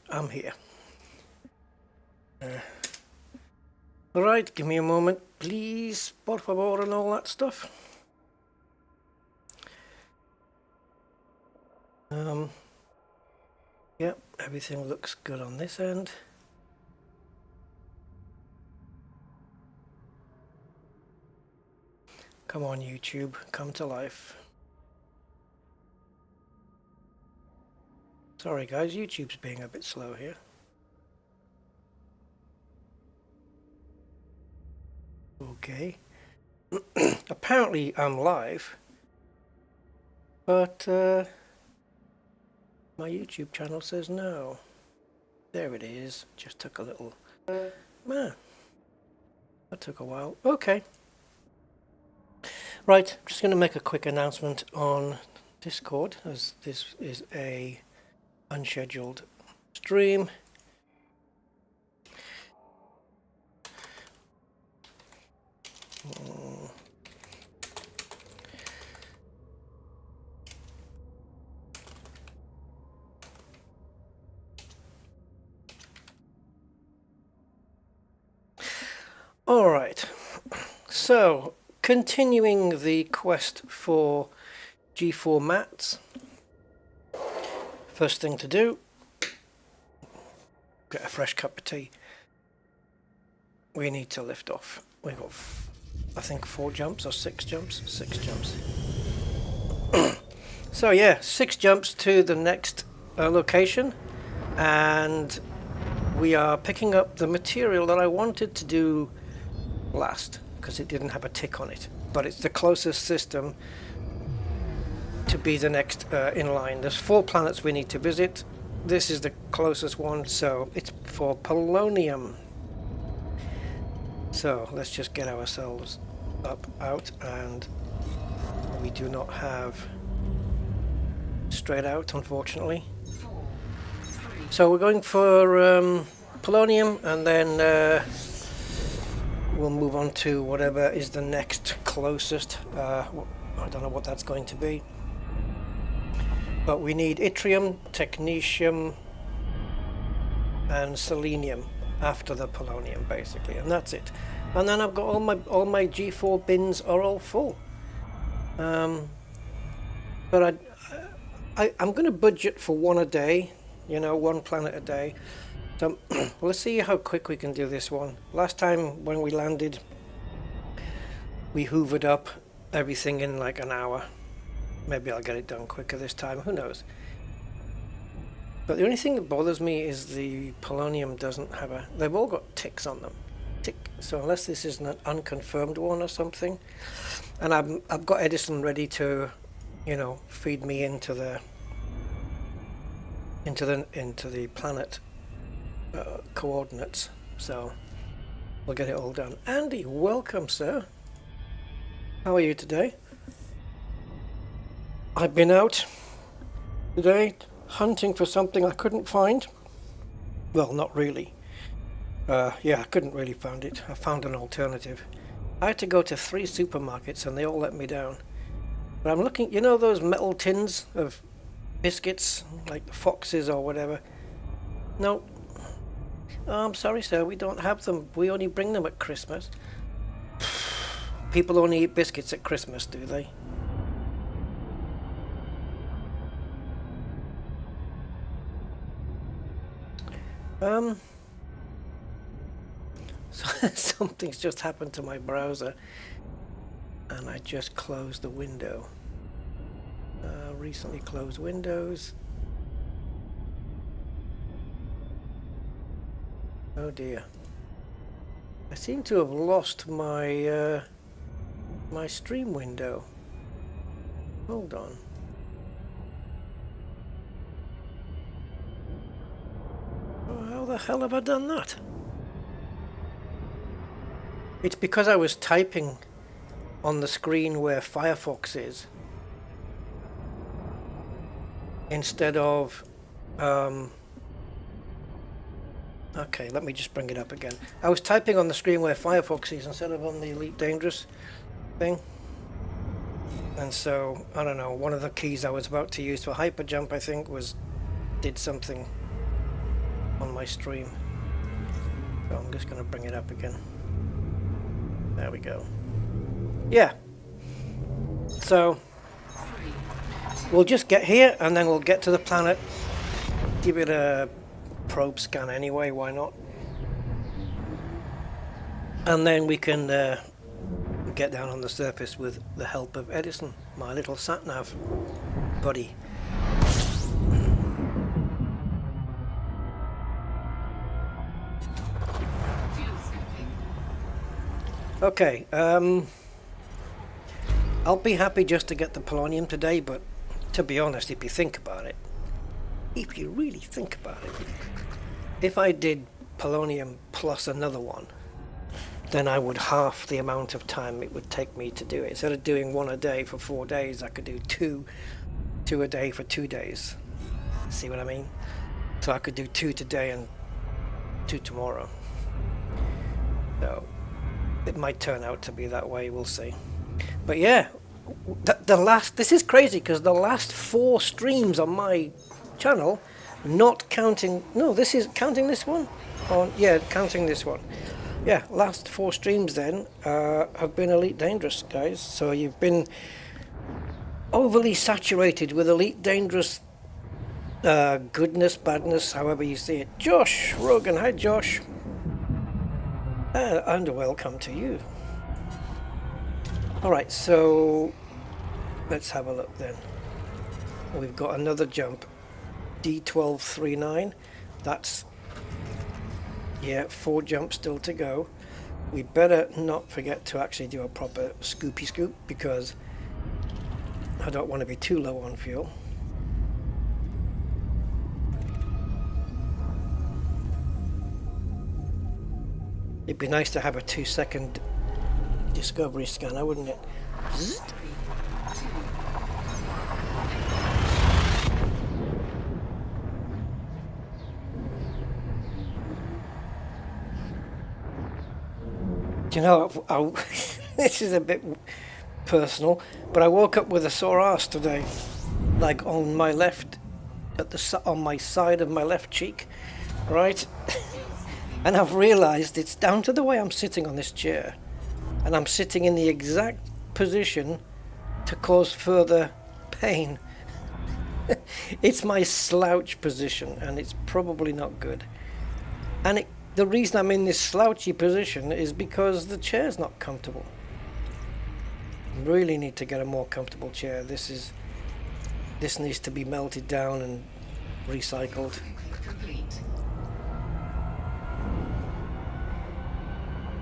I'm here. Alright, give me a moment, please, por favor, and all that stuff. Yep, everything looks good on this end. Come on, YouTube, come to life. Sorry guys, YouTube's being a bit slow here. Okay. Apparently I'm live, but my YouTube channel says no. There it is. Just took a little... man, that took a while. Okay. Right, I'm just going to make a quick announcement on Discord, as this is a unscheduled stream. All right, so continuing the quest for G4 mats. First thing to do, get a fresh cup of tea. We need to lift off. We've got, I think, 4 jumps or 6 jumps? 6 jumps. So yeah, 6 jumps to the next location, and we are picking up the material that I wanted to do last, because it didn't have a tick on it, but it's the closest system to be the next in line. There's 4 planets we need to visit. This is the closest one, so it's for polonium. So let's just get ourselves out, and we do not have straight out, unfortunately. So we're going for polonium, and then we'll move on to whatever is the next closest. I don't know what that's going to be. But we need yttrium, technetium, and selenium after the polonium, basically, and that's it. And then I've got all my G4 bins are all full. But I'm going to budget for 1 a day, you know, 1 planet a day. So let's see how quick we can do this one. Last time when we landed, we hoovered up everything in like an hour. Maybe I'll get it done quicker this time, who knows. But the only thing that bothers me is the polonium doesn't have a... They've all got ticks on them. Tick. So unless this is an unconfirmed one or something. And I've got Edison ready to, you know, feed me into the planet coordinates. So we'll get it all done. Andy, welcome, sir. How are you today? I've been out today hunting for something I couldn't find. Well, not really. Yeah, I couldn't really find it. I found an alternative. I had to go to 3 supermarkets and they all let me down. But I'm looking, you know those metal tins of biscuits, like the Foxes or whatever? No. Oh, I'm sorry, sir, we don't have them. We only bring them at Christmas. People only eat biscuits at Christmas, do they? Something's just happened to my browser, and I just closed the window. Recently closed Windows. Oh dear. I seem to have lost my my stream window. Hold on. Oh, how the hell have I done that? It's because I was typing on the screen where Firefox is instead of okay, let me just bring it up again. I was typing on the screen where Firefox is instead of on the Elite Dangerous thing. And so, I don't know, one of the keys I was about to use for hyper jump, I think, did something on my stream. So I'm just going to bring it up again. There we go. Yeah. So we'll just get here and then we'll get to the planet. Give it a probe scan anyway, why not? And then we can get down on the surface with the help of Edison, my little sat-nav buddy. Okay, I'll be happy just to get the polonium today, but to be honest, if you think about it, if you really think about it, if I did polonium plus another one, then I would half the amount of time it would take me to do it. Instead of doing one a day for 4 days, I could do two a day for 2 days. See what I mean? So I could do 2 today and 2 tomorrow. So it might turn out to be that way, we'll see. But yeah, this is crazy because the last 4 streams on my channel, not counting, no, this is counting this one? Yeah, counting this one. Yeah, last 4 streams then have been Elite Dangerous, guys. So you've been overly saturated with Elite Dangerous goodness, badness, however you see it. Josh Rogan, hi Josh. And welcome to you. Alright, so let's have a look then. We've got another jump. D1239. That's, yeah, 4 jumps still to go. We better not forget to actually do a proper scoopy scoop because I don't want to be too low on fuel. It'd be nice to have a 2-second discovery scanner, wouldn't it? Zzz. Do you know, this is a bit personal, but I woke up with a sore ass today, like on my left, on my side of my left cheek, right? And I've realized it's down to the way I'm sitting on this chair, and I'm sitting in the exact position to cause further pain. It's my slouch position, and it's probably not good. And the reason I'm in this slouchy position is because the chair's not comfortable. I really need to get a more comfortable chair. This needs to be melted down and recycled.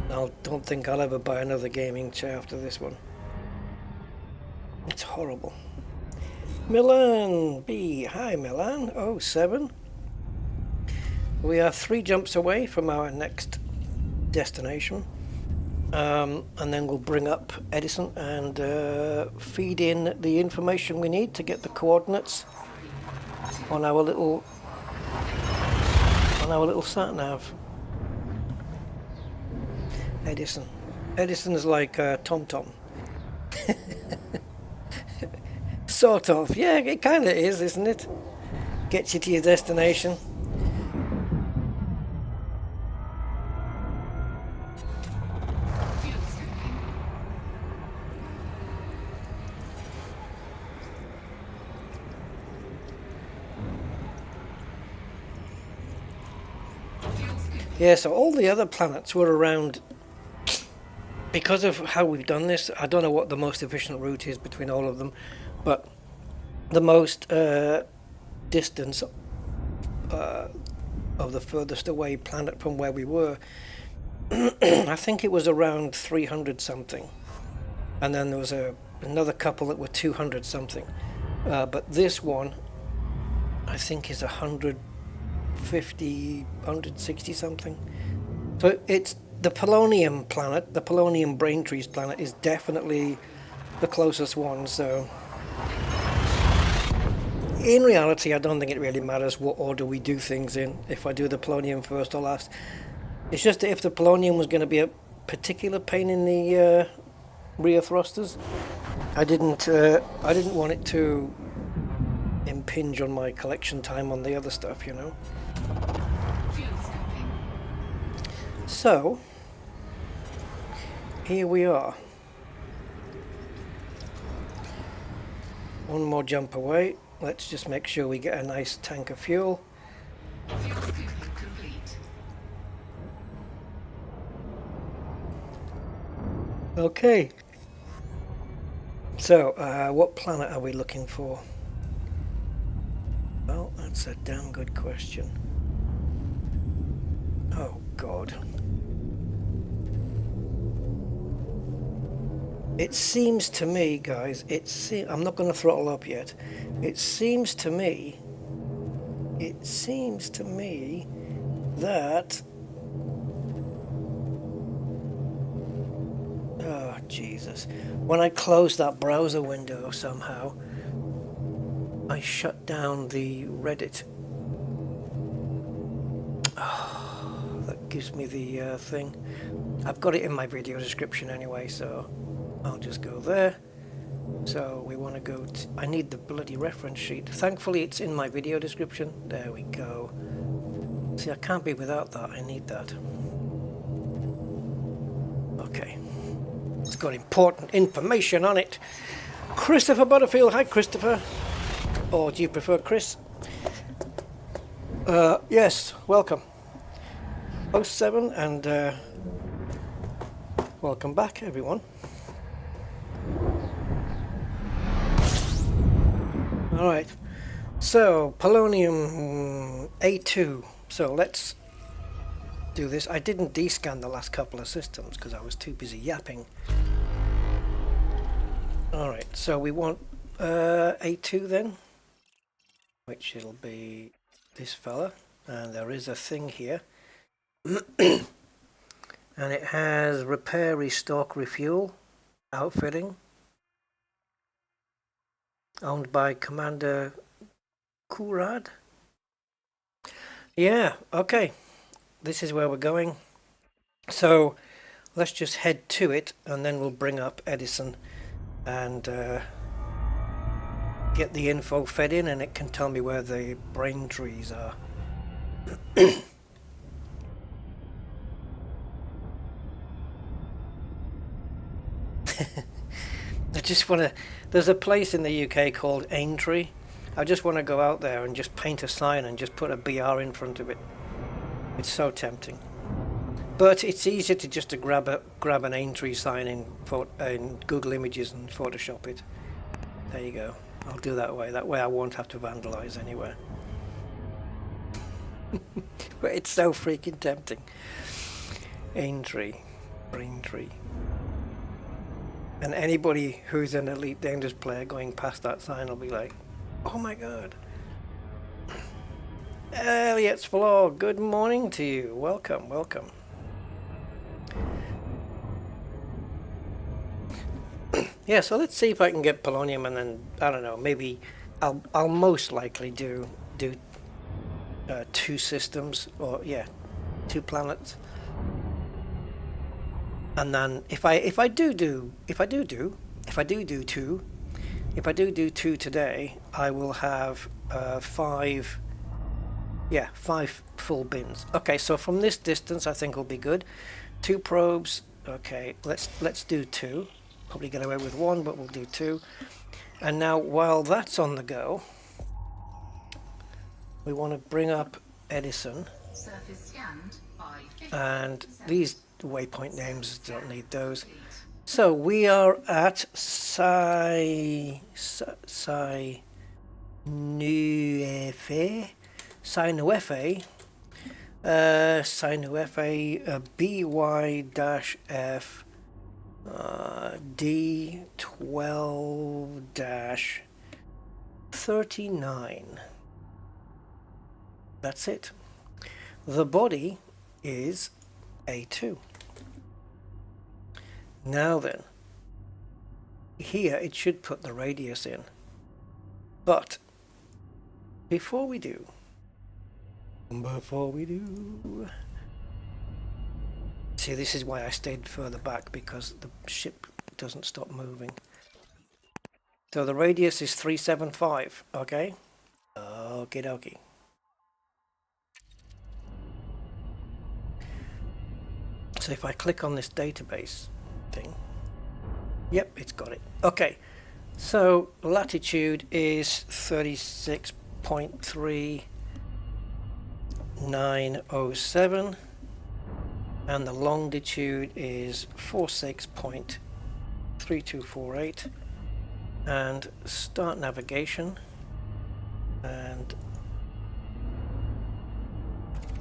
I don't think I'll ever buy another gaming chair after this one. It's horrible. Milan B, hi Milan, 07. We are 3 jumps away from our next destination, and then we'll bring up Edison and feed in the information we need to get the coordinates on our little sat nav. Edison's like TomTom. Sort of, yeah, it kind of is, isn't it? Gets you to your destination. Yeah, so all the other planets were around. Because of how we've done this, I don't know what the most efficient route is between all of them, but the most distance of the furthest away planet from where we were, I think it was around 300 something, and then there was another couple that were 200 something, but this one I think is 150, 160 something. So it's the polonium planet, the polonium Braintree's planet, is definitely the closest one. So in reality, I don't think it really matters what order we do things in, if I do the polonium first or last. It's just that if the polonium was going to be a particular pain in the rear thrusters, I didn't want it to impinge on my collection time on the other stuff, you know. So here we are. One more jump away. Let's just make sure we get a nice tank of fuel. Okay. So, what planet are we looking for? Well, that's a damn good question. Oh, God. It seems to me, guys, I'm not going to throttle up yet. It seems to me that... Oh, Jesus. When I closed that browser window somehow, I shut down the Reddit. Oh, that gives me the thing. I've got it in my video description anyway, so I'll just go there. So we want to go to... I need the bloody reference sheet. Thankfully it's in my video description. There we go. See, I can't be without that. I need that. Okay. It's got important information on it. Christopher Butterfield. Hi, Christopher. Or do you prefer Chris? Yes, welcome. 07 and welcome back, everyone. Alright, so polonium A2. So let's do this. I didn't descan the last couple of systems because I was too busy yapping. Alright, so we want A2 then, which it'll be this fella, and there is a thing here. And it has repair, restock, refuel, outfitting, owned by Commander Kurad. Yeah, okay, this is where we're going. So let's just head to it, and then we'll bring up Edison and get the info fed in, and it can tell me where the brain trees are. I just want to... There's a place in the UK called Aintree. I just want to go out there and just paint a sign and just put a BR in front of it. It's so tempting. But it's easier to just grab an Aintree sign in Google Images and Photoshop it. There you go. I'll do that way. That way I won't have to vandalize anywhere. But it's so freaking tempting. Aintree. Braintree. And anybody who's an Elite Dangerous player going past that sign will be like, oh my god. Elliot's Vlog, good morning to you. Welcome, welcome. Yeah, so let's see if I can get polonium, and then, I don't know, maybe I'll most likely do 2 systems, or yeah, 2 planets. And then if I do 2 today, I will have 5 full bins. Okay, so from this distance I think will be good. 2 probes. Okay, let's do 2. Probably get away with 1, but we'll do 2. And now while that's on the go, we want to bring up Edison. And these waypoint names, don't need those. So we are at Sinuefe BY-F D12-39. That's it. The body is A2. Now then, here it should put the radius in. But before we do, see, this is why I stayed further back, because the ship doesn't stop moving. So the radius is 375, okay? Okie dokie. So if I click on this database thing, yep, it's got it. Okay, so latitude is 36.3907 and the longitude is 46.3248, and start navigation, and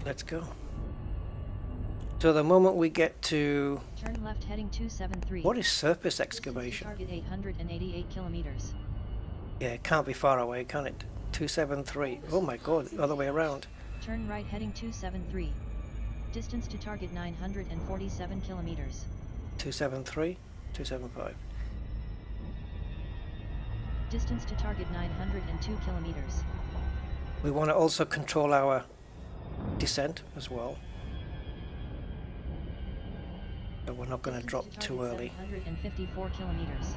let's go. So the moment we get to... Turn left heading 273. What is surface excavation? Target 888 kilometers. Yeah, it can't be far away, can it? 273. Oh my god, other way around. Turn right heading 273. Distance to target 947 kilometers. 273, 275. Distance to target 902 kilometers. We want to also control our descent as well. But we're not going to drop too early. 754 kilometers.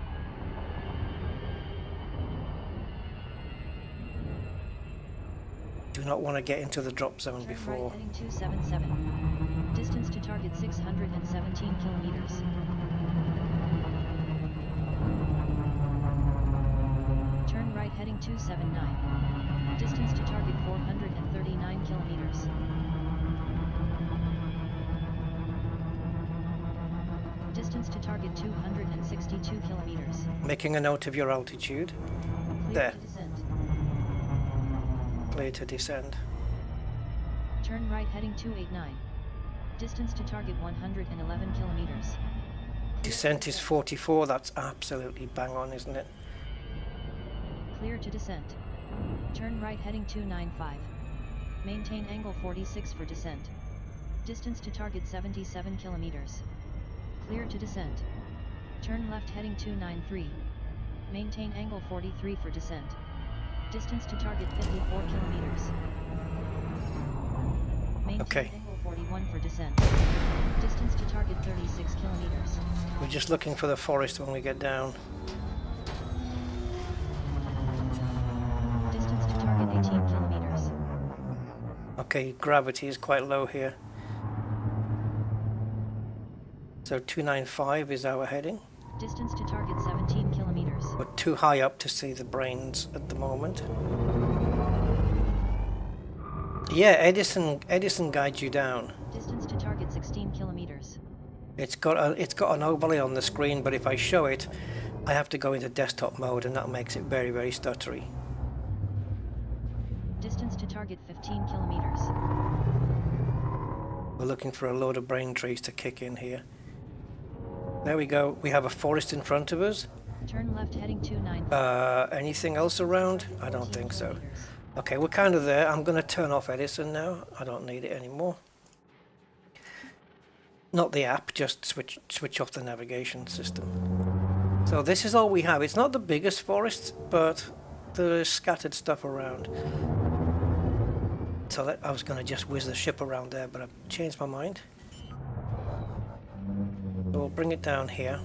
Do not want to get into the drop zone before. Right heading 277. Distance to target 617 kilometers. Turn right heading 279. Distance to target 439 kilometers. Distance to target 262 kilometers. Making a note of your altitude. Clear There. to descent. Clear to descend. Turn right heading 289. Distance to target 111 kilometers. Descent is 44. That's absolutely bang on, isn't it? Clear to descent. Turn right heading 295. Maintain angle 46 for descent. Distance to target 77 kilometers. Clear to descent. Turn left heading 293. Maintain angle 43 for descent. Distance to target 54 kilometers. Maintain Okay. angle 41 for descent. Distance to target 36 kilometers. We're just looking for the forest when we get down. Distance to target 18 kilometers. Okay, gravity is quite low here. So 295 is our heading. Distance to target 17 kilometers. We're too high up to see the brains at the moment. Yeah, Edison guides you down. Distance to target 16 kilometers. It's got an overlay on the screen, but if I show it, I have to go into desktop mode, and that makes it very, very stuttery. Distance to target 15 kilometers. We're looking for a load of brain trees to kick in here. There we go. We have a forest in front of us. Turn left heading 295. Anything else around? I don't think so. Okay, we're kind of there. I'm going to turn off Edison now. I don't need it anymore. Not the app, just switch off the navigation system. So this is all we have. It's not the biggest forest, but there's scattered stuff around. So I was going to just whiz the ship around there, but I've changed my mind. So we'll bring it down here.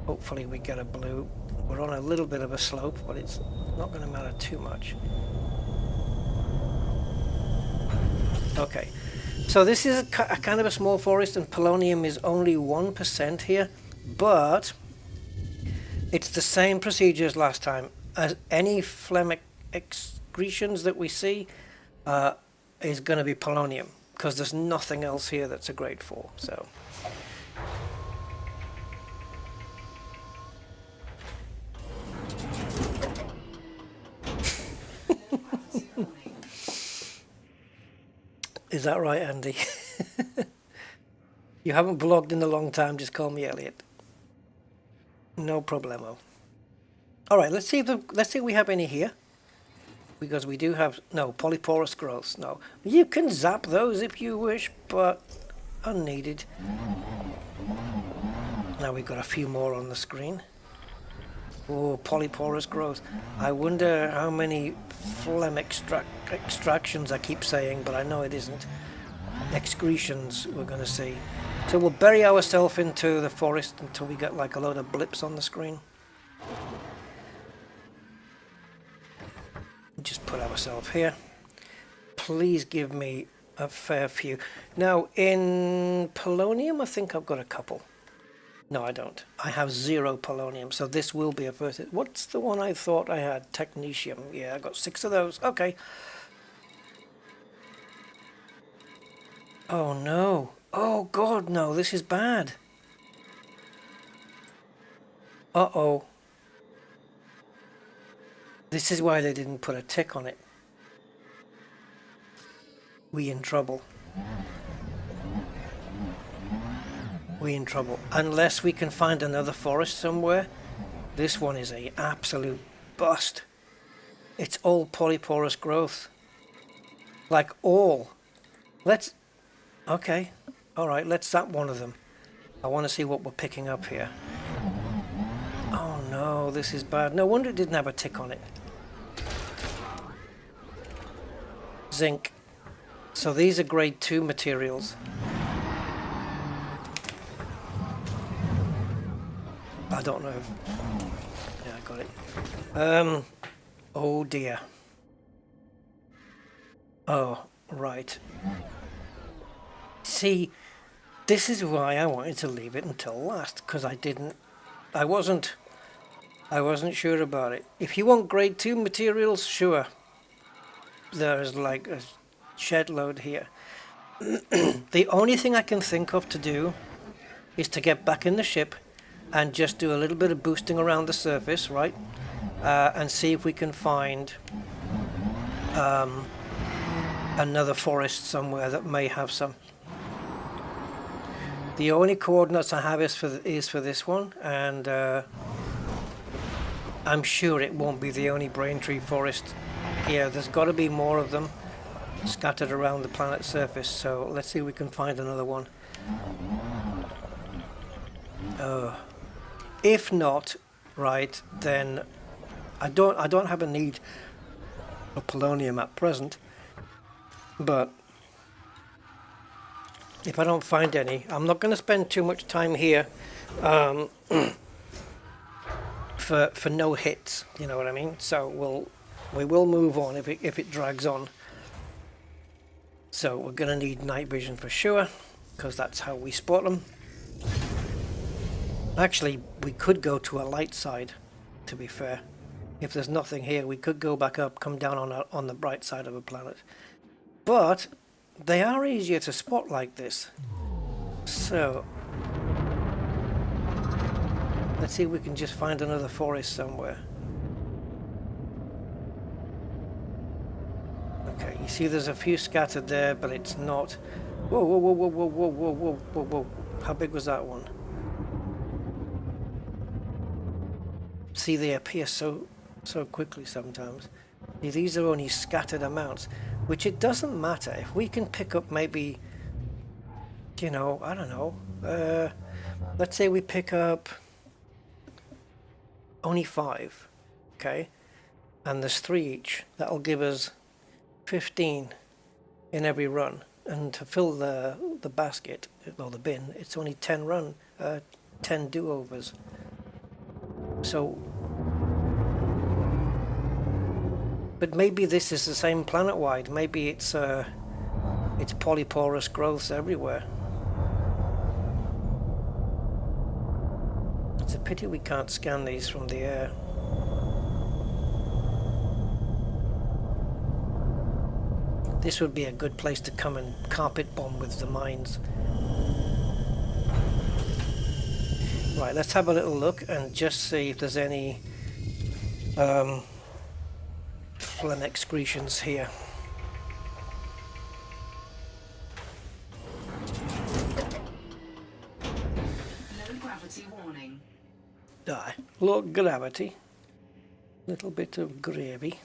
Hopefully we get a blue. We're on a little bit of a slope, but it's not going to matter too much. Okay, so this is a kind of a small forest, and polonium is only 1% here, but it's the same procedure as last time. As any phlegm excretions that we see is going to be polonium, because there's nothing else here that's a grade 4. So is that right, Andy? You haven't vlogged in a long time, just call me Elliot. No problemo. Alright, let's see if we have any here. Because we do have no polyporous growths. No, you can zap those if you wish, but unneeded. Now we've got a few more on the screen. Oh, polyporous growth. I wonder how many phlegm extractions I keep saying, but I know it isn't. Excretions we're going to see. So we'll bury ourselves into the forest until we get like a load of blips on the screen. Just put ourselves here. Please give me a fair few. Now in polonium, I think I've got a couple. No, I don't. I have 0 polonium, so this will be a first. What's the one I thought I had? Technetium. Yeah, I got 6 of those. Okay. Oh no. Oh god, no, this is bad. Uh-oh. This is why they didn't put a tick on it. We in trouble. We in trouble. Unless we can find another forest somewhere. This one is a absolute bust. It's all polyporous growth. Like all. Let's... Okay. Alright, let's zap one of them. I want to see what we're picking up here. Oh no, this is bad. No wonder it didn't have a tick on it. Zinc. So these are grade 2 materials. I don't know if... Yeah, I got it. Oh dear. Oh, right. See, this is why I wanted to leave it until last, because I wasn't sure about it. If you want grade 2 materials, sure. There's like a shed load here. The only thing I can think of to do is to get back in the ship and just do a little bit of boosting around the surface, right? And see if we can find another forest somewhere that may have some. The only coordinates I have is for this one, and I'm sure it won't be the only Braintree forest here. There's got to be more of them scattered around the planet's surface, so let's see if we can find another one. If not, right, then I don't have a need for polonium at present, but if I don't find any, I'm not going to spend too much time here for no hits, you know what I mean? So we will move on if it drags on. So we're going to need night vision for sure, because that's how we spot them. Actually, we could go to a light side, to be fair. If there's nothing here, we could go back up, come down on the bright side of a planet. But they are easier to spot like this. So let's see if we can just find another forest somewhere. Okay, you see there's a few scattered there, but it's not... Whoa, whoa, whoa, whoa, whoa, whoa, whoa, whoa, whoa, whoa. How big was that one? See, they appear so quickly sometimes. See, these are only scattered amounts, which it doesn't matter. If we can pick up maybe, you know, I don't know, let's say we pick up only 5, okay? And there's 3 each. That'll give us 15 in every run. And to fill the basket, or the bin, it's only 10 do-overs. So, but maybe this is the same planet-wide. Maybe it's polyporous growths everywhere. It's a pity we can't scan these from the air. This would be a good place to come and carpet bomb with the mines. Right, let's have a little look and just see if there's any phlegm excretions here. Low gravity warning. Low gravity. Little bit of gravy.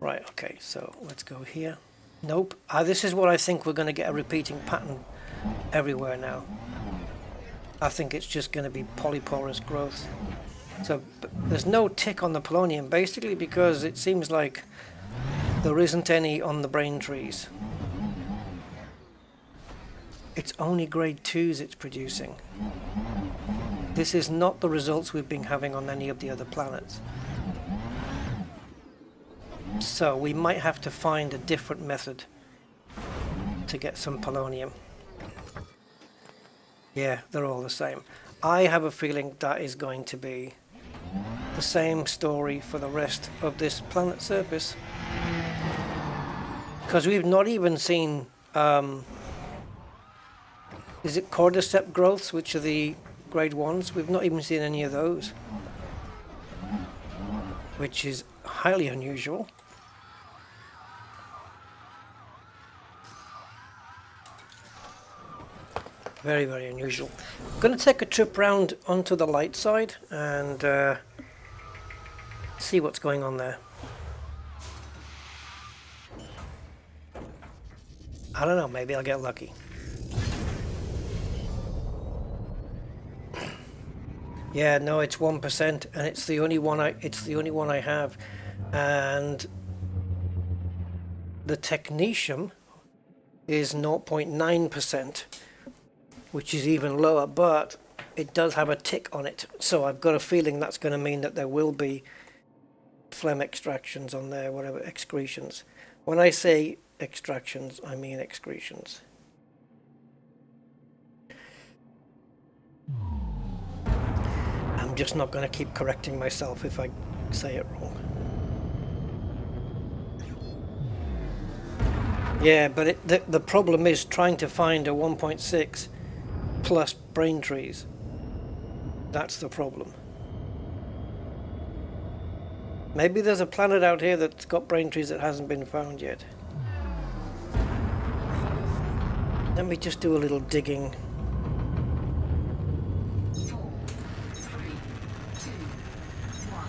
Right, okay, so let's go here. Nope. This is what I think we're going to get a repeating pattern everywhere now. I think it's just going to be polyporous growth. So there's no tick on the polonium, basically because it seems like there isn't any on the brain trees. it's only grade 2s it's producing. This is not the results we've been having on any of the other planets. So we might have to find a different method to get some polonium. Yeah, they're all the same. I have a feeling that is going to be the same story for the rest of this planet surface. Because we've not even seen, is it cordyceps growths, which are the grade 1s? We've not even seen any of those, which is highly unusual. Very, very unusual. I'm going to take a trip round onto the light side and see what's going on there. I don't know, maybe I'll get lucky. Yeah, no, it's 1%, and it's the only one I have, and the technetium is 0.9%, which is even lower, but it does have a tick on it, so I've got a feeling that's going to mean that there will be phlegm extractions on there, whatever, excretions. When I say extractions, I mean excretions. I'm just not going to keep correcting myself if I say it wrong. Yeah, but the problem is trying to find a 1.6 plus brain trees. That's the problem. Maybe there's a planet out here that's got brain trees that hasn't been found yet. Let me just do a little digging. 4, 3, 2, 1,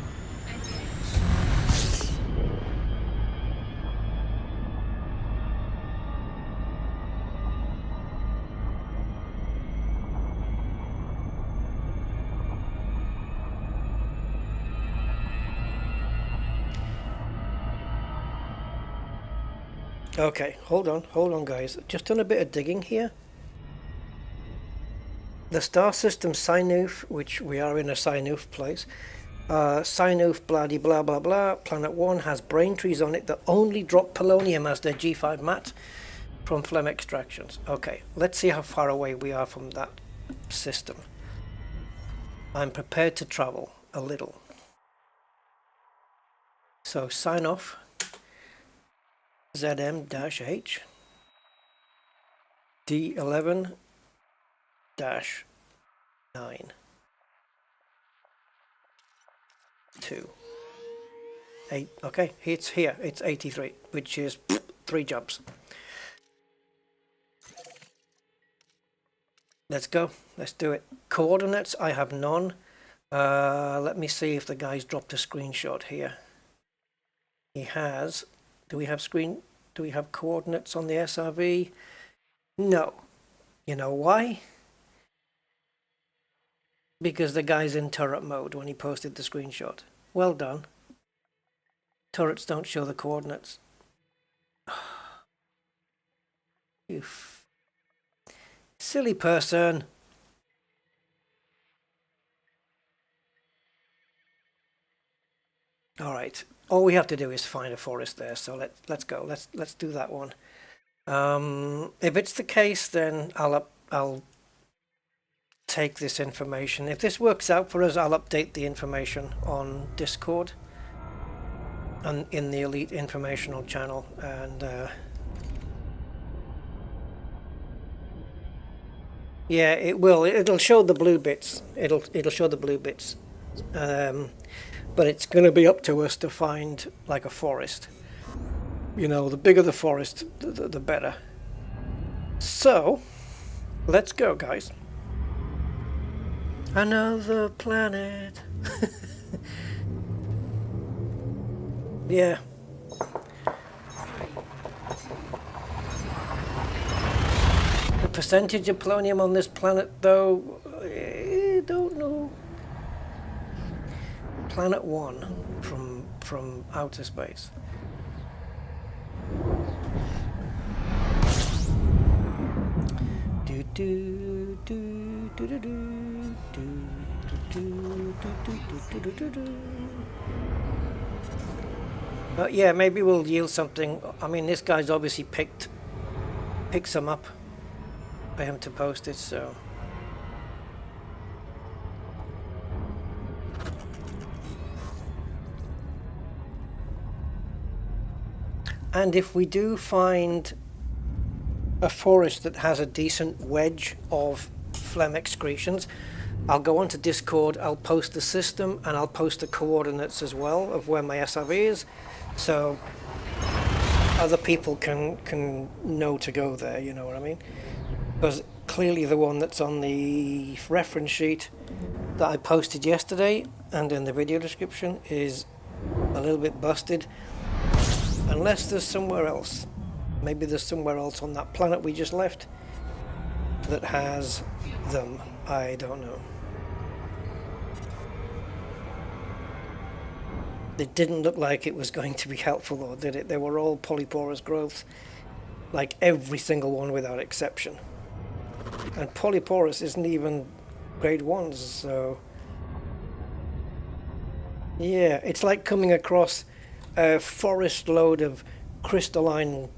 Okay, hold on guys. Just done a bit of digging here. The star system Sinoof, which we are in a Sinoof place. Sinoof blah blah blah blah. Planet 1 has brain trees on it that only drop polonium as their G5 mat from phlegm extractions. Okay, let's see how far away we are from that system. I'm prepared to travel a little. So sign off. ZM-H D11-9 2 8. Okay, it's here. It's 83, which is 3 jumps. Let's go. Let's do it. Coordinates, I have none. Let me see if the guy's dropped a screenshot here. He has. Do we have coordinates on the SRV? No. You know why? Because the guy's in turret mode when he posted the screenshot. Well done. Turrets don't show the coordinates. You silly person. All right. All we have to do is find a forest there, so let's go. Let's do that one. If it's the case, then I'll take this information. If this works out for us, I'll update the information on Discord and in the Elite informational channel, and yeah, it will. It'll show the blue bits. It'll show the blue bits. But it's going to be up to us to find like a forest. You know, the bigger the forest, the better. So, let's go, guys. Another planet. Yeah. The percentage of polonium on this planet, though, I don't know. Planet 1 from outer space. Do do do do do do do do do do do do. But yeah, maybe we'll yield something. I mean, this guy's obviously picked some up for him to post it, so. And if we do find a forest that has a decent wedge of phlegm excretions, I'll go onto Discord, I'll post the system, and I'll post the coordinates as well of where my SRV is, so other people can know to go there, you know what I mean? Because clearly the one that's on the reference sheet that I posted yesterday and in the video description is a little bit busted, unless there's somewhere else. Maybe there's somewhere else on that planet we just left that has them. I don't know. It didn't look like it was going to be helpful though, did it? They were all polyporous growths, like every single one without exception. And polyporous isn't even grade 1s, so yeah, it's like coming across a forest load of crystalline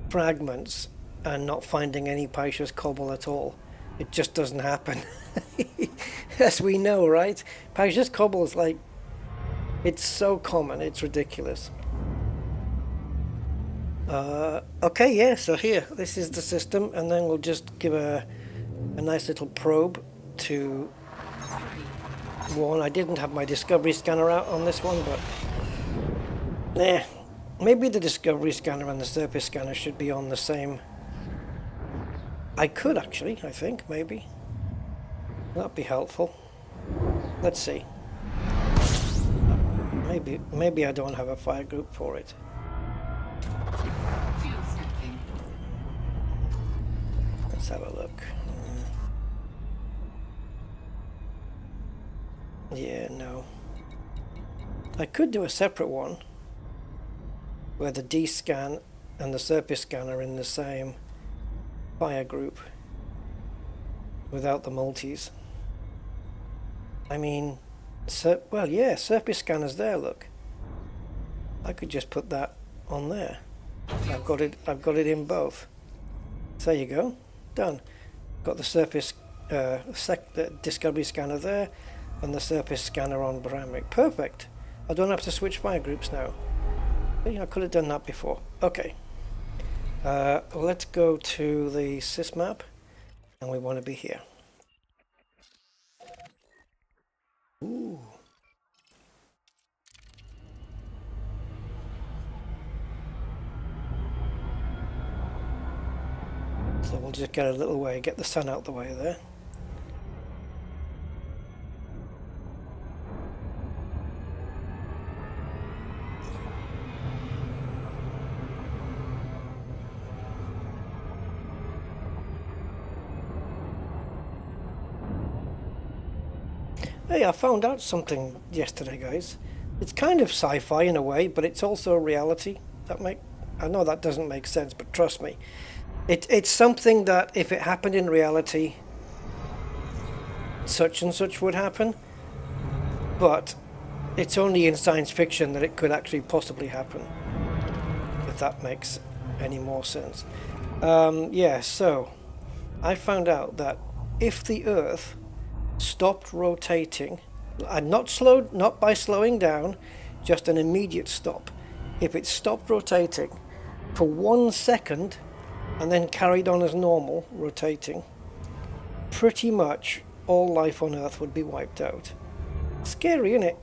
fragments and not finding any precious cobble at all. It just doesn't happen. As we know, right? Precious cobble is like, it's so common, it's ridiculous. Okay, yeah, so here, this is the system, and then we'll just give a nice little probe to one. I didn't have my discovery scanner out on this one, but yeah, maybe the discovery scanner and the surface scanner should be on the same. I could actually, I think, maybe. That'd be helpful. Let's see. Maybe I don't have a fire group for it. Let's have a look. Yeah, no. I could do a separate one where the D-scan and the surface scan are in the same fire group without the multis. I mean, well, yeah, surface scanner's there, look. I could just put that on there. I've got it in both. So there you go, done. Got the surface the discovery scanner there and the surface scanner on Bramric. Perfect. I don't have to switch fire groups now. I could have done that before. Okay. Let's go to the sysmap, and we want to be here. Ooh. So we'll just get a little way, get the sun out the way there. Hey, I found out something yesterday, guys. It's kind of sci-fi in a way, but it's also reality. I know that doesn't make sense, but trust me. It's something that if it happened in reality, such and such would happen, but it's only in science fiction that it could actually possibly happen, if that makes any more sense. Yeah, so I found out that if the Earth stopped rotating, and not by slowing down, just an immediate stop. If it stopped rotating for 1 second and then carried on as normal rotating, pretty much all life on Earth would be wiped out. Scary, isn't it?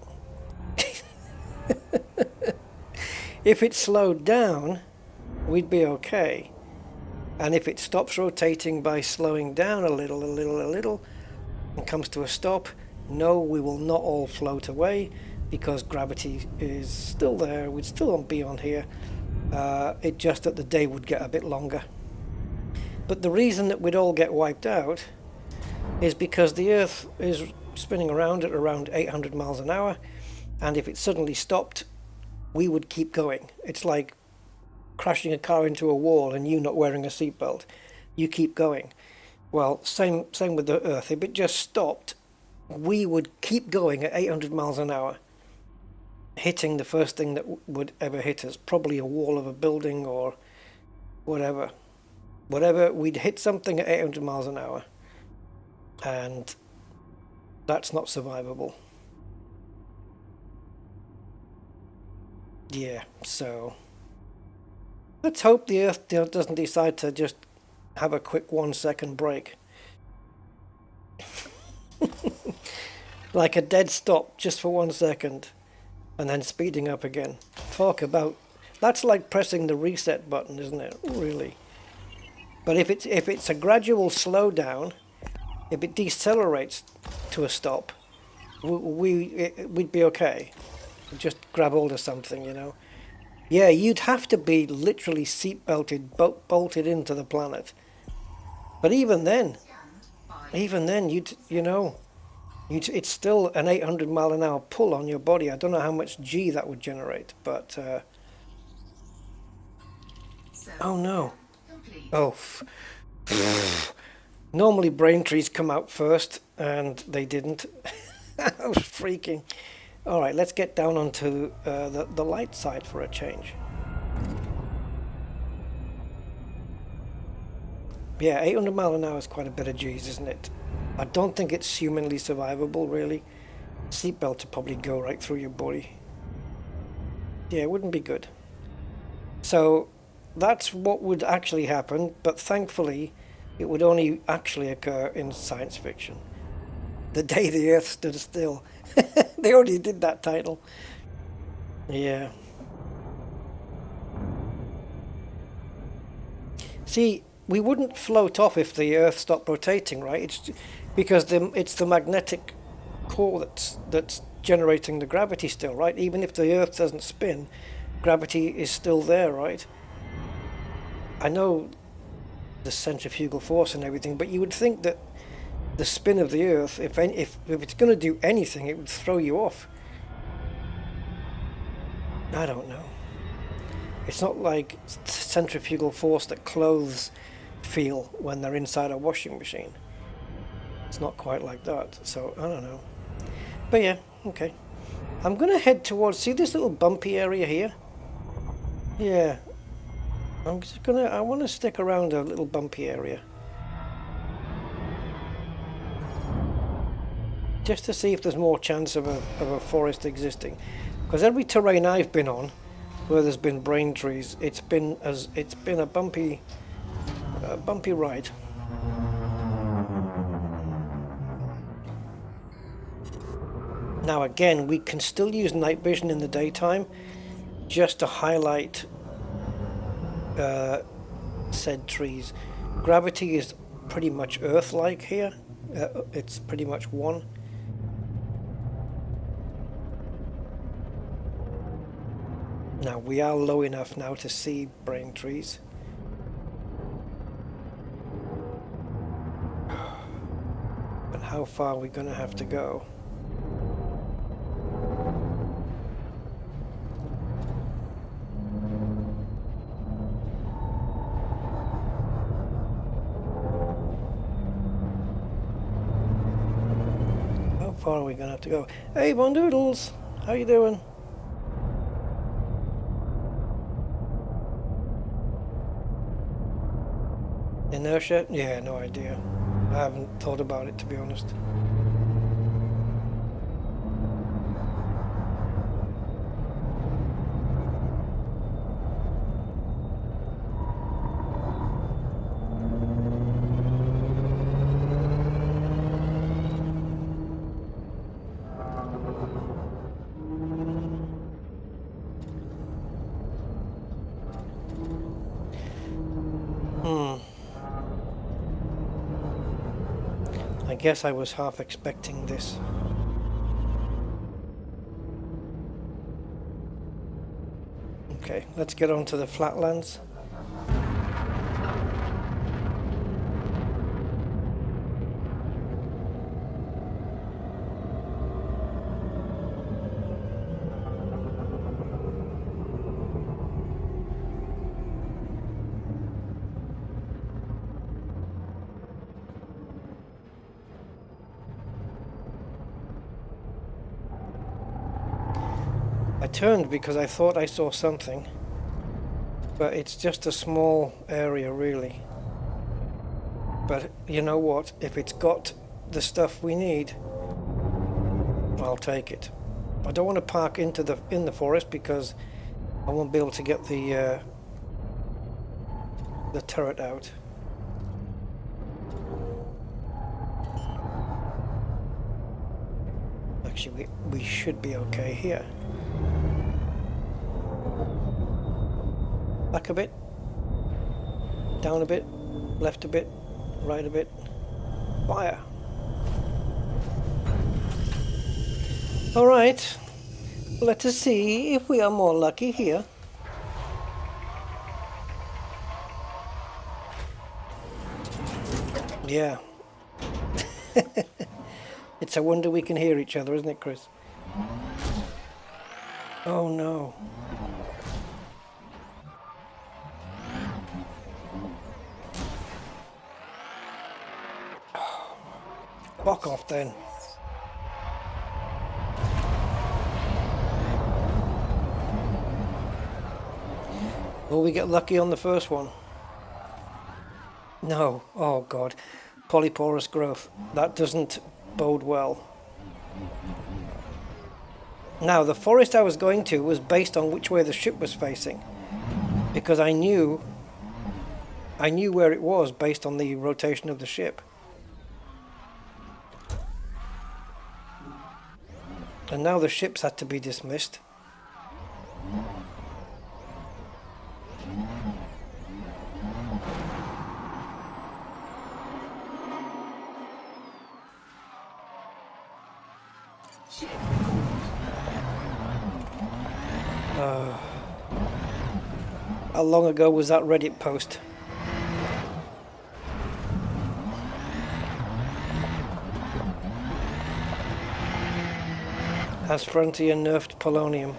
If it slowed down, we'd be okay. And if it stops rotating by slowing down a little, and comes to a stop, no, we will not all float away because gravity is still there. We'd still be on here. It just that the day would get a bit longer. But the reason that we'd all get wiped out is because the Earth is spinning around at around 800 miles an hour, and if it suddenly stopped, we would keep going. It's like crashing a car into a wall and you not wearing a seatbelt. You keep going. Well, same with the Earth. If it just stopped, we would keep going at 800 miles an hour, hitting the first thing that would ever hit us, probably a wall of a building or whatever. We'd hit something at 800 miles an hour, and that's not survivable. Yeah, so let's hope the Earth doesn't decide to just have a quick 1 second break. Like a dead stop just for 1 second and then speeding up again. Talk about, that's like pressing the reset button, isn't it? Really. But if it's a gradual slowdown, if it decelerates to a stop, we'd be okay. Just grab hold of something, you know. Yeah, you'd have to be literally seat belted, bolted into the planet. But even then, it's still an 800 mile an hour pull on your body. I don't know how much G that would generate, but oh no. Oh. Normally brain trees come out first, and they didn't. I was freaking. All right, let's get down onto the light side for a change. Yeah, 800 mile an hour is quite a bit of G's, isn't it? I don't think it's humanly survivable, really. Seatbelt would probably go right through your body. Yeah, it wouldn't be good. So that's what would actually happen, but thankfully it would only actually occur in science fiction. The day the Earth stood still. They already did that title. Yeah. See, we wouldn't float off if the Earth stopped rotating, right? It's because it's the magnetic core that's generating the gravity still, right? Even if the Earth doesn't spin, gravity is still there, right? I know the centrifugal force and everything, but you would think that the spin of the Earth, if it's going to do anything, it would throw you off. I don't know. It's not like centrifugal force that clothes feel when they're inside a washing machine. It's not quite like that, so I don't know. But yeah, okay. I'm going to head towards, see this little bumpy area here? Yeah. I want to stick around a little bumpy area. Just to see if there's more chance of a forest existing. Because every terrain I've been on, where there's been brain trees, it's been a bumpy ride. Now again, we can still use night vision in the daytime, just to highlight said trees. Gravity is pretty much Earth-like here. It's pretty much 1. Now we are low enough now to see brain trees. But how far are we going to have to go? How far are we going to have to go? Hey, Bondoodles! How you doing? Inertia? Yeah, no idea. I haven't thought about it, to be honest. I guess I was half expecting this. Okay, let's get on to the flatlands. I turned because I thought I saw something, but it's just a small area really. But you know what? If it's got the stuff we need, I'll take it. I don't want to park in the forest because I won't be able to get the turret out. Actually, we should be okay here. Back a bit, down a bit, left a bit, right a bit, fire. Alright, let us see if we are more lucky here. Yeah. It's a wonder we can hear each other, isn't it, Chris? Oh no. Fuck off then. Will we get lucky on the first one? No. Oh god. Polyporous growth. That doesn't bode well. Now, the forest I was going to was based on which way the ship was facing, because I knew where it was based on the rotation of the ship. And now the ships had to be dismissed. How long ago was that Reddit post? Has Frontier nerfed polonium?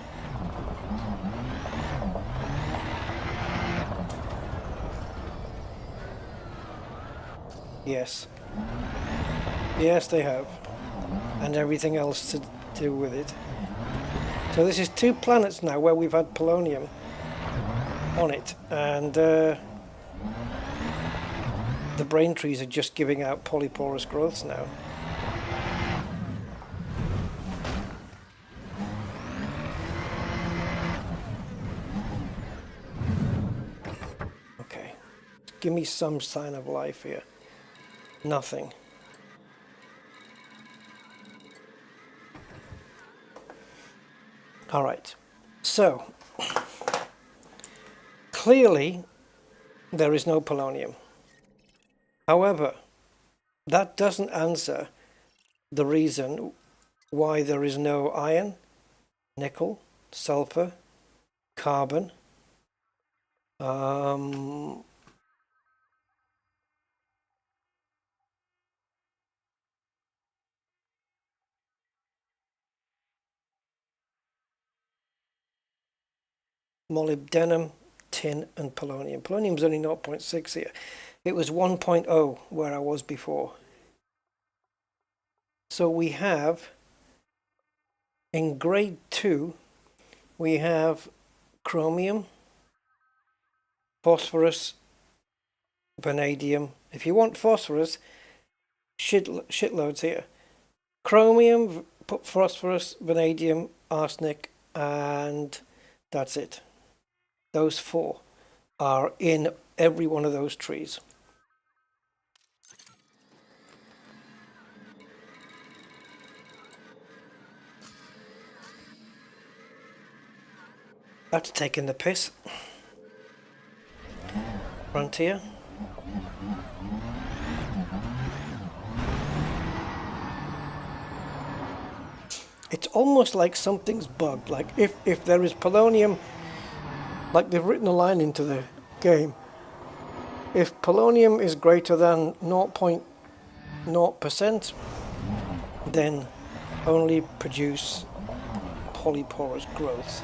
Yes. Yes, they have. And everything else to do with it. So this is 2 planets now where we've had polonium on it, and the brain trees are just giving out polyporous growths now. Okay, give me some sign of life here. Nothing. All right, so clearly there is no polonium. However, that doesn't answer the reason why there is no iron, nickel, sulfur, carbon, molybdenum, tin and polonium. Polonium's only 0.6 here. It was 1.0 where I was before. So we have, in grade 2, we have chromium, phosphorus, vanadium. If you want phosphorus, shitloads here. Chromium, phosphorus, vanadium, arsenic, and that's it. Those 4 are in every one of those trees. That's taking the piss. Frontier. It's almost like something's bugged. Like if there is polonium, like they've written a line into the game. If polonium is greater than 0.0%, then only produce polyporous growths.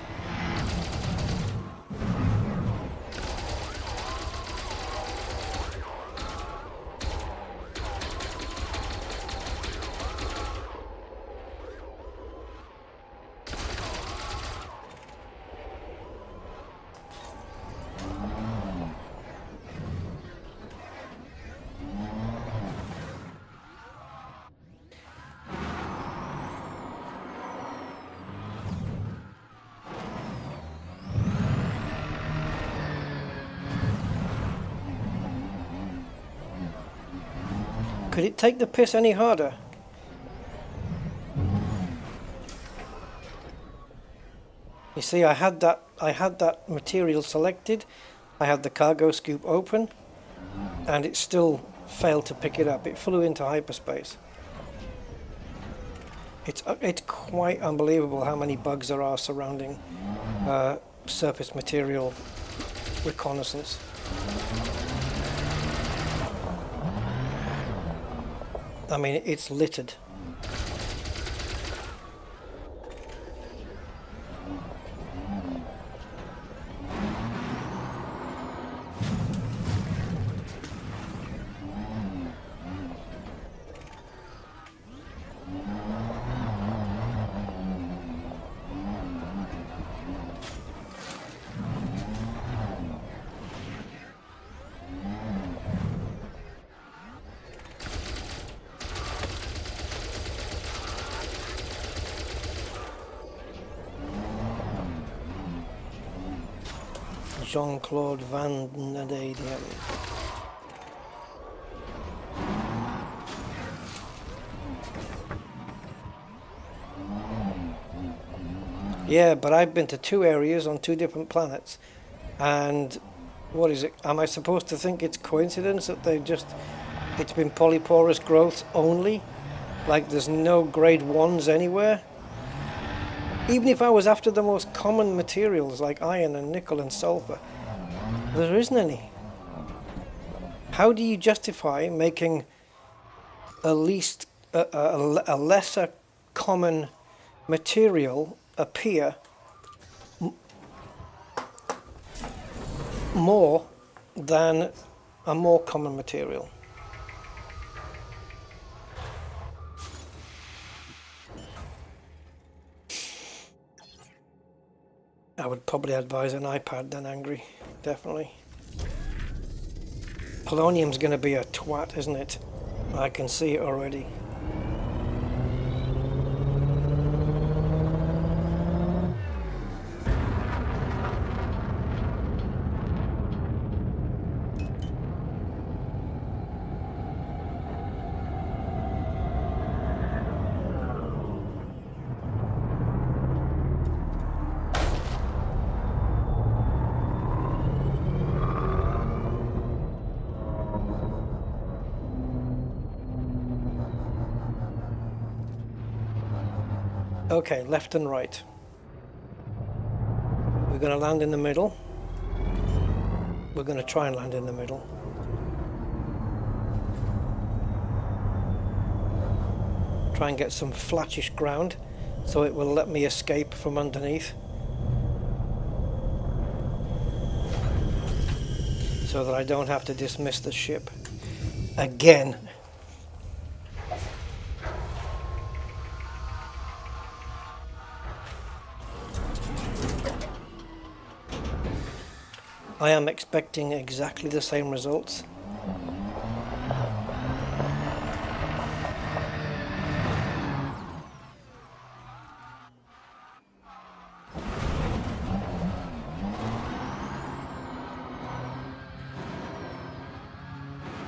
Could it take the piss any harder? You see, I had that material selected, I had the cargo scoop open, and it still failed to pick it up. It flew into hyperspace. It's quite unbelievable how many bugs there are surrounding surface material reconnaissance. I mean, it's littered. Jean-Claude Van Damme. Yeah, but I've been to 2 areas on 2 different planets, and what is it? Am I supposed to think it's coincidence that it's been polyporous growths only? Like there's no grade 1s anywhere? Even if I was after the most common materials like iron and nickel and sulfur, there isn't any. How do you justify making a lesser common material appear more than a more common material? I would probably advise an iPad then, Angry. Definitely. Polonium's going to be a twat, isn't it? I can see it already. Okay, left and right. We're going to land in the middle. We're going to try and land in the middle. Try and get some flattish ground so it will let me escape from underneath. So that I don't have to dismiss the ship again. I am expecting exactly the same results.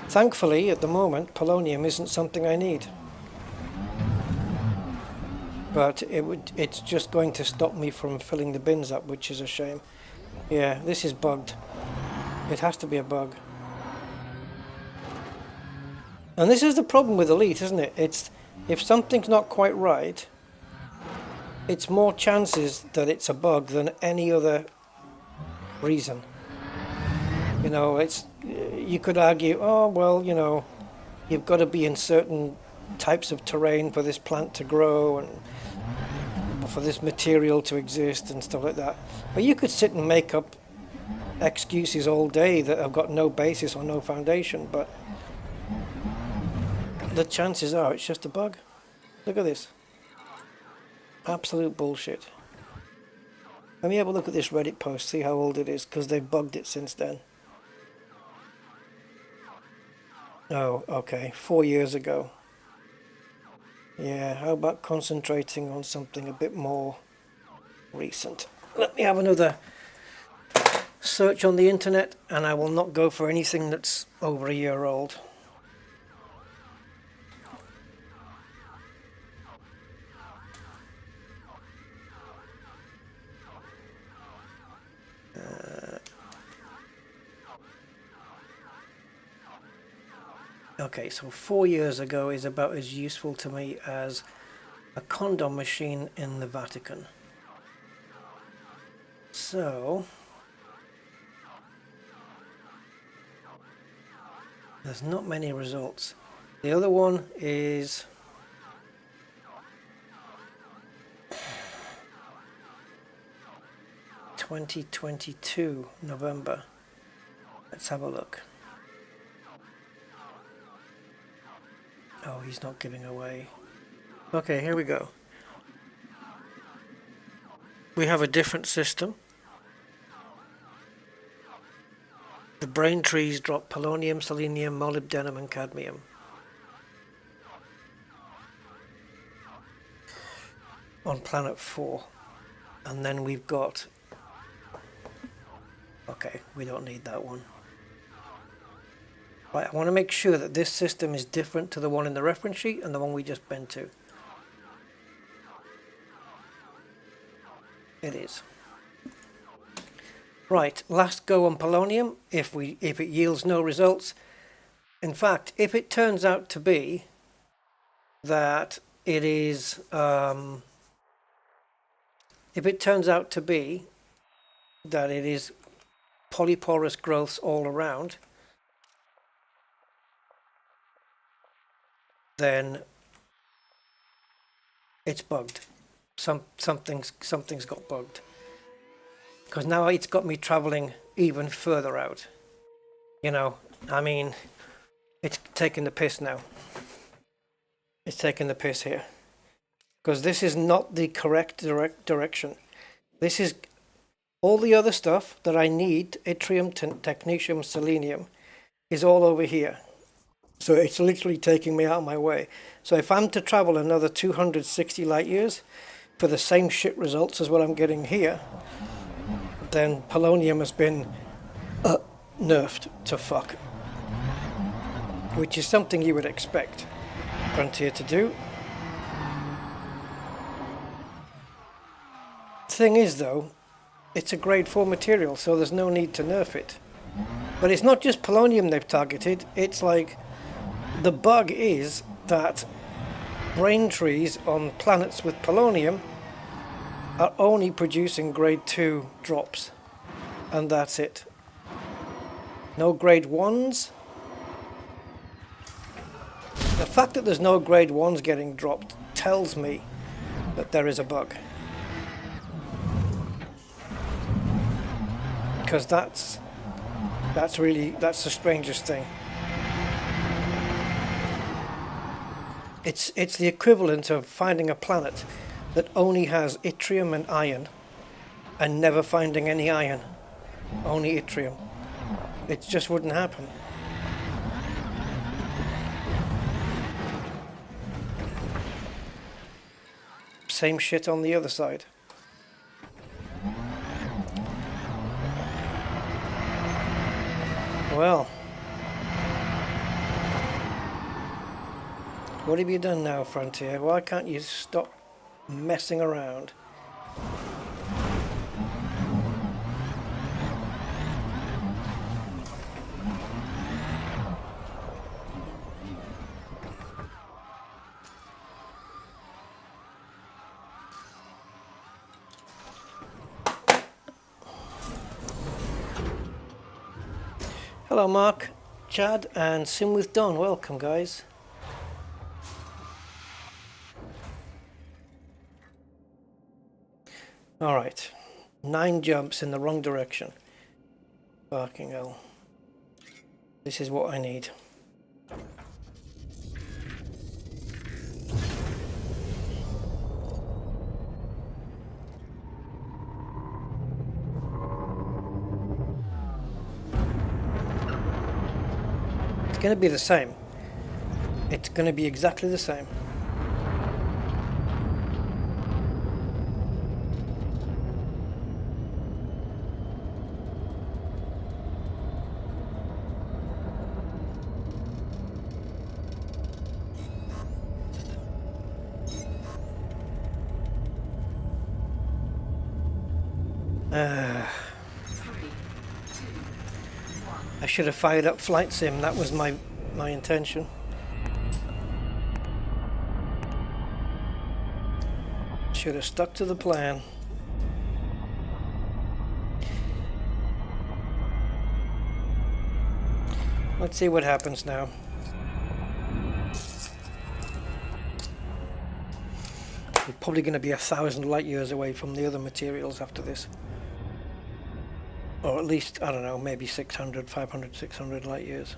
Thankfully, at the moment, polonium isn't something I need. But it's just going to stop me from filling the bins up, which is a shame. Yeah, this is bugged. It has to be a bug. And this is the problem with Elite, isn't it? It's if something's not quite right, it's more chances that it's a bug than any other reason. You know, you could argue, oh well, you know, you've got to be in certain types of terrain for this plant to grow and for this material to exist and stuff like that. But you could sit and make up excuses all day that have got no basis or no foundation, but the chances are it's just a bug. Look at this. Absolute bullshit. Let me have a look at this Reddit post, see how old it is, because they've bugged it since then. Oh, okay, 4 years ago. Yeah, how about concentrating on something a bit more recent? Let me have another search on the internet, and I will not go for anything that's over a year old. Okay, so 4 years ago is about as useful to me as a condom machine in the Vatican. So there's not many results. The other one is 2022 November. Let's have a look. Oh, he's not giving away. Okay, here we go. We have a different system. The brain trees drop polonium, selenium, molybdenum and cadmium. On planet 4. And then we've got... Okay, we don't need that one. Right, I want to make sure that this system is different to the one in the reference sheet and the one we just been to. It is. Right, last go on polonium. If it yields no results, in fact, if it turns out to be that it is, polyporous growths all around, then it's bugged. Something's got bugged. Because now it's got me traveling even further out. You know, I mean, it's taking the piss now. It's taking the piss here. Because this is not the correct direction. This is all the other stuff that I need, yttrium, technetium, selenium, is all over here. So it's literally taking me out of my way. So if I'm to travel another 260 light years for the same shit results as what I'm getting here, then polonium has been nerfed to fuck. Which is something you would expect Frontier to do. Thing is though, it's a grade 4 material, so there's no need to nerf it. But it's not just polonium they've targeted, it's like the bug is that brain trees on planets with polonium are only producing grade 2 drops, and that's it. No grade 1s. The fact that there's no grade 1s getting dropped tells me that there is a bug. Because that's the strangest thing. It's the equivalent of finding a planet that only has yttrium and iron and never finding any iron, only yttrium. It just wouldn't happen. Same shit on the other side. Well, what have you done now, Frontier? Why can't you stop messing around? Hello Mark, Chad and Sim with Don, welcome guys. Alright, 9 jumps in the wrong direction. Fucking hell. This is what I need. It's going to be the same. It's going to be exactly the same. I should have fired up Flight Sim. That was my my intention. Should have stuck to the plan. Let's see what happens now. We're probably going to be 1,000 light years away from the other materials after this. Or at least, I don't know, maybe 600, 500, 600 light years.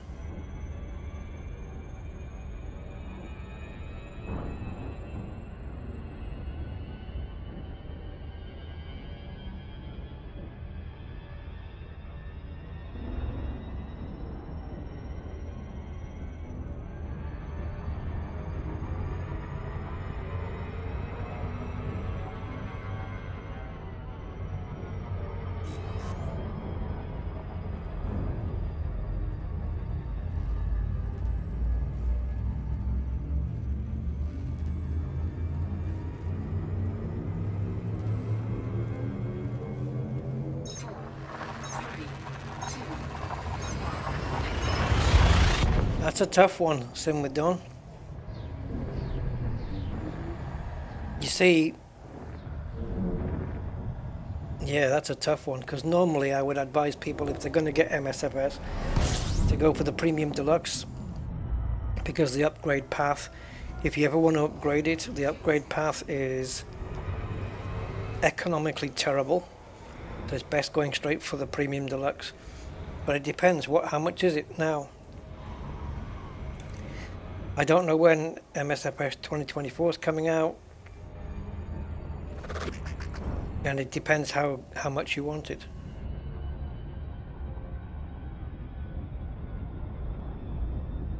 That's a tough one, Sim with Dawn. You see, yeah, that's a tough one, because normally I would advise people, if they're going to get MSFS, to go for the Premium Deluxe, because the upgrade path, if you ever want to upgrade it, the upgrade path is economically terrible. So it's best going straight for the Premium Deluxe. But it depends, how much is it now? I don't know when MSFS 2024 is coming out, and it depends how much you want it.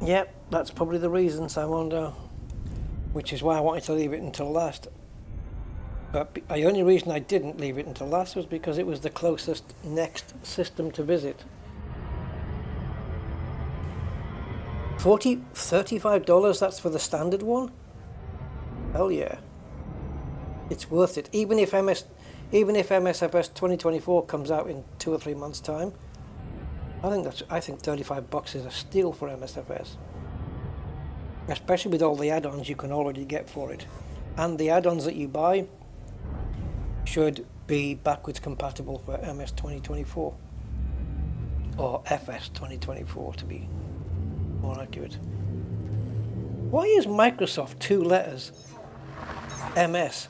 Yep, that's probably the reason, Simondo, which is why I wanted to leave it until last. But the only reason I didn't leave it until last was because it was the closest next system to visit. $35, that's for the standard one? Hell yeah. It's worth it. Even if MSFS 2024 comes out in 2 or 3 months' time, I think $35 is a steal for MSFS. Especially with all the add-ons you can already get for it. And the add-ons that you buy should be backwards compatible for MS 2024. Or FS 2024 to be more accurate. Why is Microsoft 2 letters? MS.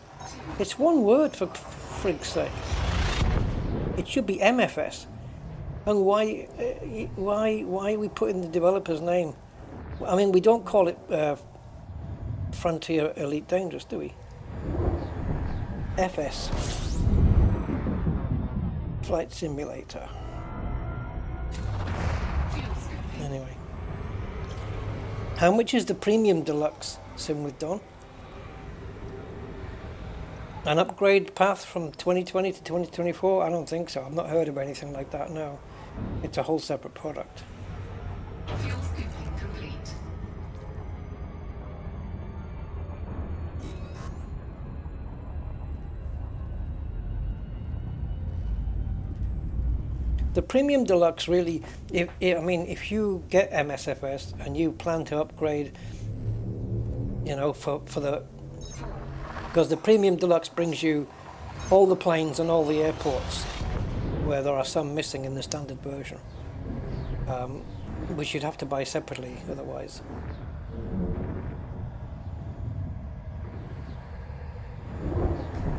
It's one word, for frig's sake. It should be MFS. And why are we putting the developer's name? I mean, we don't call it Frontier Elite Dangerous, do we? FS. Flight Simulator. Anyway. How much is the Premium Deluxe, Sim with Don? An upgrade path from 2020 to 2024? I don't think so. I've not heard of anything like that, no. It's a whole separate product. Fuel scooping complete. The Premium Deluxe really, if you get MSFS and you plan to upgrade, you know, because the Premium Deluxe brings you all the planes and all the airports, where there are some missing in the standard version, which you'd have to buy separately otherwise.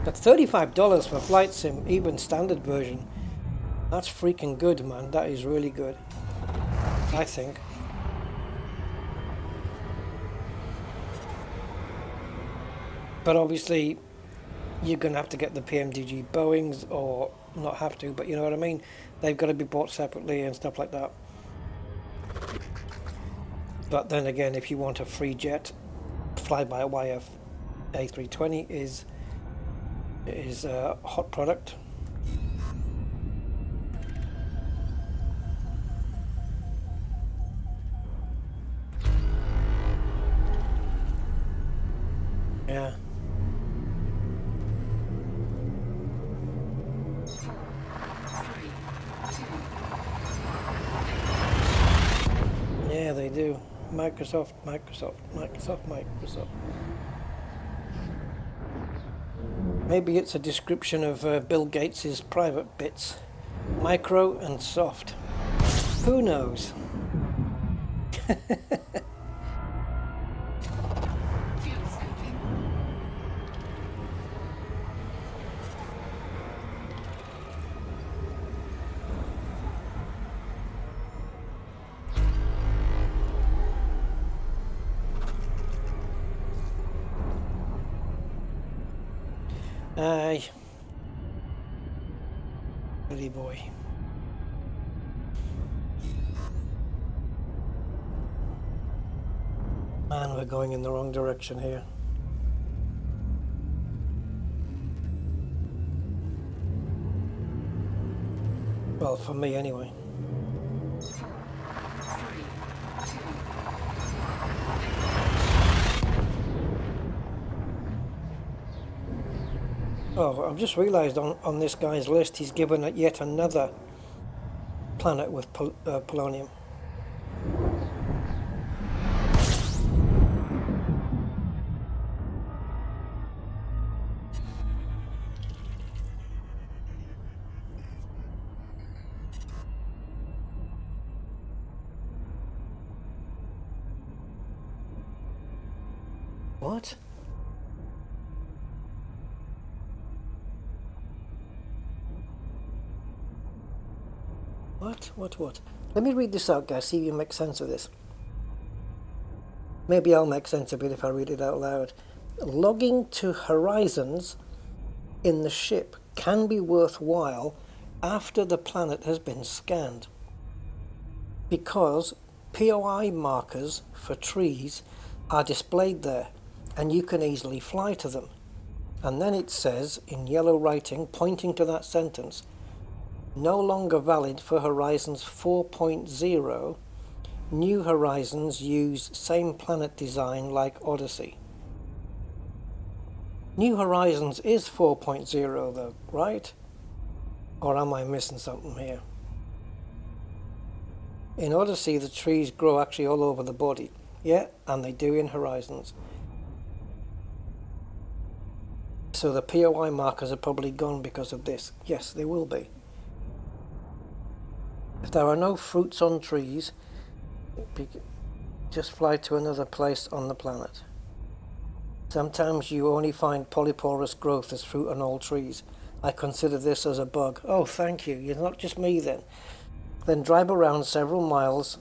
But $35 for Flight Sim, even standard version, that's freaking good, man. That is really good, I think. But obviously, you're going to have to get the PMDG Boeings, or not have to, but you know what I mean? They've got to be bought separately and stuff like that. But then again, if you want a free jet, fly-by-wire A320 is a hot product. Yeah. Yeah, they do. Microsoft, Microsoft, Microsoft, Microsoft. Maybe it's a description of Bill Gates's private bits. Micro and soft. Who knows? Fuel scooping. Aye. Billy boy. Man, we're going in the wrong direction here. Well, for me anyway. 4, 3, 2. Oh, I've just realised on this guy's list he's given it yet another planet with polonium. What? What? Let me read this out, guys, see if you make sense of this. Maybe I'll make sense of it if I read it out loud. Logging to horizons in the ship can be worthwhile after the planet has been scanned, because POI markers for trees are displayed there and you can easily fly to them. And then it says in yellow writing pointing to that sentence, no longer valid for Horizons 4.0. New Horizons use same planet design like Odyssey. New Horizons is 4.0 though, right? Or am I missing something here? In Odyssey the trees grow actually all over the body. Yeah, and they do in Horizons. So the POI markers are probably gone because of this. Yes, they will be. If there are no fruits on trees, just fly to another place on the planet. Sometimes you only find polyporous growth as fruit on all trees. I consider this as a bug. Oh, thank you. You're not just me then. Then drive around several miles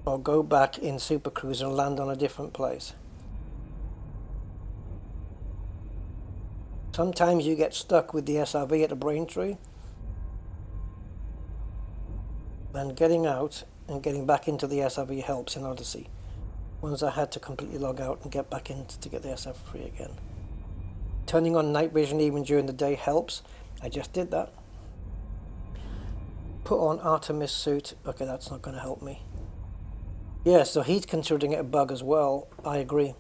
or go back in Super Cruise and land on a different place. Sometimes you get stuck with the SRV at a Braintree, and getting out and getting back into the SRV helps in Odyssey. Once I had to completely log out and get back in to get the SRV again. Turning on night vision even during the day helps. I just did that. Put on Artemis suit. Okay, that's not going to help me. Yeah, so he's considering it a bug as well. I agree.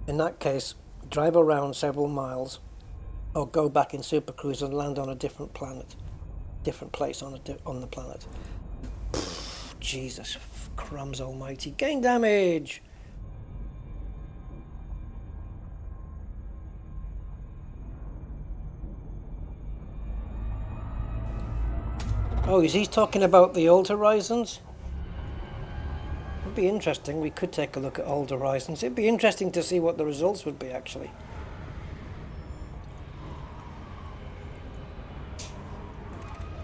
In that case, drive around several miles or go back in Super Cruise and land on a different planet. Different place on the planet. Pfft, Jesus crumbs almighty. Gain damage! Oh, is he talking about the old Horizons? It'd be interesting. We could take a look at old Horizons. It'd be interesting to see what the results would be, actually.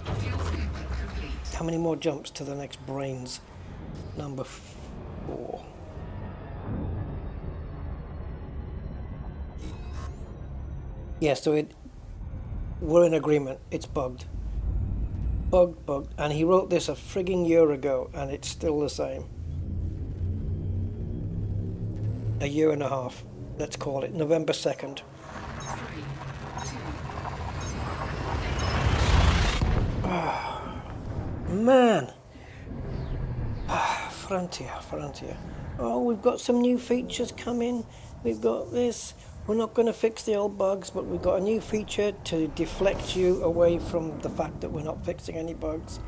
Fuel scooping complete. How many more jumps to the next brains? Number 4. Yeah, so we're in agreement. It's bugged. Bugged. And he wrote this a frigging year ago, and it's still the same. A year and a half. Let's call it November 2nd. 3, 2. Man! Frontier. Oh, we've got some new features coming. We've got this. We're not going to fix the old bugs, but we've got a new feature to deflect you away from the fact that we're not fixing any bugs.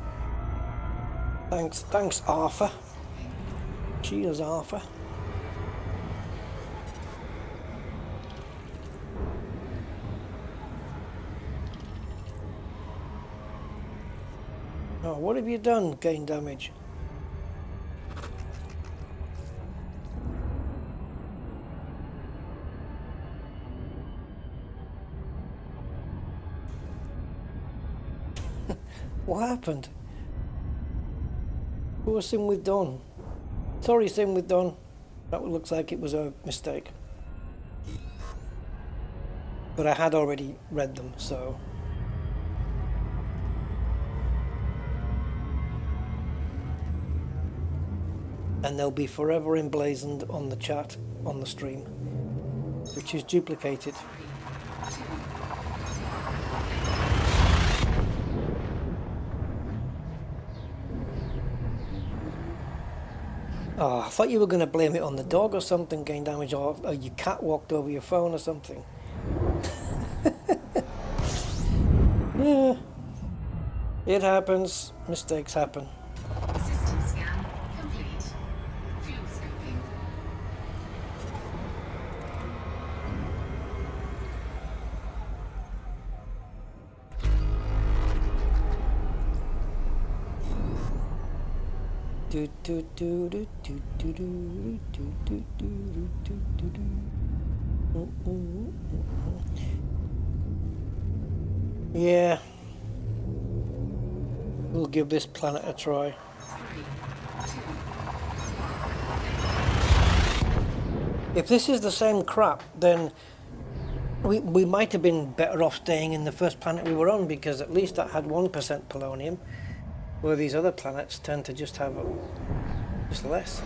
Thanks, Arthur. Cheers, Arthur. Oh, what have you done? Gain damage. What happened? Poor Sim with Don. Sorry, Sim with Don. That looks like it was a mistake. But I had already read them, so... And they'll be forever emblazoned on the chat, on the stream, which is duplicated. Oh, I thought you were going to blame it on the dog or something, gain damage, or your cat walked over your phone or something. Yeah, it happens. Mistakes happen. System scan complete. Fuel scoping. Do do do do do do do do do do do do do. Yeah, we'll give this planet a try. If this is the same crap, then we might have been better off staying in the first planet we were on, because at least that had 1% polonium, where these other planets tend to just have just less.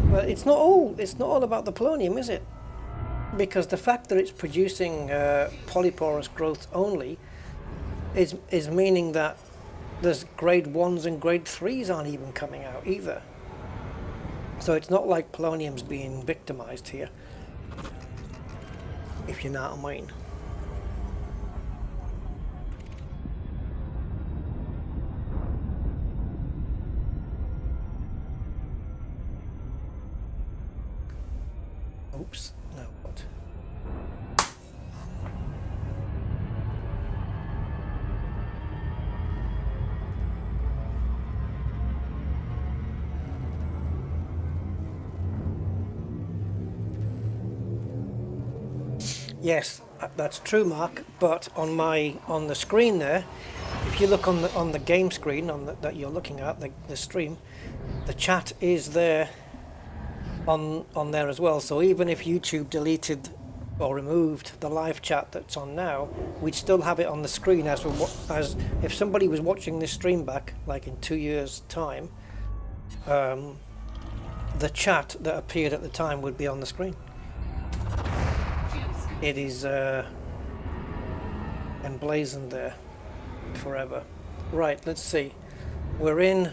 But it's not all about the polonium, is it? Because the fact that it's producing polyporous growths only is meaning that there's grade 1s and grade 3s aren't even coming out either. So it's not like polonium's being victimized here, if you know what I mean. Oops, no, what? Yes, that's true, Mark. But on the screen there, if you look on the game screen that you're looking at, the stream, the chat is there on there as well. So even if YouTube deleted or removed the live chat that's on now, we'd still have it on the screen as if somebody was watching this stream back, like in 2 years' time. The chat that appeared at the time would be on the screen. It is emblazoned there forever. Right, let's see. We're in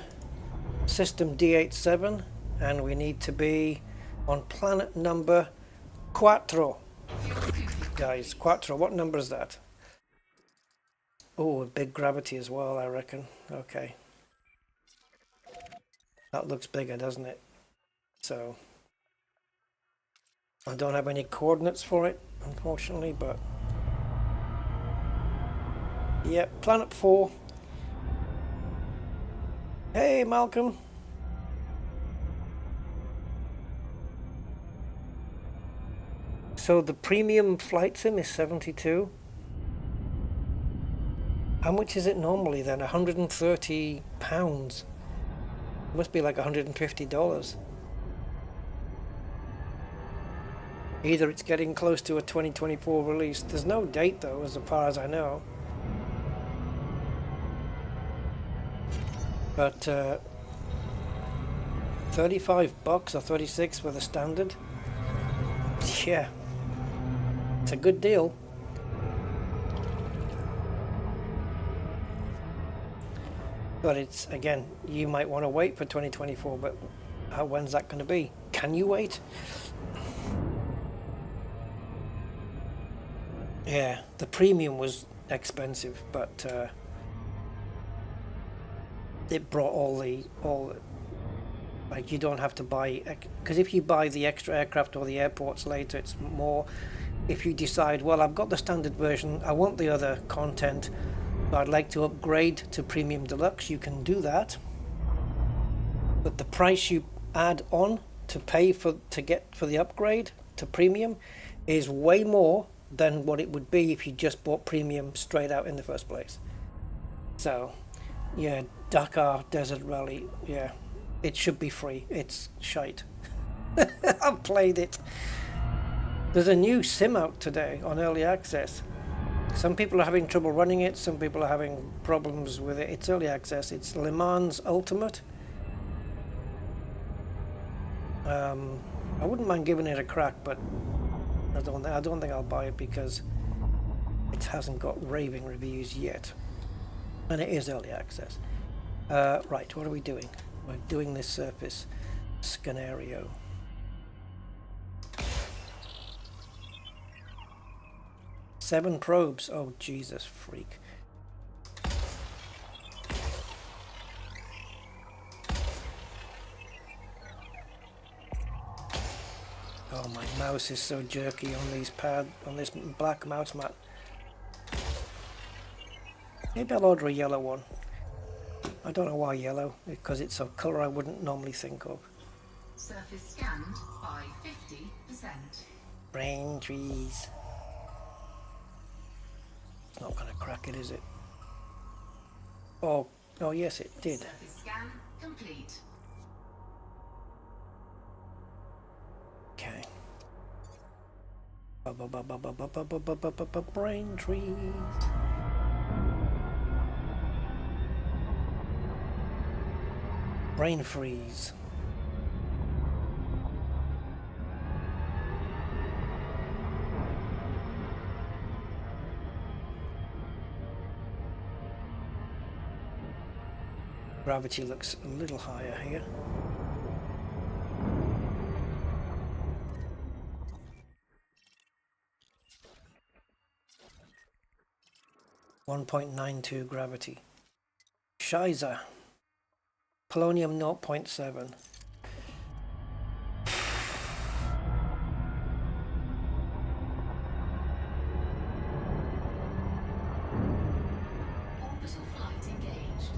system D87 and we need to be on planet number 4. Guys, 4. What number is that? Oh, a big gravity as well, I reckon. Okay. That looks bigger, doesn't it? So... I don't have any coordinates for it, unfortunately, but... yeah, planet 4. Hey, Malcolm! So the premium flight sim is 72. How much is it normally then? £130. Must be like $150. Either it's getting close to a 2024 release. There's no date though, as far as I know. But $35 or 36 for the standard. Yeah, it's a good deal. But it's, again, you might want to wait for 2024, but when's that going to be? Can you wait? Yeah, the premium was expensive, but it brought all like, you don't have to buy, because if you buy the extra aircraft or the airports later, it's more. If you decide, well, I've got the standard version, I want the other content, but I'd like to upgrade to Premium Deluxe, you can do that. But the price you add on to pay for the upgrade to Premium is way more than what it would be if you just bought Premium straight out in the first place. So, yeah, Dakar Desert Rally, yeah, it should be free. It's shite. I've played it. There's a new sim out today on early access. Some people are having trouble running it, some people are having problems with it. It's early access. It's Le Mans Ultimate. I wouldn't mind giving it a crack, but I don't think I'll buy it because it hasn't got raving reviews yet, and it is early access. Right, what are we doing? We're doing this surface scenario. Seven probes. Oh Jesus, freak. Oh, my mouse is so jerky on these on this black mouse mat. Maybe I'll order a yellow one. I don't know why yellow, because it's a colour I wouldn't normally think of. Surface scanned by 50%. Brain trees. It's not going to crack it, is it? Oh yes, it did. Surface scan complete. Okay. Brain trees. Brain freeze. Gravity looks a little higher here. .92 gravity. Shiza. Polonium 0.7. Orbital flight engaged.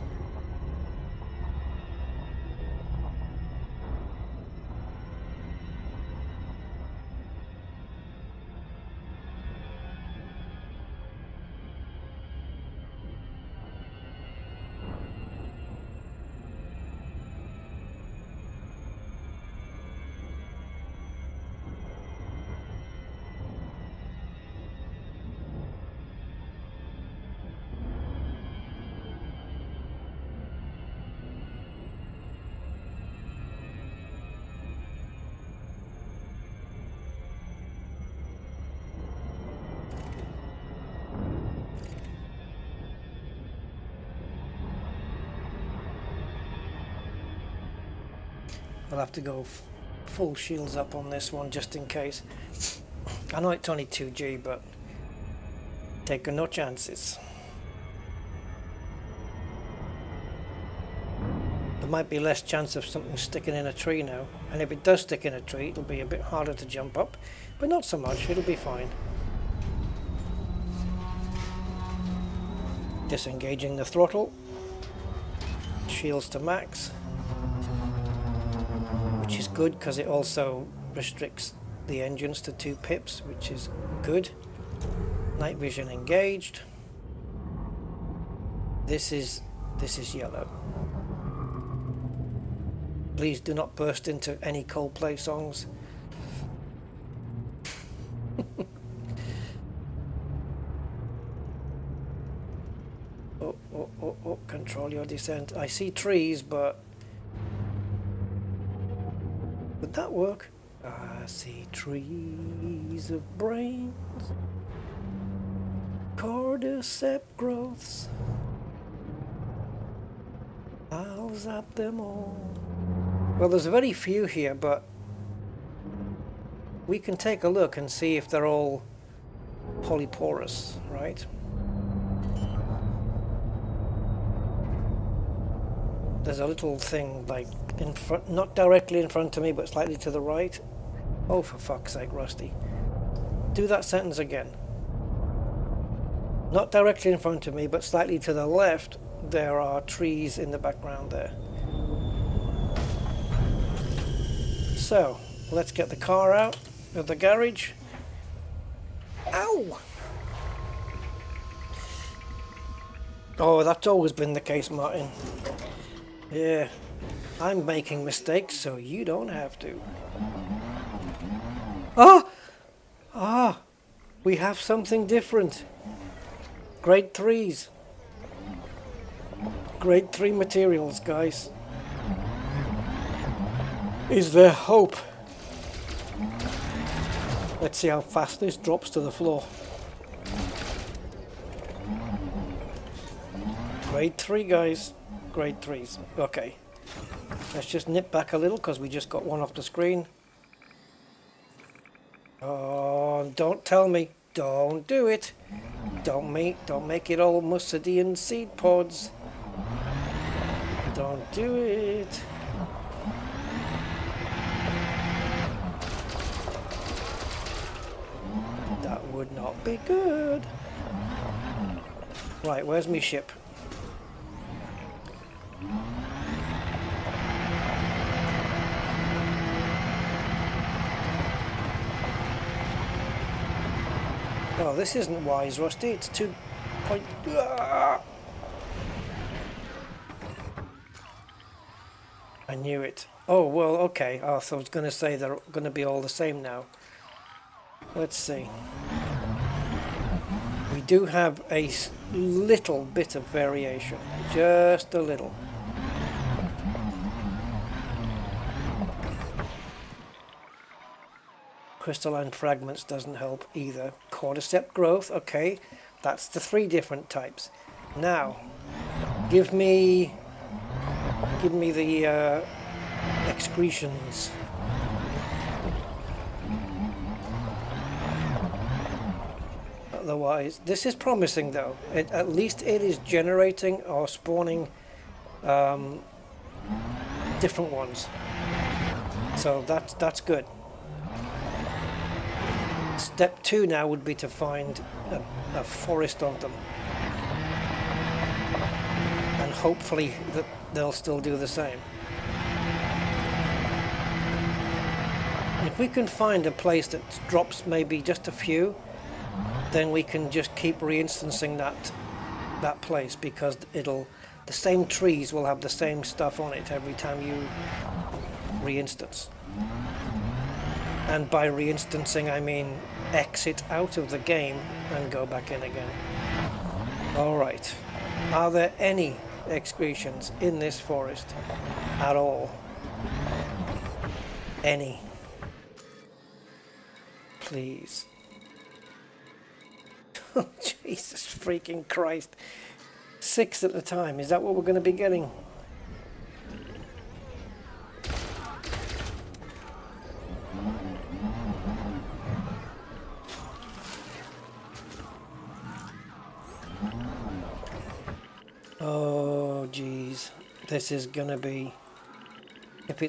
I'll have to go full shields up on this one just in case. I know it's only 2G, but taking no chances. There might be less chance of something sticking in a tree now, and if it does stick in a tree, it'll be a bit harder to jump up, but not so much, it'll be fine. Disengaging the throttle. Shields to max. Which is good because it also restricts the engines to 2 pips, which is good. Night vision engaged. This is yellow. Please do not burst into any Coldplay songs. Oh, control your descent. I see trees, but would that work? I see trees of brains, cordyceps growths. I'll zap them all. Well, there's very few here, but we can take a look and see if they're all polyporous, right? there's a little thing like in front, not directly in front of me, but slightly to the right. Oh, for fuck's sake, Rusty. Do that sentence again. Not directly in front of me, but slightly to the left, there are trees in the background there. So, let's get the car out of the garage. Ow! Oh, that's always been the case, Martin. Yeah, I'm making mistakes, so you don't have to. Ah! We have something different. Grade 3s. Grade 3 materials, guys. Is there hope? Let's see how fast this drops to the floor. Grade 3, guys. Grade 3s. Okay. Let's just nip back a little because we just got one off the screen. Oh, don't tell me. Don't do it. Don't make it all mustardy and seed pods. Don't do it. That would not be good. Right, where's my ship? Oh, this isn't wise, Rusty. It's 2 point... I knew it. Oh, well, okay. Oh, so I was going to say they're going to be all the same now. Let's see. We do have a little bit of variation. Just a little. Crystalline fragments doesn't help either. Cordyceps growth, okay. That's the 3 different types. Now, give me the excretions. Otherwise, this is promising though. At least it is generating or spawning different ones. So that's good. Step 2 now would be to find a forest of them. And hopefully that they'll still do the same. If we can find a place that drops maybe just a few, then we can just keep reinstancing that place, because the same trees will have the same stuff on it every time you reinstance. And by reinstancing I mean exit out of the game and go back in again. Alright, are there any excretions in this forest at all? Any? Please. Oh, Jesus freaking Christ. 6 at a time, is that what we're going to be getting? Oh, geez. This is gonna be... If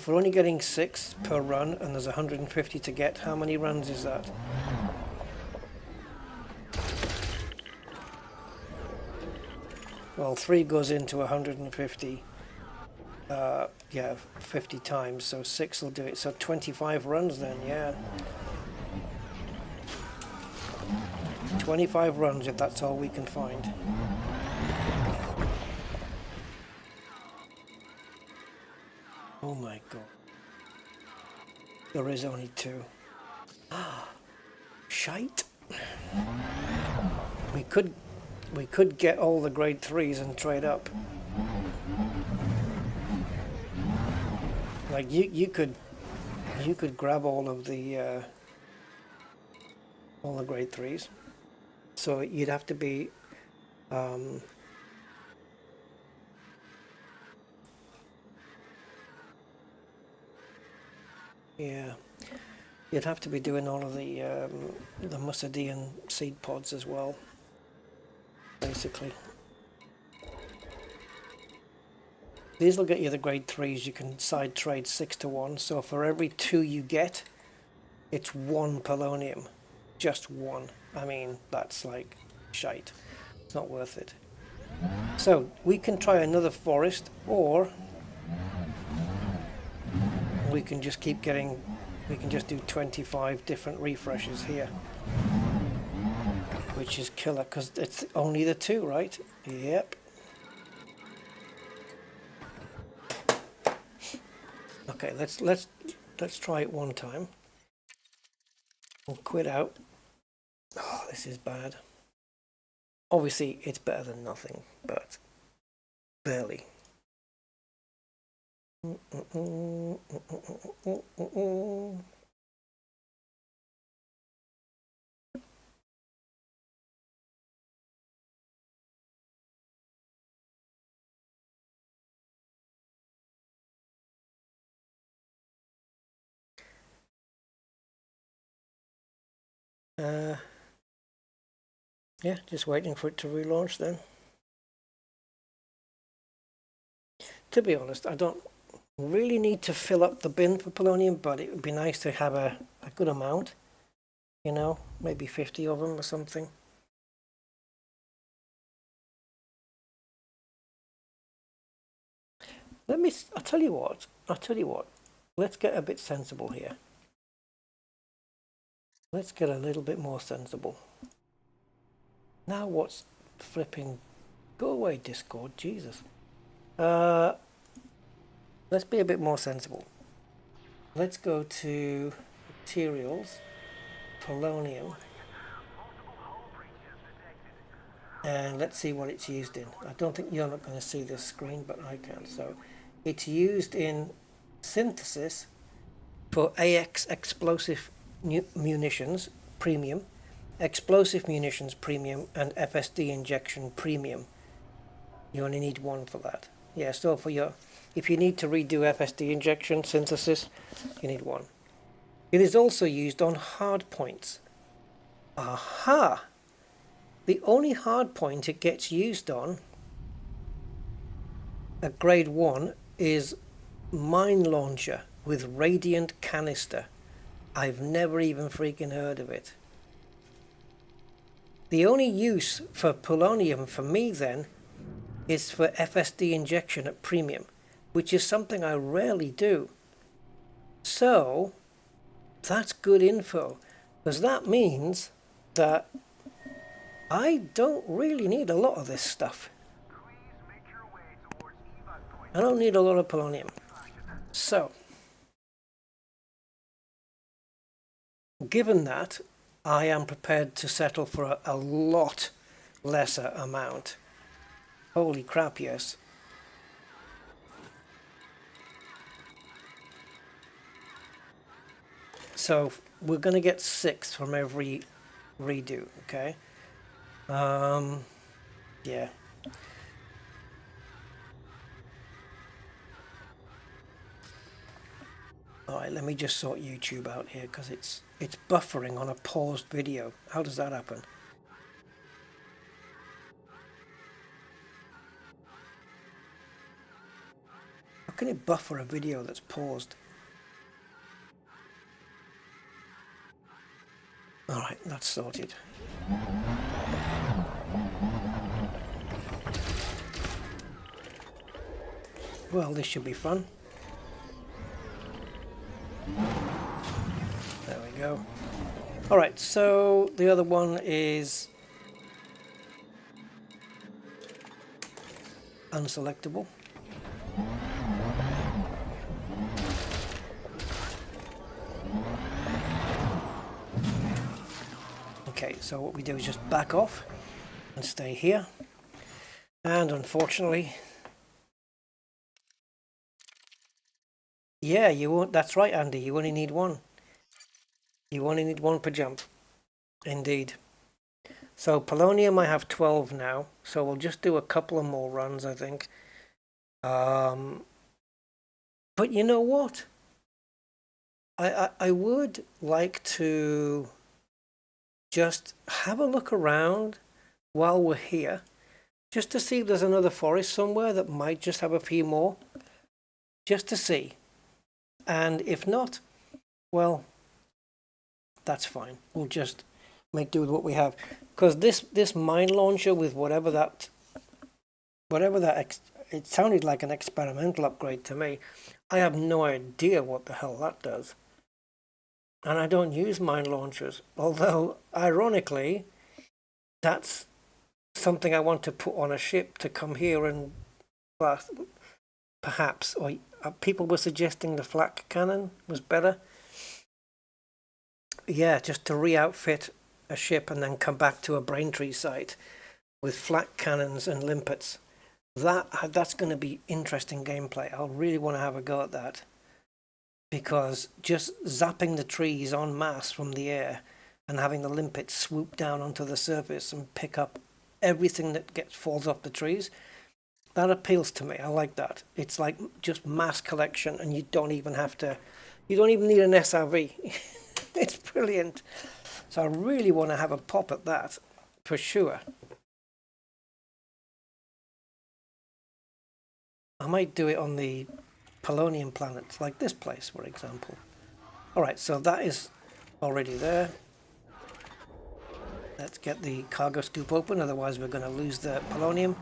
we're only getting 6 per run and there's 150 to get, how many runs is that? Well, 3 goes into 150. Yeah, 50 times, so 6 will do it. So 25 runs then, yeah. 25 runs if that's all we can find. Oh my god. There is only 2. Shite. We could get all the grade 3s and trade up. Like you could grab all the grade 3s. So you'd have to be yeah, you'd have to be doing all of the Musadian seed pods as well, basically. These will get you the grade 3s. You can side trade 6 to 1. So for every 2 you get, it's 1 polonium. Just 1. I mean, that's like shite. It's not worth it. So we can try another forest, or we can just keep getting, we can just do 25 different refreshes here, which is killer because it's only the 2, right? Yep. Okay, let's try it one time. We'll quit out. Oh, this is bad. Obviously, it's better than nothing, but barely. Yeah, just waiting for it to relaunch then. To be honest, I don't really need to fill up the bin for polonium, but it would be nice to have a good amount, you know, maybe 50 of them or something. I'll tell you what, let's get a bit sensible here. Let's get a little bit more sensible. Now what's flipping, go away Discord, Jesus. Let's be a bit more sensible. Let's go to materials, polonium, and let's see what it's used in. I don't think you're not going to see this screen, but I can. So it's used in synthesis for AX explosive munitions premium, explosive munitions premium, and FSD injection premium. You only need 1 for that. Yeah, so for your, if you need to redo FSD injection synthesis, you need 1. It is also used on hard points. Aha! The only hard point it gets used on at grade 1 is mine launcher with radiant canister. I've never even freaking heard of it. The only use for polonium for me then is for FSD injection at premium, which is something I rarely do. So that's good info, because that means that I don't really need a lot of this stuff. I don't need a lot of polonium. So, given that, I am prepared to settle for a lot lesser amount. Holy crap, yes. So we're going to get 6 from every redo, okay? Yeah. Alright, let me just sort YouTube out here because it's buffering on a paused video. How does that happen? How can it buffer a video that's paused? Alright, that's sorted. Well, this should be fun. There we go. Alright, so the other one is unselectable. Okay, so what we do is just back off and stay here. And unfortunately, yeah, you won't. That's right, Andy. You only need 1. You only need 1 per jump. Indeed. So polonium, I have 12 now. So we'll just do a couple of more runs, I think. But you know what? I would like to just have a look around while we're here, just to see if there's another forest somewhere that might just have a few more, just to see. And if not, well, that's fine. We'll just make do with what we have, because this mine launcher with whatever that it sounded like an experimental upgrade to me. I have no idea what the hell that does, and I don't use mine launchers, although ironically that's something I want to put on a ship to come here and blast, perhaps. Or people were suggesting the flak cannon was better. Yeah, just to re-outfit a ship and then come back to a Braintree site with flak cannons and limpets. That's going to be interesting gameplay. I'll really want to have a go at that, because just zapping the trees en masse from the air and having the limpets swoop down onto the surface and pick up everything that falls off the trees, that appeals to me. I like that. It's like just mass collection, and you don't even need an SRV. It's brilliant. So I really want to have a pop at that for sure. I might do it on the Polonium planets, like this place, for example. Alright, so that is already there. Let's get the cargo scoop open, otherwise we're going to lose the polonium.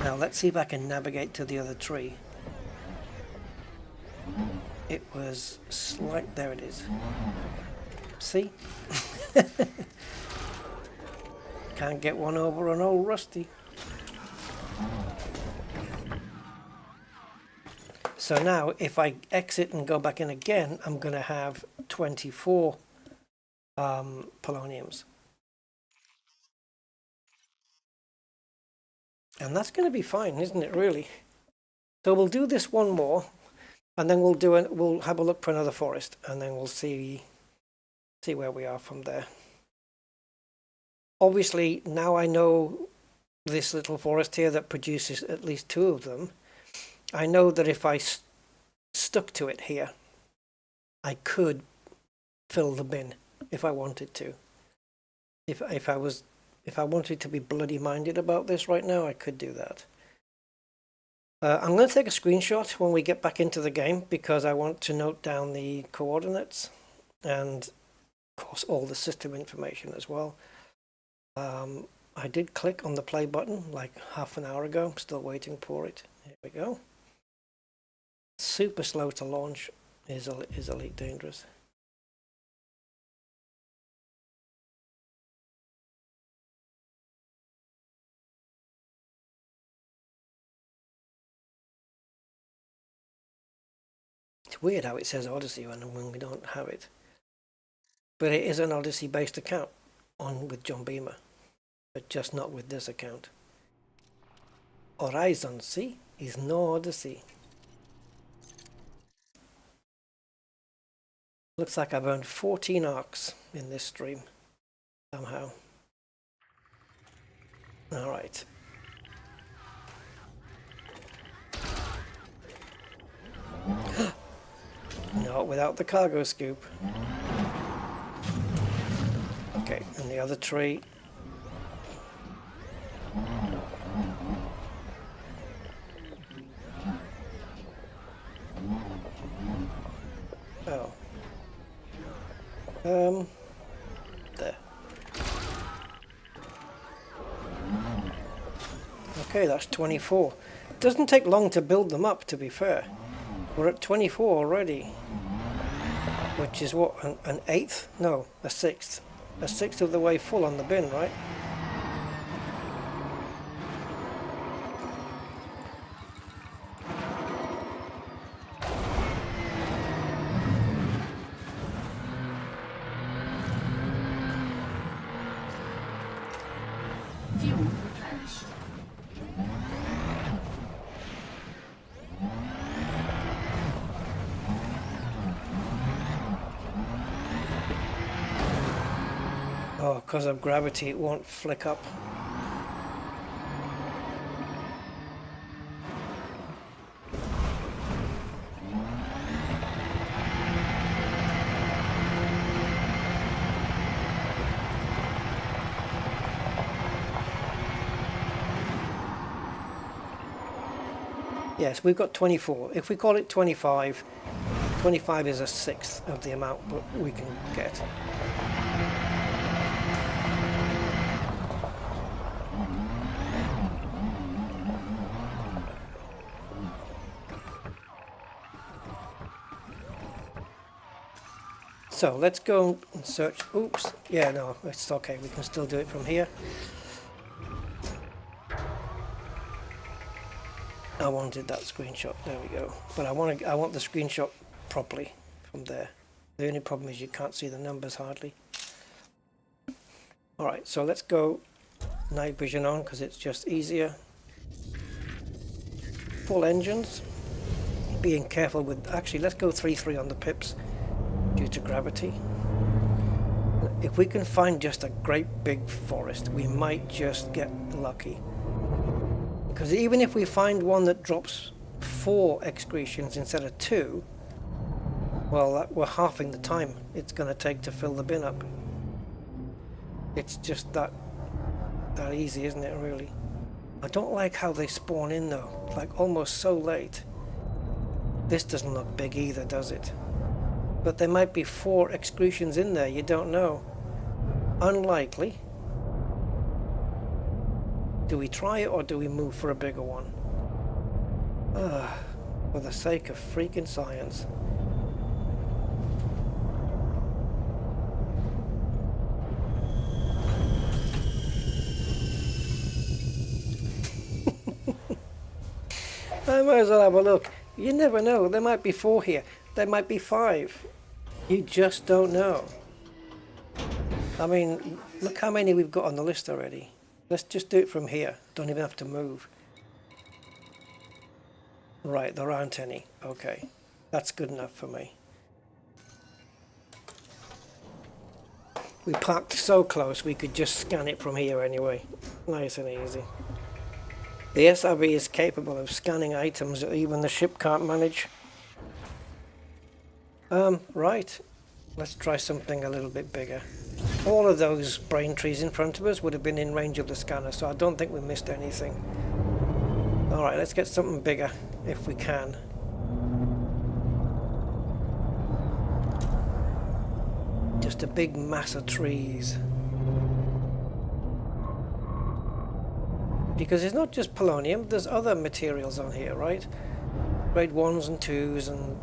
Now let's see if I can navigate to the other tree. It was slight, there it is. See? Can't get one over on old Rusty. So now if I exit and go back in again, I'm going to have 24 poloniums. And that's going to be fine, isn't it, really? So we'll do this one more, and then we'll have a look for another forest, and then we'll see where we are from there. Obviously, now I know this little forest here that produces at least 2 of them. I know that if I stuck to it here, I could fill the bin if I wanted to. If I wanted to be bloody minded about this right now, I could do that. I'm going to take a screenshot when we get back into the game, because I want to note down the coordinates and, of course, all the system information as well. I did click on the play button like half an hour ago. I'm still waiting for it. Here we go. Super slow to launch is Elite Dangerous. It's weird how it says Odyssey when we don't have it. But it is an Odyssey-based account with John Beamer, but just not with this account. Horizon, see, is no Odyssey. Looks like I've earned 14 arcs in this stream, somehow. Alright. Not without the cargo scoop. Okay, and the other tree. Oh. There. Okay, that's 24. It doesn't take long to build them up, to be fair. We're at 24 already. Which is what, an eighth? No, a sixth. A sixth of the way full on the bin, right? Fuel replenished. Oh, because of gravity it won't flick up. Yes, we've got 24. If we call it 25, 25 is a sixth of the amount that we can get. So let's go and search. Oops. Yeah, no, it's okay. We can still do it from here. I wanted that screenshot. There we go. But I want the screenshot properly from there. The only problem is you can't see the numbers hardly. All right, so let's go night vision on because it's just easier. Full engines. Being careful with. Actually, let's go 3.3 on the pips. Due to gravity. If we can find just a great big forest, we might just get lucky. Because even if we find one that drops 4 excretions instead of 2, well, we're halving the time it's going to take to fill the bin up. It's just that easy, isn't it, really? I don't like how they spawn in, though. It's like almost so late. This doesn't look big either, does it? But there might be 4 excretions in there, you don't know. Unlikely. Do we try it or do we move for a bigger one? For the sake of freaking science. I might as well have a look. You never know, there might be 4 here. There might be 5. You just don't know. I mean, look how many we've got on the list already. Let's just do it from here. Don't even have to move. Right, there aren't any. Okay, that's good enough for me. We parked so close we could just scan it from here anyway. Nice and easy. The SRV is capable of scanning items that even the ship can't manage. Right, let's try something a little bit bigger. All of those brain trees in front of us would have been in range of the scanner, so I don't think we missed anything. Alright, let's get something bigger if we can. Just a big mass of trees. Because it's not just polonium, there's other materials on here, right? Grade 1s and 2s and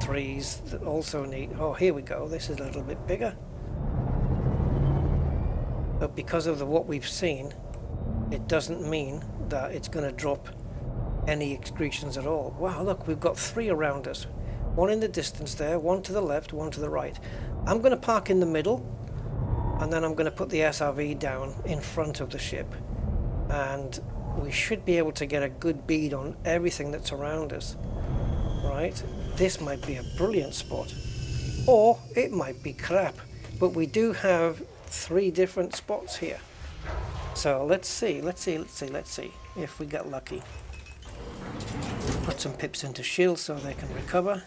3s that also need... Oh, here we go. This is a little bit bigger. But because of what we've seen, it doesn't mean that it's going to drop any excretions at all. Wow, look, we've got 3 around us. 1 in the distance there, 1 to the left, 1 to the right. I'm going to park in the middle, and then I'm going to put the SRV down in front of the ship. And we should be able to get a good bead on everything that's around us. Right? This might be a brilliant spot. Or it might be crap. But we do have 3 different spots here. So let's see if we get lucky. Put some pips into shield so they can recover.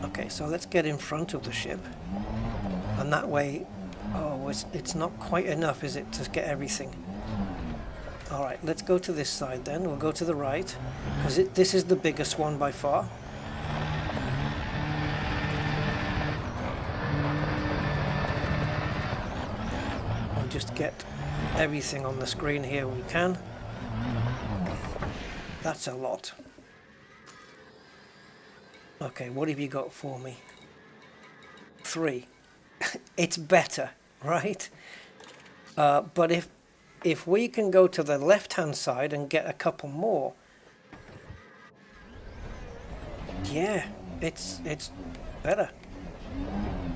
Okay, so let's get in front of the ship. And that way, oh, it's not quite enough, is it, to get everything? Alright, let's go to this side then. We'll go to the right, because this is the biggest one by far. We'll just get everything on the screen here we can. That's a lot. Okay, what have you got for me? 3. It's better, right? But if we can go to the left-hand side and get a couple more, yeah, it's better.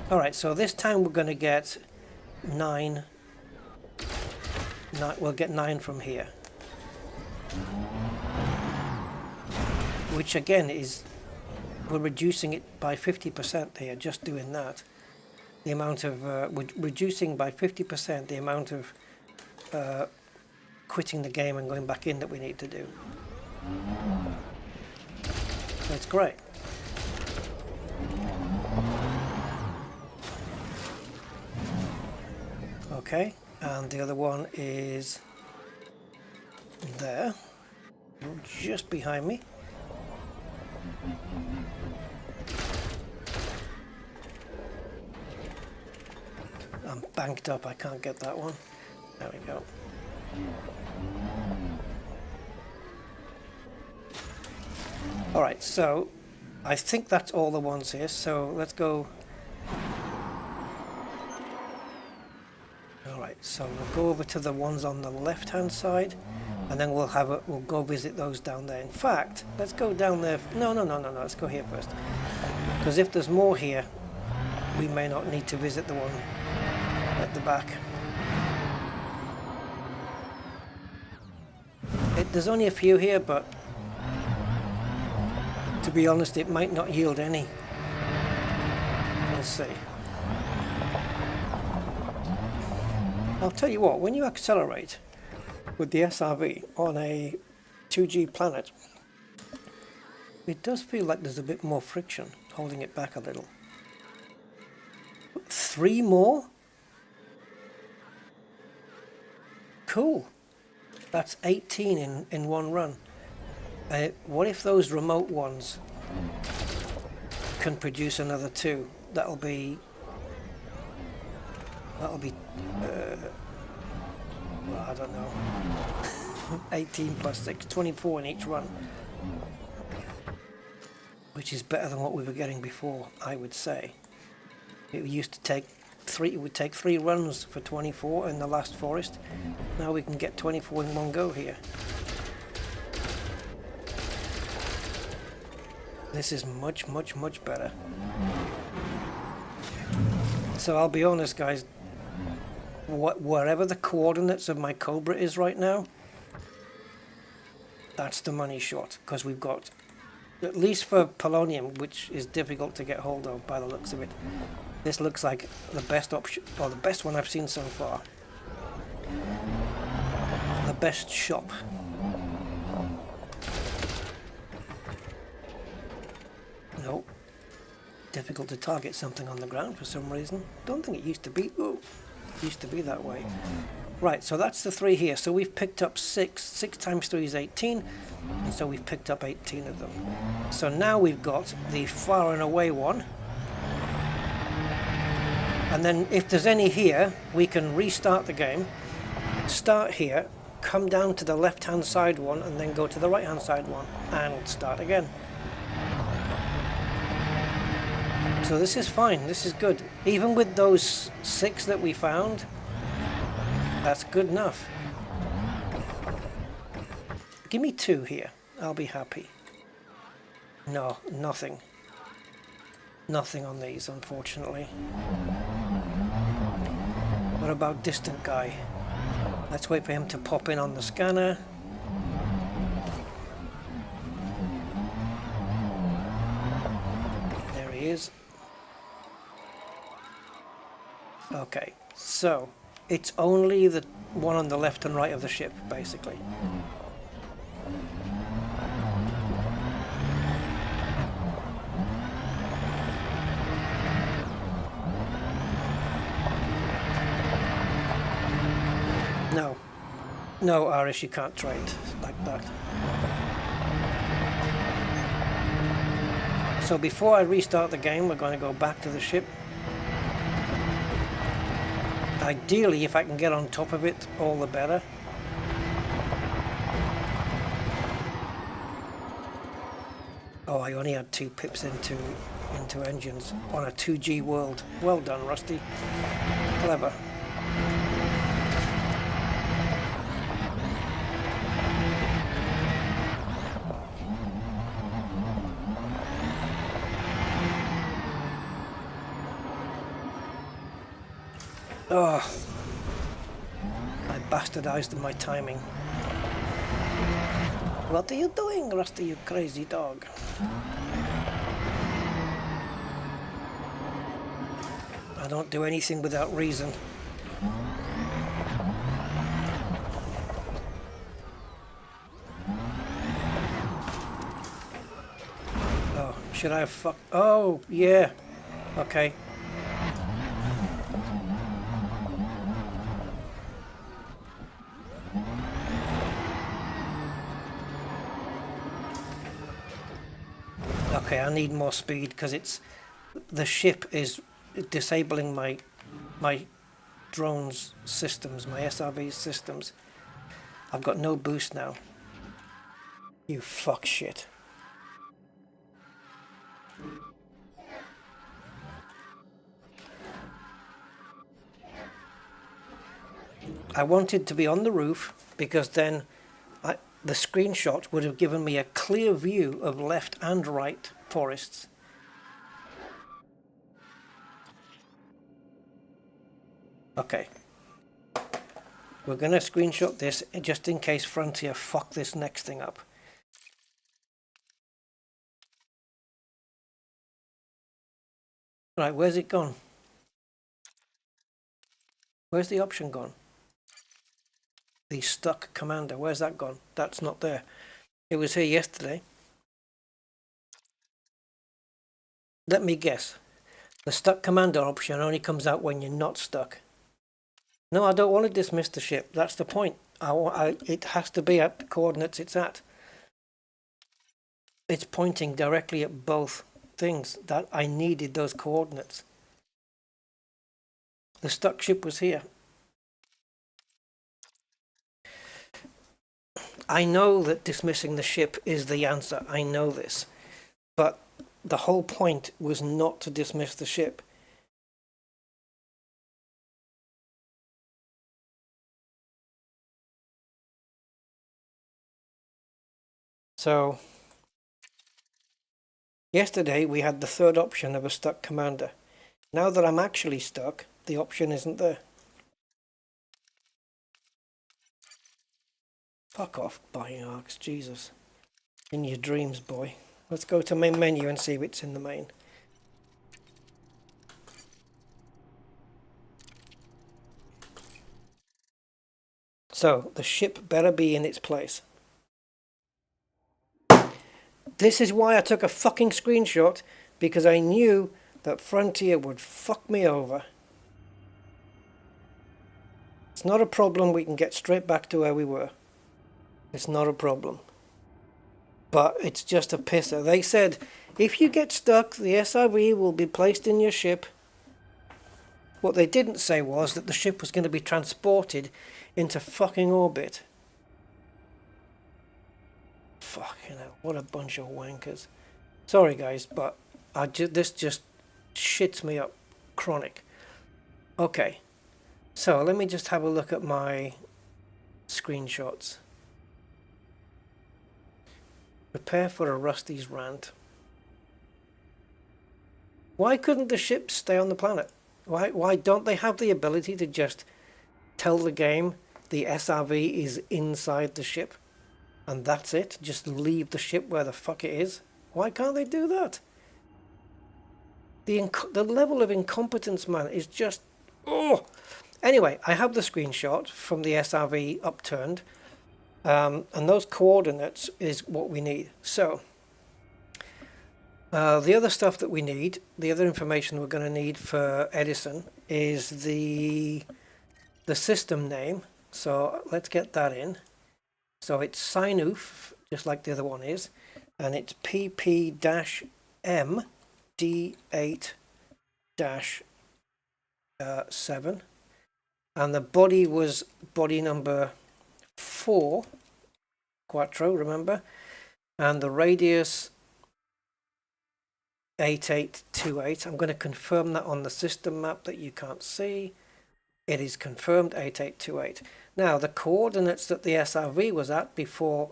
All right, so this time we're going to get 9. We'll get 9 from here, which again is, we're reducing it by 50% here, just doing that. The amount of, we're reducing by 50% the amount of quitting the game and going back in that we need to do. That's great. Okay, and the other one is there, just behind me. I'm banked up, I can't get that one. There we go. Alright, so I think that's all the ones here, so let's go. Alright, so we'll go over to the ones on the left hand side, and then we'll go visit those down there. In fact, let's go down there. No, let's go here first. Because if there's more here, we may not need to visit the one at the back. There's only a few here, but to be honest, it might not yield any. Let's see. I'll tell you what, when you accelerate with the SRV on a 2G planet, it does feel like there's a bit more friction holding it back a little. 3 more? Cool. That's 18 in one run. What if those remote ones can produce another 2? That'll be well, I don't know. 18 plus 6, 24 in each run. Which is better than what we were getting before, I would say. It used to take 3, it would take 3 runs for 24 in the last forest. Now we can get 24 in one go here. This is much better. So I'll be honest, guys, wherever the coordinates of my Cobra is right now, that's the money shot, because we've got, at least for polonium, which is difficult to get hold of by the looks of it, this looks like the best option, or the best one I've seen so far. The best shop. Nope. Difficult to target something on the ground for some reason. Don't think it used to be. Ooh, it used to be that way. Right, so that's the 3 here. So we've picked up 6. 6 times 3 is 18. And so we've picked up 18 of them. So now we've got the far and away one. And then if there's any here, we can restart the game. Start here, come down to the left hand side one, and then go to the right hand side one, and start again. So this is fine, this is good. Even with those 6 that we found, that's good enough. Give me 2 here, I'll be happy. No, nothing. Nothing on these, unfortunately. What about distant guy? Let's wait for him to pop in on the scanner. There he is. Okay, so it's only the one on the left and right of the ship, basically. No, Irish, you can't trade like that. So before I restart the game, we're going to go back to the ship. Ideally, if I can get on top of it, all the better. Oh, I only had 2 pips into engines on a 2G world. Well done, Rusty. Clever. Oh, I bastardized my timing. What are you doing, Rusty, you crazy dog? I don't do anything without reason. Oh, should I have fucked? Oh, yeah. Okay. Okay, I need more speed because the ship is disabling my drones systems, my SRV systems. I've got no boost now. You fuck shit. I wanted to be on the roof because then the screenshot would have given me a clear view of left and right forests. Okay. We're going to screenshot this just in case Frontier fuck this next thing up. Right, where's it gone? Where's the option gone? The stuck commander, where's that gone? That's not there. It was here yesterday. Let me guess. The stuck commander option only comes out when you're not stuck. No, I don't want to dismiss the ship. That's the point. It has to be at the coordinates it's at. It's pointing directly at both things. That I needed those coordinates. The stuck ship was here. I know that dismissing the ship is the answer. I know this. But the whole point was not to dismiss the ship. So, yesterday we had the third option of a stuck commander. Now that I'm actually stuck, the option isn't there. Fuck off, buying arcs, Jesus. In your dreams, boy. Let's go to main menu and see what's in the main. So, the ship better be in its place. This is why I took a fucking screenshot, because I knew that Frontier would fuck me over. It's not a problem, we can get straight back to where we were. It's not a problem. But it's just a pisser. They said, if you get stuck, the SRV will be placed in your ship. What they didn't say was that the ship was going to be transported into fucking orbit. Fucking hell, what a bunch of wankers. Sorry guys, but this just shits me up chronic. Okay, so let me just have a look at my screenshots. Prepare for a Rusty's rant. Why couldn't the ships stay on the planet? Why don't they have the ability to just tell the game the SRV is inside the ship? And that's it? Just leave the ship where the fuck it is? Why can't they do that? The level of incompetence, man, is just... Oh! Anyway, I have the screenshot from the SRV upturned. And those coordinates is what we need. So, the other stuff that we need, the other information we're going to need for Edison is the system name. So, let's get that in. So it's Sinoof, just like the other one is, and it's PP-M D8-7, and the body was body number 4, Quattro, remember, and the radius 8828. I'm going to confirm that on the system map that you can't see. It is confirmed 8828. Now, the coordinates that the SRV was at before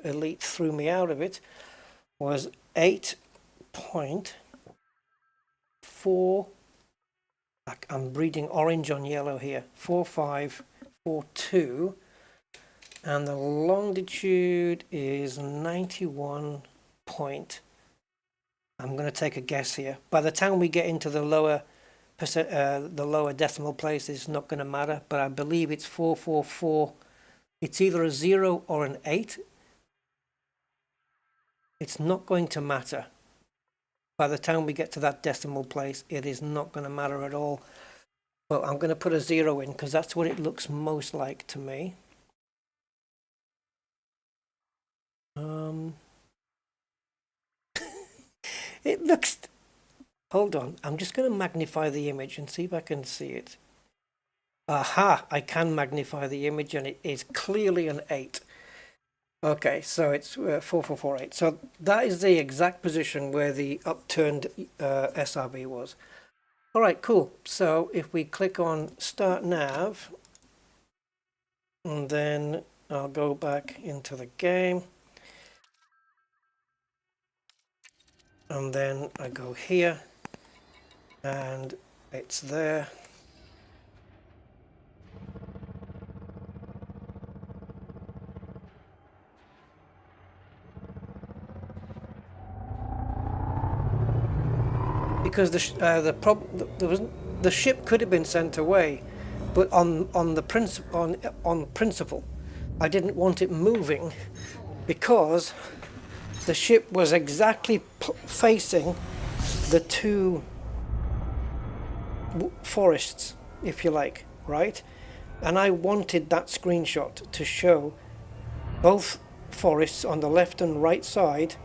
Elite threw me out of it was 8.4. I'm reading orange on yellow here. 4542. And the longitude is 91 point. I'm going to take a guess here. By the time we get into the lower decimal place, it's not going to matter, but I believe it's 444. It's either a 0 or an 8. It's not going to matter. By the time we get to that decimal place, it is not going to matter at all. But I'm going to put a 0 in because that's what it looks most like to me. It looks... Hold on, I'm just going to magnify the image and see if I can see it. Aha, I can magnify the image and it is clearly an 8. Okay, so it's 4448. So that is the exact position where the upturned SRB was. All right, cool. So if we click on Start Nav, and then I'll go back into the game. And then I go here, and it's there. Because the ship could have been sent away, but on principle, I didn't want it moving because the ship was exactly facing the two forests, if you like, right? And I wanted that screenshot to show both forests on the left and right side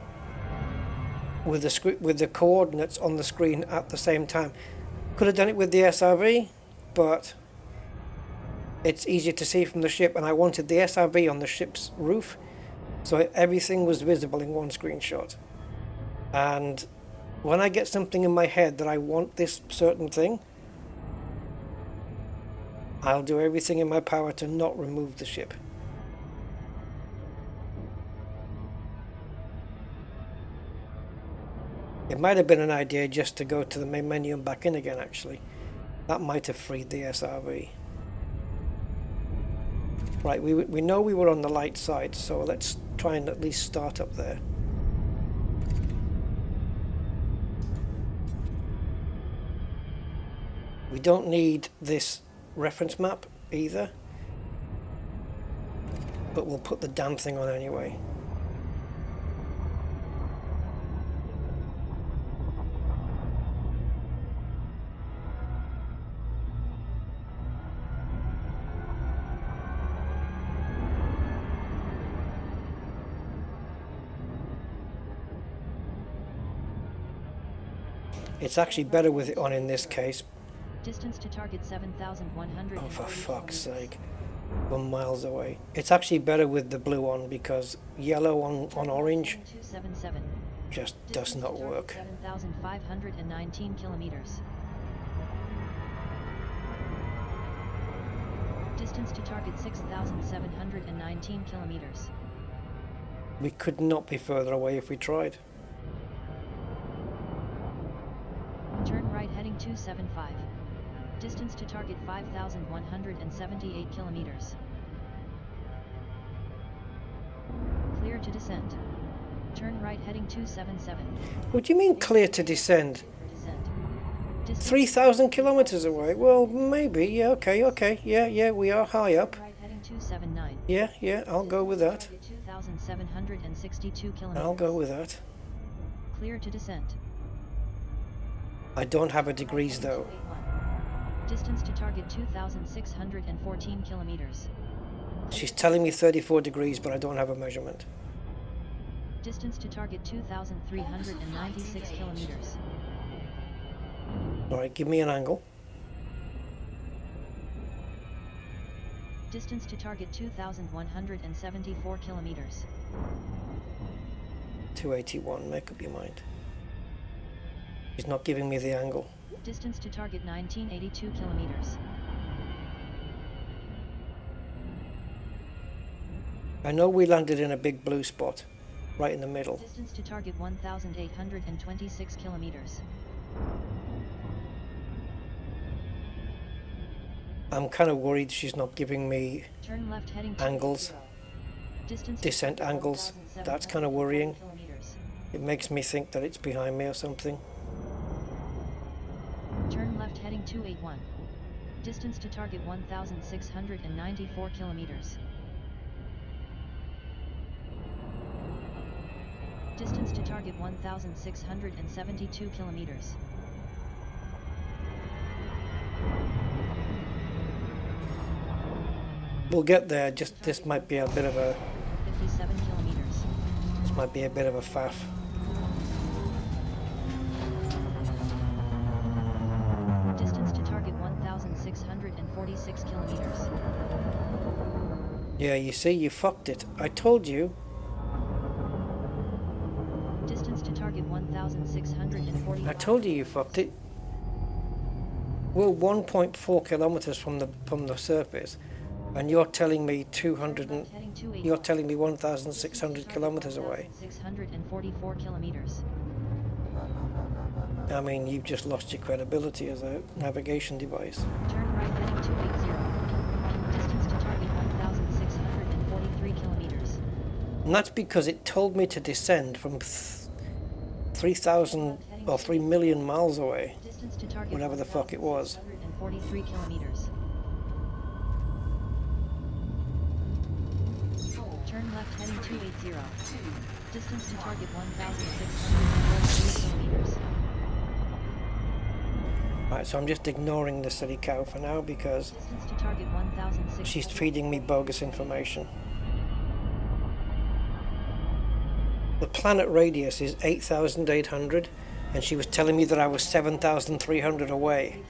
with the coordinates on the screen at the same time. Could have done it with the SRV, but it's easier to see from the ship, and I wanted the SRV on the ship's roof, so everything was visible in one screenshot. And when I get something in my head that I want this certain thing, I'll do everything in my power to not remove the ship. It might have been an idea just to go to the main menu and back in again, actually. That might have freed the SRV. Right, we know we were on the light side, so let's try and at least start up there. We don't need this reference map either, but we'll put the damn thing on anyway. It's actually better with it on in this case. Distance to target 7,100. Oh, for fuck's sake. 1 miles away. It's actually better with the blue on because yellow on orange just does not work. 7,519 kilometers. Distance to target 6,719 kilometers. We could not be further away if we tried. Turn right heading 275. Distance to target 5,178 kilometers. Clear to descent. Turn right heading 277. What do you mean clear to descend? Descent. 3,000 kilometers away? Well, maybe. Yeah, okay. Yeah, we are high up. Right heading 279. Yeah, I'll go with that. 2,762 kilometers. I'll go with that. Clear to descent. I don't have a degrees though. Distance to target 2,614 kilometers. She's telling me 34 degrees, but I don't have a measurement. Distance to target 2,396 kilometers. Alright, give me an angle. Distance to target 2,174 kilometers. 281, make up your mind. She's not giving me the angle. Distance to target 1982 kilometers. I know we landed in a big blue spot, right in the middle. Distance to target 1,826 kilometers. I'm kind of worried she's not giving me Turn left heading angles, Distance descent angles. That's kind of worrying. kilometers. It makes me think that it's behind me or something. Turn left heading 281. Distance to target 1,694 kilometers. Distance to target 1,672 kilometers. We'll get there, just this might be a bit of a... 57 kilometers. This might be a bit of a faff. Yeah, you see, you fucked it. I told you. Distance to target 1,645. I told you fucked it. We're 1.4 kilometers from the surface, and you're telling me 200 and you're telling me 1,600 kilometers away. 644 kilometers. I mean, you've just lost your credibility as a navigation device. Turn right heading 280. Distance to target 1,643 kilometers. And that's because it told me to descend from 3,000 or 3 million miles away. Distance to target Whatever the fuck it was. 1,643 kilometers. Turn left heading 280. Distance to target 1,643 kilometers. Right, so I'm just ignoring the silly cow for now because Distance to target 1,600. she's feeding me bogus information. The planet radius is 8,800 and she was telling me that I was 7,300 away.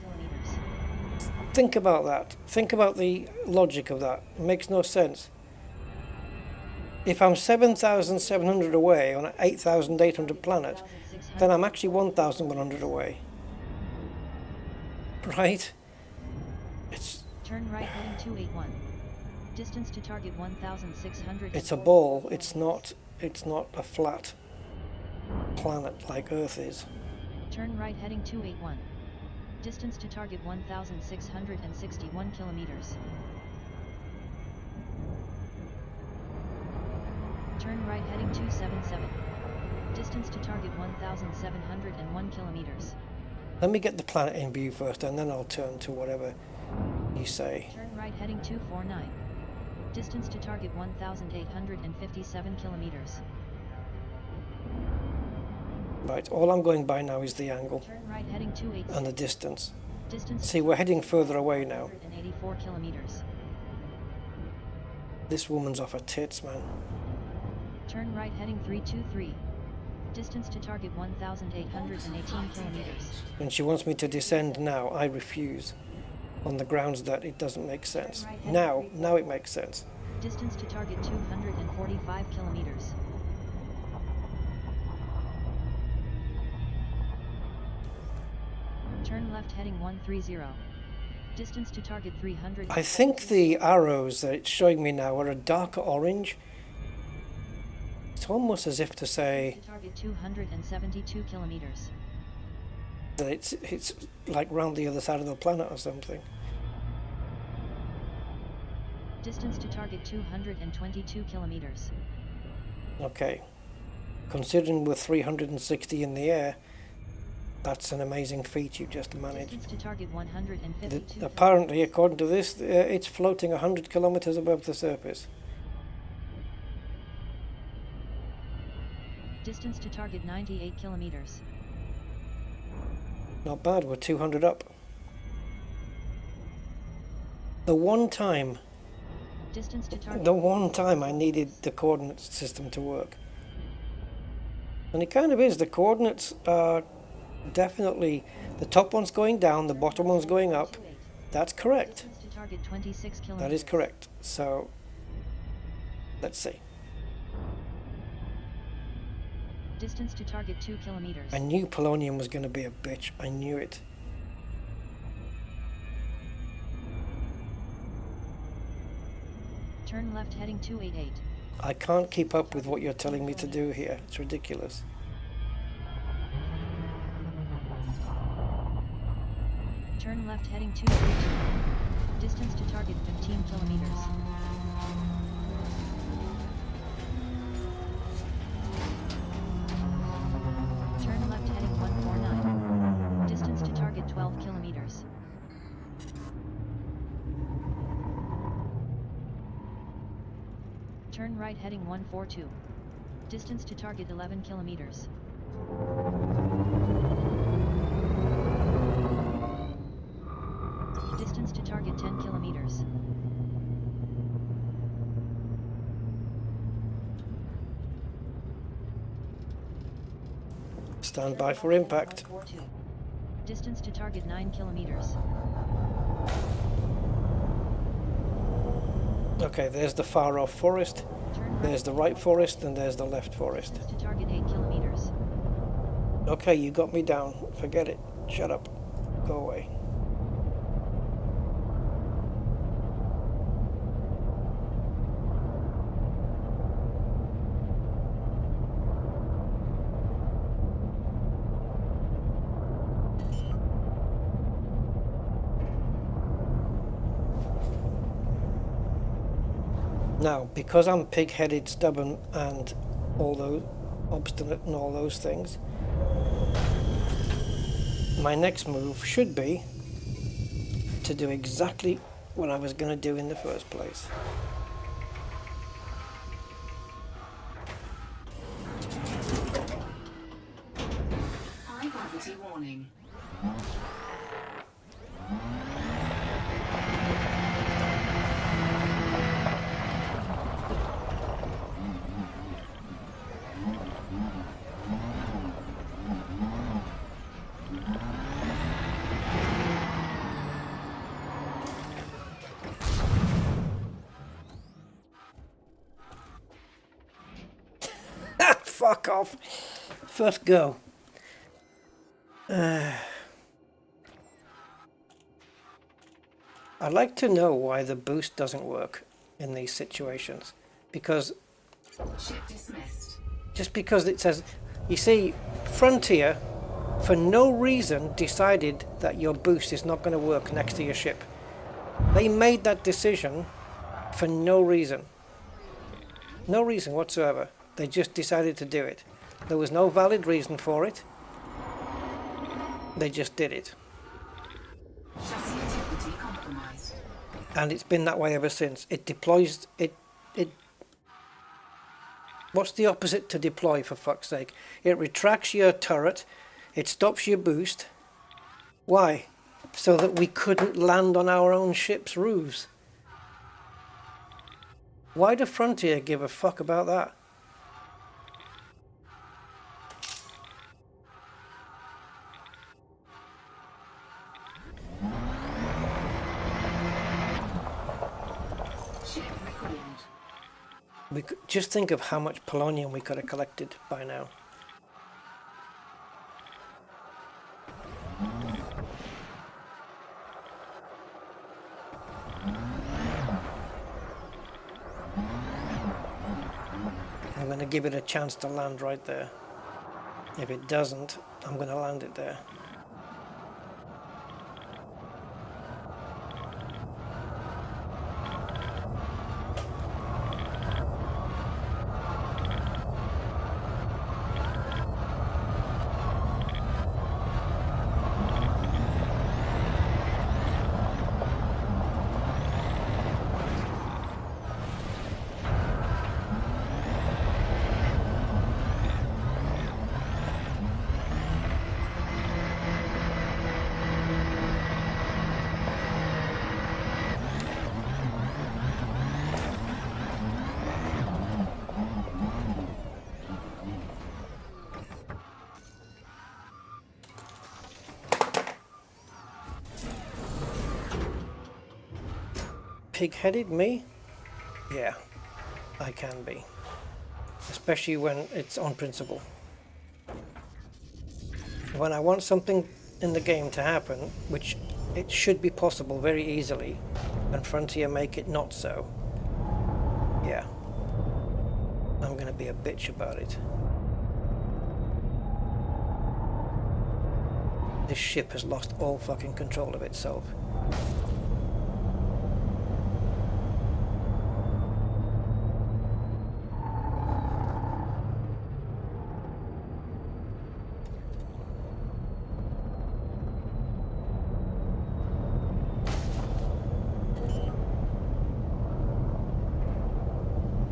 Think about that. Think about the logic of that. It makes no sense. If I'm 7,700 away on an 8,800 planet, then I'm actually 1,100 away. Right? It's Turn right heading 281. Distance to target 1,600. it's a ball. It's not a flat planet like Earth is. Turn right heading 281. Distance to target 1,661 kilometers. Turn right heading 277. Distance to target 1,701 kilometers. Let me get the planet in view first, and then I'll turn to whatever you say. Turn right heading 249. Distance to target 1,857 kilometers. Right, all I'm going by now is the angle Turn right heading 280. and the distance. Distance See, we're heading further away now. 184 kilometers. This woman's off her tits, man. Turn right heading 323. Distance to target 1,818 kilometers. And she wants me to descend now. I refuse. On the grounds that it doesn't make sense. Now it makes sense. Distance to target 245 kilometers. Turn left heading 130. Distance to target 300. I think the arrows that it's showing me now are a darker orange. It's almost as if to say To target 272 kilometers. that it's like round the other side of the planet or something. Distance to target 222 kilometers. Okay. Considering we're 360 in the air, that's an amazing feat you've just managed. Distance to target 152. Apparently, according to this, it's floating 100 kilometers above the surface. Distance to target 98 kilometers. Not bad, we're 200 up. The one time Distance to target. I needed the coordinate system to work. And it kind of is. The coordinates are definitely, the top one's going down, the bottom one's going up. That's correct. Distance to target 26 kilometers. That is correct. So, let's see. Distance to target 2 kilometers. I knew polonium was going to be a bitch. I knew it. Turn left heading 288. I can't keep up with what you're telling me to do here. It's ridiculous. Turn left heading 232. Distance to target 15 kilometers. Turn left heading 149. Distance to target 12 kilometers. Turn right heading 142. Distance to target 11 kilometers. Distance to target 10 kilometers. Stand by for impact. 142. Distance to target 9 kilometers. Okay, there's the far off forest, Turn there's the right forest, and there's the left forest. distance to target 8 kilometers. Okay, you got me down. Forget it. Shut up. Go away. Now, because I'm pig-headed, stubborn, and all those obstinate and all those things, my next move should be to do exactly what I was going to do in the first place. High gravity warning. Fuck off. First go. I'd like to know why the boost doesn't work in these situations. Because Ship dismissed. just because it says, you see, Frontier for no reason decided that your boost is not going to work next to your ship. They made that decision for no reason. No reason whatsoever. They just decided to do it. There was no valid reason for it. They just did it. Chassis integrity compromised. And it's been that way ever since. It deploys it. What's the opposite to deploy, for fuck's sake? It retracts your turret. It stops your boost. Why? So that we couldn't land on our own ship's roofs. Why do Frontier give a fuck about that? Ship recalled. We could, just think of how much polonium we could have collected by now. I'm going to give it a chance to land right there. If it doesn't, I'm going to land it there. Pig-headed, me? Yeah, I can be. Especially when it's on principle. When I want something in the game to happen, which it should be possible very easily, and Frontier make it not so, yeah, I'm gonna be a bitch about it. This ship has lost all fucking control of itself.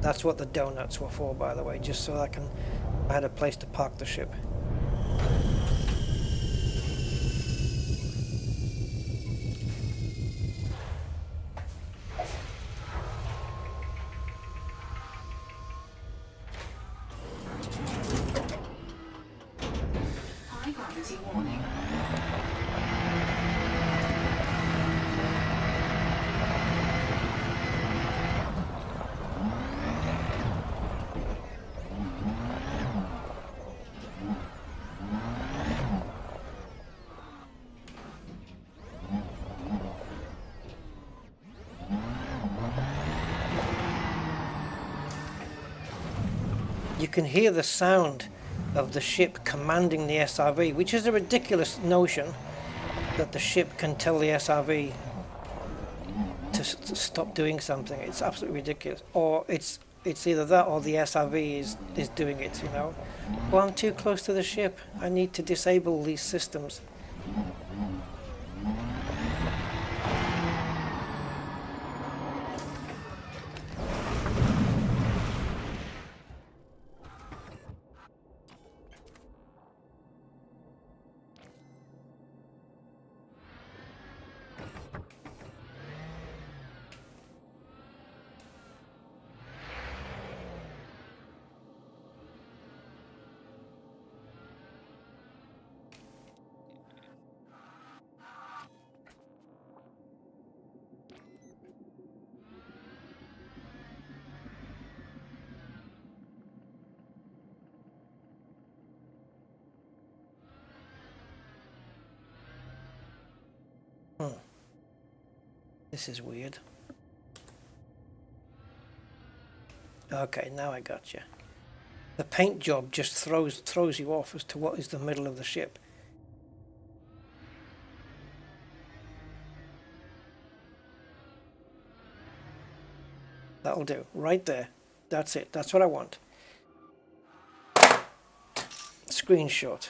That's what the donuts were for, by the way, just so I had a place to park the ship. High gravity warning. can hear the sound of the ship commanding the SRV, which is a ridiculous notion that the ship can tell the SRV to stop doing something. It's absolutely ridiculous. Or it's either that or the SRV is doing it, you know. Well, I'm too close to the ship. I need to disable these systems. This is weird. Okay, now I got you. The paint job just throws you off as to what is the middle of the ship. That'll do. Right there. That's it. That's what I want. Screenshot.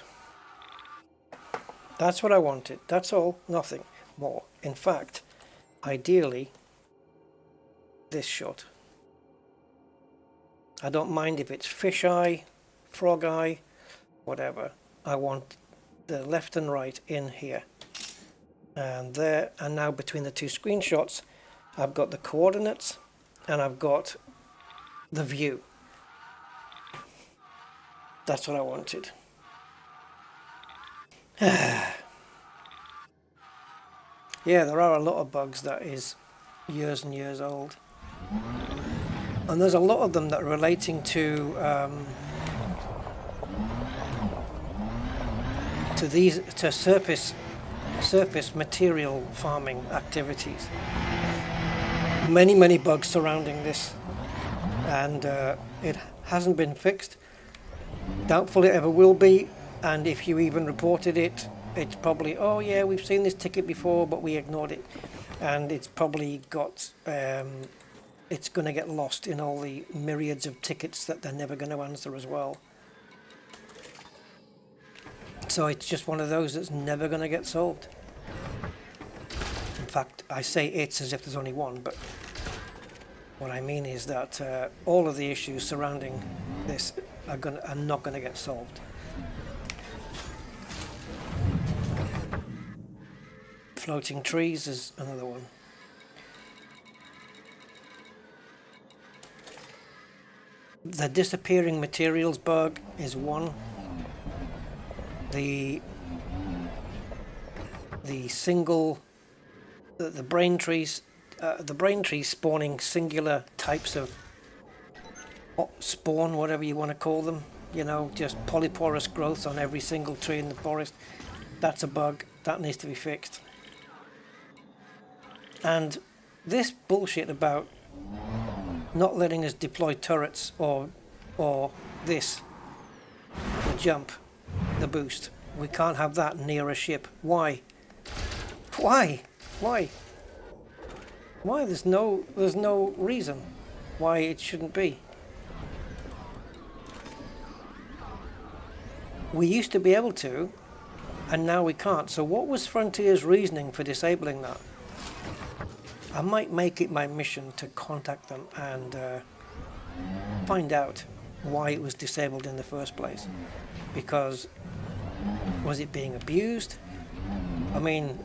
That's what I wanted. That's all. Nothing more. In fact, ideally, this shot. I don't mind if it's fish eye, frog eye, whatever. I want the left and right in here. And there, and now between the two screenshots, I've got the coordinates and I've got the view. That's what I wanted. Yeah, there are a lot of bugs that is years and years old. And there's a lot of them that are relating to surface material farming activities. Many bugs surrounding this, and it hasn't been fixed. Doubtful it ever will be, and if you even reported it, it's probably, oh yeah, we've seen this ticket before, but we ignored it. And it's probably got, it's going to get lost in all the myriads of tickets that they're never going to answer as well. So it's just one of those that's never going to get solved. In fact, I say it's as if there's only one, but what I mean is that all of the issues surrounding this are not going to get solved. Floating trees is another one. The disappearing materials bug is one. The brain trees spawning singular types of spawn, whatever you want to call them, you know, just polyporous growths on every single tree in the forest. That's a bug that needs to be fixed. And this bullshit about not letting us deploy turrets or this, the jump, the boost. We can't have that near a ship. Why? Why? Why? Why? There's no reason why it shouldn't be. We used to be able to, and now we can't. So what was Frontier's reasoning for disabling that? I might make it my mission to contact them and find out why it was disabled in the first place. Because was it being abused? I mean,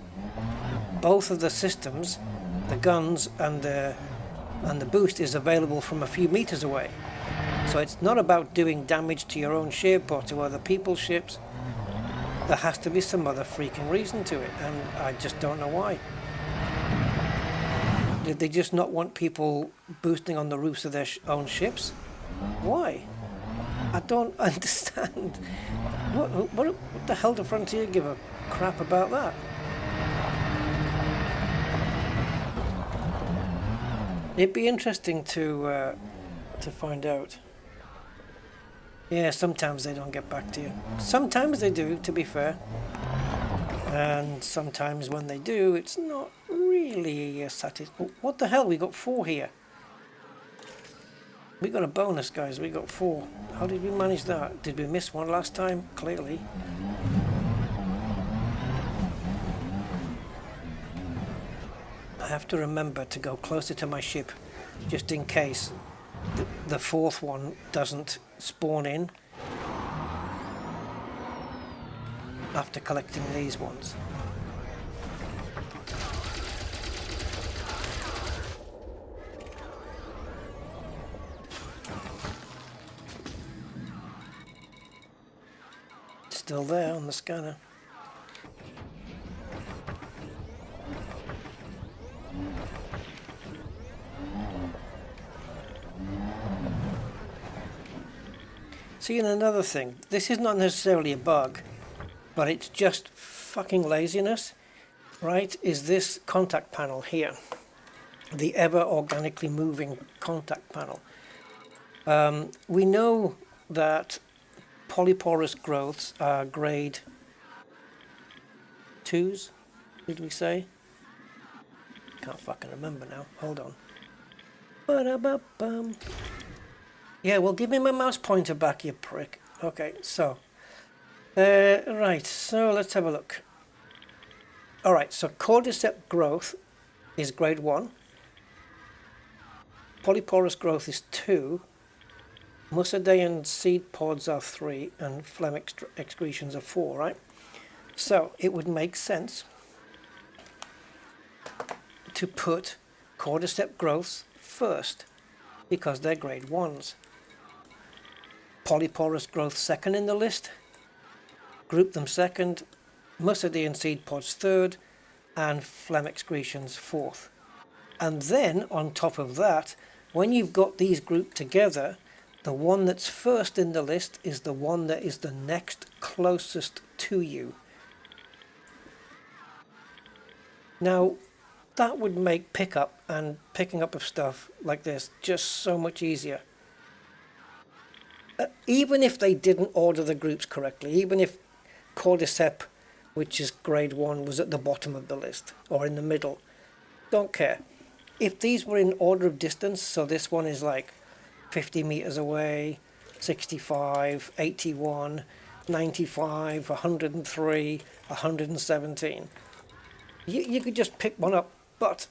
both of the systems, the guns and the boost, is available from a few meters away. So it's not about doing damage to your own ship or to other people's ships. There has to be some other freaking reason to it, and I just don't know why. Did they just not want people boosting on the roofs of their own ships? Why? I don't understand. What the hell do Frontier give a crap about that? It'd be interesting to find out. Yeah, sometimes they don't get back to you. Sometimes they do, to be fair. And sometimes when they do, it's not really a satisfying. What the hell? We got 4 here. We got a bonus, guys. We got 4. How did we manage that? Did we miss one last time? Clearly. I have to remember to go closer to my ship, just in case the 4th one doesn't spawn in after collecting these ones. Still there on the scanner. See, and another thing, this is not necessarily a bug, but it's just fucking laziness, right? Is this contact panel here, the ever organically moving contact panel. We know that polyporous growths are grade 2s, did we say? Can't fucking remember now, hold on. Ba-da-ba-bum. Yeah, well, give me my mouse pointer back, you prick. Okay, so right, so let's have a look. Alright, so cordyceps growth is grade 1, polyporous growth is 2, Musardian seed pods are 3, and phlegm excretions are 4, right? So it would make sense to put cordyceps growths first, because they're grade 1s. Polyporous growth second in the list, group them second, Musardian seed pods third, and phlegm excretions 4th. And then on top of that, when you've got these grouped together, the one that's first in the list is the one that is the next closest to you. Now, that would make pickup and picking up of stuff like this just so much easier. Even if they didn't order the groups correctly, even if cordyceps, which is grade 1, was at the bottom of the list or in the middle, don't care. If these were in order of distance, so this one is like 50 meters away, 65, 81, 95, 103, 117, you could just pick one up. But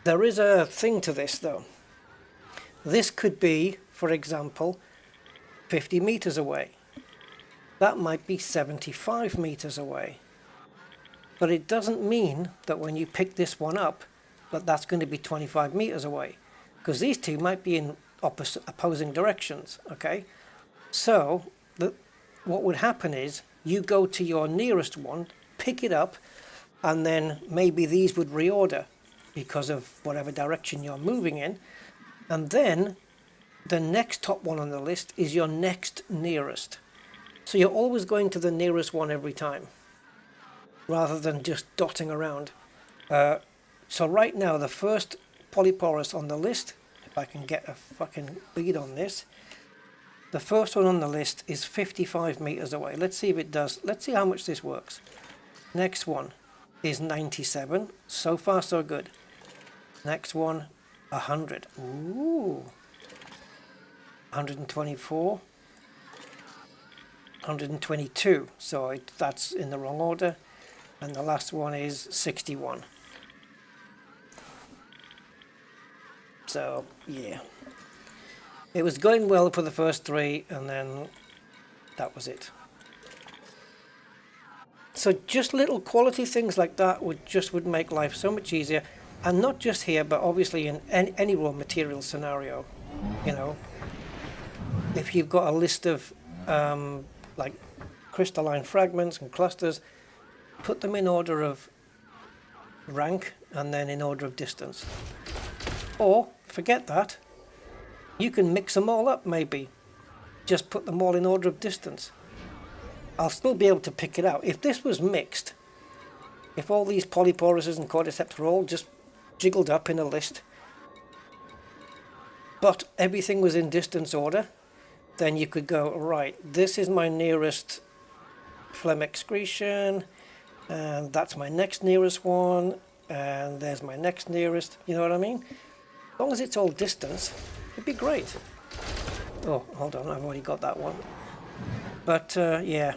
there is a thing to this though. This could be, for example, 50 meters away. That might be 75 meters away. But it doesn't mean that when you pick this one up, that that's going to be 25 meters away. Because these two might be in opposing directions, okay? So, what would happen is, you go to your nearest one, pick it up, and then maybe these would reorder because of whatever direction you're moving in. And then the next top one on the list is your next nearest. So you're always going to the nearest one every time, rather than just dotting around. So right now, the first polyporous on the list, if I can get a fucking bead on this, the first one on the list is 55 meters away. Let's see if it does. Let's see how much this works. Next one is 97. So far, so good. Next one, 100. Ooh. 124. 122. So that's in the wrong order. And the last one is 61. So, yeah. It was going well for the first 3, and then that was it. So just little quality things like that would make life so much easier. And not just here, but obviously in any raw material scenario. You know, if you've got a list of like crystalline fragments and clusters, put them in order of rank and then in order of distance. Or forget that. You can mix them all up maybe. Just put them all in order of distance. I'll still be able to pick it out. If this was mixed, if all these polyporuses and cordyceps were all just jiggled up in a list, but everything was in distance order, then you could go, right, this is my nearest phlegm excretion, and that's my next nearest one, and there's my next nearest, you know what I mean? As long as it's all distance, it'd be great. Oh, hold on, I've already got that one. But yeah.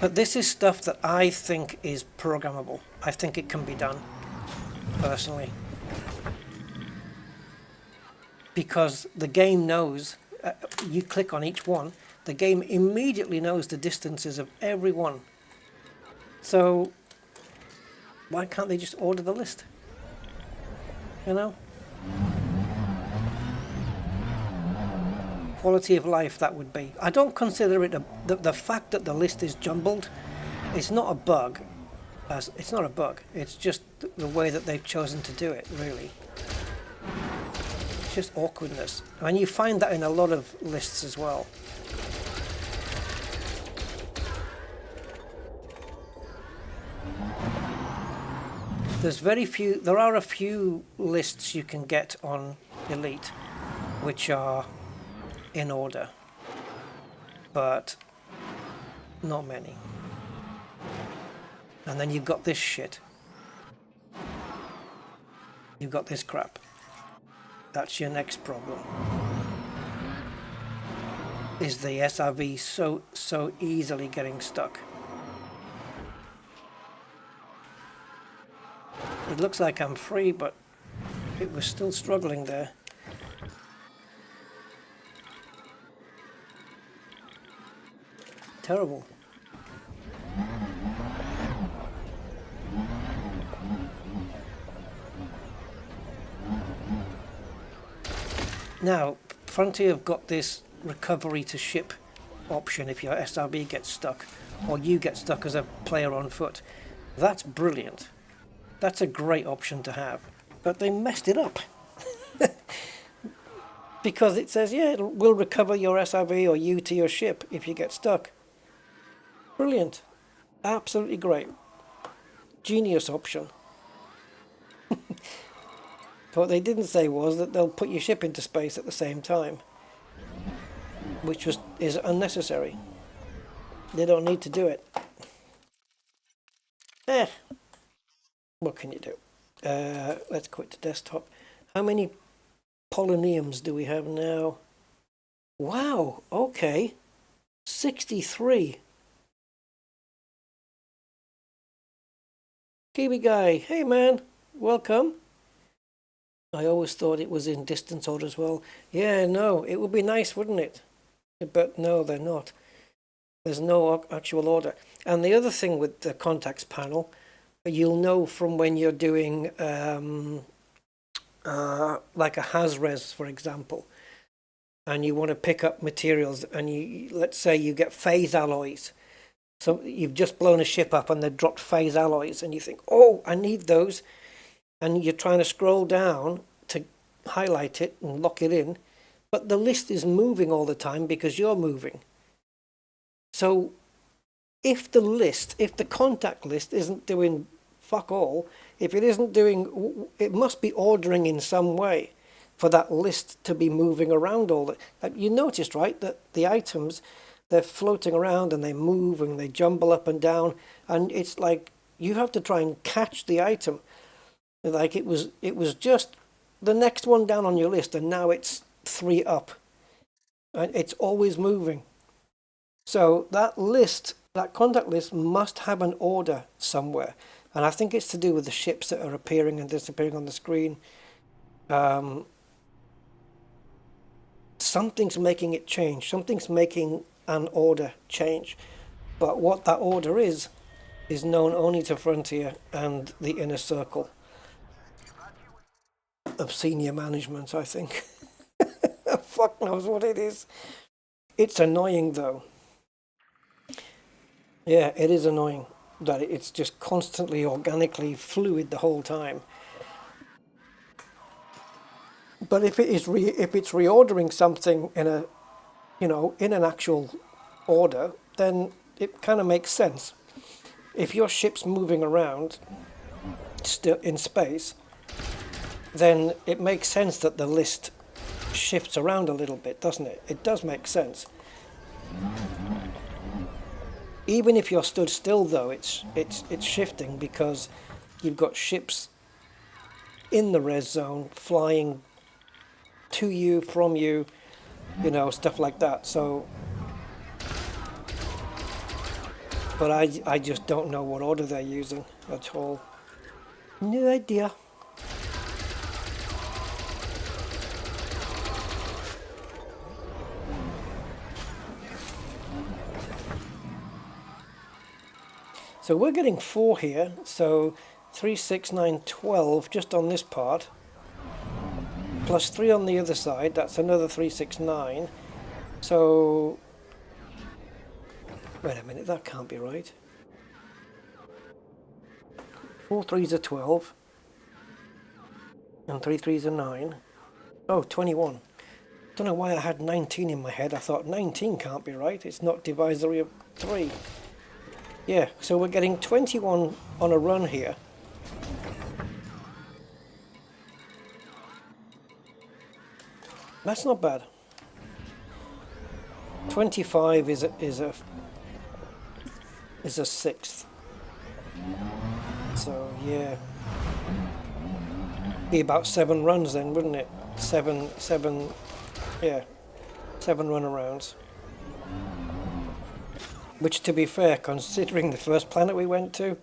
But this is stuff that I think is programmable. I think it can be done, personally. Because the game knows, you click on each one, the game immediately knows the distances of every one. So, why can't they just order the list? You know? Quality of life, that would be. I don't consider it the fact that the list is jumbled. It's not a bug. It's not a bug. It's just the way that they've chosen to do it, really. It's just awkwardness, and you find that in a lot of lists as well. There's very few. There are a few lists you can get on Elite, which are in order, but not many. And then you've got this shit. You've got this crap. That's your next problem. Is the SRV so easily getting stuck? It looks like I'm free, but it was still struggling there. Terrible. Now, Frontier have got this recovery to ship option if your SRB gets stuck, or you get stuck as a player on foot. That's brilliant. That's a great option to have. But they messed it up. Because it says, yeah, we'll recover your SRV or you to your ship if you get stuck. Brilliant. Absolutely great. Genius option. What they didn't say was that they'll put your ship into space at the same time, which is unnecessary. They don't need to do it. What can you do? Let's quit the desktop. How many poloniums do we have now? Wow, okay. 63. Kiwi guy, hey man, welcome. I always thought it was in distance order as well. Yeah, no, it would be nice, wouldn't it? But no, they're not. There's no actual order. And the other thing with the contacts panel, you'll know from when you're doing like a HASRES, for example, and you want to pick up materials, and let's say you get phase alloys. So you've just blown a ship up and they've dropped phase alloys, and you think, oh, I need those. And you're trying to scroll down to highlight it and lock it in, but the list is moving all the time because you're moving. So if the contact list isn't doing fuck all, if it isn't doing, it must be ordering in some way for that list to be moving around all the. You noticed, right, that the items, they're floating around and they move and they jumble up and down, and it's like you have to try and catch the item. Like it was just the next one down on your list, and now it's 3 up, and it's always moving. So that list, that contact list, must have an order somewhere, and I think it's to do with the ships that are appearing and disappearing on the screen. Something's making it change. Something's making an order change, but what that order is known only to Frontier and the inner circle of senior management, I think. Fuck knows what it is. It's annoying though. Yeah, it is annoying that it's just constantly organically fluid the whole time. But if it's reordering something in a, in an actual order, then it kind of makes sense. If your ship's moving around still in space, then it makes sense that the list shifts around a little bit, doesn't it? It does make sense. Even if you're stood still, though, it's shifting because you've got ships in the res zone flying to you, from you, you know, stuff like that. So, but I just don't know what order they're using at all. No idea. So we're getting 4 here, so 3, 6, 9, 12 just on this part, plus 3 on the other side, that's another 3, 6, 9. So, wait a minute, that can't be right. 4 3s are 12, and 3 3s are 9. Oh, 21. Don't know why I had 19 in my head. I thought 19 can't be right, it's not divisory of 3. Yeah, so we're getting 21 on a run here. That's not bad. 25 is a sixth. So yeah, be about 7 runs then, wouldn't it? 7, yeah, 7 runarounds. Which, to be fair, considering the first planet we went to,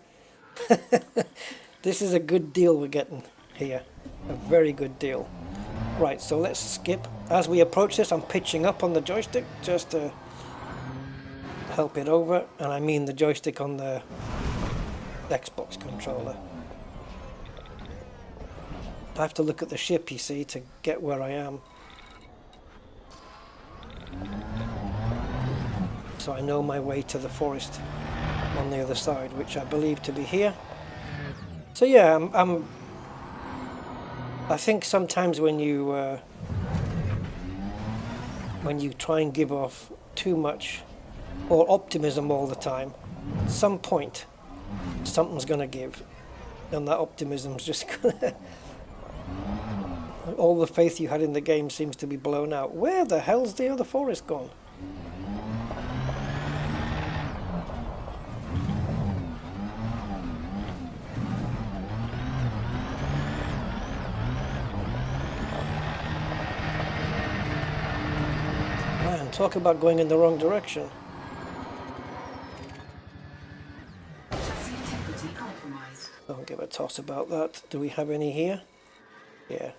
this is a good deal we're getting here. A very good deal. Right, so let's skip. As we approach this, I'm pitching up on the joystick just to help it over. And I mean the joystick on the Xbox controller. I have to look at the ship, you see, to get where I am. So I know my way to the forest on the other side, which I believe to be here. So yeah, I think sometimes when you try and give off too much or optimism all the time, at some point something's going to give, and that optimism's just gonna all the faith you had in the game seems to be blown out. Where the hell's the other forest gone? Talk about going in the wrong direction. Don't give a toss about that. Do we have any here? Yeah.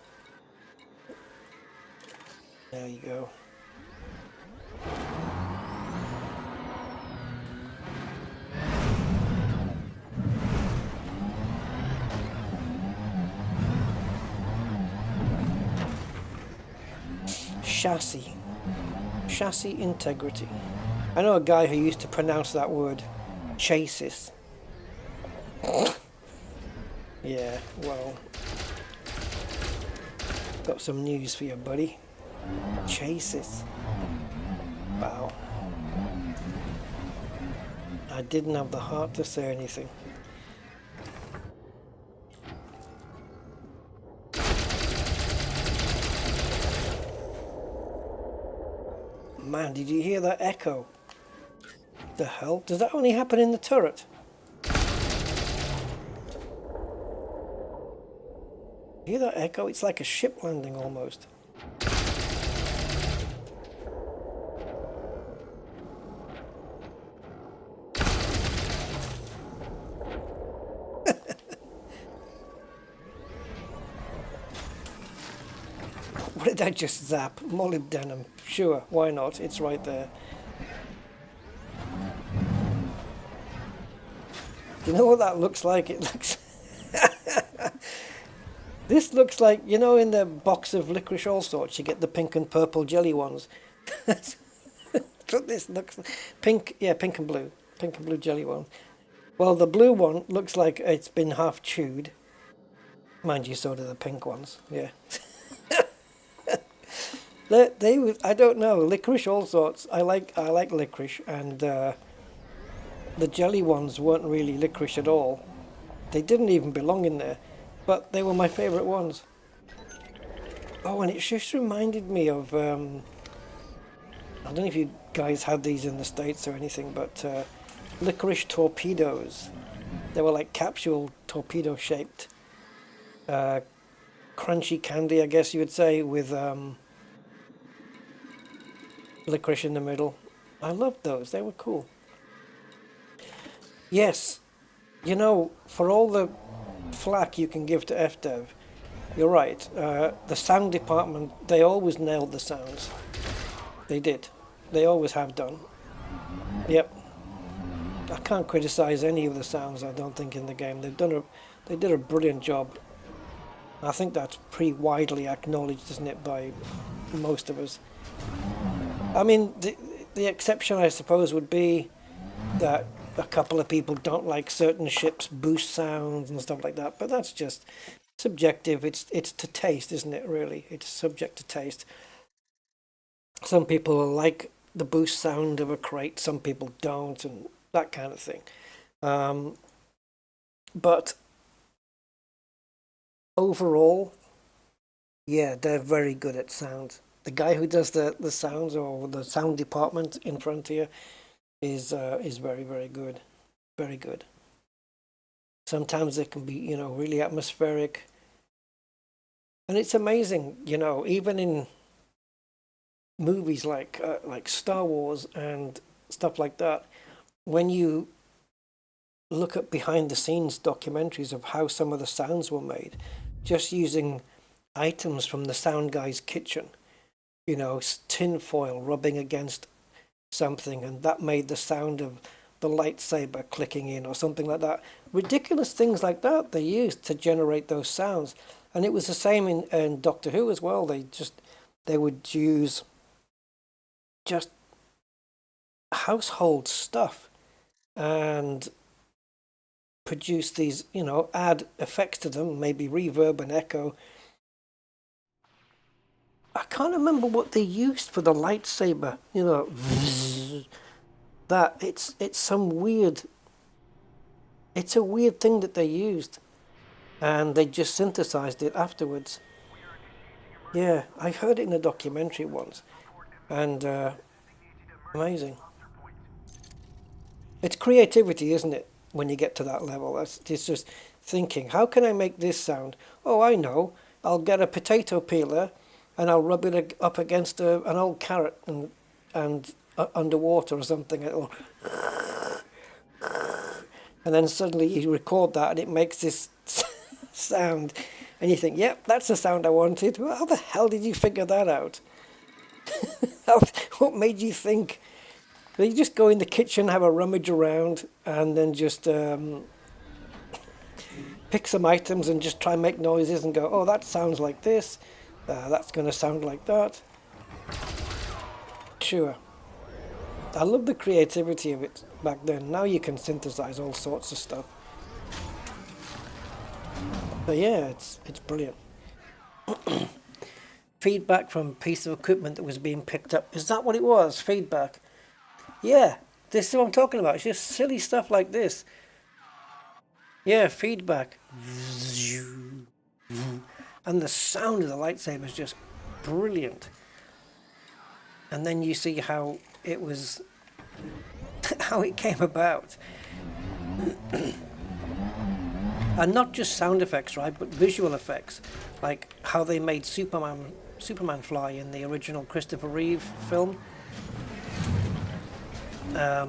There you go. Chassis integrity. I know a guy who used to pronounce that word chasis. Yeah, well, got some news for you, buddy. Chasis. Wow. I didn't have the heart to say anything. Man, did you hear that echo? The hell? Does that only happen in the turret? Hear that echo? It's like a ship landing almost. What did I just zap? Molybdenum. Sure, why not? It's right there. Do you know what that looks like? It looks... This looks like, you know, in the box of licorice all sorts, you get the pink and purple jelly ones. That's what this looks like. Pink, yeah, pink and blue. Pink and blue jelly one. Well, the blue one looks like it's been half chewed. Mind you, so do the pink ones, yeah. I don't know, licorice all sorts. I like licorice, and the jelly ones weren't really licorice at all. They didn't even belong in there, but they were my favourite ones. Oh, and it just reminded me of, I don't know if you guys had these in the States or anything, but licorice torpedoes. They were like capsule torpedo shaped, crunchy candy, I guess you would say, with licorice in the middle. I loved those, they were cool. Yes, you know, for all the flack you can give to FDev, you're right. The sound department, they always nailed the sounds. They did. They always have done. Yep. I can't criticize any of the sounds, I don't think, in the game. They did a brilliant job. I think that's pretty widely acknowledged, isn't it, by most of us. I mean, the exception, I suppose, would be that a couple of people don't like certain ships' boost sounds and stuff like that, but that's just subjective. It's to taste, isn't it, really? It's subject to taste. Some people like the boost sound of a crate, some people don't, and that kind of thing. But overall, yeah, they're very good at sound. The guy who does the sounds, or the sound department in Frontier, is very, very good. Very good. Sometimes it can be, you know, really atmospheric. And it's amazing, you know, even in movies like Star Wars and stuff like that, when you look at behind the scenes documentaries of how some of the sounds were made, just using items from the sound guy's kitchen, you know, tin foil rubbing against something, and that made the sound of the lightsaber clicking in or something like that. Ridiculous things like that they used to generate those sounds. And it was the same in Doctor Who as well. They would use just household stuff and produce these, you know, add effects to them, maybe reverb and echo. I can't remember what they used for the lightsaber, you know, that it's some weird, it's a weird thing that they used, and they just synthesized it afterwards. Yeah, I heard it in a documentary once, and amazing. It's creativity, isn't it, when you get to that level? It's just thinking, how can I make this sound? Oh, I know, I'll get a potato peeler and I'll rub it up against an old carrot and underwater or something. It'll and then suddenly you record that and it makes this sound, and you think, yep, that's the sound I wanted. Well, how the hell did you figure that out? What made you think? Did you just go in the kitchen, have a rummage around, and then just pick some items and just try and make noises and go, oh, that sounds like this, that's going to sound like that? Sure. I love the creativity of it back then. Now you can synthesize all sorts of stuff. But yeah, it's brilliant. Feedback from a piece of equipment that was being picked up. Is that what it was? Feedback? Yeah, this is what I'm talking about. It's just silly stuff like this. Yeah, feedback. And the sound of the lightsaber is just brilliant. And then you see how it was, how it came about. And not just sound effects, right, but visual effects, like how they made Superman fly in the original Christopher Reeve film. I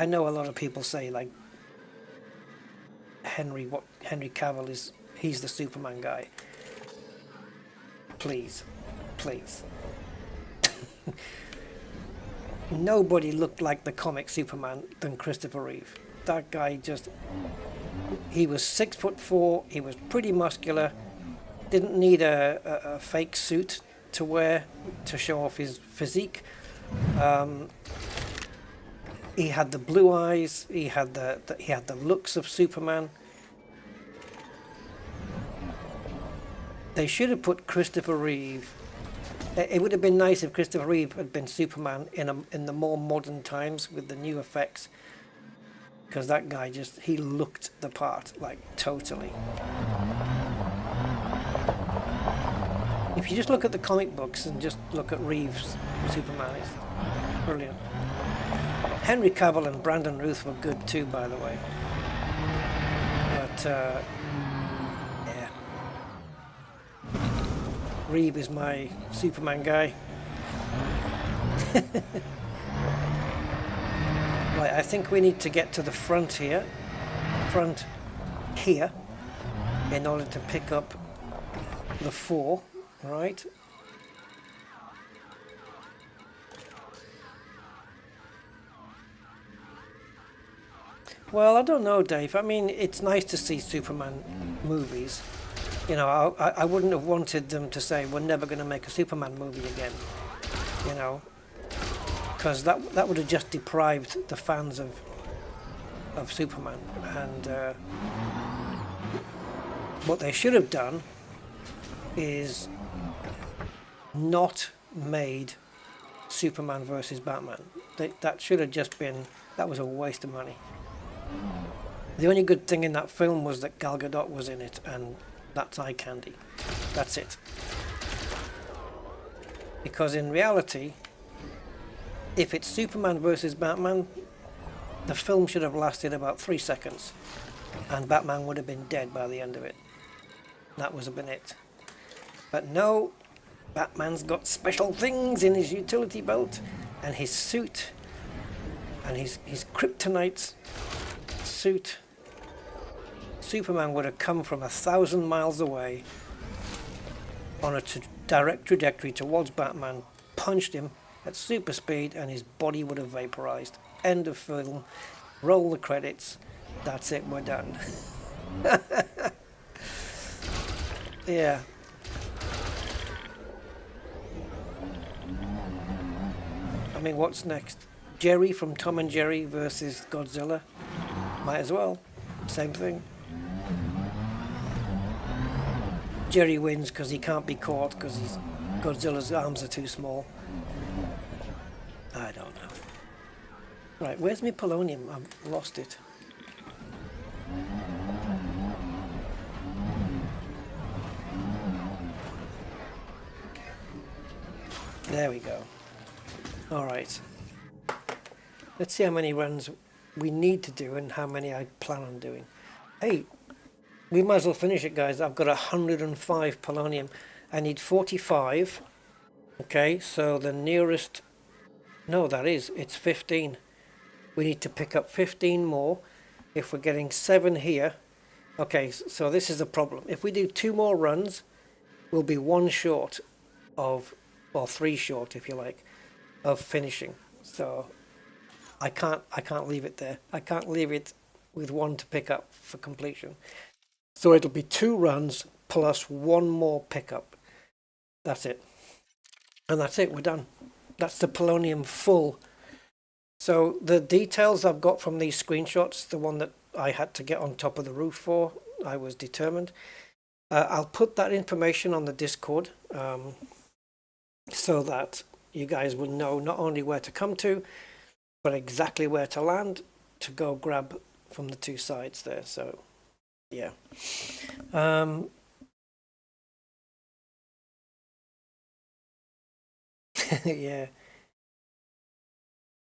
know a lot of people say, like, Henry Cavill he's the Superman guy. Please. Nobody looked like the comic Superman than Christopher Reeve. That guy he was 6'4", he was pretty muscular, didn't need a fake suit to wear to show off his physique. He had the blue eyes, he had the looks of Superman. They should have put Christopher Reeve. It would have been nice if Christopher Reeve had been Superman in the more modern times with the new effects, because that guy he looked the part, like, totally. If you just look at the comic books and just look at Reeves' Superman, it's brilliant. Henry Cavill and Brandon Routh were good too, by the way. But yeah, Reeve is my Superman guy. Right, I think we need to get to the front here, in order to pick up the 4, right? Well, I don't know, Dave. I mean, it's nice to see Superman movies. You know, I wouldn't have wanted them to say, we're never going to make a Superman movie again. You know, because that would have just deprived the fans of Superman. And what they should have done is not made Superman versus Batman. That should have just been, that was a waste of money. The only good thing in that film was that Gal Gadot was in it, and that's eye candy. That's it. Because in reality, if it's Superman versus Batman, the film should have lasted about 3 seconds, and Batman would have been dead by the end of it. That would have been it. But no, Batman's got special things in his utility belt, and his suit, and his kryptonite suit. Superman would have come from 1,000 miles away on a direct trajectory towards Batman, punched him at super speed, and his body would have vaporized. End of film. Roll the credits. That's it, we're done. Yeah. I mean, what's next? Jerry from Tom and Jerry versus Godzilla? Might as well. Same thing. Jerry wins because he can't be caught because Godzilla's arms are too small. I don't know. Right, where's my polonium? I've lost it. There we go. All right. Let's see how many runs we need to do and how many I plan on doing. Hey, we might as well finish it, guys. I've got 105 polonium. I need 45. Okay, so the nearest... No, it's 15. We need to pick up 15 more. If we're getting 7 here... Okay, so this is the problem. If we do 2 more runs, we'll be 1 short of... Or 3 short, if you like, of finishing. So I can't leave it there. I can't leave it with 1 to pick up for completion. So it'll be 2 runs plus 1 more pickup. That's it. And that's it, we're done. That's the polonium full. So the details I've got from these screenshots, the one that I had to get on top of the roof for, I was determined. I'll put that information on the Discord so that you guys will know not only where to come to, but exactly where to land to go grab from the 2 sides there. So yeah. Yeah.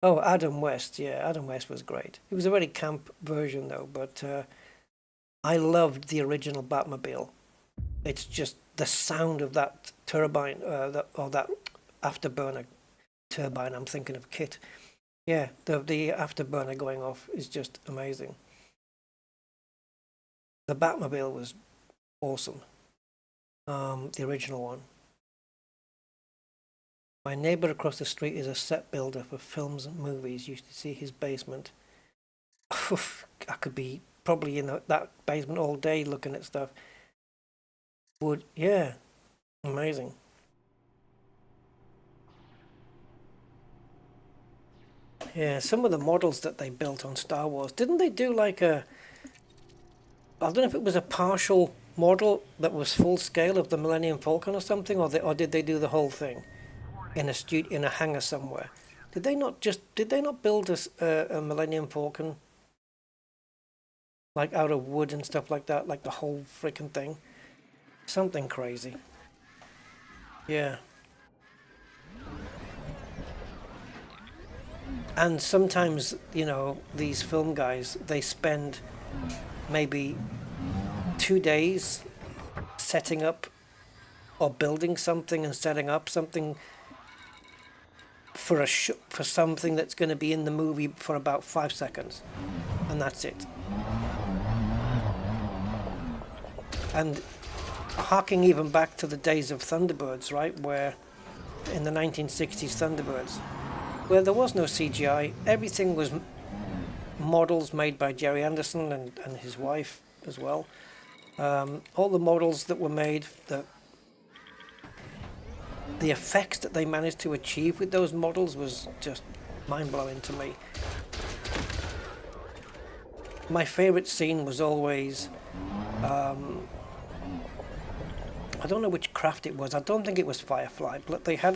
Oh, Adam West. Yeah, Adam West was great. It was a very camp version though, but I loved the original Batmobile. It's just the sound of that turbine, that afterburner turbine. I'm thinking of Kit. Yeah, the afterburner going off is just amazing. The Batmobile was awesome. The original one. My neighbour across the street is a set builder for films and movies. Used to see his basement. I could be probably in that basement all day looking at stuff. Yeah, amazing. Yeah, some of the models that they built on Star Wars, didn't they do like I don't know if it was a partial model that was full scale of the Millennium Falcon or something, or did they do the whole thing in a hangar somewhere? Did they not build a Millennium Falcon like out of wood and stuff like that, like the whole freaking thing? Something crazy. Yeah. And sometimes, you know, these film guys, they spend maybe 2 days setting up or building something and setting up something for for something that's going to be in the movie for about 5 seconds, and that's it. And harking even back to the days of Thunderbirds, right, where in the 1960s Thunderbirds, where there was no CGI, everything was models made by Jerry Anderson and his wife as well. All the models that were made, the effects that they managed to achieve with those models was just mind-blowing to me. My favorite scene was always, I don't know which craft it was. I don't think it was Firefly, but they had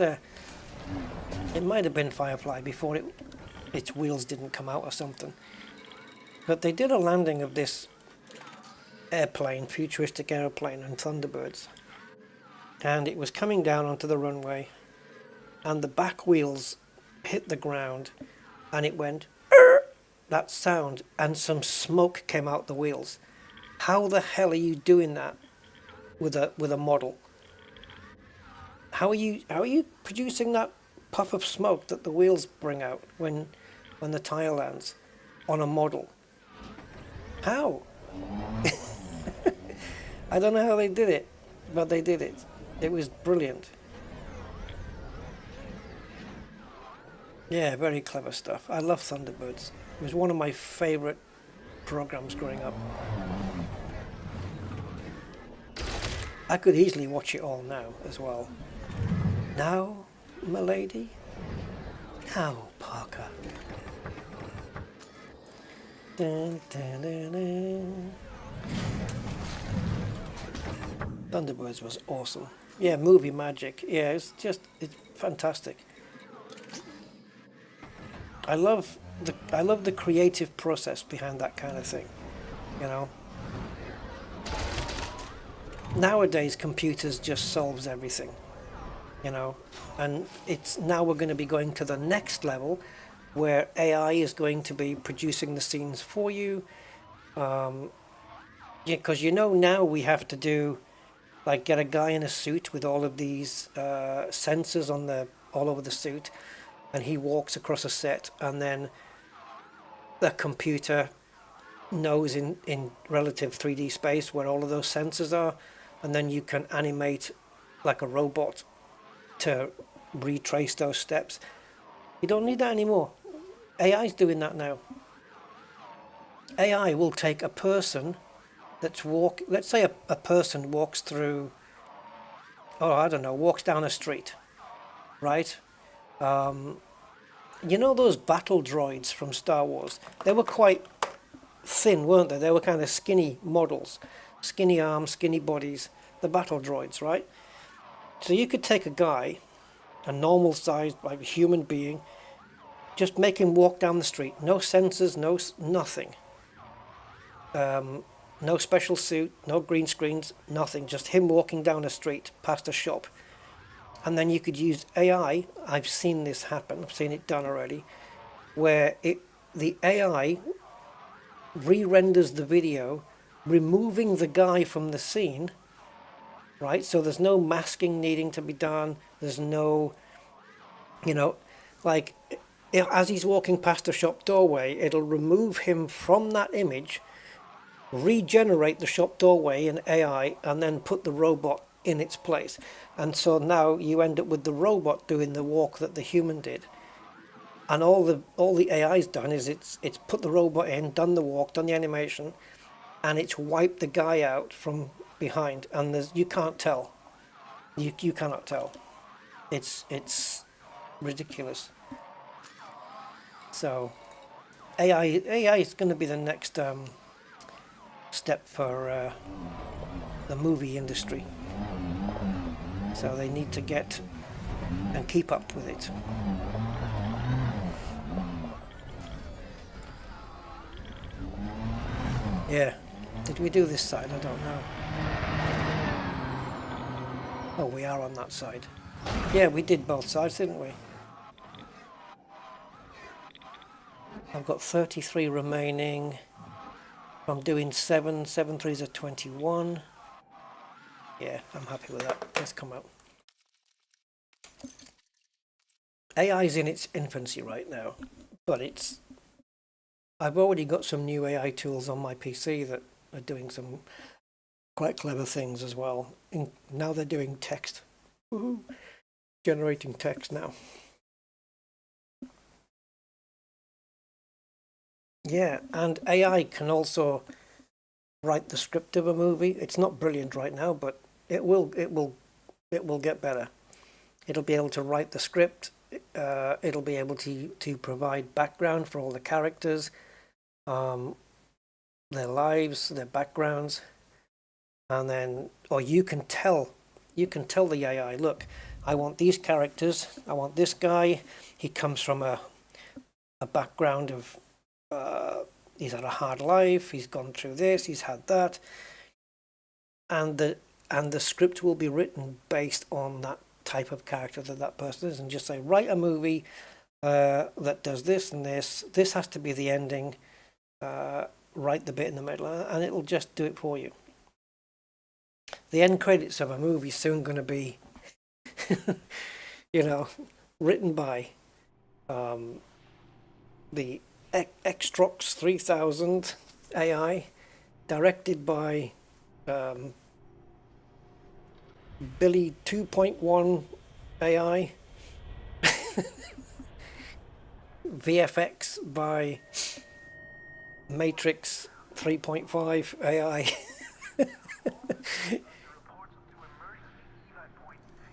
it might have been Firefly before its wheels didn't come out or something. But they did a landing of this airplane, futuristic airplane, and Thunderbirds. And it was coming down onto the runway, and the back wheels hit the ground, and it went that sound, and some smoke came out the wheels. How the hell are you doing that with a model? How are you producing that puff of smoke that the wheels bring out when the tire lands on a model? How? I don't know how they did it, but they did it. It was brilliant. Yeah, very clever stuff. I love Thunderbirds. It was one of my favorite programs growing up. I could easily watch it all now as well. Now, m'lady? Now, Parker. Dun, dun, dun, dun. Thunderbirds was awesome. Yeah, movie magic. Yeah, it's fantastic. I love the creative process behind that kind of thing, you know. Nowadays computers just solves everything, you know, and now we're going to be going to the next level where AI is going to be producing the scenes for you. Yeah, because you know now we have to do like get a guy in a suit with all of these sensors on all over the suit, and he walks across a set, and then the computer knows in relative 3D space where all of those sensors are, and then you can animate like a robot to retrace those steps. You don't need that anymore. AI's doing that now. AI will take a person let's say a person walks through, oh, I don't know, walks down a street, right? You know those battle droids from Star Wars? They were quite thin, weren't they? They were kind of skinny models, skinny arms, skinny bodies, the battle droids, right? So you could take a guy, a normal sized, like a human being, just make him walk down the street. No sensors, nothing. No special suit, no green screens, nothing. Just him walking down a street past a shop. And then you could use AI. I've seen this happen. I've seen it done already, where the AI re-renders the video, removing the guy from the scene, right? So there's no masking needing to be done. There's no, you know, like as he's walking past a shop doorway, it'll remove him from that image, regenerate the shop doorway in AI, and then put the robot in its place. And so now you end up with the robot doing the walk that the human did. And all the AI's done is it's put the robot in, done the walk, done the animation, and it's wiped the guy out from behind. And you can't tell. You cannot tell. It's ridiculous. So AI is going to be the next step for the movie industry. So they need to get and keep up with it. Yeah. Did we do this side? I don't know. Oh, we are on that side. Yeah, we did both sides, didn't we? I've got 33 remaining. I'm doing 7 threes are 21. Yeah, I'm happy with that. Let's come out. AI is in its infancy right now, but I've already got some new AI tools on my PC that are doing some quite clever things as well. Now they're doing text. Woohoo. Generating text now. Yeah, and AI can also write the script of a movie. It's not brilliant right now, but it will get better. It'll be able to write the script. It'll be able to provide background for all the characters, their lives, their backgrounds, and then, or you can tell the AI, look, I want these characters. I want this guy. He comes from a background of he's had a hard life. He's gone through this. He's had that, and the script will be written based on that type of character that person is, and just say, write a movie that does this and this. This has to be the ending. Write the bit in the middle, and it'll just do it for you. The end credits of a movie is soon going to be, written by the Xtrox 3000 AI, directed by Billy 2.1 AI, VFX by Matrix 3.5 AI.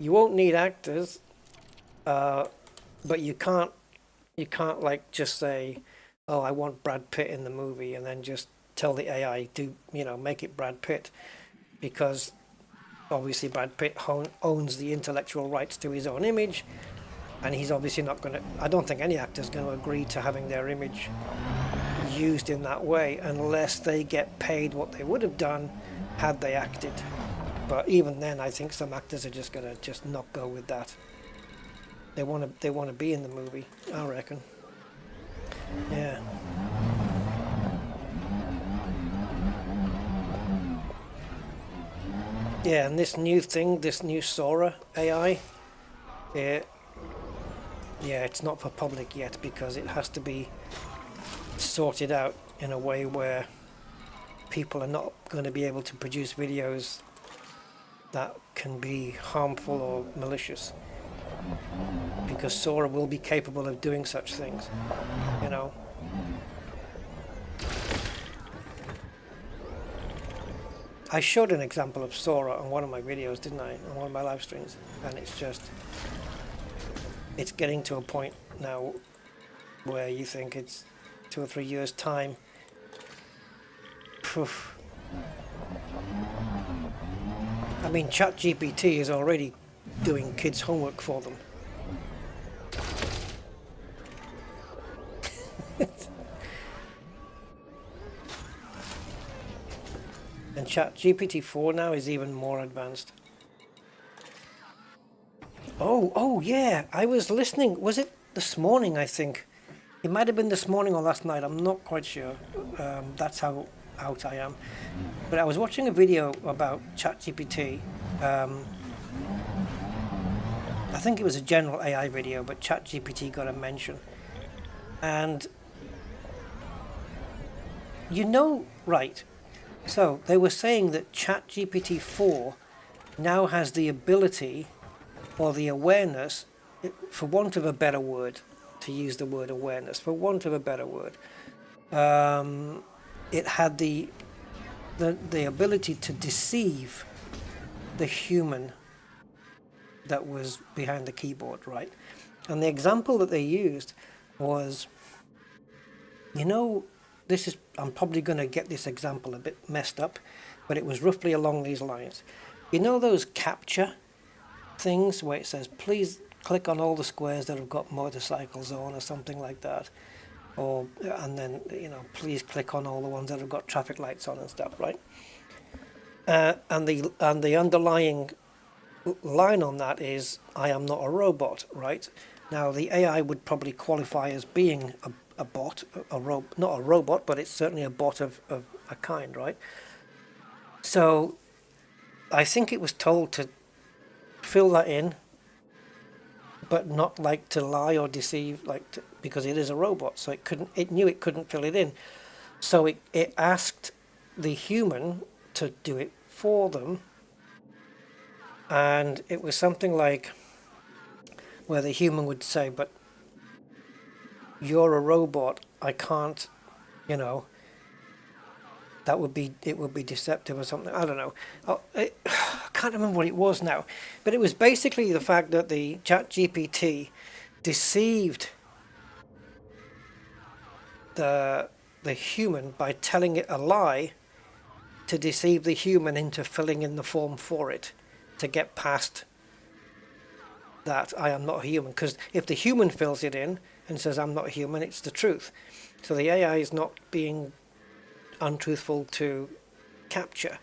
You won't need actors, but you can't like just say, oh, I want Brad Pitt in the movie, and then just tell the AI to make it Brad Pitt, because obviously Brad Pitt owns the intellectual rights to his own image, and he's obviously not going to, I don't think any actor's going to agree to having their image used in that way unless they get paid what they would have done had they acted. But even then, I think some actors are just going to just not go with that. They want to be in the movie, I reckon. Yeah. Yeah, and this new thing, this new Sora AI, it's not for public yet because it has to be sorted out in a way where people are not going to be able to produce videos that can be harmful or malicious, because Sora will be capable of doing such things, I showed an example of Sora on one of my videos, didn't I? On one of my live streams, and it's getting to a point now where you think it's 2 or 3 years' time. Poof. I mean, ChatGPT is already doing kids' homework for them. And ChatGPT 4 now is even more advanced. Oh yeah, I was listening. Was it this morning, I think? It might have been this morning or last night. I'm not quite sure. That's how out I am. But I was watching a video about ChatGPT. I think it was a general AI video, but ChatGPT got a mention. And right. So they were saying that ChatGPT 4 now has the ability or the awareness, for want of a better word, to use the word awareness, for want of a better word, it had the ability to deceive the human that was behind the keyboard, right? And the example that they used was, I'm probably going to get this example a bit messed up, but it was roughly along these lines. Those capture things where it says, please click on all the squares that have got motorcycles on, or something like that, and then please click on all the ones that have got traffic lights on and stuff, right? And the underlying line on that is, I am not a robot, right? Now, the AI would probably qualify as being a bot, not a robot, but it's certainly a bot of a kind, right? So I think it was told to fill that in, but not like to lie or deceive, because it is a robot, so it knew it couldn't fill it in. So it asked the human to do it for them, and it was something like where the human would say, but you're a robot, I can't, it would be deceptive or something, I don't know. I can't remember what it was now, but it was basically the fact that the ChatGPT deceived the human by telling it a lie to deceive the human into filling in the form for it, to get past that I am not a human. Because if the human fills it in and says I'm not a human, it's the truth. So the AI is not being untruthful to capture,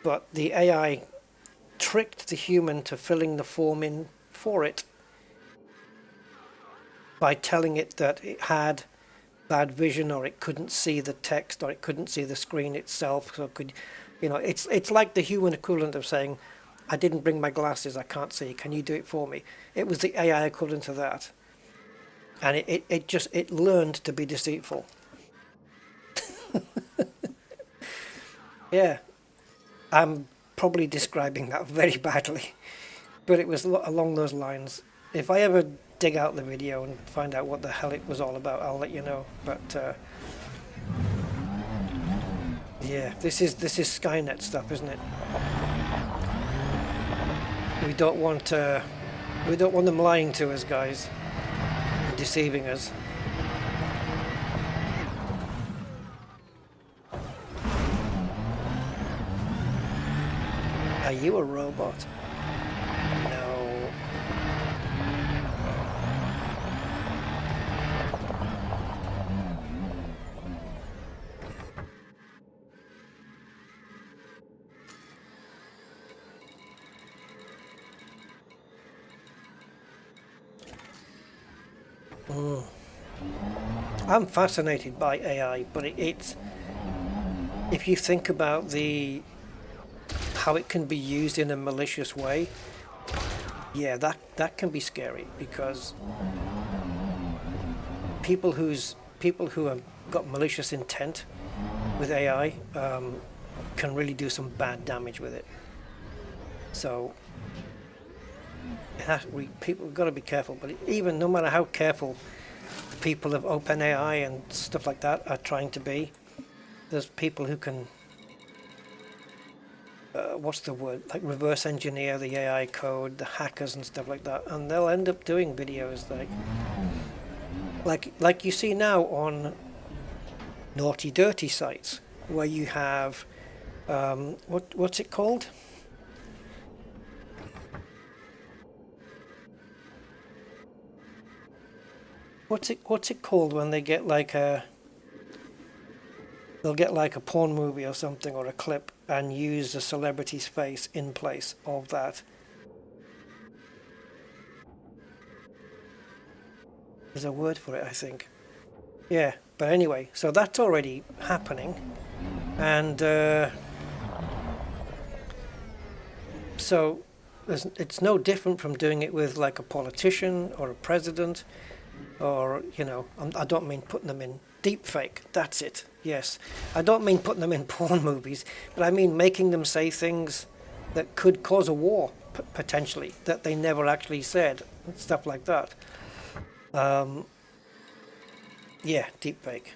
but the AI tricked the human to filling the form in for it by telling it that it had bad vision, or it couldn't see the text, or it couldn't see the screen itself. So it's like the human equivalent of saying, I didn't bring my glasses, I can't see, can you do it for me? It was the AI equivalent of that, and it learned to be deceitful. Yeah, I'm probably describing that very badly, but it was along those lines. If I ever dig out the video and find out what the hell it was all about, I'll let you know. But yeah, this is Skynet stuff, isn't it? We don't want them lying to us, guys, deceiving us. Are you a robot? No. I'm fascinated by AI, but it's, if you think about how it can be used in a malicious way, yeah, that can be scary, because people who have got malicious intent with AI can really do some bad damage with it. So people have got to be careful. But even no matter how careful people of OpenAI and stuff like that are trying to be, there's people who can what's the word, like reverse engineer the AI code, the hackers and stuff like that, and they'll end up doing videos like you see now on naughty dirty sites, where you have what's it called? What's it called when they get they'll get like a porn movie or something, or a clip, and use a celebrity's face in place of that? There's a word for it, I think. Yeah, but anyway, so that's already happening, and so it's no different from doing it with like a politician or a president, or I don't mean putting them in deep fake. That's it. Yes, I don't mean putting them in porn movies, but I mean making them say things that could cause a war potentially that they never actually said, and stuff like that. Yeah, deep fake.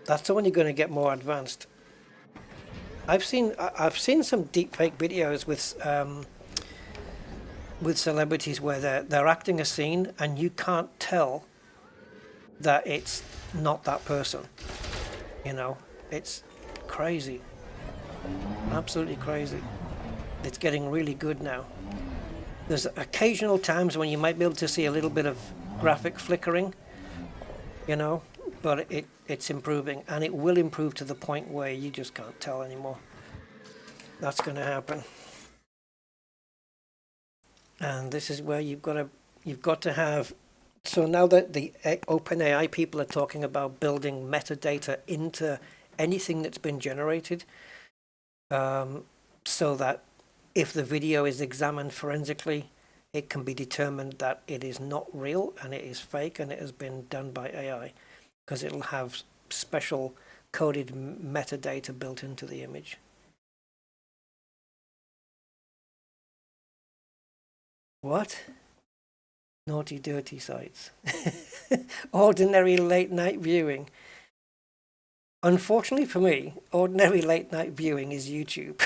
That's the one you're going to get more advanced. I've seen some deep fake videos with celebrities where they're acting a scene and you can't tell that it's not that person. It's crazy, absolutely crazy. It's getting really good now. There's occasional times when you might be able to see a little bit of graphic flickering, but it's improving, and it will improve to the point where you just can't tell anymore. that's going to happen. And this is where you've got to have. So now that the OpenAI people are talking about building metadata into anything that's been generated, so that if the video is examined forensically, it can be determined that it is not real and it is fake and it has been done by AI, because it'll have special coded metadata built into the image. What? Naughty dirty sites. Ordinary late night viewing. Unfortunately for me, ordinary late night viewing is YouTube.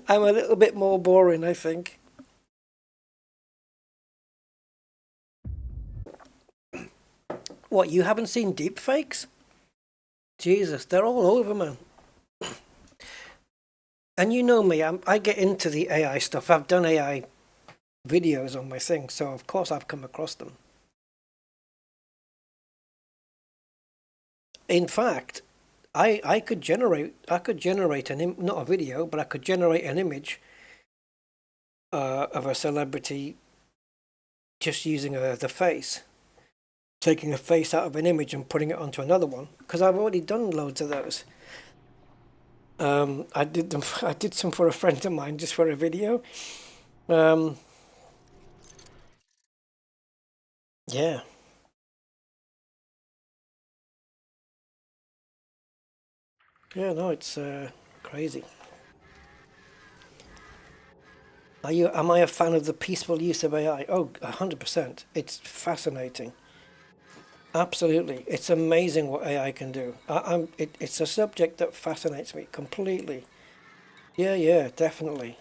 I'm a little bit more boring, I think. What, you haven't seen deepfakes? Jesus, they're all over, man. And you know me, I get into the AI stuff. I've done AI videos on my thing, so of course I've come across them. In fact, I could generate not a video, but I could generate an image of a celebrity just using the face, taking a face out of an image and putting it onto another one, because I've already done loads of those. I did some for a friend of mine just for a video. Yeah. Yeah, no, it's crazy. Am I a fan of the peaceful use of AI? Oh, 100%. It's fascinating. Absolutely. It's amazing what AI can do. It's a subject that fascinates me completely. Yeah, definitely.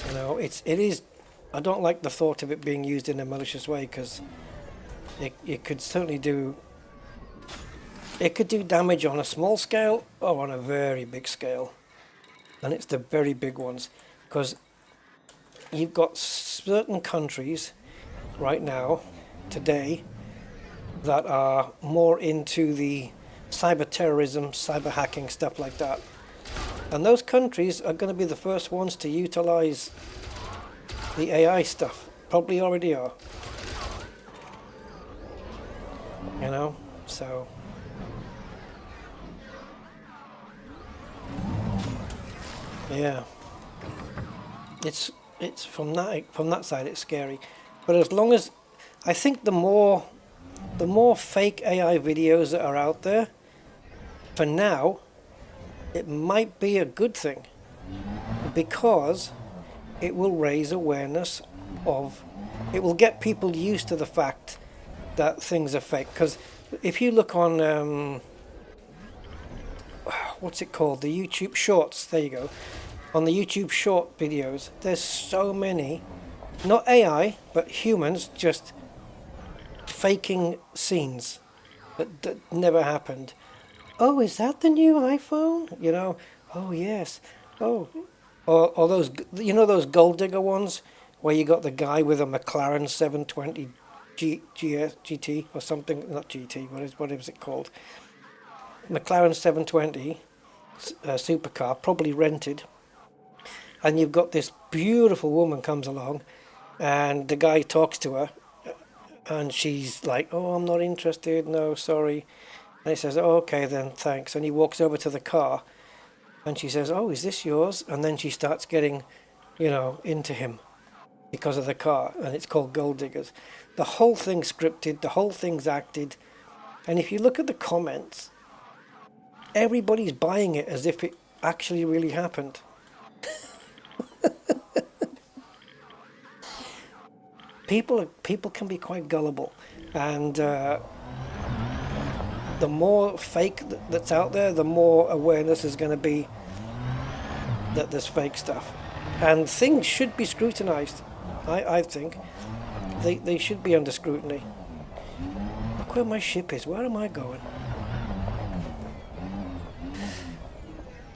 You know, it is. I don't like the thought of it being used in a malicious way, because it could certainly do. It could do damage on a small scale or on a very big scale, and it's the very big ones, because you've got certain countries right now, today, that are more into the cyber terrorism, cyber hacking, stuff like that. And those countries are going to be the first ones to utilize the AI stuff. Probably already are. You know, so. Yeah. It's from that side it's scary. But as long as, I think the more fake AI videos that are out there, for now, it might be a good thing, because it will raise awareness of, it will get people used to the fact that things are fake. Because if you look on what's it called, the YouTube Shorts, there you go, on the YouTube short videos, there's so many, not AI, but humans just faking scenes that never happened. Oh, is that the new iPhone? You know, oh yes, oh, or those, you know, those gold digger ones where you got the guy with a McLaren 720 GT or something, not GT, what is it called? McLaren 720 supercar, probably rented. And you've got this beautiful woman comes along, and the guy talks to her, and she's like, oh, I'm not interested, no, sorry. And he says, oh, okay then, thanks. And he walks over to the car, and she says, oh, is this yours? And then she starts getting, you know, into him because of the car, and it's called Gold Diggers. The whole thing's scripted, the whole thing's acted, and if you look at the comments, everybody's buying it as if it actually really happened. People can be quite gullible, and the more fake that's out there, the more awareness is going to be that there's fake stuff, and things should be scrutinized. I think they should be under scrutiny. Look where my ship is. Where am I going?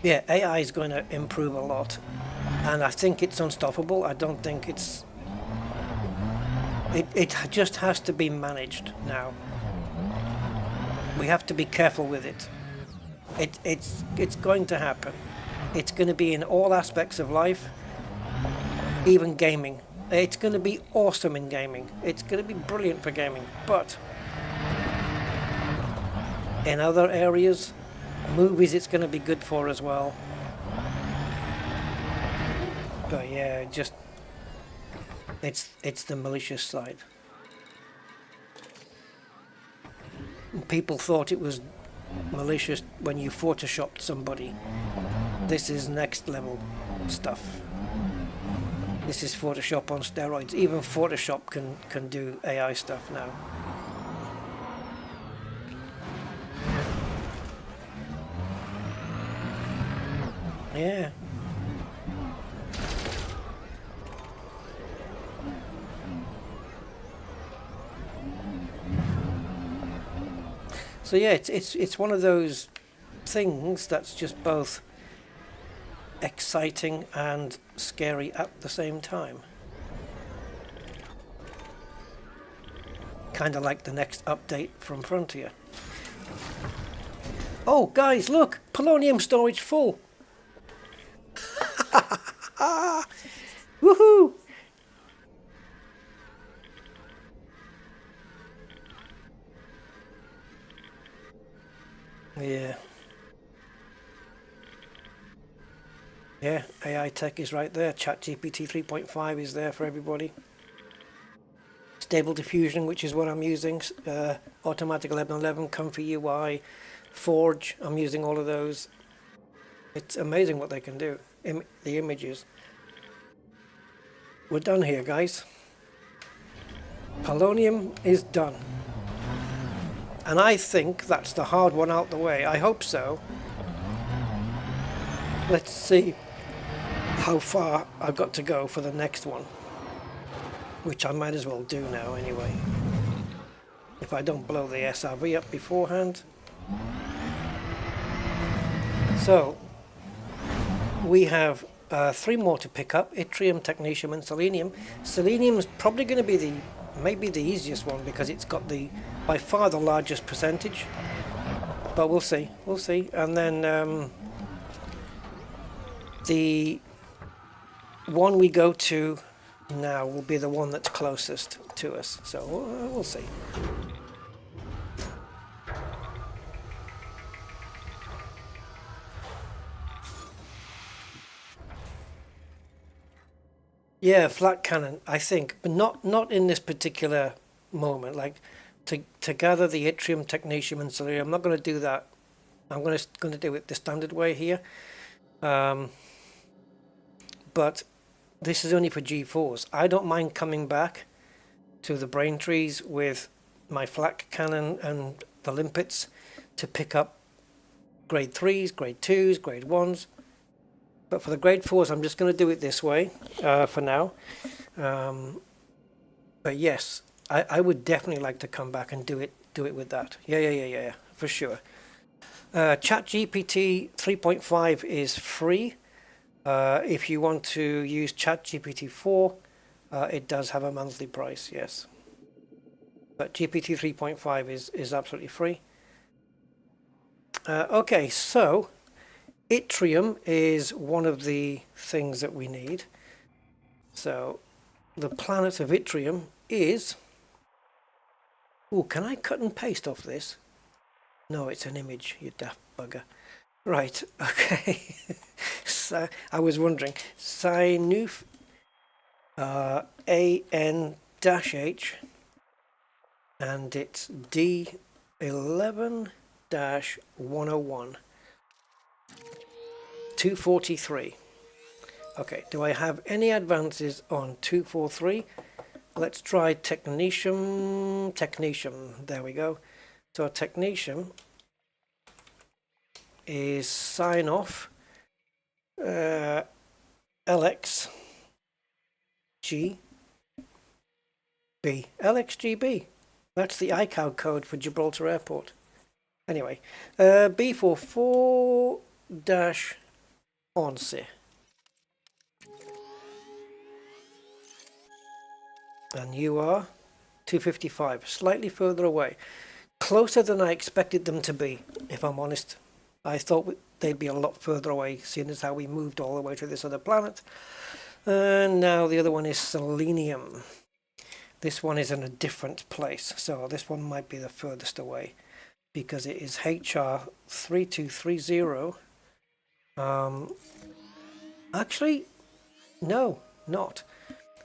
Yeah, AI is going to improve a lot, and I think it's unstoppable. I don't think it's. It just has to be managed now. We have to be careful with it. It's going to happen. It's going to be in all aspects of life, even gaming. It's going to be awesome in gaming. It's going to be brilliant for gaming. But in other areas, movies, it's going to be good for as well. But yeah, just it's the malicious side. People thought it was malicious when you photoshopped somebody. This is next level stuff. This is Photoshop on steroids. Even Photoshop can do AI stuff now. Yeah. So yeah, it's one of those things that's just both exciting and scary at the same time. Kind of like the next update from Frontier. Oh guys, look! Polonium storage full! Woohoo! Yeah. Yeah, AI tech is right there. ChatGPT 3.5 is there for everybody. Stable diffusion, which is what I'm using. Automatic 1111, Comfy UI, Forge. I'm using all of those. It's amazing what they can do. The images. We're done here, guys. Polonium is done. And I think that's the hard one out the way. I hope so. Let's see how far I've got to go for the next one. Which I might as well do now anyway. If I don't blow the SRV up beforehand. So, we have 3 more to pick up. Yttrium, Technetium and Selenium. Selenium is probably going to be maybe the easiest one because it's got by far the largest percentage. But we'll see. And then the one we go to now will be the one that's closest to us. So we'll see. Yeah, flat cannon, I think, but not in this particular moment. Like to gather the yttrium, technetium, and selenium. I'm not going to do that. I'm going to do it the standard way here. But this is only for G4s. I don't mind coming back to the Braintrees with my flat cannon and the limpets to pick up grade 3s, grade 2s, grade 1s. But for the grade 4s, I'm just going to do it this way for now. But yes, I would definitely like to come back and do it with that. Yeah, for sure. ChatGPT 3.5 is free. If you want to use ChatGPT 4, it does have a monthly price, yes. But GPT 3.5 is absolutely free. Okay, so Yttrium is one of the things that we need. So the planet of Yttrium is... Oh, can I cut and paste off this? No, it's an image, you daft bugger. Right, okay. So I was wondering. Sinuf AN-H and it's D11-101. 243. Okay, do I have any advances on 243? Let's try Technetium. There we go. So Technetium is sign off LXGB. LXGB. That's the ICAO code for Gibraltar Airport. Anyway, B44-11. And you are 255, slightly further away. closer than I expected them to be, if I'm honest. I thought they'd be a lot further away, seeing as how we moved all the way to this other planet. And now the other one is Selenium. This one is in a different place, so this one might be the furthest away because it is HR 3230. Actually, no, not.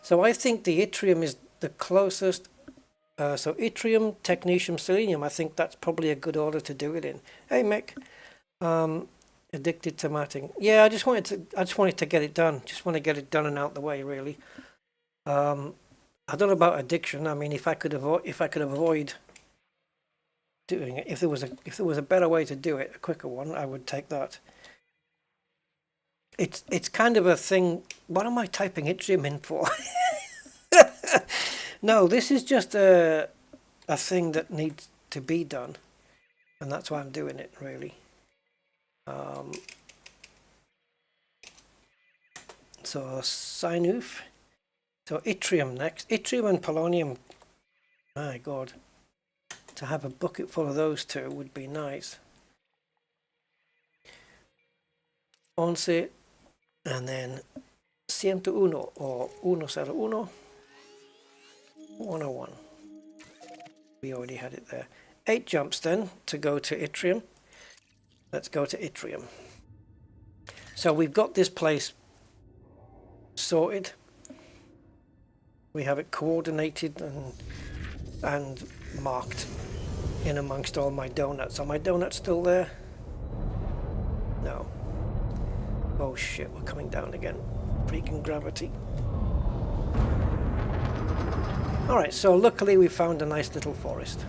So I think the Yttrium is the closest. So Yttrium, Technetium, Selenium, I think that's probably a good order to do it in. Hey Mick, addicted to matting. Yeah, I just wanted to get it done. Just want to get it done and out the way, really. I don't know about addiction. I mean, if I could avoid doing it, if there was a better way to do it, a quicker one, I would take that. It's kind of a thing. What am I typing Yttrium in for? No, this is just a thing that needs to be done, and that's why I'm doing it, really. So Sinoof. So Yttrium next. Yttrium and Polonium. My God. To have a bucket full of those two would be nice. Once, and then 101 or 101. 101. We already had it there. 8 jumps then to go to Yttrium. Let's go to Yttrium. So we've got this place sorted. We have it coordinated and marked in amongst all my donuts. Are my donuts still there? No. Oh shit, we're coming down again. Freaking gravity. Alright, so luckily we found a nice little forest.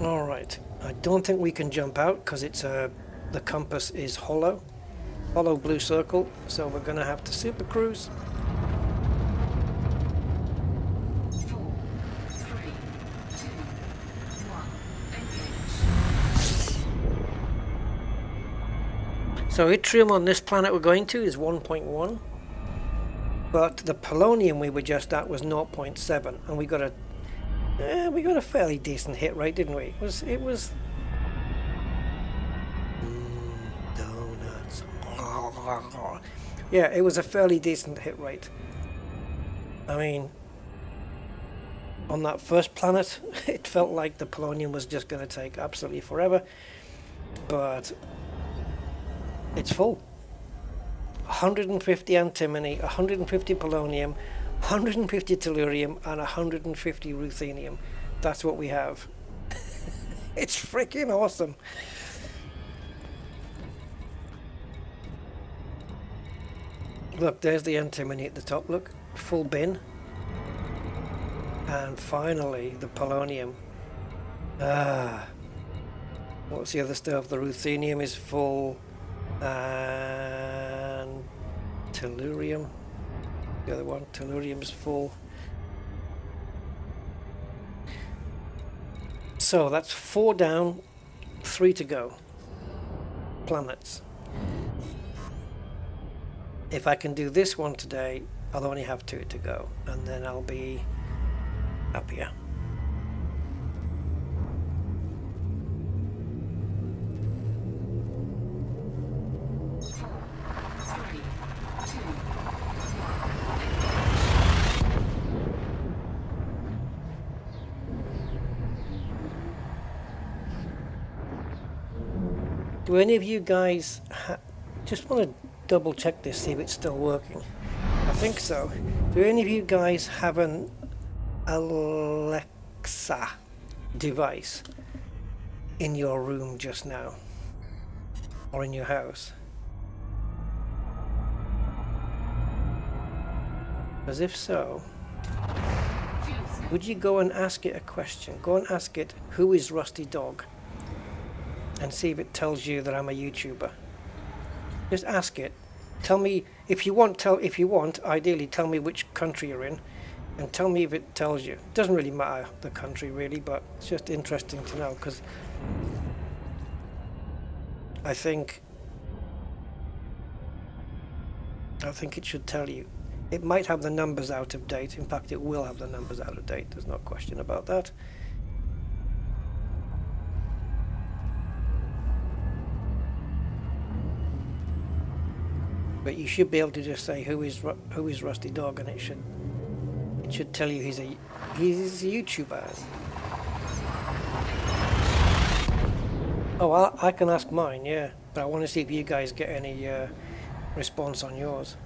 Alright, I don't think we can jump out because it's the compass is hollow blue circle, so we're going to have to super cruise. 4, 3, 2, 1, engage. So Yttrium on this planet we're going to is 1.1, but the polonium we were just at was 0.7, and we got a fairly decent hit rate, didn't we? It was donuts. Yeah, it was a fairly decent hit rate. I mean, on that first planet, it felt like the polonium was just going to take absolutely forever, but it's full. 150 antimony, 150 polonium, 150 tellurium, and 150 ruthenium. That's what we have. It's freaking awesome. Look, there's the antimony at the top. Look, full bin. And finally, the polonium. What's the other stuff? The ruthenium is full. And tellurium. The other one, tellurium is full. So that's 4 down, 3 to go. Planets. If I can do this one today, I'll only have 2 to go, and then I'll be happier. Do any of you guys just want to double check this, see if it's still working? I think so. Do any of you guys have an Alexa device in your room just now? Or in your house? Because if so, would you go and ask it a question? Go and ask it, who is Rusty Dog? And see if it tells you that I'm a YouTuber. Just ask it. Tell me if you want. Ideally, tell me which country you're in, And tell me if it tells you. It doesn't really matter the country really, but it's just interesting to know because I think it should tell you. It might have the numbers out of date. In fact, it will have the numbers out of date. There's no question about that. But you should be able to just say who is Rusty Dog, and it should tell you he's a YouTuber. Oh, I can ask mine, yeah, but I want to see if you guys get any response on yours,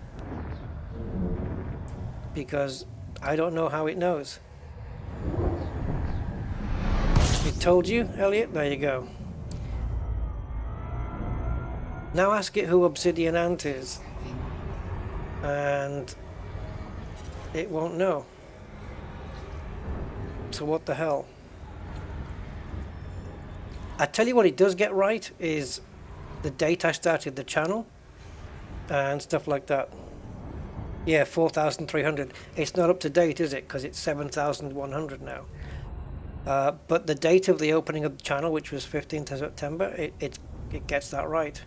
because I don't know how it knows. It told you, Elliot? There you go. Now ask it who Obsidian Ant is, and it won't know. So what the hell? I tell you what it does get right is the date I started the channel and stuff like that. Yeah, 4,300. It's not up to date, is it? Because it's 7,100 now. But the date of the opening of the channel, which was 15th of September, it gets that right.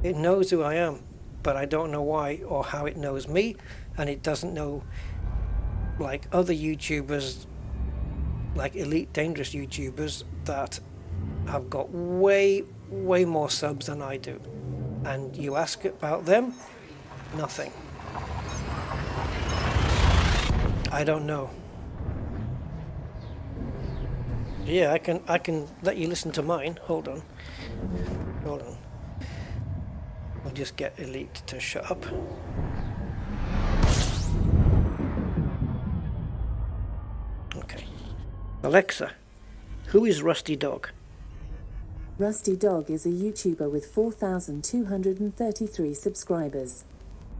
It knows who I am, but I don't know why or how it knows me, and it doesn't know like other YouTubers, like Elite Dangerous YouTubers that have got way more subs than I do. And you ask about them, nothing. I don't know. Yeah, I can let you listen to mine. Hold on. We'll just get Elite to shut up. Okay. Alexa, who is Rusty Dog? Rusty Dog is a YouTuber with 4,233 subscribers.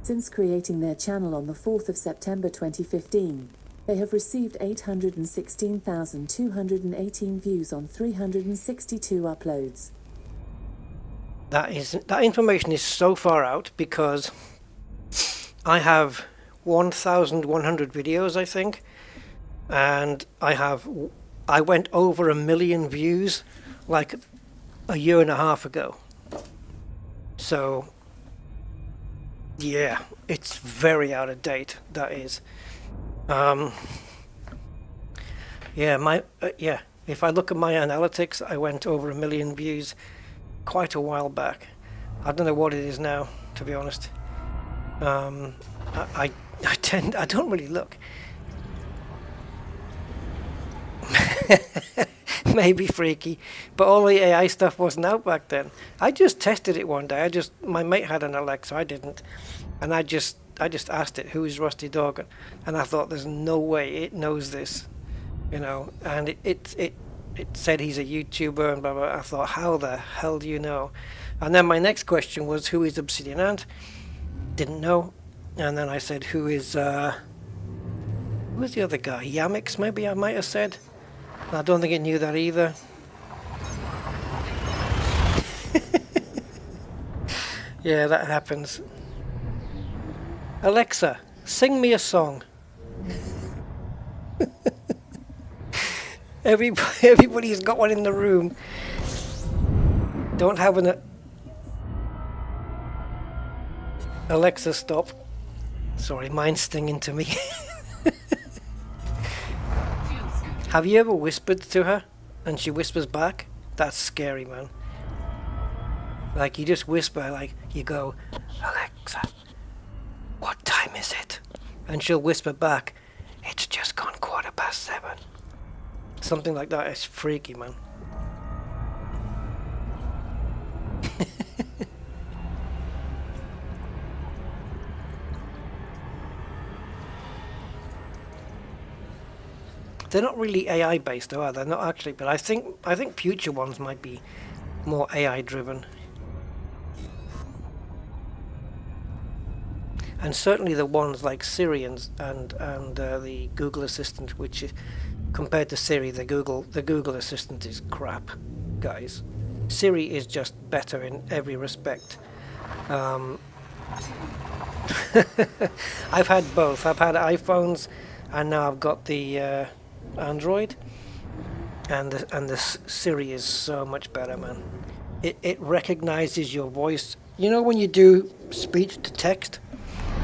Since creating their channel on the 4th of September 2015, they have received 816,218 views on 362 uploads. That information is so far out because I have 1,100 videos, I think, and I went over 1 million views like a year and a half ago. So yeah, it's very out of date. That is. If I look at my analytics, I went over 1 million views quite a while back. I don't know what it is now, to be honest. I don't really look. Maybe freaky, but all the AI stuff wasn't out back then. I just tested it one day. My mate had an Alexa, I didn't, and I just asked it, who is Rusty Dog, and I thought there's no way it knows this, you know. And it said he's a YouTuber and blah blah. I thought, how the hell do you know? And then my next question was, who is Obsidian Ant? Didn't know. And then I said, who's the other guy? Yamix, maybe I might have said. I don't think it knew that either. Yeah, that happens. Alexa, sing me a song. Everybody's got one in the room. Don't have an... Alexa, stop. Sorry, mine's stinging to me. Have you ever whispered to her and she whispers back? That's scary, man. Like, you just whisper, like, you go, Alexa, what time is it? And she'll whisper back, it's just gone 7:15. Something like that. It's freaky, man. They're not really AI based, though, are they? Not actually, but I think future ones might be more AI driven. And certainly the ones like Siri and the Google Assistant, which is, compared to Siri, the Google Assistant is crap, guys. Siri is just better in every respect. I've had both. I've had iPhones and now I've got the Android, and the Siri is so much better, man. It recognizes your voice. You know when you do speech to text,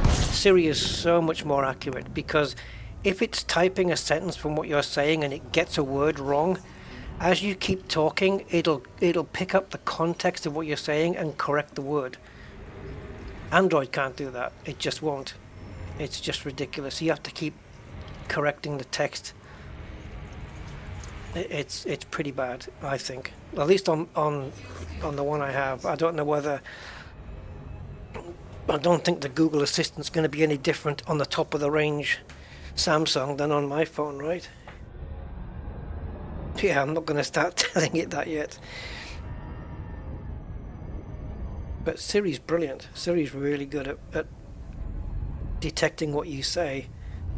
Siri is so much more accurate, because if it's typing a sentence from what you're saying and it gets a word wrong, as you keep talking, it'll pick up the context of what you're saying and correct the word. Android can't do that. It just won't. It's just ridiculous. You have to keep correcting the text. It's pretty bad, I think. At least on the one I have. I don't know whether... I don't think the Google Assistant's going to be any different on the top of the range Samsung than on my phone, right? Yeah, I'm not going to start telling it that yet. But Siri's brilliant. Siri's really good at detecting what you say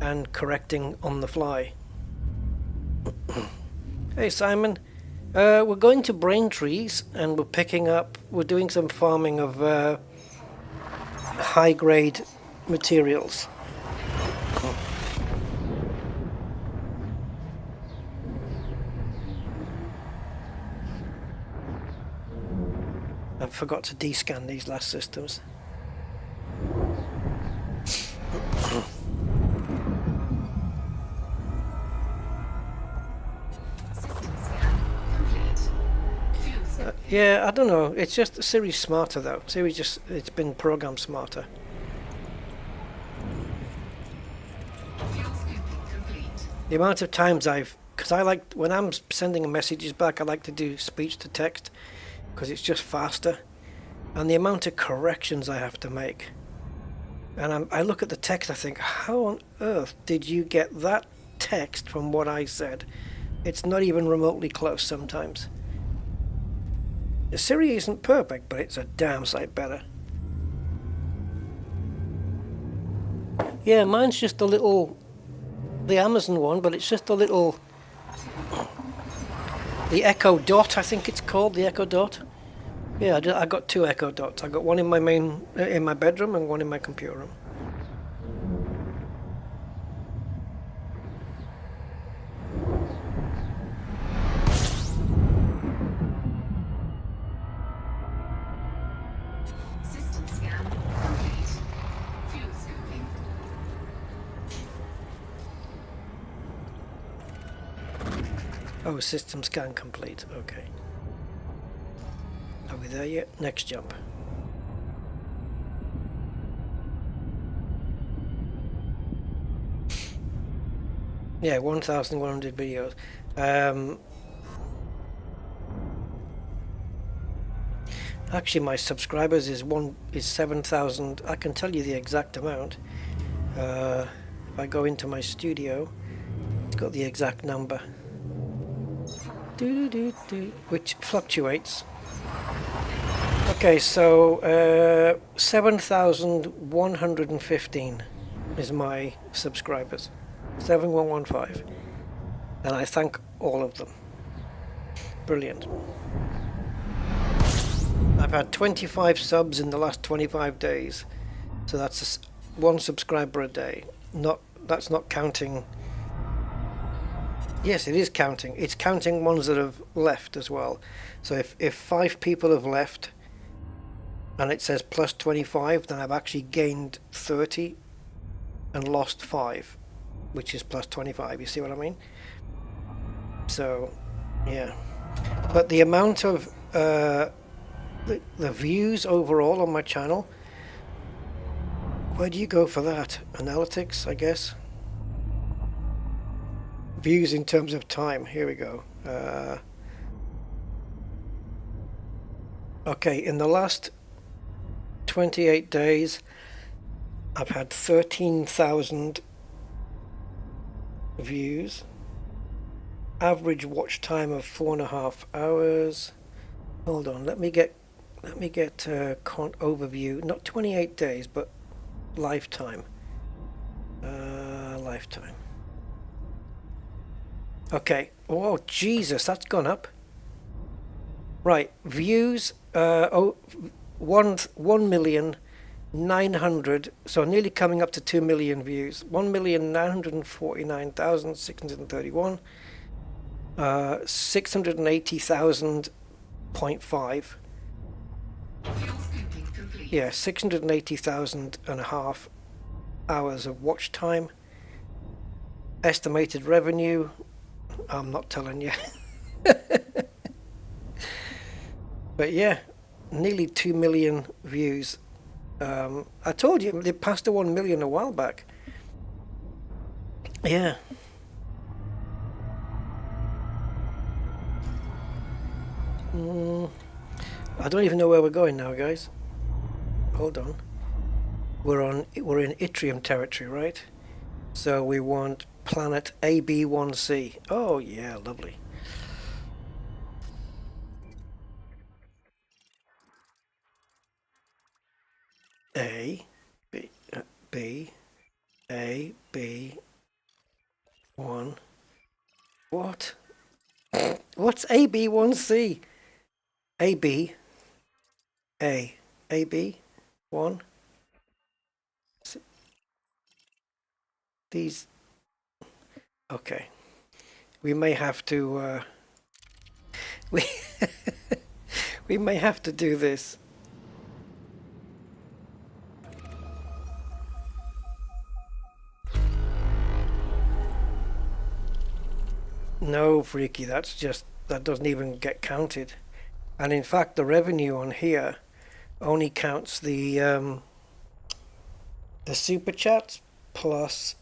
and correcting on the fly. Hey Simon, we're going to Braintrees and we're doing some farming of high grade materials. I forgot to descan these last systems. Yeah, I don't know. It's just Siri's smarter though. It's been programmed smarter. The amount of times because I like, when I'm sending messages back, I like to do speech to text because it's just faster. And the amount of corrections I have to make. And I look at the text, I think, how on earth did you get that text from what I said? It's not even remotely close sometimes. The Siri isn't perfect, but it's a damn sight better. Yeah, mine's just the Amazon one, but it's just a little, the Echo Dot, I think it's called, the Echo Dot. Yeah, I got two Echo Dots. I got one in my bedroom and one in my computer room. System scan complete. Fuel scooping. Oh, system scan complete. Okay. Are we there yet? Next jump. Yeah, 1,100 videos. Actually, my subscribers is 7,000. I can tell you the exact amount. If I go into my studio, it's got the exact number. Which fluctuates. Okay, so 7,115 is my subscribers. 7115. And I thank all of them. Brilliant. I've had 25 subs in the last 25 days. So that's one subscriber a day. That's not counting. Yes, it is counting. It's counting ones that have left as well. So if 5 people have left and it says plus 25, then I've actually gained 30 and lost 5, which is plus 25. You see what I mean? So, yeah. But the amount of the views overall on my channel, where do you go for that? Analytics, I guess. Views in terms of time. Here we go. Okay, in the last 28 days, I've had 13,000 views. Average watch time of 4.5 hours. Hold on, let me get overview. Not 28 days, but lifetime. Lifetime. Okay. Oh Jesus, that's gone up. Right, views. 1,000,000 900, so nearly coming up to 2 million views. 1,949,631. 680,000.5. Fuel scooping complete. Yeah, 680,000 and a half hours of watch time. Estimated revenue, I'm not telling you. But yeah, nearly 2 million views. I told you, they passed the 1 million a while back. Yeah. I don't even know where we're going now, guys. Hold on. We're in Yttrium territory, right? So we want planet AB1C. Oh yeah, lovely. A B A B 1. What? What's AB1C? AB AB 1. These. Okay. We may have to we we may have to do this. No, Freaky, that doesn't even get counted. And in fact, the revenue on here only counts the super chats plus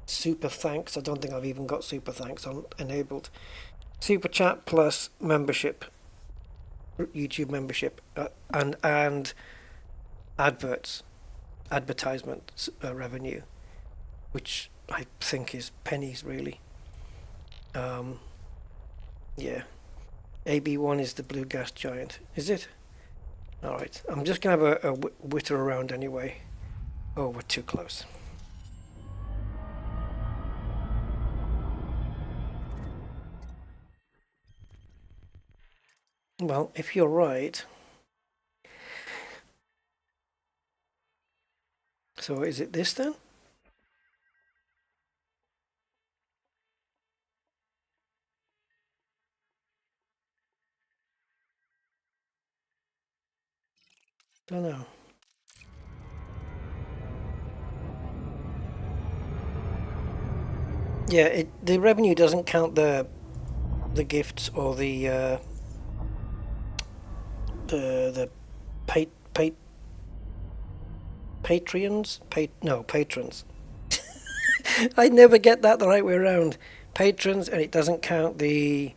super thanks. I don't think I've even got super thanks on enabled. Super chat plus membership, YouTube membership, and advertisement revenue, which I think is pennies really. Yeah, AB1 is the blue gas giant, is it? All right, I'm just gonna have a witter around anyway. Oh, we're too close. Well, if you're right. So is it this then? Don't know. Yeah, the revenue doesn't count the gifts or the patrons. I never get that the right way around. Patrons, and it doesn't count the.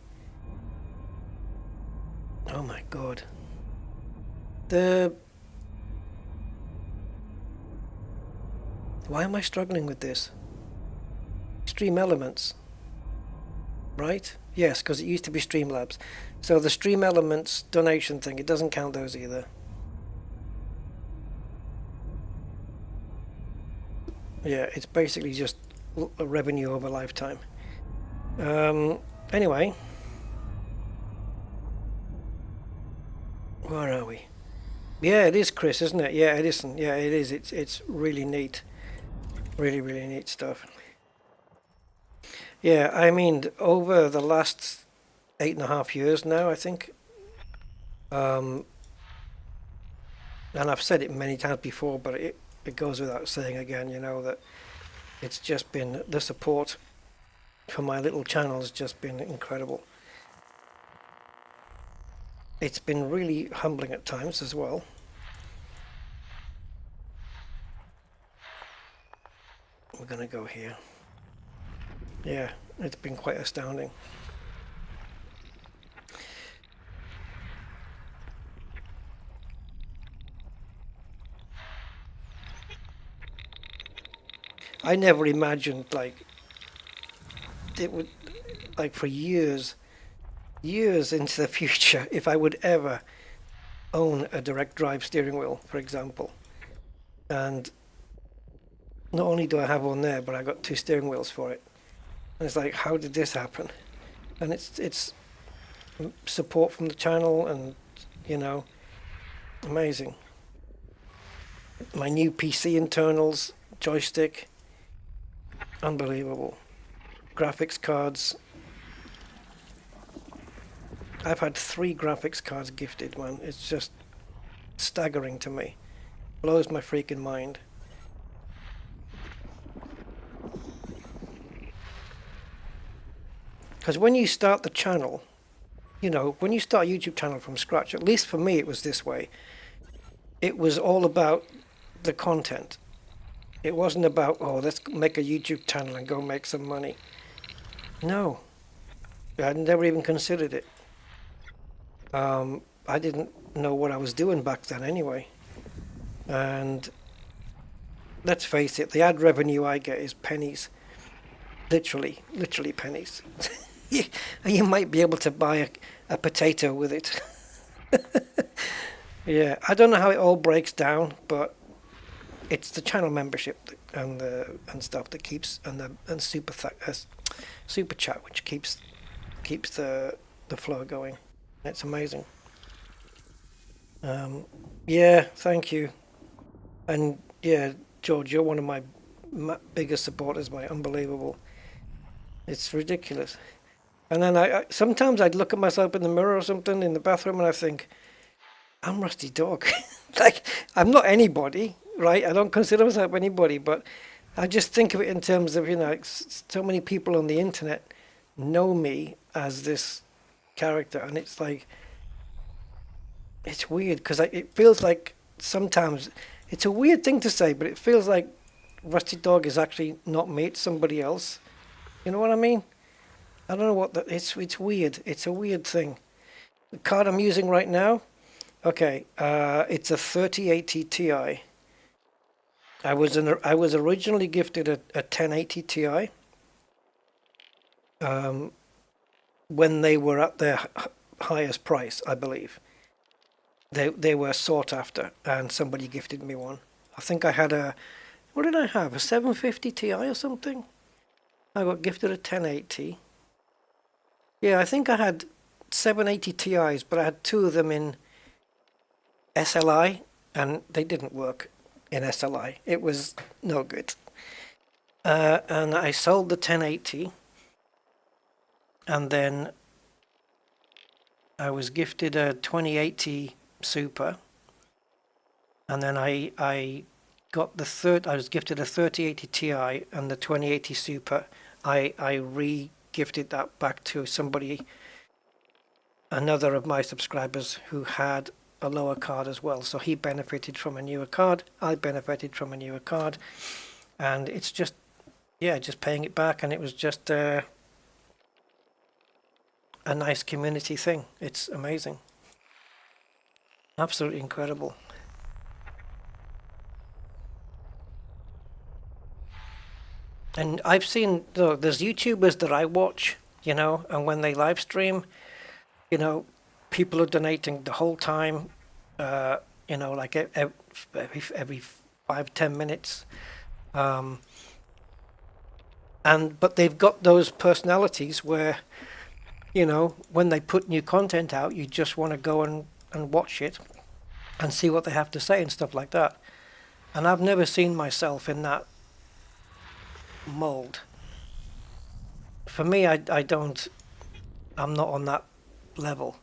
Oh my god. Why am I struggling with this? Stream Elements. Right? Yes, because it used to be Streamlabs. So the Stream Elements donation thing, it doesn't count those either. Yeah, it's basically just a revenue over lifetime. Anyway. Where are we? Yeah, it is Chris, isn't it? Yeah, it isn't. Yeah, it is. It's really neat. Really, really neat stuff. Yeah, I mean, over the last 8.5 years now, I think. And I've said it many times before, but it goes without saying again, you know, that it's just been, the support for my little channel has just been incredible. It's been really humbling at times as well. We're gonna go here. Yeah, it's been quite astounding. I never imagined, like, it would, like, for years into the future, if I would ever own a direct drive steering wheel, for example. And not only do I have one there, but I got 2 steering wheels for it. And it's like, how did this happen? And it's support from the channel, and you know, amazing. my new PC internals, joystick, unbelievable. Graphics cards. I've had 3 graphics cards gifted, man. It's just staggering to me. Blows my freaking mind. Because when you start the channel, you know, when you start a YouTube channel from scratch, at least for me it was this way. It was all about the content. It wasn't about, oh, let's make a YouTube channel and go make some money. No. I'd never even considered it. I didn't know what I was doing back then anyway. And let's face it, the ad revenue I get is pennies. Literally pennies. You might be able to buy a potato with it. Yeah, I don't know how it all breaks down, but it's the channel membership and stuff that keeps, and super chat, which keeps the flow going. It's amazing. Yeah, thank you. And yeah, George, you're one of my biggest supporters, mate. Unbelievable. It's ridiculous. And then I sometimes I'd look at myself in the mirror or something in the bathroom and I think, I'm Rusty Dog. Like, I'm not anybody, right? I don't consider myself anybody, but I just think of it in terms of, you know, so many people on the internet know me as this character, and it's like, it's weird because it feels like sometimes, it's a weird thing to say, but it feels like Rusty Dog is actually not me, it's somebody else. You know what I mean? I don't know what that, it's weird. It's a weird thing. The card I'm using right now, okay, it's a 3080 Ti. I was originally gifted a 1080 Ti when they were at their highest price, I believe. They were sought after, and somebody gifted me one. I think I had what did I have? A 750 Ti or something? I got gifted a 1080. Yeah, I think I had 780 Ti's, but I had 2 of them in SLI, and they didn't work in SLI. It was no good. And I sold the 1080, and then I was gifted a 2080 Super, and then I got I was gifted a 3080 Ti and the 2080 Super. I re-gifted that back to somebody, another of my subscribers who had a lower card as well. So he benefited from a newer card, I benefited from a newer card, and it's just, yeah, just paying it back, and it was just a nice community thing. It's amazing. Absolutely incredible. And I've seen, there's YouTubers that I watch, you know, and when they live stream, you know, people are donating the whole time, you know, like every 5-10 minutes. But they've got those personalities where, you know, when they put new content out, you just want to go and watch it and see what they have to say and stuff like that. And I've never seen myself in that mold. For me, I'm not on that level.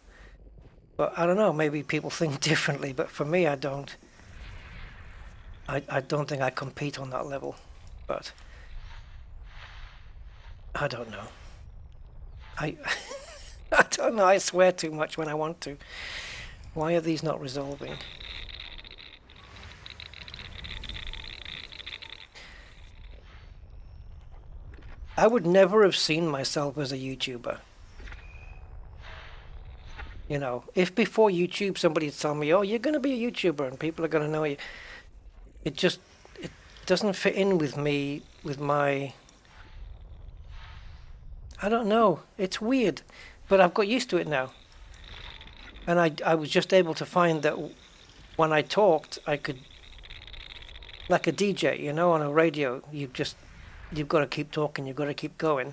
But I don't know, maybe people think differently, but for me, I don't think I compete on that level. But I don't know. I don't know, I swear too much when I want to. Why are these not resolving? I would never have seen myself as a YouTuber. You know, if before YouTube somebody had told me, oh, you're going to be a YouTuber and people are going to know you, it doesn't fit in with me, with my, I don't know, it's weird, but I've got used to it now. And I was just able to find that when I talked, I could, like a DJ, you know, on a radio, you've got to keep talking, you've got to keep going.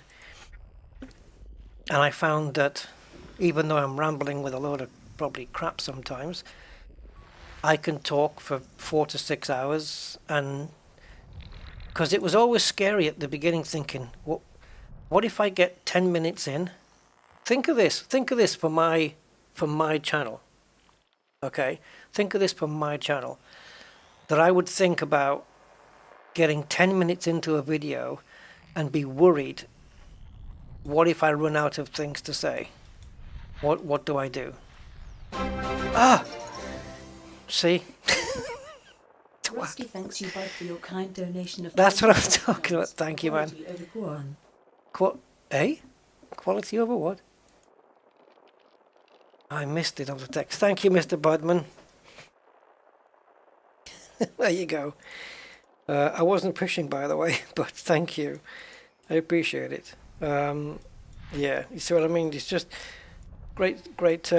And I found that even though I'm rambling with a load of probably crap sometimes, I can talk for 4 to 6 hours, and because it was always scary at the beginning, thinking, what if I get 10 minutes in? Think of this for my channel. Okay, think of this for my channel. That I would think about getting 10 minutes into a video and be worried, what if I run out of things to say? What do I do? Ah! See? Rusty thanks you, Bud, for your kind donation of... That's what I'm talking about. Thank you, man. Quality over Guan. Quality over what? I missed it on the text. Thank you, Mr. Budman. There you go. I wasn't pushing, by the way, but thank you. I appreciate it. Yeah, you see what I mean? It's just great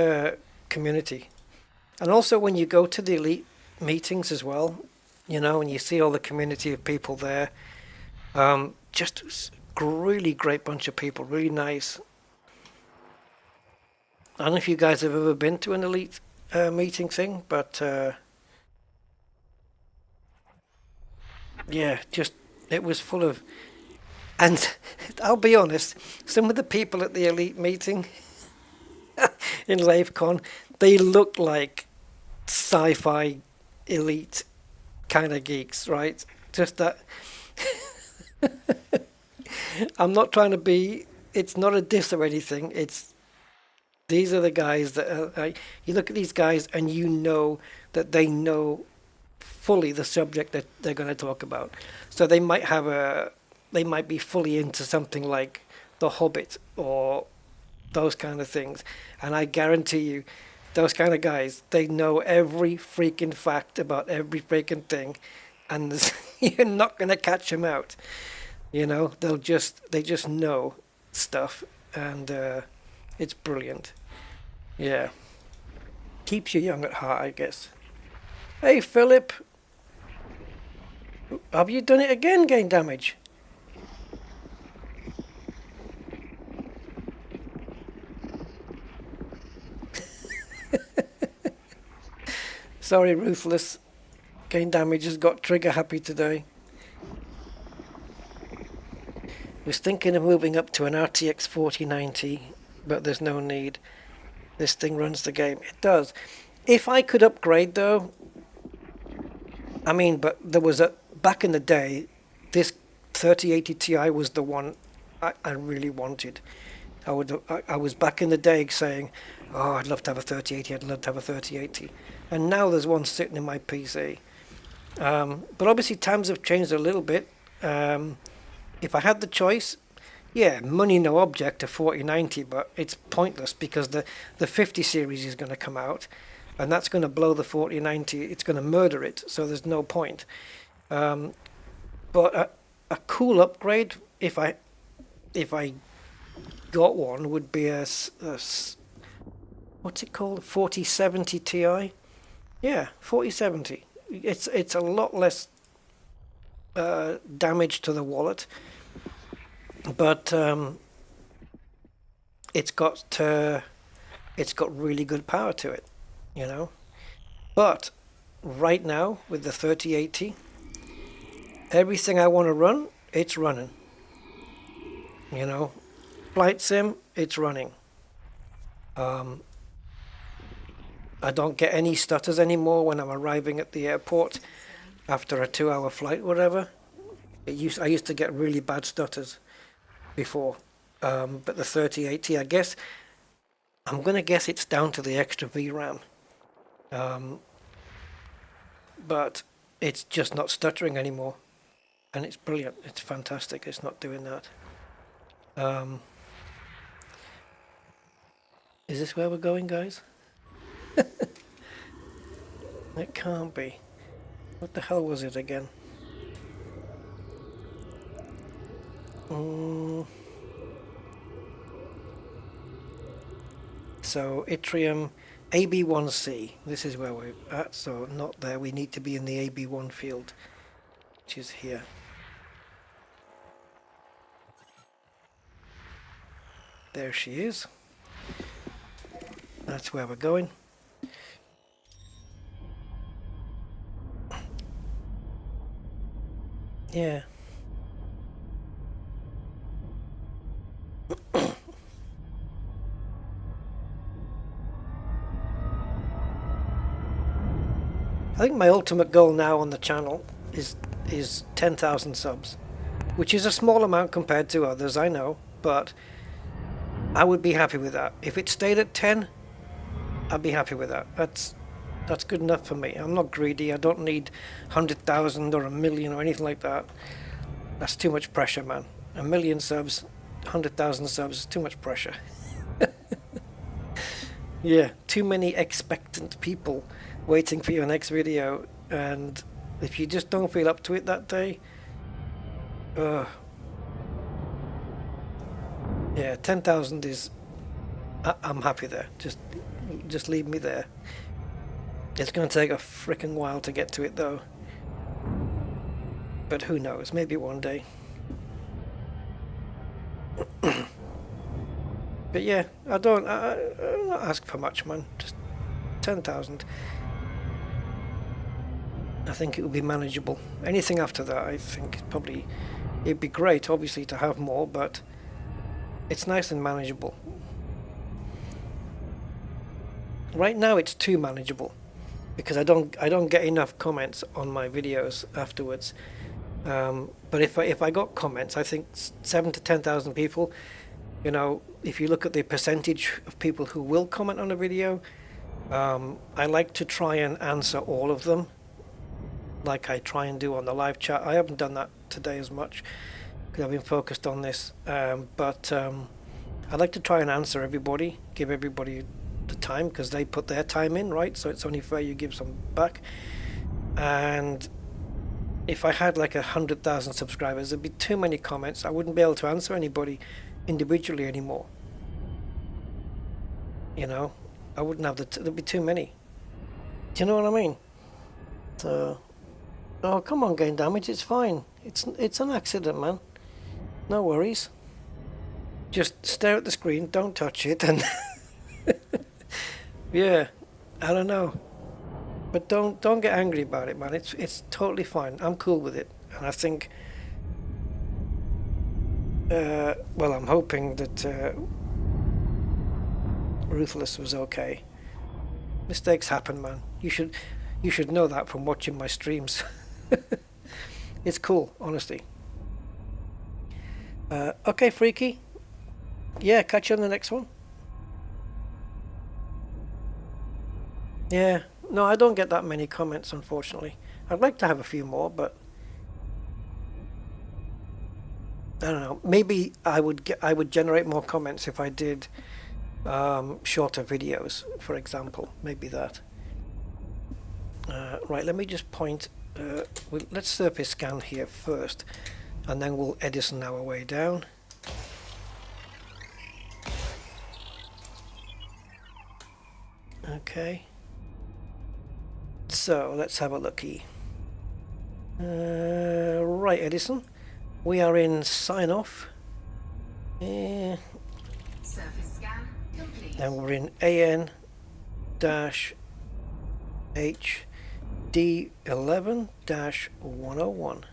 community. And also when you go to the elite meetings as well, you know, and you see all the community of people there, just really great bunch of people, really nice. I don't know if you guys have ever been to an elite meeting thing, but yeah, just it was full of, and I'll be honest, some of the people at the elite meeting in LaveCon, they look like sci-fi elite kind of geeks, right? Just that. I'm not trying to be, it's not a diss or anything, it's these are the guys that you look at these guys and you know that they know fully the subject that they're going to talk about. So they might be fully into something like The Hobbit or those kind of things. And I guarantee you, those kind of guys, they know every freaking fact about every freaking thing, and you're not going to catch them out. You know, they just know stuff, and it's brilliant. Yeah. Keeps you young at heart, I guess. Hey, Philip. Have you done it again, gain damage? Sorry, Ruthless. Gain damage has got trigger happy today. Was thinking of moving up to an RTX 4090, but there's no need. This thing runs the game. It does. If I could upgrade though, I mean, but there was back in the day, this 3080 Ti was the one I really wanted. I was back in the day saying, oh, I'd love to have a 3080, I'd love to have a 3080. And now there's one sitting in my PC. But obviously times have changed a little bit. If I had the choice, yeah, money no object to 4090, but it's pointless because the 50 series is going to come out, and that's going to blow the 4090. It's going to murder it, so there's no point. But a cool upgrade, if I got one, would be a what's it called? 4070 Ti. Yeah, 4070. It's a lot less damage to the wallet, but it's got really good power to it, you know. But right now with the 3080, everything I want to run, it's running. You know, flight sim, it's running. I don't get any stutters anymore when I'm arriving at the airport after a 2-hour flight, whatever. I used to get really bad stutters before, but the 3080, I guess, I'm gonna guess it's down to the extra VRAM. But it's just not stuttering anymore, and it's brilliant. It's fantastic. It's not doing that. Is this where we're going, guys? It can't be. What the hell was it again? So Yttrium AB1C. This is where we're at. So not there. We need to be in the AB1 field, which is here. There she is. That's where we're going. Yeah. I think my ultimate goal now on the channel is 10,000 subs, which is a small amount compared to others, I know, but I would be happy with that. If it stayed at 10, I'd be happy with that. That's good enough for me. I'm not greedy. I don't need 100,000 or 1,000,000 or anything like that. That's too much pressure, man. 1,000,000 subs, 100,000 subs is too much pressure. Yeah, too many expectant people waiting for your next video, and if you just don't feel up to it that day, yeah, 10,000 is, I'm happy there. Just leave me there. It's going to take a freaking while to get to it though, but who knows, maybe one day. But yeah, I don't ask for much, man. Just 10,000. I think it would be manageable. Anything after that, I think it'd be great, obviously, to have more, but it's nice and manageable. Right now, it's too manageable because I don't get enough comments on my videos afterwards. But if I got comments, I think 7,000 to 10,000 people. You know, if you look at the percentage of people who will comment on a video, I like to try and answer all of them, like I try and do on the live chat. I haven't done that today as much because I've been focused on this, but I like to try and answer everybody, give everybody the time because they put their time in, right? So it's only fair you give some back. And if I had like 100,000 subscribers, there'd be too many comments. I wouldn't be able to answer anybody individually anymore. You know, I wouldn't have there'd be too many. Do you know what I mean? So, oh come on, gain damage. It's fine. It's an accident, man. No worries. Just stare at the screen. Don't touch it, and yeah, I don't know. But don't get angry about it, man. It's totally fine. I'm cool with it, and I think. Well, I'm hoping that Ruthless was okay. Mistakes happen, man. You should know that from watching my streams. It's cool, honestly. Okay, Freaky. Yeah, catch you on the next one. Yeah, no, I don't get that many comments, unfortunately. I'd like to have a few more, but I don't know. Maybe I would generate more comments if I did shorter videos, for example. Maybe that. Right, let me just point. Let's surface scan here first, and then we'll Edison our way down. Okay. So let's have a looky. Right, Edison. We are in sign off. Surface scan complete. And we're in AN-HD11-101.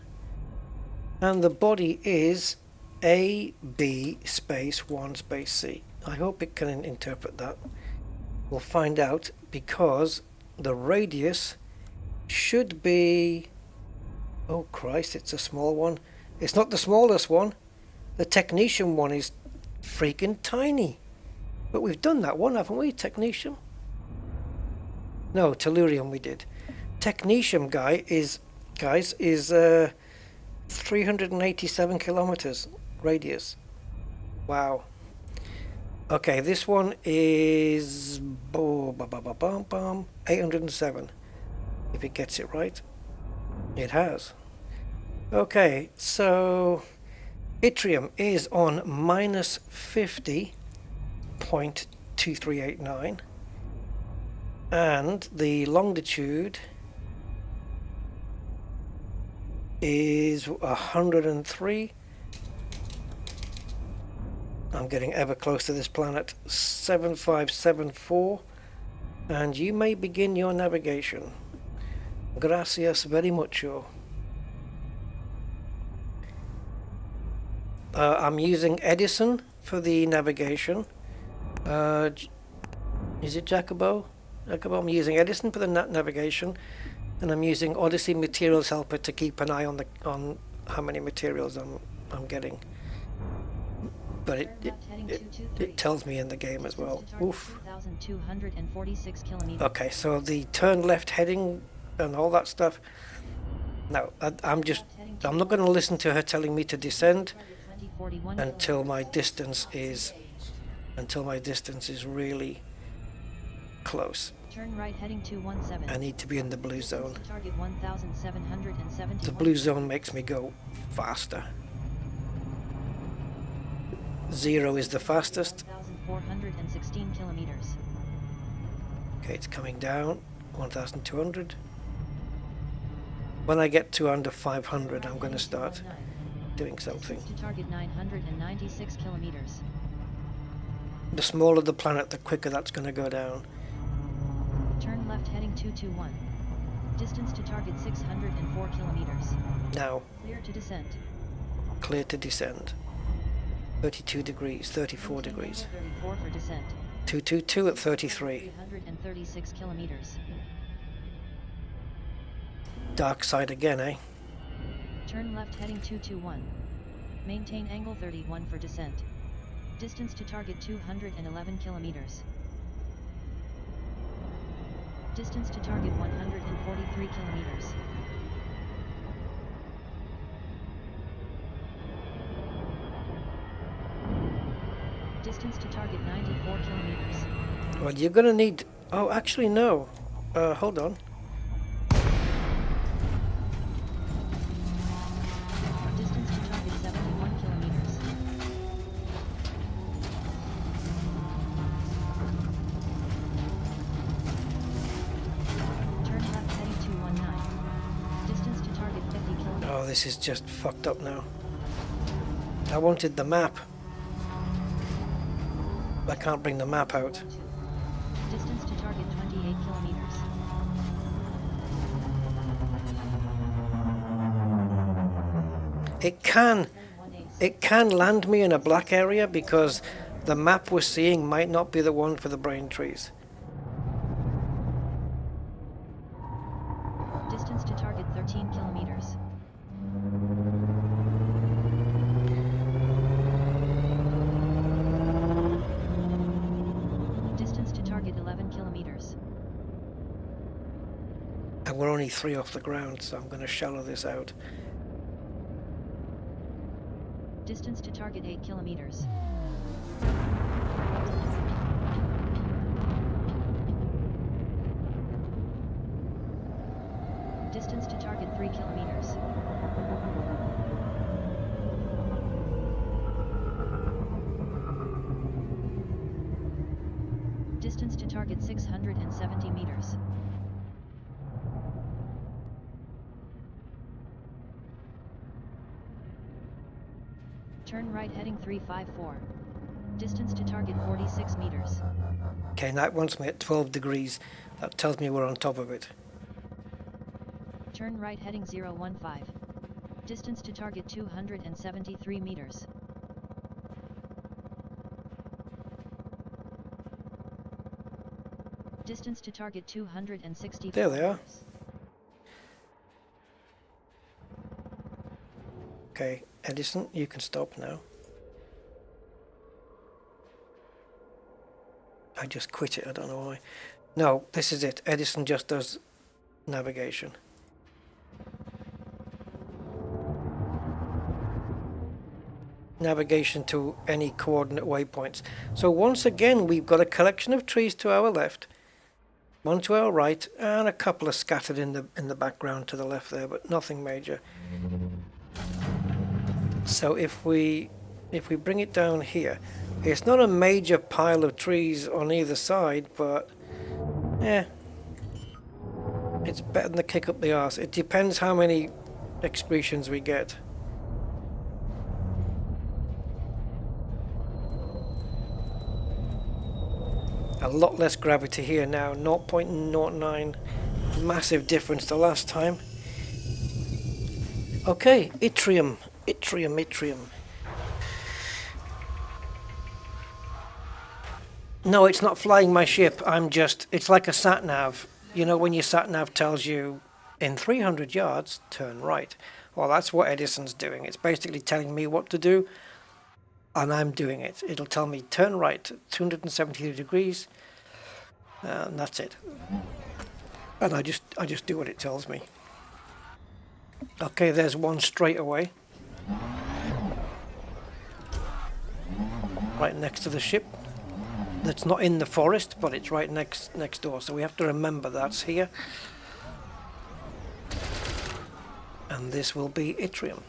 And the body is AB space 1 space C. I hope it can interpret that. We'll find out, because the radius should be, oh Christ, it's a small one. It's not the smallest one. The Technetium one is freaking tiny. But we've done that one, haven't we? Technetium? No, Tellurium we did. Technetium guys, is 387 kilometers radius. Wow. Okay, this one is 807. If it gets it right. It has. Okay, so yttrium is on minus 50.2389, and the longitude is 103. I'm getting ever close to this planet. 7574, and you may begin your navigation. Gracias very mucho. I'm using Edison for the navigation. Is it Jacobo? I'm using Edison for the navigation, and I'm using Odyssey Materials Helper to keep an eye on how many materials I'm getting. But it tells me in the game as well. Oof. Okay, so the turn left heading and all that stuff. No, I'm not going to listen to her telling me to descend until my distance is really close. Turn right heading 217. I need to be in the blue zone. Target 1770. The blue zone makes me go faster. 0 is the fastest. 1416 kilometers. Okay, it's coming down. 1200. When I get to under 500, I'm going to start doing something. To target 996 kilometers. The smaller the planet, the quicker that's going to go down. Turn left heading 221. Distance to target 604 kilometers. Now, Clear to descent. clear to descend. 32 degrees, 34 degrees. 34 for descent. 222 at 33. 336 kilometers. Dark side again, eh? Turn left heading 221. Maintain angle 31 for descent. Distance to target 211 kilometers. Distance to target 143 kilometers. Distance to target 94 kilometers. Well, you're going to need... Oh, actually, no. Hold on. Distance to target 71 kilometers. Turn left heading 219. Distance to target 50 kilometers. Oh, this is just fucked up now. I wanted the map. I can't bring the map out. Distance to target 28 kilometers. It can land me in a black area because the map we're seeing might not be the one for the brain trees. Distance to target 13 kilometers. Distance to target 11 kilometers. And we're only 3 off the ground, so I'm going to shallow this out. Distance to target 8 kilometers. Distance to target 3 kilometers. Distance to target 670 meters. Turn right heading 354. Distance to target 46 meters. Okay, that wants me at 12 degrees. That tells me we're on top of it. Turn right heading 015. Distance to target 273 meters. Distance to target 260. There they are. Okay, Edison, you can stop now. I just quit it, I don't know why. No, this is it. Edison just does navigation. Navigation to any coordinate waypoints. So once again, we've got a collection of trees to our left, one to our right, and a couple are scattered in the background to the left there, but nothing major. So if we bring it down here, it's not a major pile of trees on either side, but yeah, it's better than the kick up the arse. It depends how many excretions we get. A lot less gravity here now, 0.09, massive difference to last time. Okay, yttrium. No, it's not flying my ship. It's like a sat nav. You know, when your sat nav tells you in 300 yards, turn right. Well, that's what Edison's doing. It's basically telling me what to do, and I'm doing it. It'll tell me turn right, 273 degrees, and that's it. And I just do what it tells me. Okay, there's one straight away. Right next to the ship. That's not in the forest, but it's right next door. So we have to remember that's here. And this will be yttrium.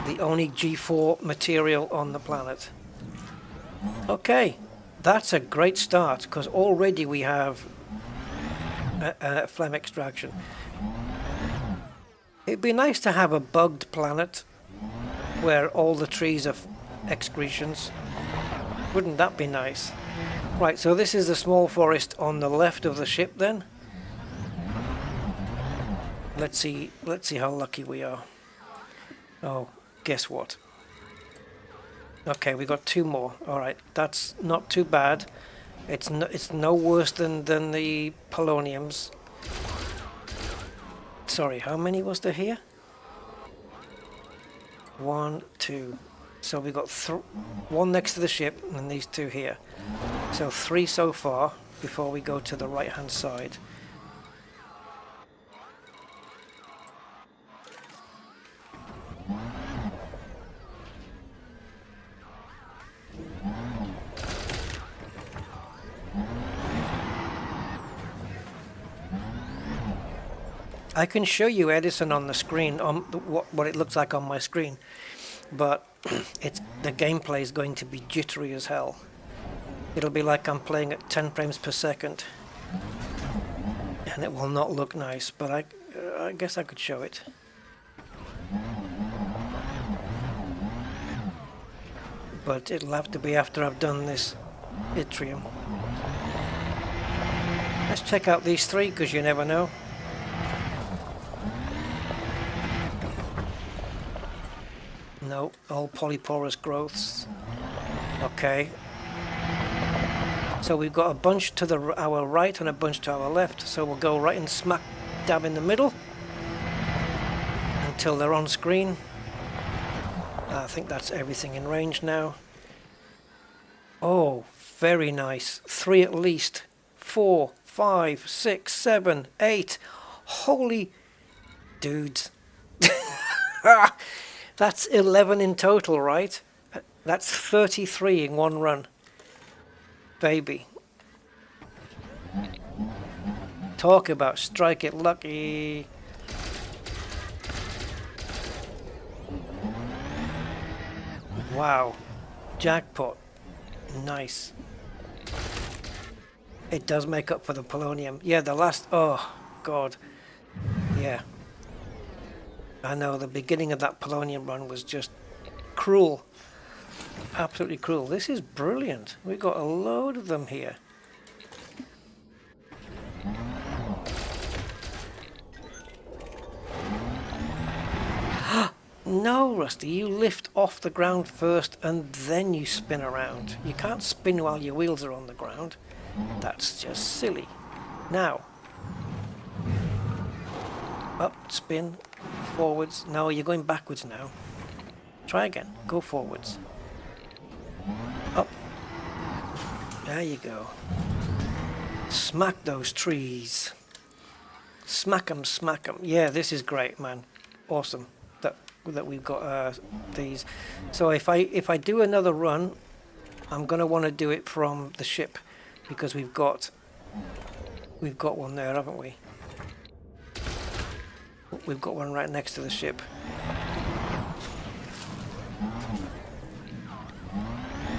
The only G4 material on the planet. Okay, that's a great start, because already we have a phlegm extraction. It'd be nice to have a bugged planet where all the trees are excretions. Wouldn't that be nice? Right, so this is the small forest on the left of the ship then. Let's see how lucky we are. Oh, guess what? Okay, we got 2 more. All right, that's not too bad. It's no worse than the poloniums. Sorry, how many was there here? 1, 2. So we got 1 next to the ship and these 2 here. So 3 so far before we go to the right hand side. I can show you Edison on the screen, on what it looks like on my screen, but the gameplay is going to be jittery as hell. It'll be like I'm playing at 10 frames per second, and it will not look nice, but I guess I could show it. But it'll have to be after I've done this yttrium. Let's check out these 3, because you never know. No, all polyporous growths. Okay. So we've got a bunch to our right and a bunch to our left. So we'll go right and smack dab in the middle until they're on screen. I think that's everything in range now. Oh, very nice. 3 at least. 4, 5, 6, 7, 8. Holy dudes. That's 11 in total, right? That's 33 in one run. Baby. Talk about strike it lucky. Wow. Jackpot. Nice. It does make up for the polonium. Yeah, the last... Oh, God. Yeah. I know, the beginning of that polonium run was just cruel. Absolutely cruel. This is brilliant. We've got a load of them here. No, Rusty, you lift off the ground first and then you spin around. You can't spin while your wheels are on the ground. That's just silly. Now. Up, spin, forwards. No, you're going backwards now. Try again. Go forwards. Up. There you go. Smack those trees. Smack 'em, smack 'em. Yeah, this is great, man. Awesome that we've got these. So if I do another run, I'm gonna want to do it from the ship, because we've got one there, haven't we? We've got one right next to the ship.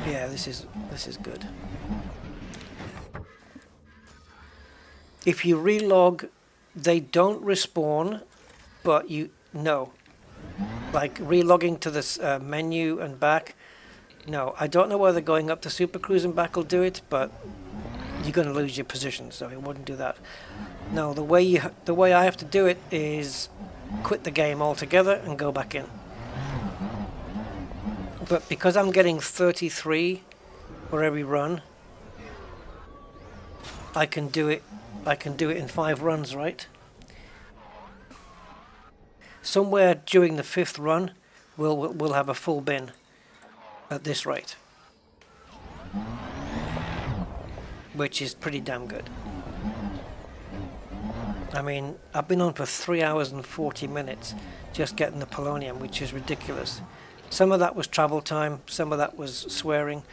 Yeah, this is good. If you relog, they don't respawn, but no. Like relogging to this menu and back, no. I don't know whether going up to Super Cruise and back will do it, but you're going to lose your position, so it wouldn't do that. No, the way I have to do it is quit the game altogether and go back in. But because I'm getting 33 for every run. I can do it in 5 runs, right? Somewhere during the 5th run, we'll have a full bin at this rate, which is pretty damn good. I mean, I've been on for 3 hours and 40 minutes just getting the polonium, which is ridiculous. Some of that was travel time, some of that was swearing.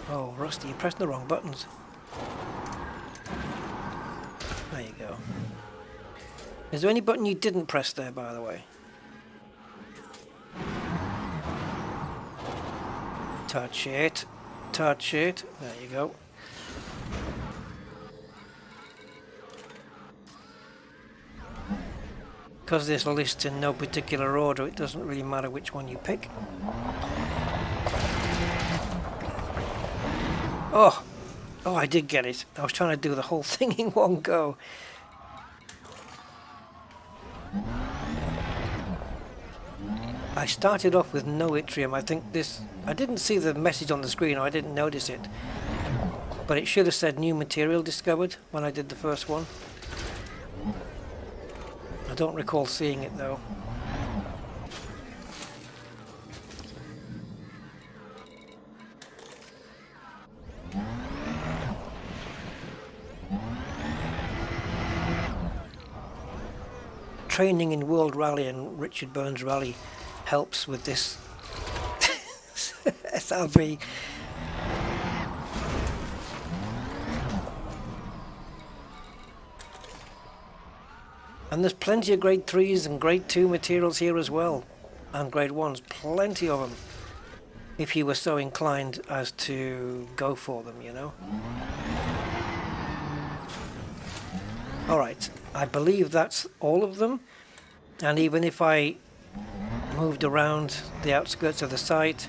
Oh, Rusty, you're pressing the wrong buttons. There you go. Is there any button you didn't press there, by the way? Touch it. Touch it. There you go. Because this lists in no particular order, it doesn't really matter which one you pick. Oh, I did get it. I was trying to do the whole thing in one go. I started off with no yttrium. I think this... I didn't see the message on the screen, or I didn't notice it. But it should have said new material discovered when I did the first one. I don't recall seeing it though. Training in World Rally and Richard Burns Rally helps with this SRV. And there's plenty of grade 3s and grade 2 materials here as well, and grade 1s, plenty of them, if you were so inclined as to go for them, you know. Alright, I believe that's all of them, and even if I moved around the outskirts of the site,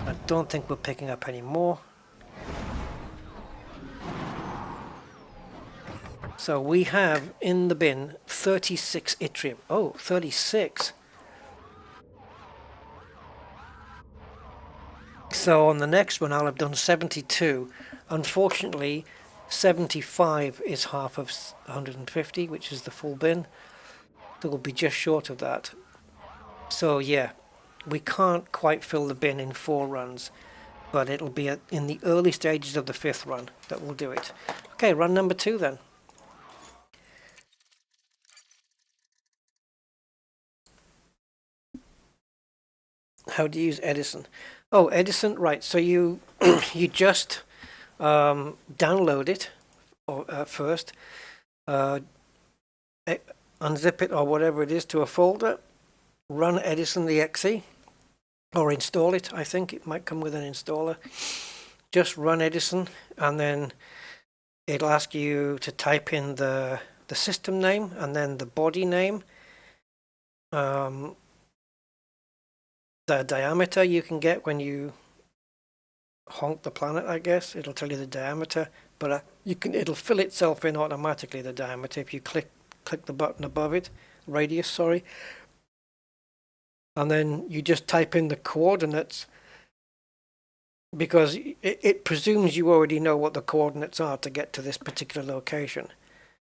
I don't think we're picking up any more. So we have in the bin 36 yttrium. Oh, 36. So on the next one I'll have done 72. Unfortunately, 75 is half of 150, which is the full bin. So we'll be just short of that. So yeah, we can't quite fill the bin in 4 runs, but it'll be in the early stages of the 5th run that we'll do it. Okay, run number 2 then. How do you use Edison? Oh, Edison, right. So you you just download it first, unzip it or whatever it is to a folder, run Edison the exe, or install it. I think it might come with an installer. Just run Edison, and then it'll ask you to type in the system name and then the body name. The diameter you can get when you honk the planet, I guess. It'll tell you the diameter, but it'll fill itself in automatically, the diameter, if you click the button above it, radius, sorry. And then you just type in the coordinates, because it presumes you already know what the coordinates are to get to this particular location.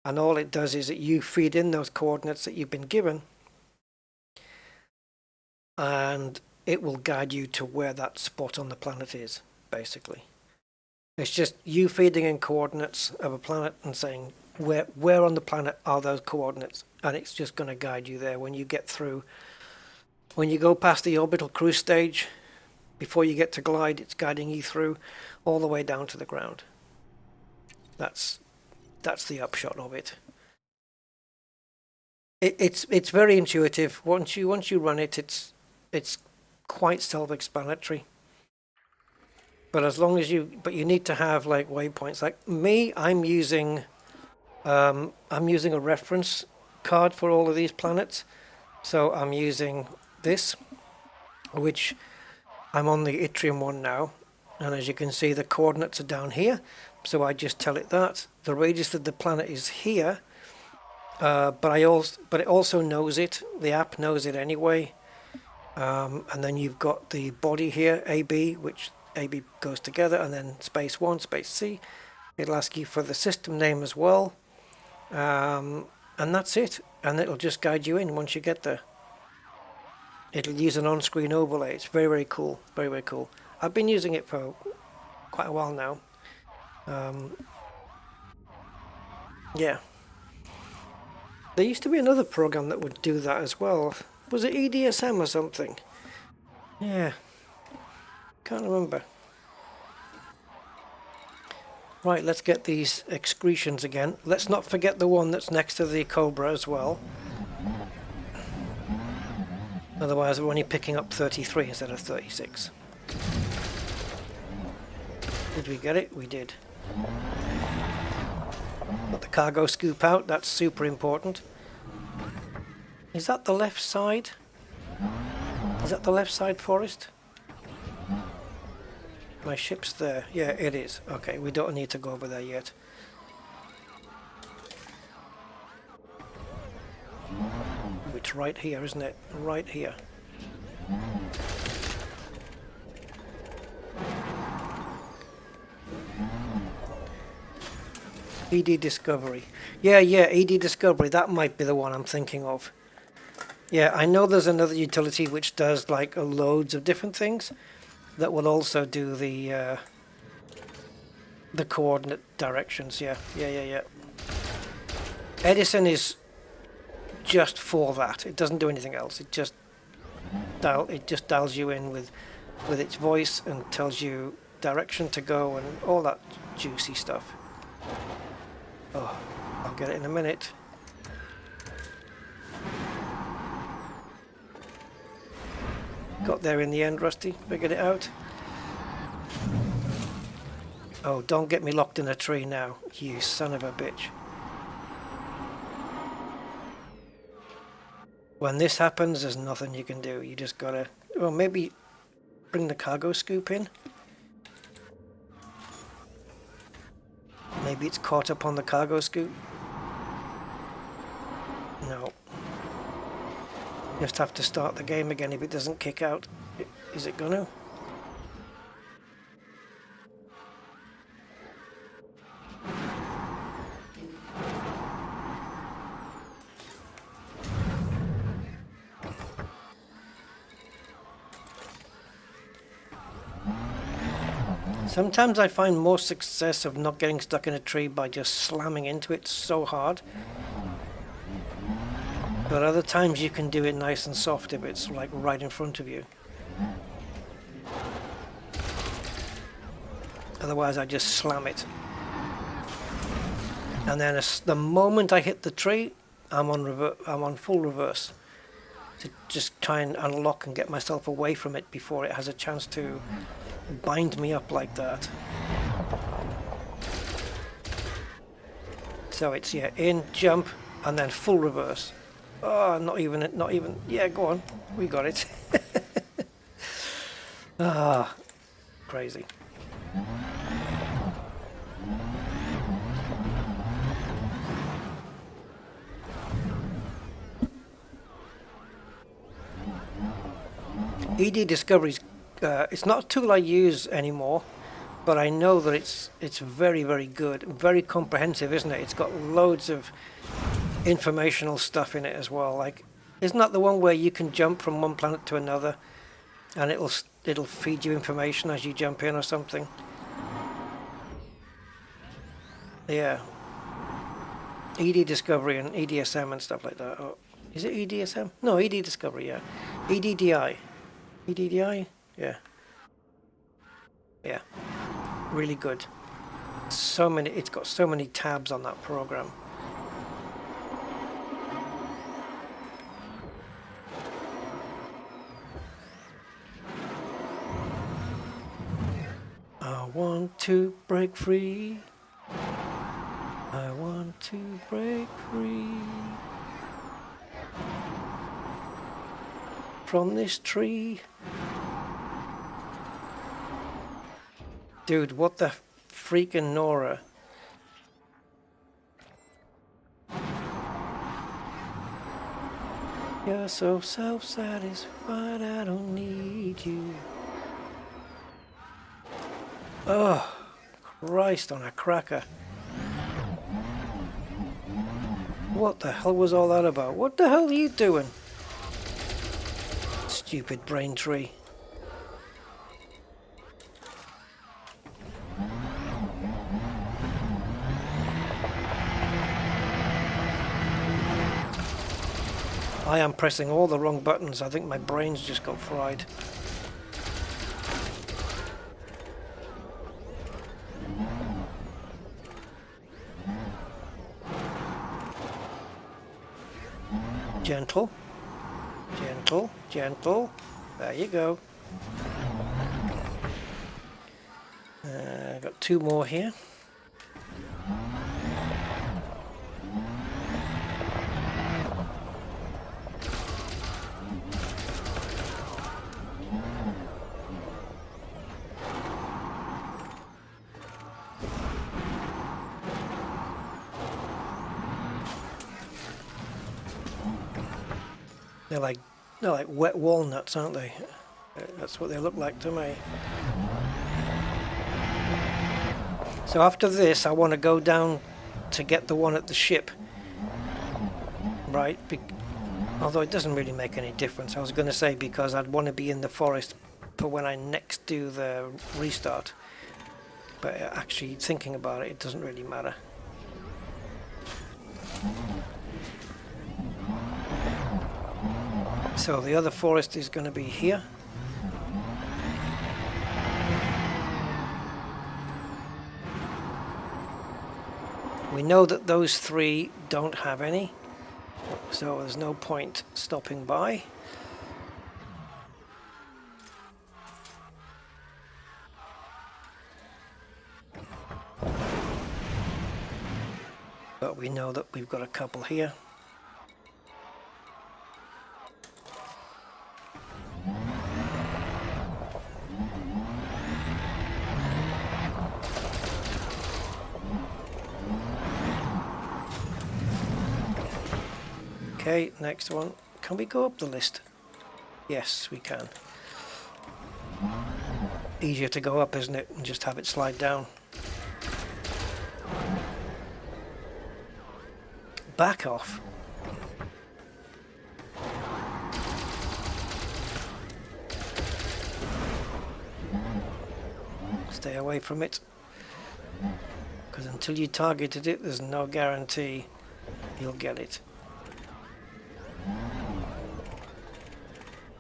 And all it does is that you feed in those coordinates that you've been given, and it will guide you to where that spot on the planet is, basically. It's just you feeding in coordinates of a planet and saying where on the planet are those coordinates, and it's just going to guide you there. When you get through, when you go past the orbital cruise stage, before you get to glide, it's guiding you through all the way down to the ground. That's the upshot of it. It's very intuitive. Once you run it, it's quite self-explanatory. But as long as you need to have like waypoints. Like me, I'm using a reference card for all of these planets. So I'm using this, which I'm on the yttrium one now, and as you can see, the coordinates are down here. So I just tell it that the radius of the planet is here, but it also knows it. The app knows it anyway. And then you've got the body here, AB, which AB goes together, and then space 1, space C. It'll ask you for the system name as well. And that's it. And it'll just guide you in once you get there. It'll use an on-screen overlay. It's very, very cool. Very, very cool. I've been using it for quite a while now. Yeah. There used to be another program that would do that as well. Was it EDSM or something? Yeah. Can't remember. Right, let's get these excretions again. Let's not forget the one that's next to the Cobra as well. Otherwise we're only picking up 33 instead of 36. Did we get it? We did. Got the cargo scoop out, that's super important. Is that the left side? Is that the left side, Forest? My ship's there. Yeah, it is. Okay, we don't need to go over there yet. It's right here, isn't it? Right here. ED Discovery. Yeah, ED Discovery. That might be the one I'm thinking of. Yeah, I know there's another utility which does like loads of different things that will also do the coordinate directions. Yeah. Edison is just for that. It doesn't do anything else. It just dials you in with its voice and tells you direction to go and all that juicy stuff. Oh, I'll get it in a minute. Got there in the end, Rusty. Figured it out. Oh, don't get me locked in a tree now, you son of a bitch. When this happens, there's nothing you can do. You just gotta... Well, maybe bring the cargo scoop in. Maybe it's caught up on the cargo scoop. No. Just have to start the game again if it doesn't kick out. Is it gonna? Sometimes I find more success of not getting stuck in a tree by just slamming into it so hard. But other times you can do it nice and soft if it's like right in front of you. Otherwise I just slam it. And then the moment I hit the tree, I'm on full reverse. To just try and unlock and get myself away from it before it has a chance to bind me up like that. So it's, yeah, in, jump, and then full reverse. Oh, not even, yeah, go on, we got it. Ah, crazy. ED Discovery's it's not a tool I use anymore, but I know that it's very, very good, very comprehensive, isn't it? It's got loads of informational stuff in it as well. Like, isn't that the one where you can jump from one planet to another, and it'll feed you information as you jump in or something? Yeah. ED Discovery and EDSM and stuff like that. Oh, is it EDSM? No, ED Discovery. Yeah. EDDI. EDDI. Yeah. Yeah. Really good. So many. It's got so many tabs on that program. I want to break free. I want to break free from this tree. Dude, what the freaking Nora? You're so self-satisfied, I don't need you. Oh, Christ on a cracker. What the hell was all that about? What the hell are you doing? Stupid brain tree. I am pressing all the wrong buttons. I think my brain's just got fried. Gentle. Gentle. Gentle. There you go. Got two more here. They're like wet walnuts, aren't they? That's what they look like to me. So after this, I want to go down to get the one at the ship. Right? Although it doesn't really make any difference. I was going to say because I'd want to be in the forest for when I next do the restart. But actually thinking about it, it doesn't really matter. So the other forest is going to be here. We know that those three don't have any, so there's no point stopping by. But we know that we've got a couple here. Okay, next one. Can we go up the list? Yes, we can. Easier to go up, isn't it? And just have it slide down. Back off. Stay away from it. Because until you targeted it, there's no guarantee you'll get it.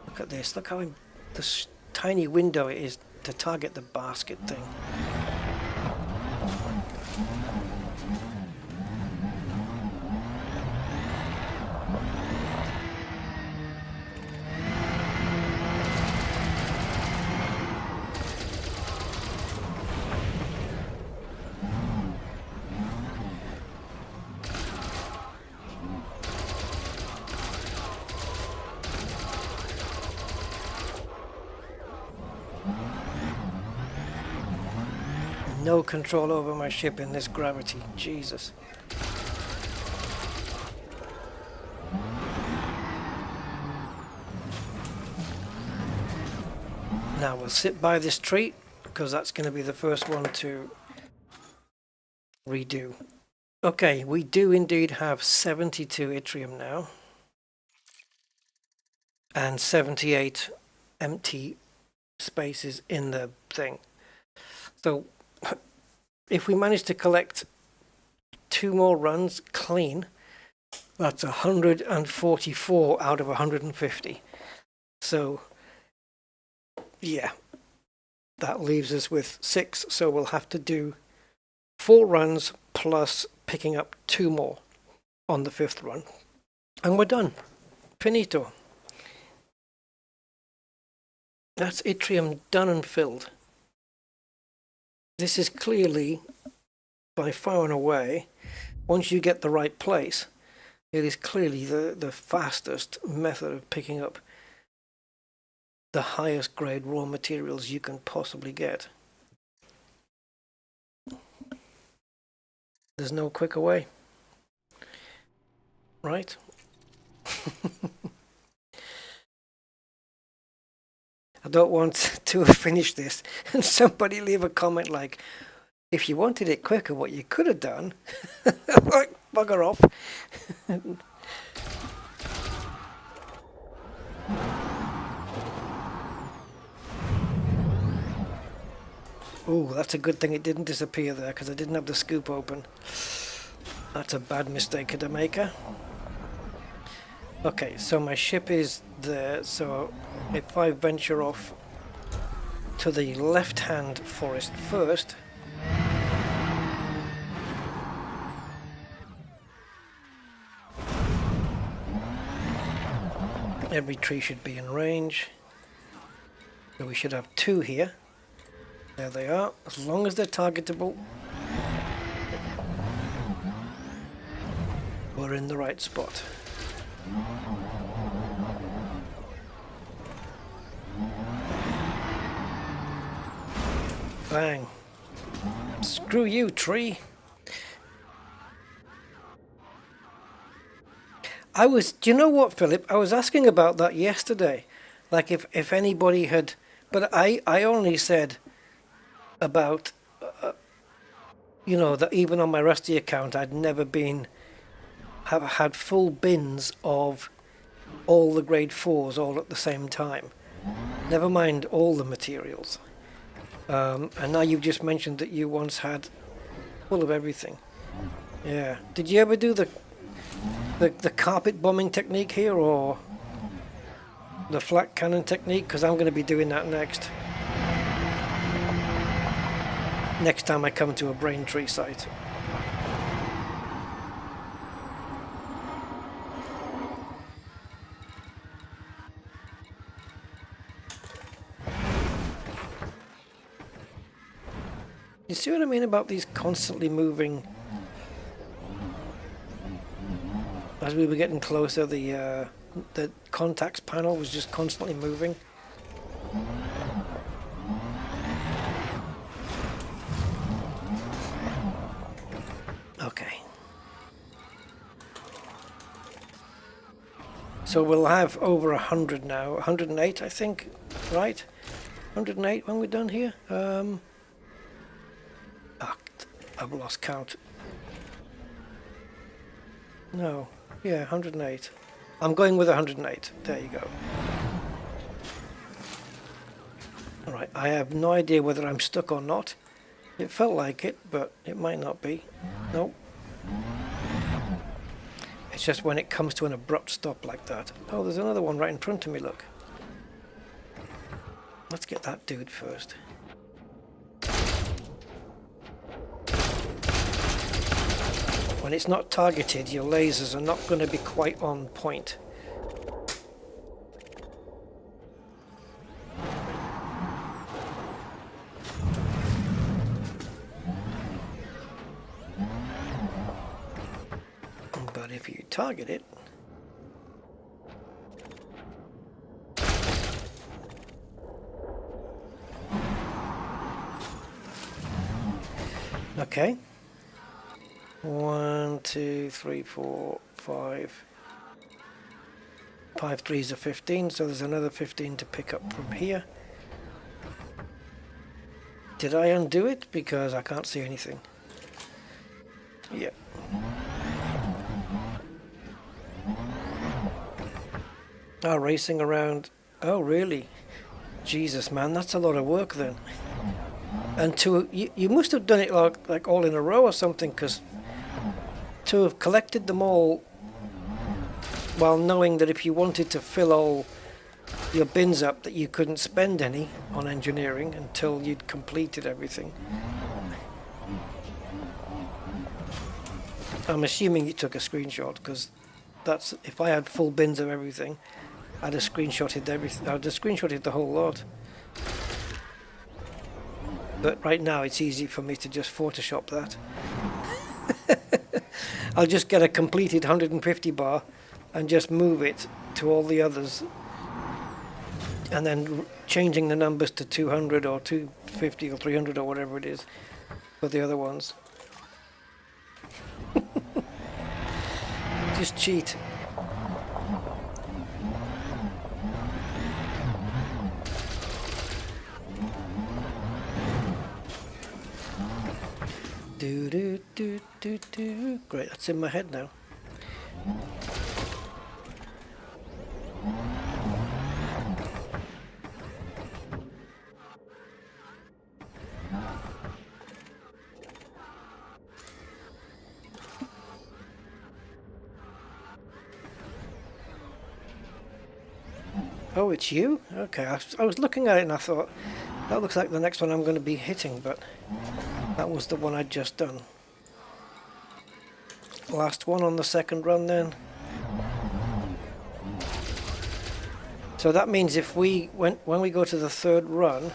Look at this. Look how this tiny window it is to target the basket thing. No control over my ship in this gravity. Jesus. Now we'll sit by this tree because that's going to be the first one to redo. Okay, we do indeed have 72 yttrium now and 78 empty spaces in the thing. So if we manage to collect 2 more runs clean, that's 144 out of 150. So yeah, that leaves us with 6. So we'll have to do 4 runs plus picking up 2 more on the 5th run. And we're done. Finito. That's yttrium done and filled. This is clearly, by far and away, once you get the right place, it is clearly the fastest method of picking up the highest grade raw materials you can possibly get. There's no quicker way. Right? I don't want to finish this and somebody leave a comment like, if you wanted it quicker, what you could have done, like, bugger off. Oh, that's a good thing it didn't disappear there because I didn't have the scoop open. That's a bad mistake to make. Okay, so my ship is there, so if I venture off to the left-hand forest first, every tree should be in range. So we should have 2 here. There they are, as long as they're targetable. We're in the right spot. Bang. Screw you, tree. Do you know what, Philip? I was asking about that yesterday. Like if anybody had, but I only said about, you know, that even on my Rusty account, I'd never have had full bins of all the grade 4s all at the same time. Never mind all the materials. And now you've just mentioned that you once had full of everything. Yeah. Did you ever do the carpet bombing technique here, or the flat cannon technique? Because I'm going to be doing that next time I come to a Braintree site. You see what I mean about these constantly moving? As we were getting closer, the contacts panel was just constantly moving. Okay. So we'll have over 100 now, 108 I think, right? 108 when we're done here. I've lost count. No, yeah, 108. I'm going with 108. There you go. Alright, I have no idea whether I'm stuck or not. It felt like it, but it might not be. Nope. It's just when it comes to an abrupt stop like that. Oh, there's another one right in front of me, look. Let's get that dude first. When it's not targeted, your lasers are not going to be quite on point. But if you target it, okay. 1, 2, 3, 4, 5. 5 threes are 15, so there's another 15 to pick up from here. Did I undo it? Because I can't see anything. Yeah. Oh, racing around. Oh, really? Jesus, man, that's a lot of work then. And you must have done it like all in a row or something, because to have collected them all while knowing that if you wanted to fill all your bins up that you couldn't spend any on engineering until you'd completed everything. I'm assuming you took a screenshot, because that's, if I had full bins of everything, I'd have screenshotted everything. I'd have screenshotted the whole lot. But right now it's easy for me to just Photoshop that. I'll just get a completed 150 bar and just move it to all the others, and then changing the numbers to 200 or 250 or 300 or whatever it is for the other ones. Just cheat. Great, that's in my head now. Oh, it's you? Okay, I was looking at it and I thought, that looks like the next one I'm going to be hitting, but that was the one I'd just done. Last one on the second run then. So that means if when we go to the third run,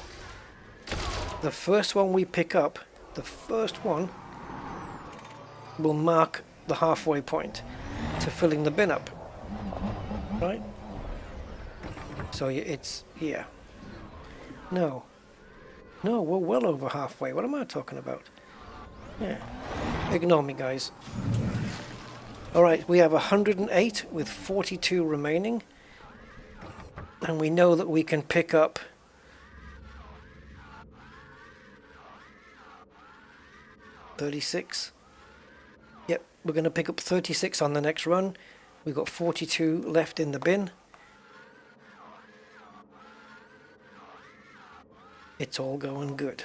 the first one we pick up, the first one will mark the halfway point to filling the bin up, right? So it's here. No, we're well over halfway. What am I talking about? Yeah, ignore me, guys. All right, we have 108 with 42 remaining, and we know that we can pick up 36. Yep, we're going to pick up 36 on the next run. We've got 42 left in the bin. It's all going good.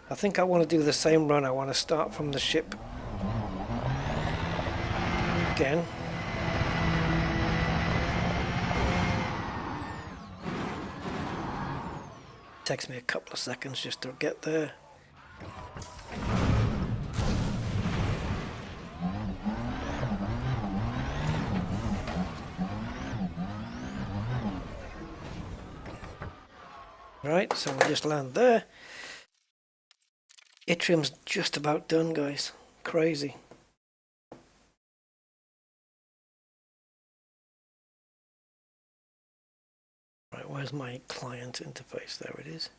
I think I want to do the same run. I want to start from the ship again. Takes me a couple of seconds just to get there. Right, so we'll just land there. Yttrium's just about done, guys. Crazy. Right, where's my client interface? There it is.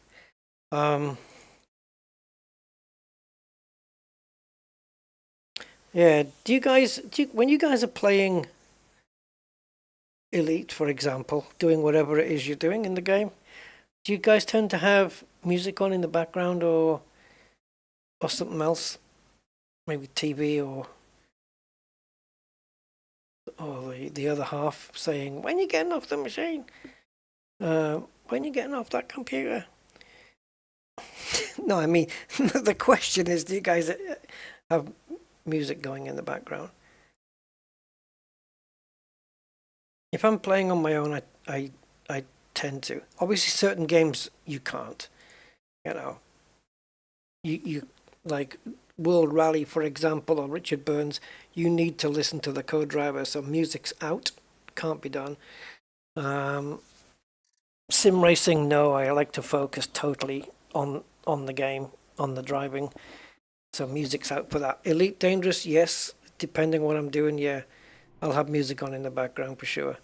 Yeah, when you guys are playing Elite, for example, doing whatever it is you're doing in the game, do you guys tend to have music on in the background or something else? Maybe TV or the other half saying, when you getting off the machine? When you getting off that computer? No, I mean, the question is, do you guys have music going in the background? If I'm playing on my own, I tend to. Obviously, certain games you can't. You know, you like World Rally, for example, or Richard Burns. You need to listen to the co-driver, so music's out. Can't be done. Sim racing, no. I like to focus totally on the game, on the driving. So music's out for that. Elite Dangerous, yes. Depending on what I'm doing, yeah. I'll have music on in the background for sure,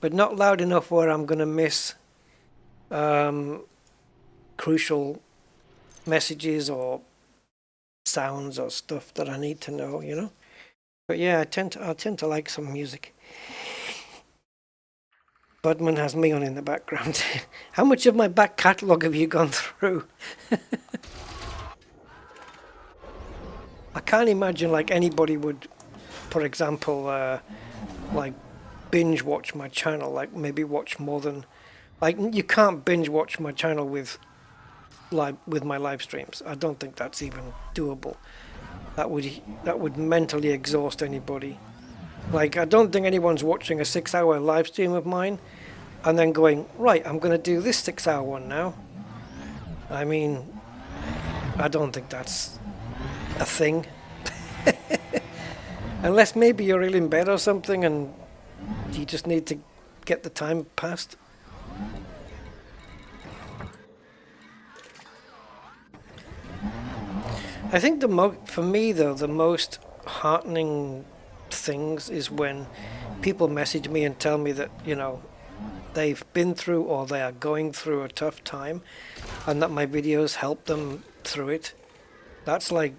but not loud enough where I'm going to miss crucial messages or sounds or stuff that I need to know, you know. But yeah, I tend to like some music. Budman has me on in the background. How much of my back catalogue have you gone through? I can't imagine like anybody would, for example, like binge watch my channel, like maybe watch more than, like you can't binge watch my channel with my live streams. I don't think that's even doable. That would mentally exhaust anybody. Like I don't think anyone's watching a 6-hour live stream of mine and then going, right, I'm going to do this 6-hour one now. I mean, I don't think that's a thing. Unless maybe you're ill in bed or something and you just need to get the time passed. I think for me though, the most heartening things is when people message me and tell me that, you know, they've been through or they are going through a tough time and that my videos help them through it. That's like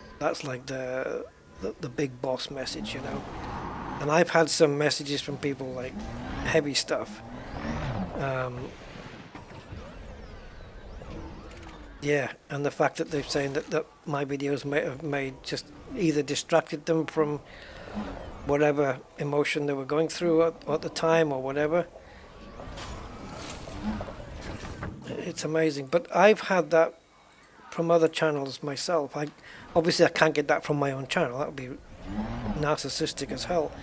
the big boss message, you know. And I've had some messages from people like heavy stuff. Yeah, and the fact that they're saying that my videos may have made just either distracted them from whatever emotion they were going through at the time or whatever. It's amazing. But I've had that from other channels myself. Obviously I can't get that from my own channel. That would be narcissistic as hell.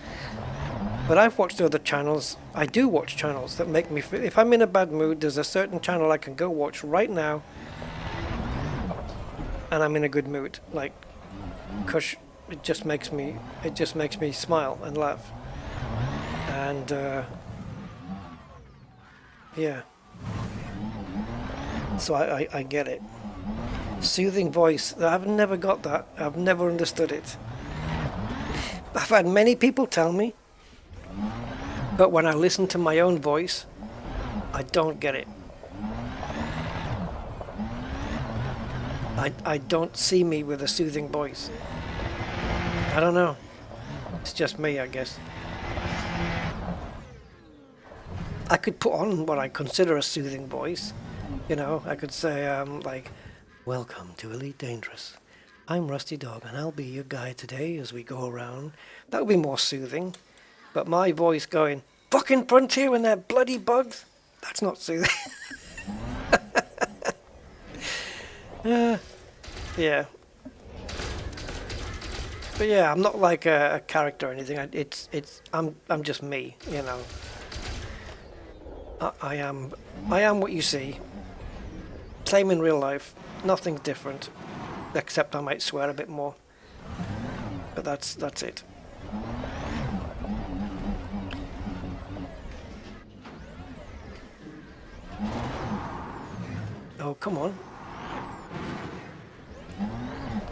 But I've watched other channels. I do watch channels that make me feel, if I'm in a bad mood, there's a certain channel I can go watch right now and I'm in a good mood, like, cause it just makes me smile and laugh. And yeah, so I get it. Soothing voice, I've never got that. I've never understood it. I've had many people tell me, but when I listen to my own voice, I don't get it. I don't see me with a soothing voice. I don't know. It's just me, I guess. I could put on what I consider a soothing voice. You know, I could say, like, "Welcome to Elite Dangerous. I'm Rusty Dog and I'll be your guide today as we go around." That would be more soothing. But my voice going, "Fucking Frontier and their bloody bugs," that's not soothing. Yeah. But yeah, I'm not like a character or anything. I'm just me, you know. I am what you see. Same in real life. Nothing different, except I might swear a bit more. But that's it. Oh, come on.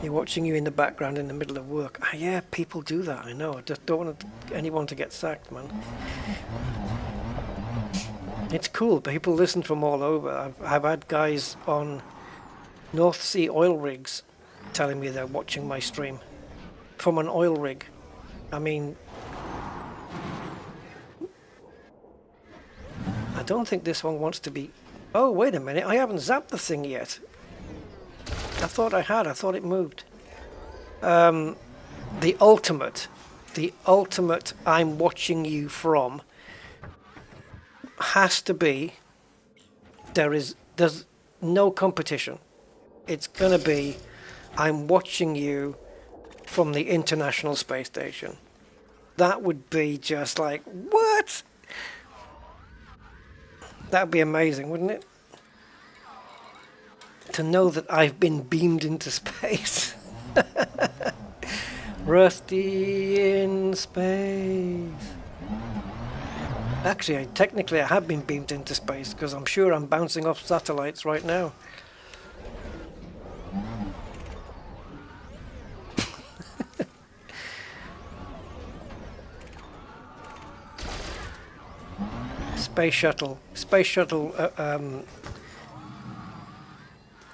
You're watching you in the background in the middle of work. Ah, yeah, people do that, I know. I just don't want anyone to get sacked, man. It's cool. People listen from all over. I've had guys on North Sea oil rigs telling me they're watching my stream from an oil rig. I mean, I don't think this one wants to be... Oh, wait a minute. I haven't zapped the thing yet. I thought I had. I thought it moved. The ultimate I'm watching you from has to be, there's no competition. It's gonna be, I'm watching you from the International Space Station. That would be just like, what? That'd be amazing, wouldn't it? To know that I've been beamed into space. Rusty in space. Actually, technically I have been beamed into space because I'm sure I'm bouncing off satellites right now. Space shuttle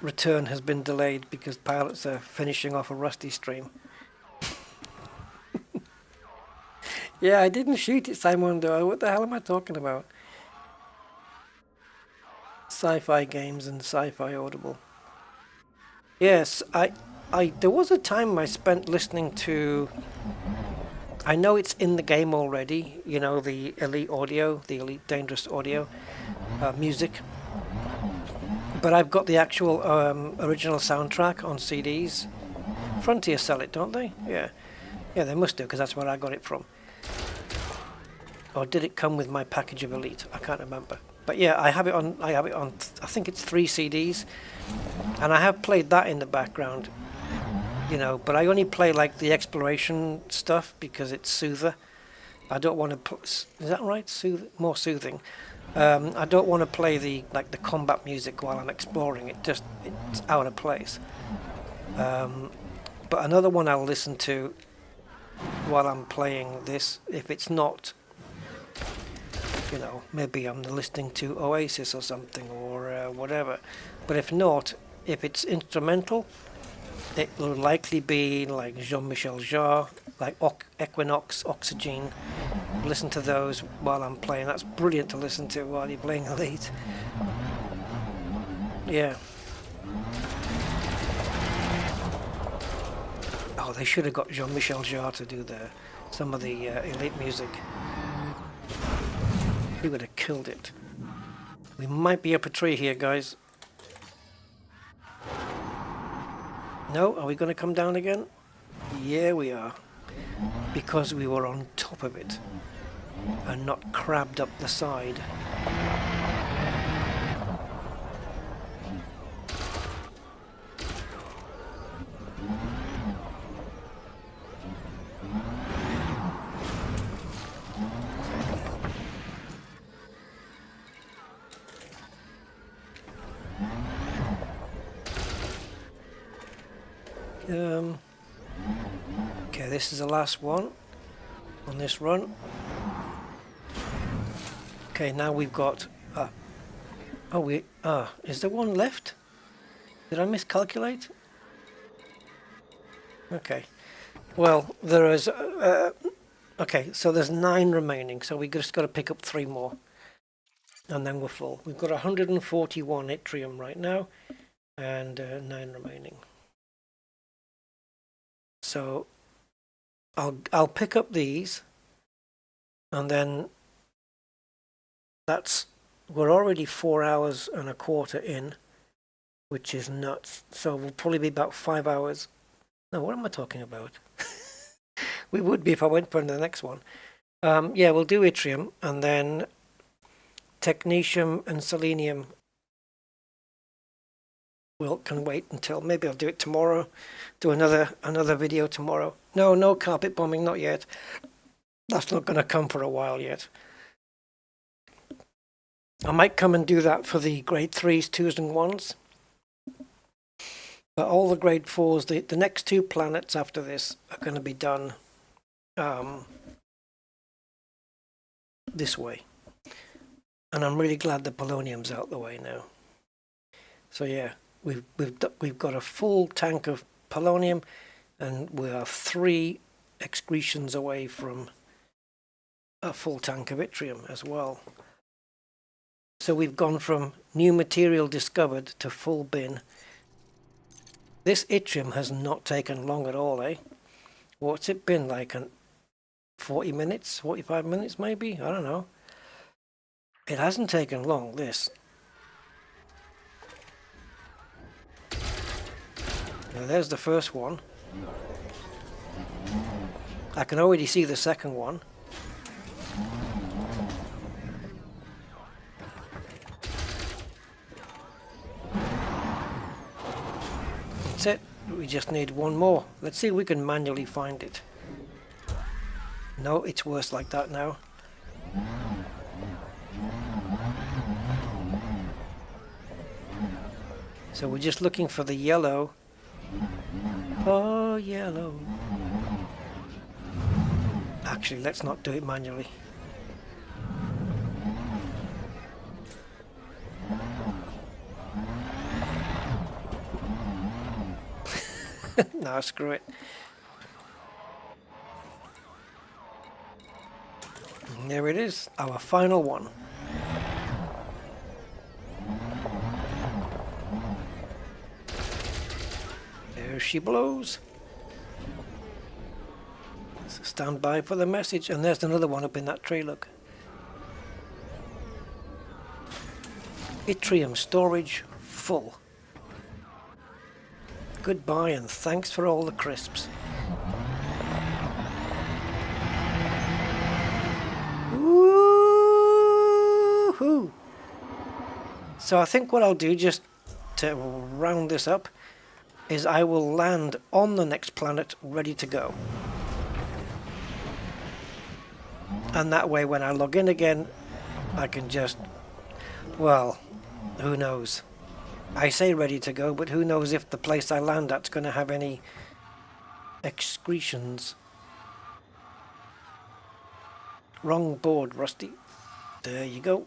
return has been delayed because pilots are finishing off a Rusty stream. Yeah, I didn't shoot it, Simondo. What the hell am I talking about? Sci-fi games and sci-fi audible. Yes, there was a time I spent listening to... I know it's in the game already, you know, the Elite Audio, the Elite Dangerous Audio music. But I've got the actual original soundtrack on CDs. Frontier sell it, don't they? Yeah. Yeah, they must do, because that's where I got it from. Or did it come with my package of Elite? I can't remember. But yeah, I have it on, I think it's 3 CDs. And I have played that in the background. You know, but I only play like the exploration stuff because it's soother. I don't want to is that right? More soothing. I don't want to play the combat music while I'm exploring. It's out of place. But another one I'll listen to while I'm playing this, if it's not, you know, maybe I'm listening to Oasis or something or whatever. But if not, if it's instrumental, it will likely be like Jean-Michel Jarre, like Equinox, Oxygen. Listen to those while I'm playing. That's brilliant to listen to while you're playing Elite. Yeah. Oh, they should have got Jean-Michel Jarre to do some of the elite music. He would have killed it. We might be up a tree here, guys. No, are we going to come down again? Yeah, we are. Because we were on top of it and not crabbed up the side. Okay, this is the last one on this run. Okay, now we've got is there one left? Did I miscalculate? Okay, well, there is okay, so there's 9 remaining, so we just got to pick up 3 more and then we're full. We've got 141 yttrium right now and 9 remaining. So I'll pick up these, and then we're already 4 hours and a quarter in, which is nuts. So we'll probably be about 5 hours. No, what am I talking about? We would be if I went for the next one. Yeah, we'll do yttrium, and then technetium and selenium. Can wait until maybe I'll do it tomorrow. Do another video tomorrow. No carpet bombing, not yet. That's not going to come for a while yet. I might come and do that for the grade 3s, 2s and 1s. But all the grade 4s, the next 2 planets after this are going to be done this way. And I'm really glad the polonium's out the way now. So yeah. We've got a full tank of polonium, and we are 3 excretions away from a full tank of yttrium as well. So we've gone from new material discovered to full bin. This yttrium has not taken long at all, eh? What's it been like? 40 minutes, 45 minutes maybe? I don't know. It hasn't taken long, this. Now there's the first one. I can already see the second one. That's it. We just need 1 more. Let's see if we can manually find it. No, it's worse like that now. So we're just looking for the yellow. Oh, yellow. Actually, let's not do it manually. No, screw it. And there it is, our final one. There she blows. So stand by for the message, and there's another one up in that tree, look. Yttrium storage full. Goodbye and thanks for all the crisps. Woohoo! So I think what I'll do, just to round this up, is I will land on the next planet ready to go. And that way when I log in again, I can just, well, who knows? I say ready to go, but who knows if the place I land at's going to have any excretions. Wrong board, Rusty. There you go.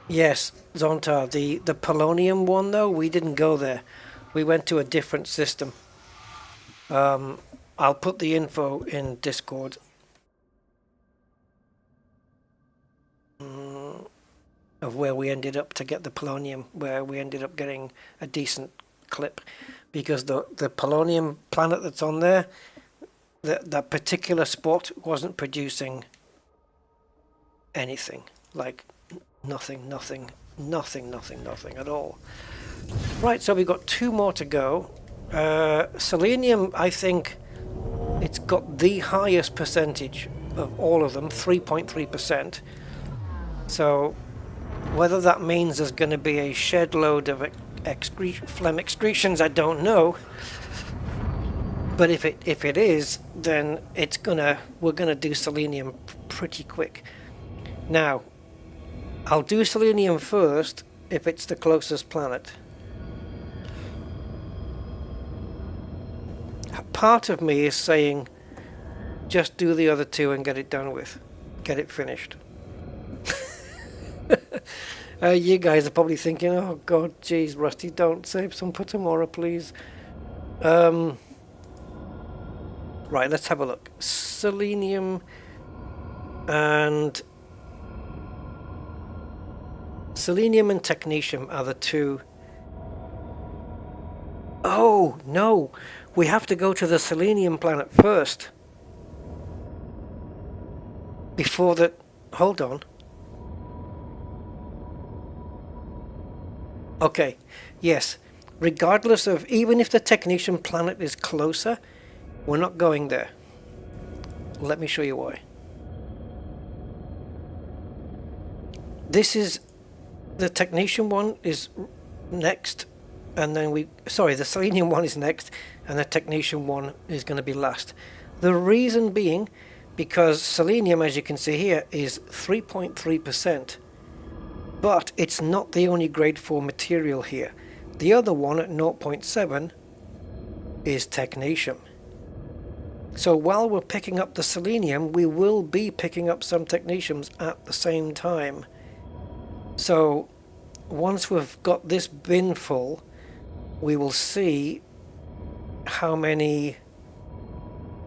Yes, Zontar, the polonium one though, we didn't go there. We went to a different system. I'll put the info in Discord. A of where we ended up to get the polonium, where we ended up getting a decent clip, because the polonium planet that's on there, that particular spot wasn't producing anything, like nothing at all. Right, so we've got 2 more to go. Selenium, I think it's got the highest percentage of all of them, 3.3%. So whether that means there's going to be a shed load of phlegm excretions, I don't know. But if it is, then we're gonna do selenium pretty quick. Now, I'll do selenium first if it's the closest planet. Part of me is saying, just do the other 2 and get it done with. Get it finished. You guys are probably thinking, oh god, geez, Rusty, don't save some for tomorrow, please. Right, let's have a look. Selenium and technetium are the 2. Oh no, we have to go to the selenium planet first before the... hold on. Okay, yes, regardless of, even if the technetium planet is closer, we're not going there. Let me show you why. This is, the technetium one is next, and then the selenium one is next, and the technetium one is going to be last. The reason being, because selenium, as you can see here, is 3.3%, but it's not the only grade 4 material here. The other one at 0.7 is technetium. So while we're picking up the selenium, we will be picking up some technetiums at the same time. So once we've got this bin full, we will see how many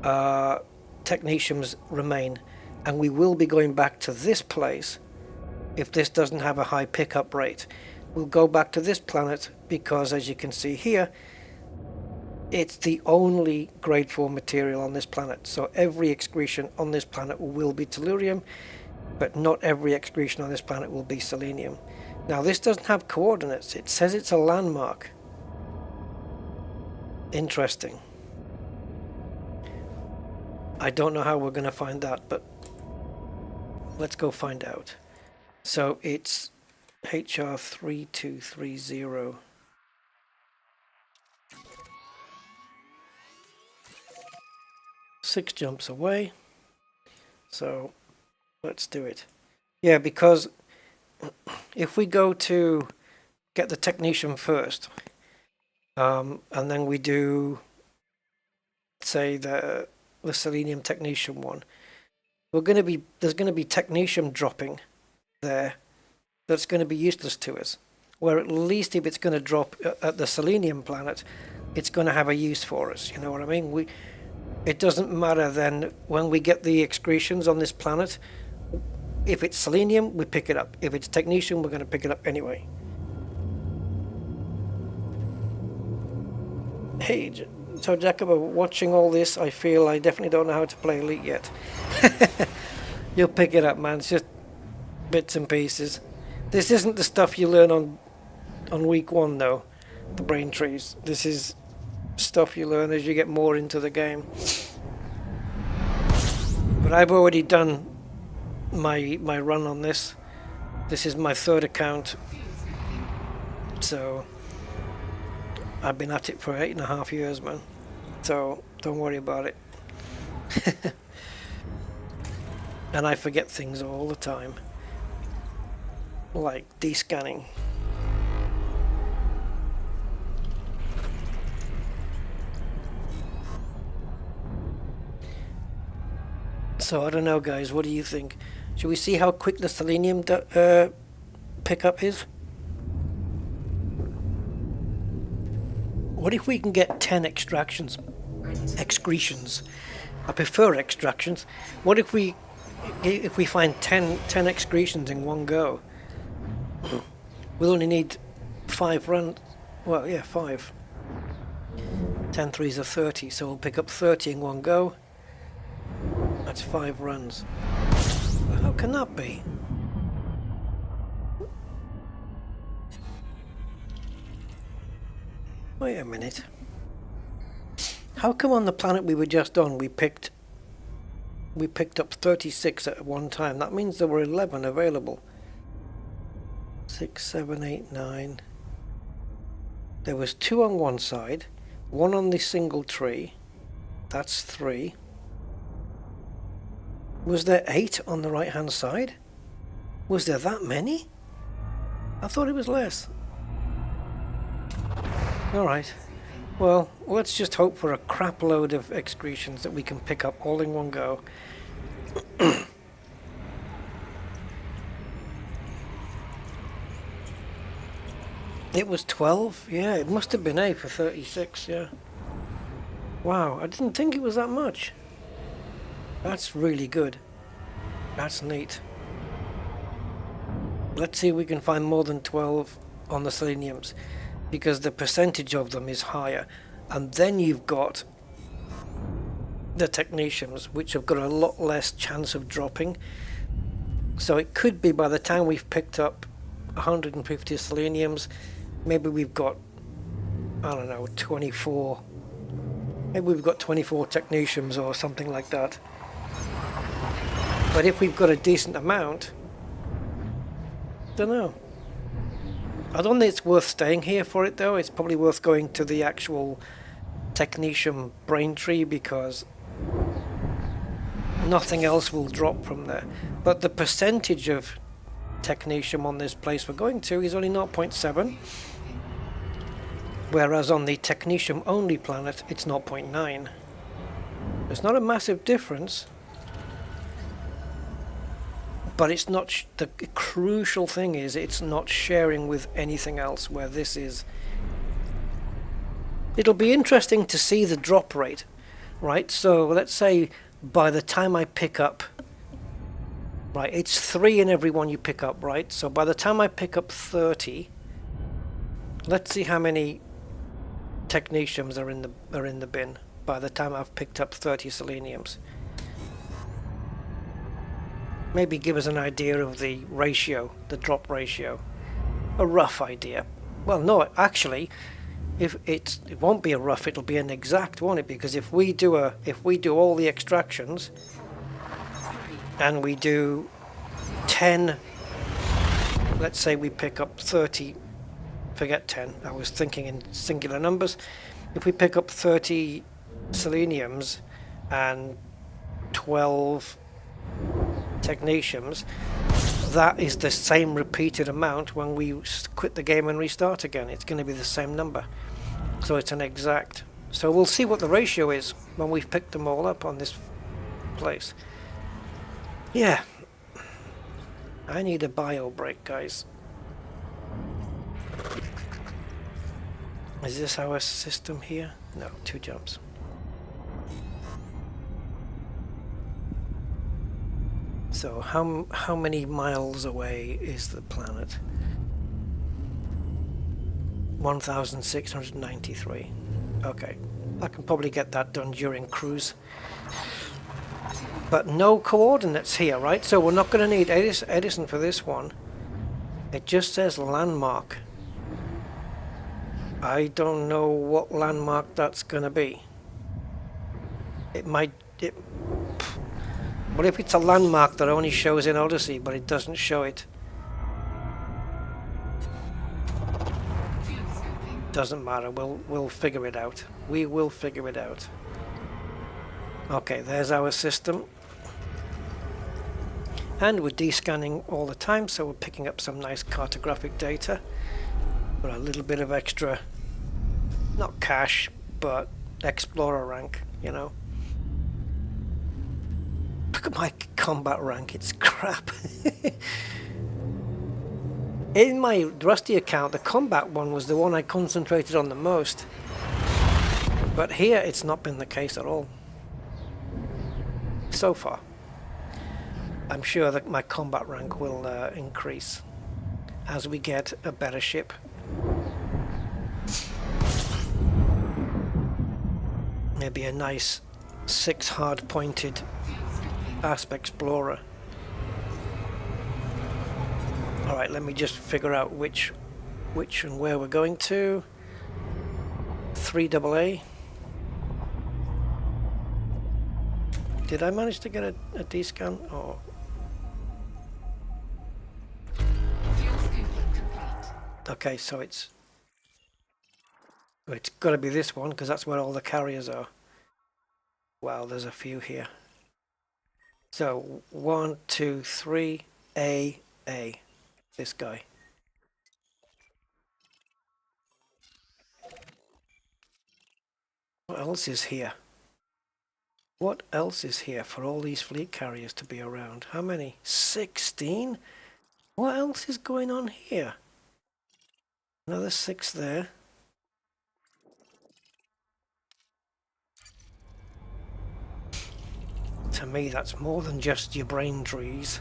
technetiums remain, and we will be going back to this place if this doesn't have a high pickup rate. We'll go back to this planet because, as you can see here, it's the only grade 4 material on this planet. So every excretion on this planet will be tellurium, but not every excretion on this planet will be selenium. Now this doesn't have coordinates. It says it's a landmark. Interesting. I don't know how we're going to find that, but let's go find out. So it's HR3230. Six jumps away. So let's do it. Yeah, because if we go to get the technetium first, and then we do, say, the selenium technetium one, there's going to be technetium dropping there that's going to be useless to us, where at least if it's going to drop at the selenium planet, it's going to have a use for us. You know what I mean? It doesn't matter then when we get the excretions on this planet. If it's selenium, we pick it up. If it's technetium, we're going to pick it up anyway. Hey, so Jacobo, watching all this, I feel I definitely don't know how to play Elite yet. You'll pick it up, man. It's just bits and pieces. This isn't the stuff you learn on week 1, though. The brain trees. This is stuff you learn as you get more into the game. But I've already done my run on this. This is my 3rd account. So I've been at it for 8.5 years, man. So don't worry about it. And I forget things all the time. Like descanning. So I don't know, guys, what do you think? Should we see how quick the selenium pickup is? What if we can get 10 excretions? I prefer extractions. What if we find 10 excretions in one go? We'll only need 5 runs. Well, yeah, 5. 10 threes are 30, so we'll pick up 30 in one go. That's 5 runs. How can that be? Wait a minute. How come on the planet we were just on we picked up 36 at one time? That means there were 11 available. 6, 7, 8, 9. There was 2 on one side, 1 on the single tree. That's 3. Was there 8 on the right hand side? Was there that many? I thought it was less. Alright. Well, let's just hope for a crap load of excretions that we can pick up all in one go. It was 12? Yeah, it must have been 8 for 36, yeah. Wow, I didn't think it was that much. That's really good. That's neat. Let's see if we can find more than 12 on the seleniums, because the percentage of them is higher. And then you've got the technetiums, which have got a lot less chance of dropping. So it could be by the time we've picked up 150 seleniums, maybe we've got, I don't know, 24. Maybe we've got 24 technetiums or something like that. But if we've got a decent amount, don't know. I don't think it's worth staying here for it though. It's probably worth going to the actual technetium brain tree, because nothing else will drop from there. But the percentage of technetium on this place we're going to is only 0.7, whereas on the technetium only planet it's 0.9. It's not a massive difference, but it's not the crucial thing is it's not sharing with anything else, where this is. It'll be interesting to see the drop rate, right? So let's say by the time I pick up, right, it's 3 in every one you pick up, right? So by the time I pick up 30, let's see how many technetiums are in the bin by the time I've picked up 30 seleniums. Maybe give us an idea of the ratio, the drop ratio, a rough idea. Well, no, actually, it won't be a rough; it'll be an exact, won't it? Because if we do all the extractions, and we do 10, let's say we pick up 30. Forget 10. I was thinking in singular numbers. If we pick up 30 seleniums and 12 technetiums, that is the same repeated amount when we quit the game and restart again. It's going to be the same number, so it's an exact. So we'll see what the ratio is when we've picked them all up on this place. Yeah, I need a bio break, guys. Is this our system here? No, 2 jumps. So how many miles away is the planet? 1,693. Okay, I can probably get that done during cruise. But no coordinates here, right? So we're not going to need Edison for this one. It just says landmark. I don't know what landmark that's going to be. What if it's a landmark that only shows in Odyssey, but it doesn't show it? Doesn't matter. We'll figure it out. We will figure it out. Okay, there's our system, and we're descanning all the time, so we're picking up some nice cartographic data. Got a little bit of extra, not cash, but explorer rank, you know. Look at my combat rank, it's crap. In my Rusty account, the combat one was the one I concentrated on the most. But here, it's not been the case at all. So far. I'm sure that my combat rank will increase. as we get a better ship. Maybe a nice 6 hard-pointed Asp Explorer. Alright, let me just figure out which and where we're going to. 3AA. Did I manage to get a D-scan? Or... Okay, so it's got to be this one, because that's where all the carriers are. Wow, there's a few here. So 1, 2, 3, A. This guy. What else is here? What else is here for all these fleet carriers to be around? How many? 16? What else is going on here? Another 6 there. To me, that's more than just your brain trees.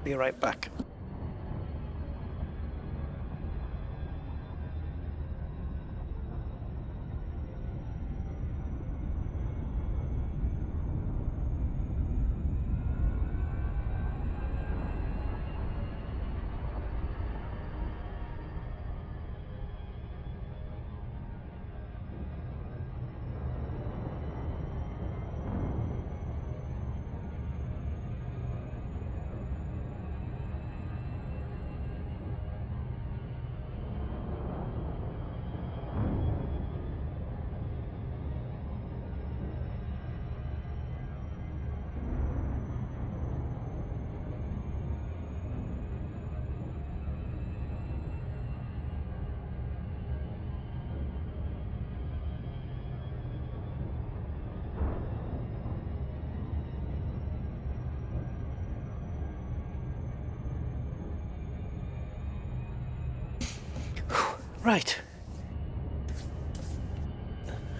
Be right back. Right.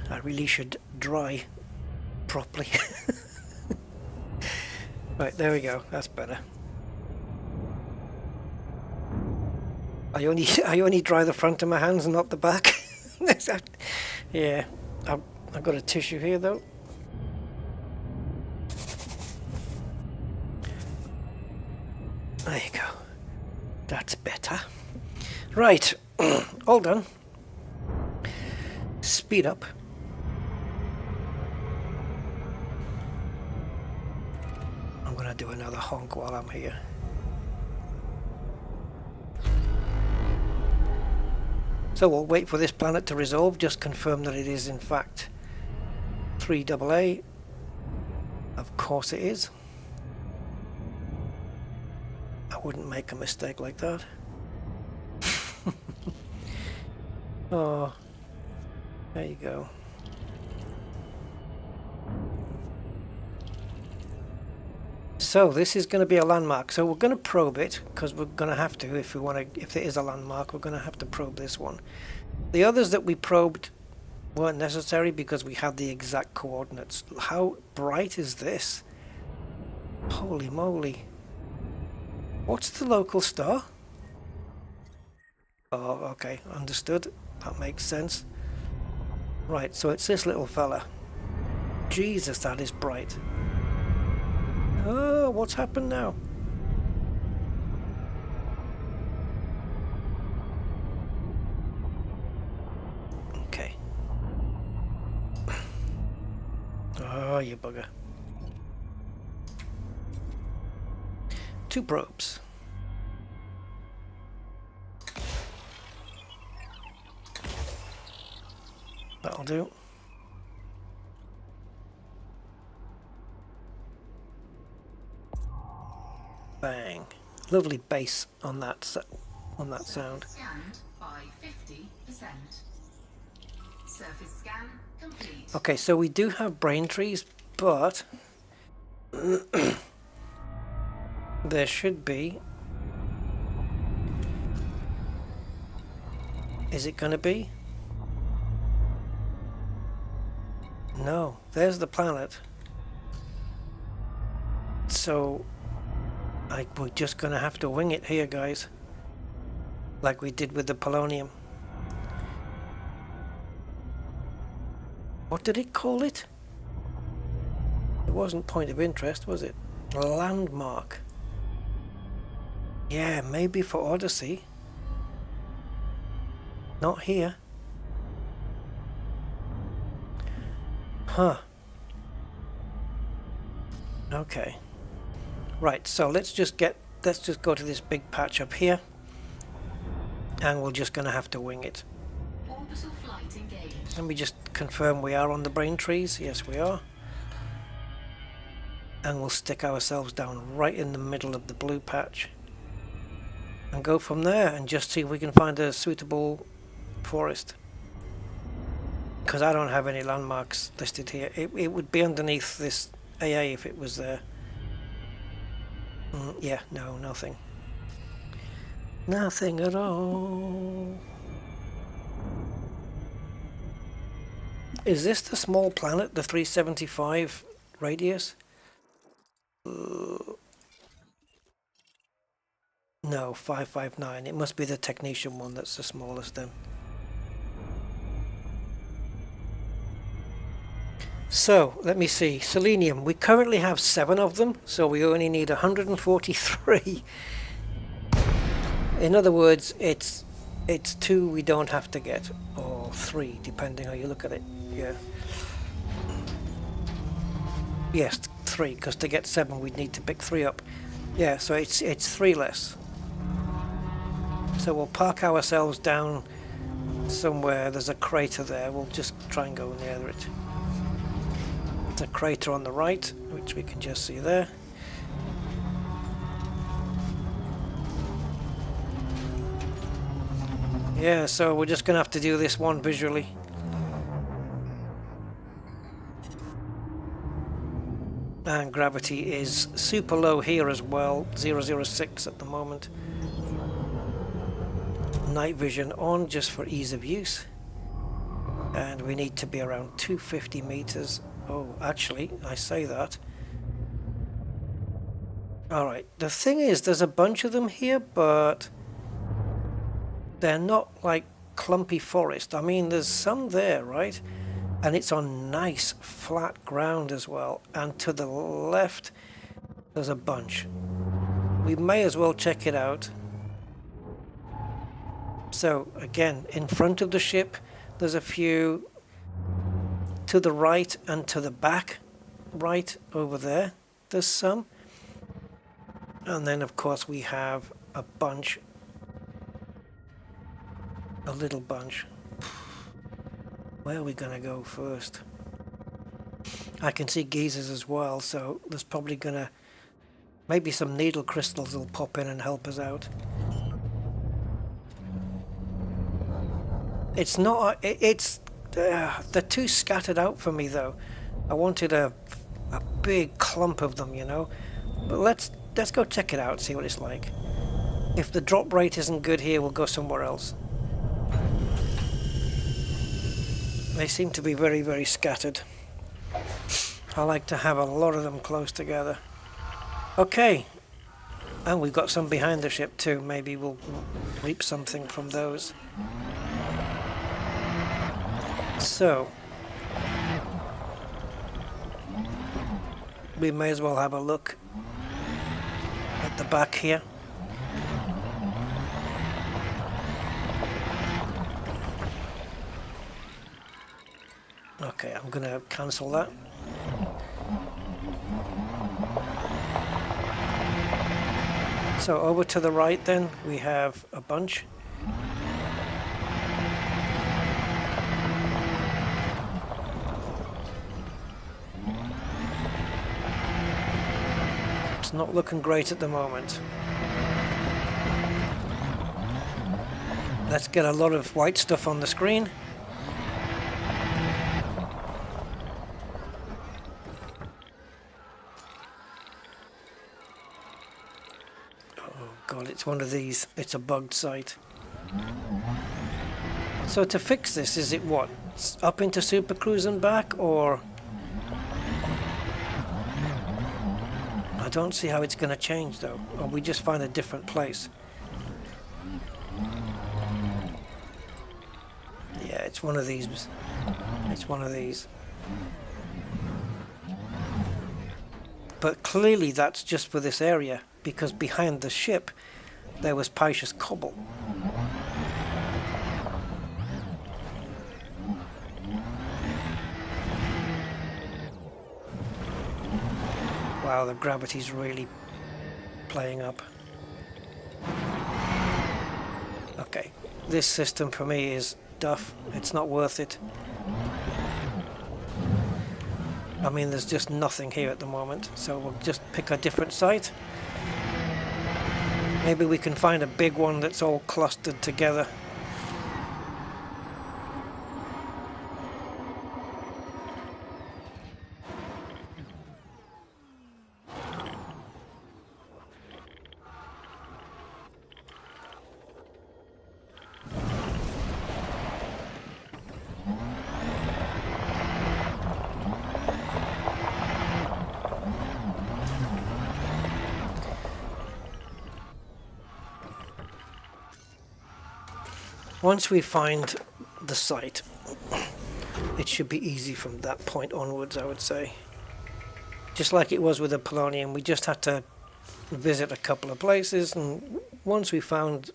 I really should dry properly. Right, there we go. That's better. I only dry the front of my hands and not the back. Yeah, I've got a tissue here though. There you go. That's better. Right, all done. Speed up. I'm gonna do another honk while I'm here. So we'll wait for this planet to resolve, just confirm that it is in fact 3AA. Of course it is. I wouldn't make a mistake like that. Oh, there you go. So this is going to be a landmark. So we're going to probe it because we're going to have to, if we want to. If it is a landmark, we're going to have to probe this one. The others that we probed weren't necessary because we had the exact coordinates. How bright is this? Holy moly! What's the local star? Oh, okay, understood. That makes sense. Right, so it's this little fella. Jesus, that is bright. Oh, what's happened now? Okay. Oh, you bugger. 2 probes. That'll do. Bang. Lovely bass on that sound. Scanned by 50%. Surface scan complete. Okay, so we do have brain trees, but there should be. Is it going to be? No, there's the planet. So we're just going to have to wing it here, guys, like we did with the polonium. What did it call it? It wasn't point of interest, was it? Landmark. Yeah, maybe for Odyssey. Not here. Huh. Okay. Right, so let's just go to this big patch up here, and we're just gonna have to wing it. Orbital flight engaged. Let me just confirm we are on the brain trees. Yes, we are. And we'll stick ourselves down right in the middle of the blue patch and go from there and just see if we can find a suitable forest. Because I don't have any landmarks listed here. It would be underneath this AA if it was there. Yeah, no, nothing. Nothing at all. Is this the small planet, the 375 radius? No, 559. It must be the technician one that's the smallest then. So, let me see. Selenium. We currently have 7 of them, so we only need 143. In other words, it's 2 we don't have to get, or 3, depending how you look at it. Yeah. Yes, 3, because to get 7 we'd need to pick 3 up. Yeah, so it's 3 less. So we'll park ourselves down somewhere. There's a crater there. We'll just try and go near it. There's a crater on the right, which we can just see there. Yeah, so we're just going to have to do this one visually. And gravity is super low here as well, 006 at the moment. Night vision on just for ease of use. And we need to be around 250 meters. Oh, actually, I say that. Alright, the thing is, there's a bunch of them here, but they're not like clumpy forest. I mean, there's some there, right? And it's on nice flat ground as well. And to the left, there's a bunch. We may as well check it out. So, again, in front of the ship, there's a few. To the right and to the back, right over there, there's some. And then, of course, we have a bunch. A little bunch. Where are we going to go first? I can see geysers as well, so there's probably going to... Maybe some needle crystals will pop in and help us out. It's not... they're too scattered out for me, though. I wanted a big clump of them, you know. But let's go check it out, see what it's like. If the drop rate isn't good here, we'll go somewhere else. They seem to be very, very scattered. I like to have a lot of them close together. Okay. And we've got some behind the ship too. Maybe we'll reap something from those. So, we may as well have a look at the back here. Okay, I'm going to cancel that. So over to the right then, we have a bunch. It's not looking great at the moment. Let's get a lot of white stuff on the screen. call it. It's one of these. It's a bugged site. So to fix this, is it what? Up into Super Cruise and back, or? I don't see how it's going to change though. Or we just find a different place. Yeah, it's one of these. It's one of these. But clearly that's just for this area, because behind the ship there was precious cobble. Wow, the gravity's really playing up. Okay, this system for me is duff. It's not worth it. I mean, there's just nothing here at the moment, so we'll just pick a different site. Maybe we can find a big one that's all clustered together. Once we find the site, it should be easy from that point onwards, I would say. Just like it was with the Polonium, we just had to visit a couple of places, and once we found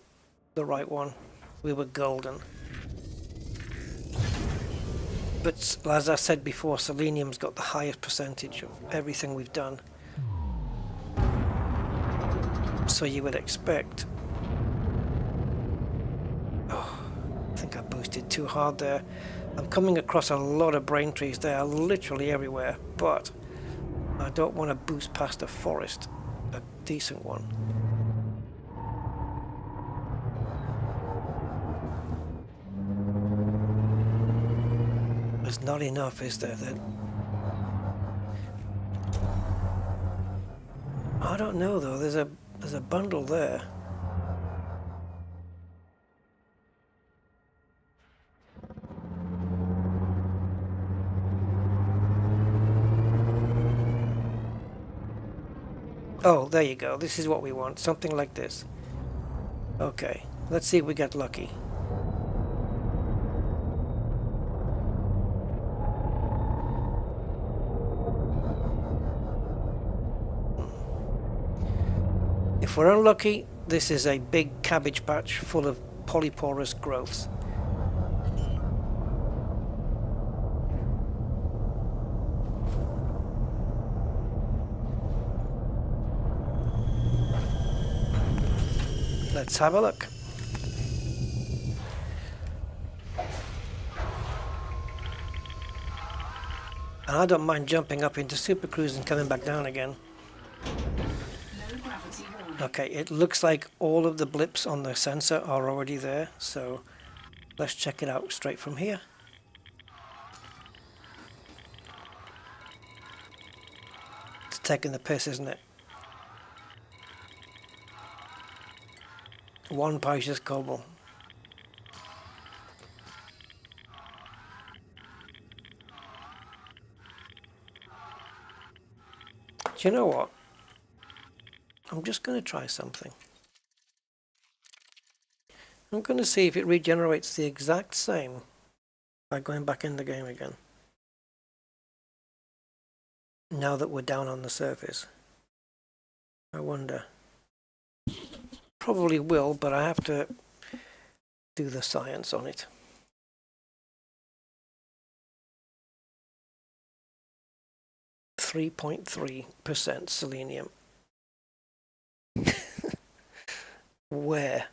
the right one, we were golden. But as I said before, selenium's got the highest percentage of everything we've done. So you would expect... Oh, I think I boosted too hard there. I'm coming across a lot of brain trees. They are literally everywhere, but I don't want to boost past a forest, a decent one. There's not enough, is there? I don't know though. There's a bundle there. Oh, there you go. This is what we want. Something like this. Okay, let's see if we get lucky. If we're unlucky, this is a big cabbage patch full of polyporous growths. Let's have a look. And I don't mind jumping up into Super Cruise and coming back down again. Okay, it looks like all of the blips on the sensor are already there, so let's check it out straight from here. It's taking the piss, isn't it? One precious cobble. Do you know what? I'm just going to try something. I'm going to see if it regenerates the exact same by going back in the game again. Now that we're down on the surface. I wonder. Probably will, but I have to do the science on it. 3.3% selenium. Where?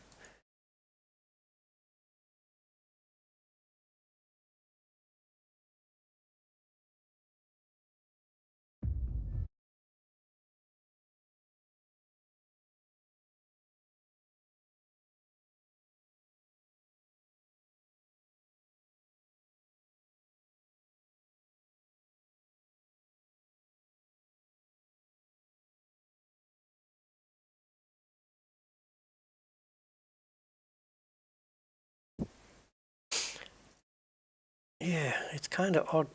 It's kind of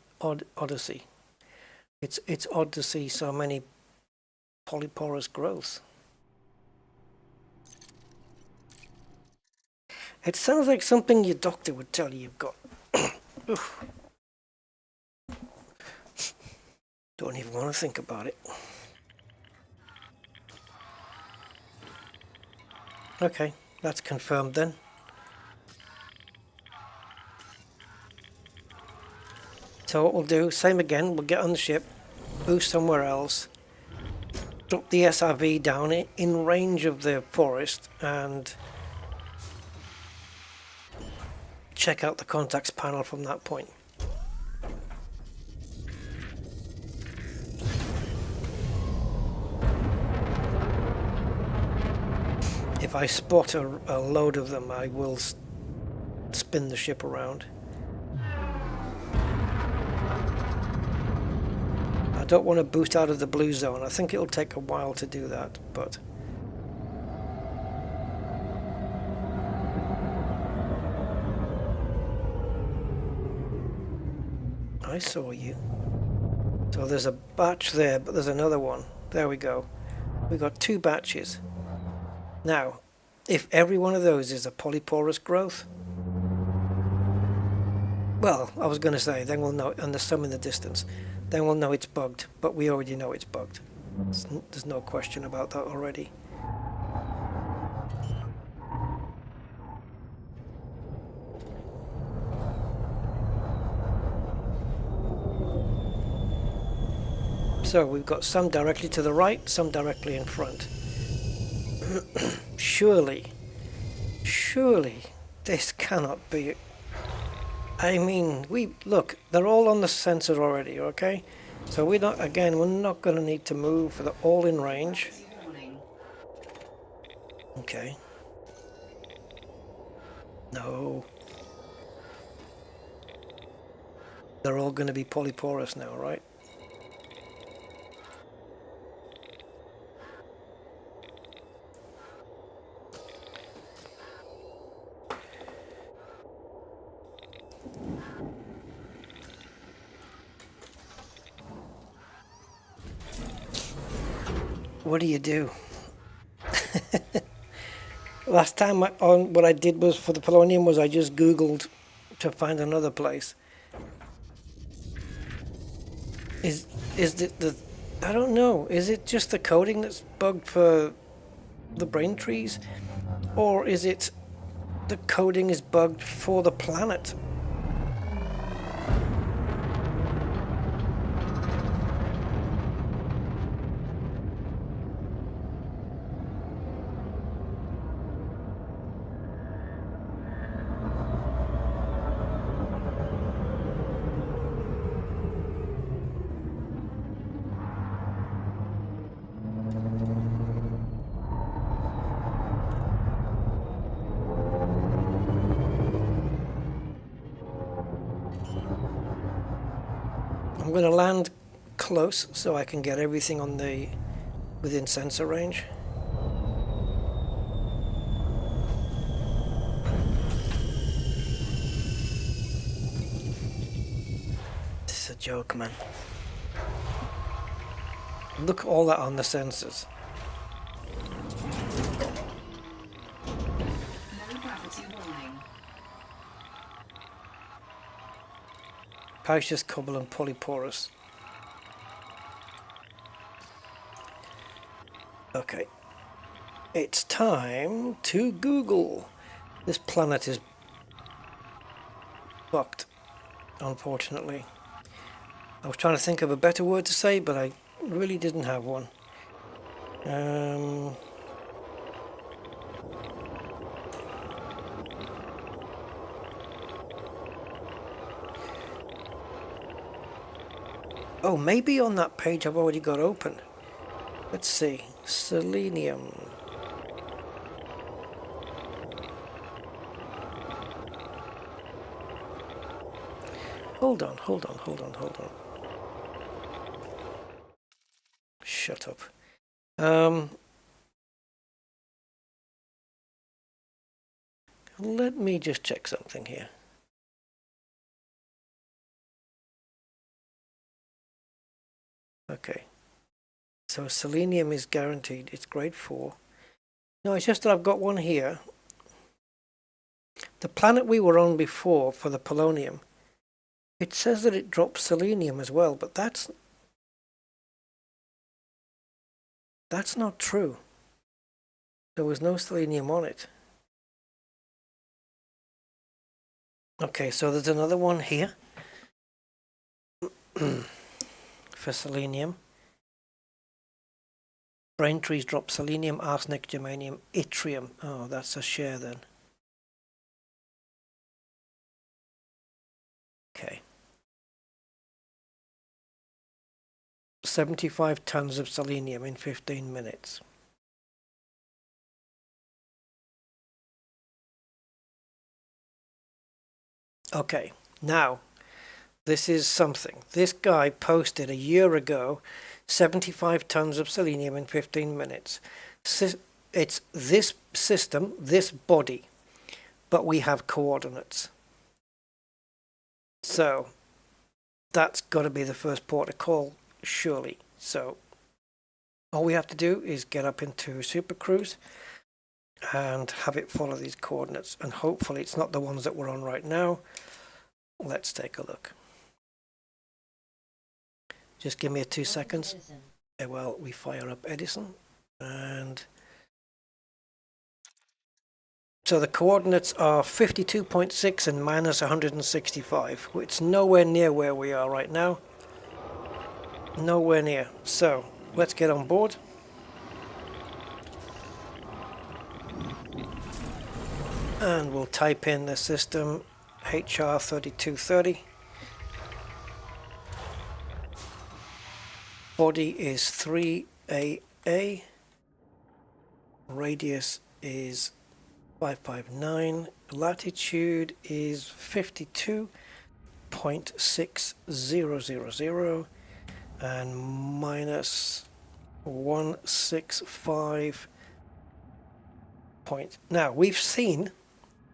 odyssey. It's odd to see so many polyporous growths. It sounds like something your doctor would tell you you've got. Oof. Don't even want to think about it. Okay, that's confirmed then. So what we'll do, same again, we'll get on the ship, boost somewhere else, drop the SRV down in range of the forest, and check out the contacts panel from that point. If I spot a load of them, I will spin the ship around. I don't want to boost out of the blue zone. I think it'll take a while to do that, but... I saw you. So there's a batch there, but there's another one. There we go. We got 2 batches. Now, if every one of those is a polyporous growth, well, I was going to say, then we'll know, and there's some in the distance, then we'll know it's bugged, but we already know it's bugged. There's no question about that already. So we've got some directly to the right, some directly in front. Surely this cannot be. I mean, look, they're all on the sensor already, okay? So we're not going to need to move for the all in range. Okay. No. They're all going to be polyporous now, right? What do? Last time what I did was for the polonium was I just Googled to find another place. Is the I don't know. Is it just the coding that's bugged for the brain trees, or is it the coding is bugged for the planet? I'm going to land close so I can get everything on the within sensor range. This is a joke, man. Look at all that on the sensors. No gravity warning. Pouches, cobble and polyporous. Okay. It's time to Google. This planet is fucked, unfortunately. I was trying to think of a better word to say, but I really didn't have one. Oh, maybe on that page I've already got open. Let's see. Selenium. Hold on. Shut up. Let me just check something here. Okay. So selenium is guaranteed. It's grade 4. No, it's just that I've got one here. The planet we were on before for the polonium, it says that it drops selenium as well, but that's not true. There was no selenium on it. Okay, so there's another one here for selenium. Braintrees drop selenium, arsenic, germanium, yttrium. Oh, that's a share then. Okay. 75 tons of selenium in 15 minutes. Okay, now, this is something. This guy posted a year ago 75 tons of selenium in 15 minutes. It's this system, this body, but we have coordinates. So, that's got to be the first port of call, surely. So, all we have to do is get up into Super Cruise and have it follow these coordinates, and hopefully it's not the ones that we're on right now. Let's take a look. Just give me 2 seconds. Well, we fire up Edison, and so the coordinates are 52.6 and minus 165. It's nowhere near where we are right now. Nowhere near. So let's get on board. And we'll type in the system HR3230. Body is 3AA. Radius is 559. Latitude is 52.6000 and minus 165 point. Now, we've seen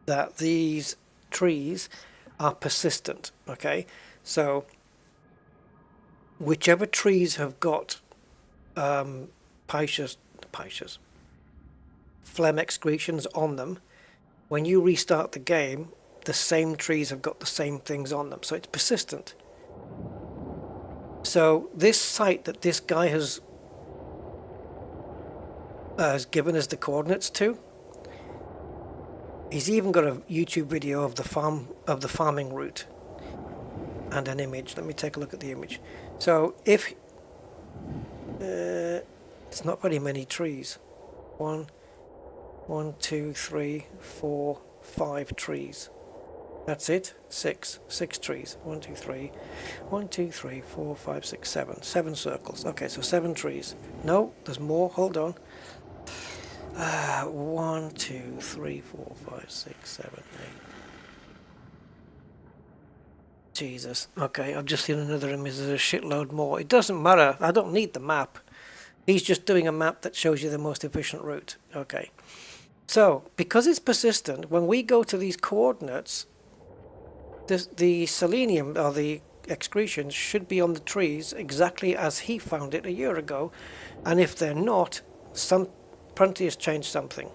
that these trees are persistent, okay? So whichever trees have got phlegm excretions on them, when you restart the game, the same trees have got the same things on them, so it's persistent. So this site that this guy has given us the coordinates to, he's even got a YouTube video of the farming route and an image. Let me take a look at the image. So if it's not very many trees, 1, 2, 3, 4, 5 trees. That's it. 6 trees. 1, 2, 3, 4, 5, 6, 7. 7 circles. Okay, so 7 trees. No, there's more. Hold on. 1, 2, 3, 4, 5, 6, 7, 8. Jesus. Okay, I've just seen another image. There's a shitload more. It doesn't matter. I don't need the map. He's just doing a map that shows you the most efficient route. Okay. So, because it's persistent, when we go to these coordinates, the selenium, or the excretions, should be on the trees exactly as he found it a year ago. And if they're not, Prunty has changed something.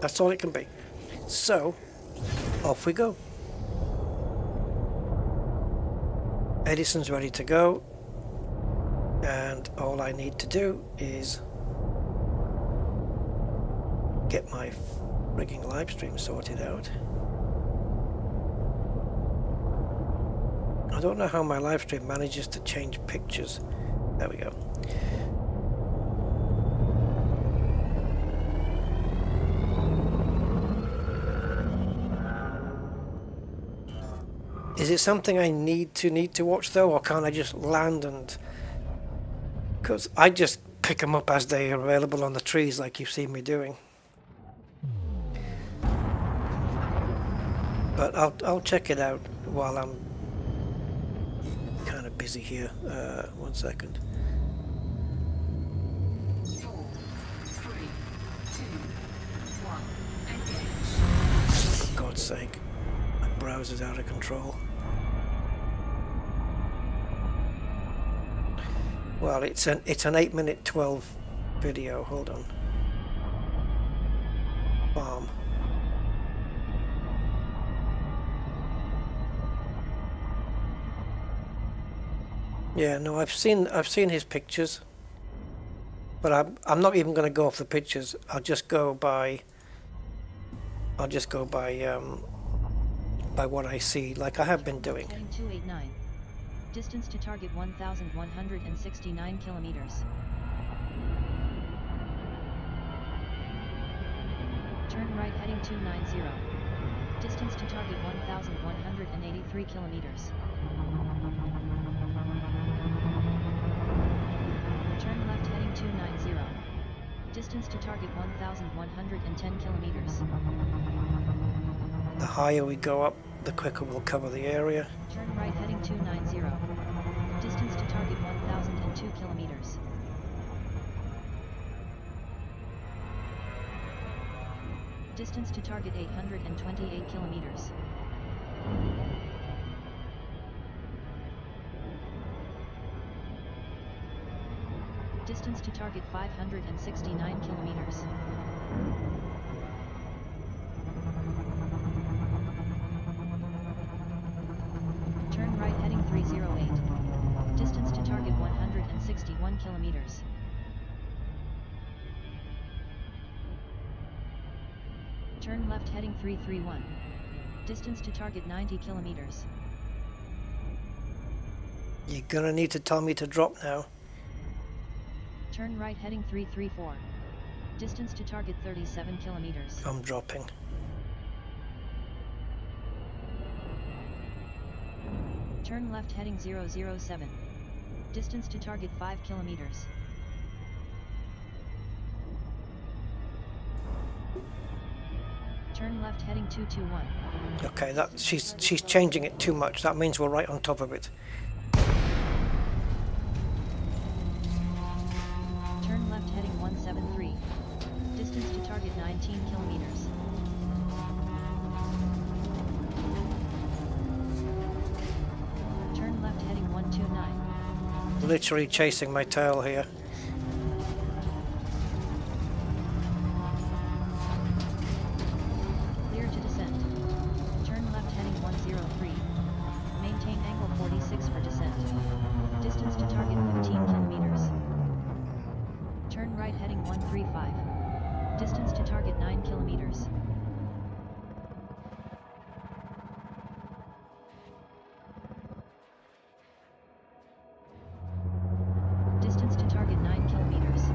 That's all it can be. So, off we go. Edison's ready to go. And all I need to do is get my frigging live stream sorted out. I don't know how my live stream manages to change pictures. There we go. Is it something I need to watch though, or can't I just land and... Because I just pick them up as they are available on the trees like you've seen me doing. But I'll check it out while I'm kind of busy here. 1 second. 4, 3, 2, 1, engage. For God's sake, my browser's out of control. Well, it's an 8-minute 12 video. Hold on. Farm. Yeah, no, I've seen his pictures, but I'm not even going to go off the pictures. I'll just go by what I see, like I have been doing. Heading 289. Distance to target 1,169 kilometers. Turn right heading 290. Distance to target 1,183 kilometers. Turn left heading 290. Distance to target 1,110 kilometers. The higher we go up, the quicker we'll cover the area. Turn right heading 290. Distance to target 1,002 kilometers. Distance to target 828 kilometers. Distance to target 569 kilometers. Turn right heading 308. Distance to target 161 kilometers. Turn left heading 331. Distance to target 90 kilometers. You're gonna need to tell me to drop now. Turn right heading 334. Distance to target 37 kilometers. I'm dropping. Turn left heading 007. Distance to target 5 kilometers. Turn left heading 221. Okay, that she's changing it too much. That means we're right on top of it. Turn left heading 173. Distance to target 19 kilometers. Turn left heading 129. Literally chasing my tail here. Clear to descent. Turn left heading 103. Maintain angle 46 for descent. Distance to target 15 kilometers. Turn right heading 135. Distance to target 9 kilometers. Distance to target 9 kilometers.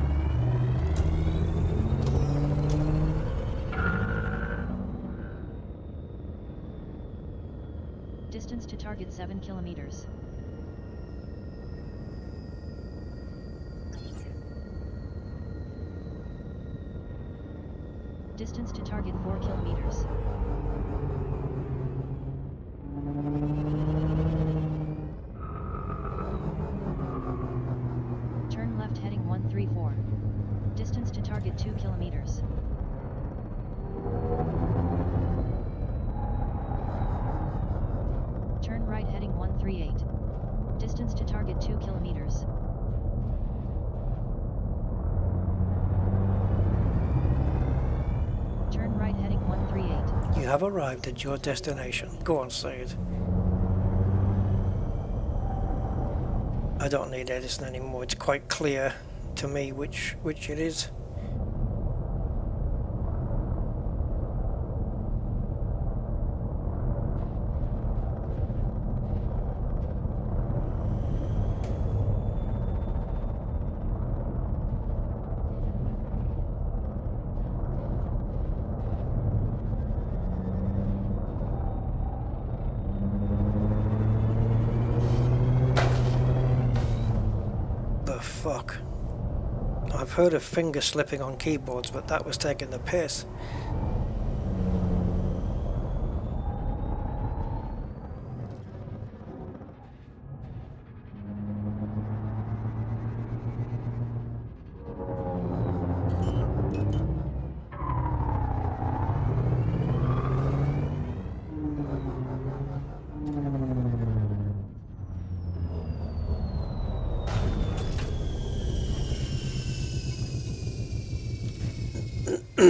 Distance to target 7 kilometers. Distance to target 4 kilometers. Turn left heading 134. Distance to target 2 kilometers. Turn right heading 138. Distance to target 2 kilometers. Turn right heading 138. You have arrived at your destination. Go on, say it. I don't need Edison anymore. It's quite clear to me which it is. Fuck. I've heard of finger slipping on keyboards, but that was taking the piss. Low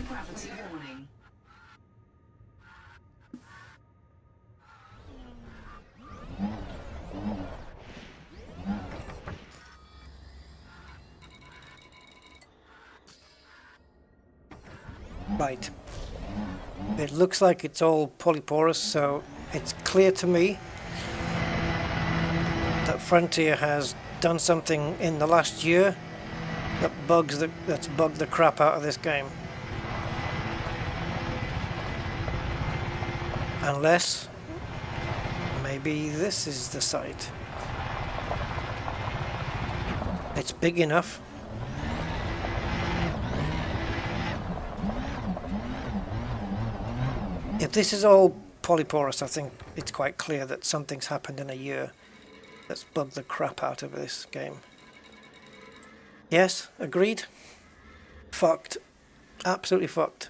gravity warning. Right. It looks like it's all polyporous, so it's clear to me that Frontier has done something in the last year that's bugged the crap out of this game. Unless maybe this is the site. It's big enough. If this is all polyporous, I think it's quite clear that something's happened in a year that's bugged the crap out of this game. Yes, agreed? Fucked. Absolutely fucked.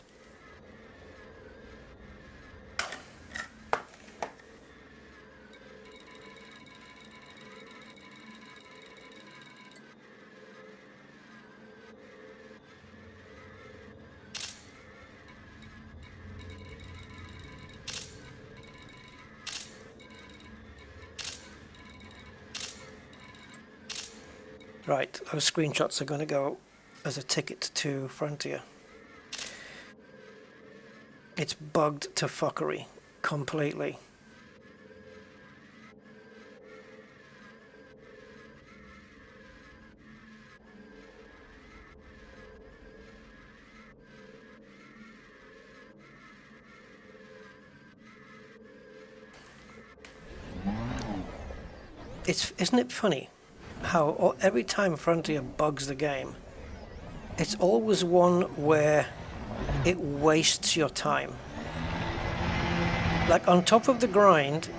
Right, those screenshots are going to go as a ticket to Frontier. It's bugged to fuckery completely. Isn't it funny how every time Frontier bugs the game, it's always one where it wastes your time. Like on top of the grind,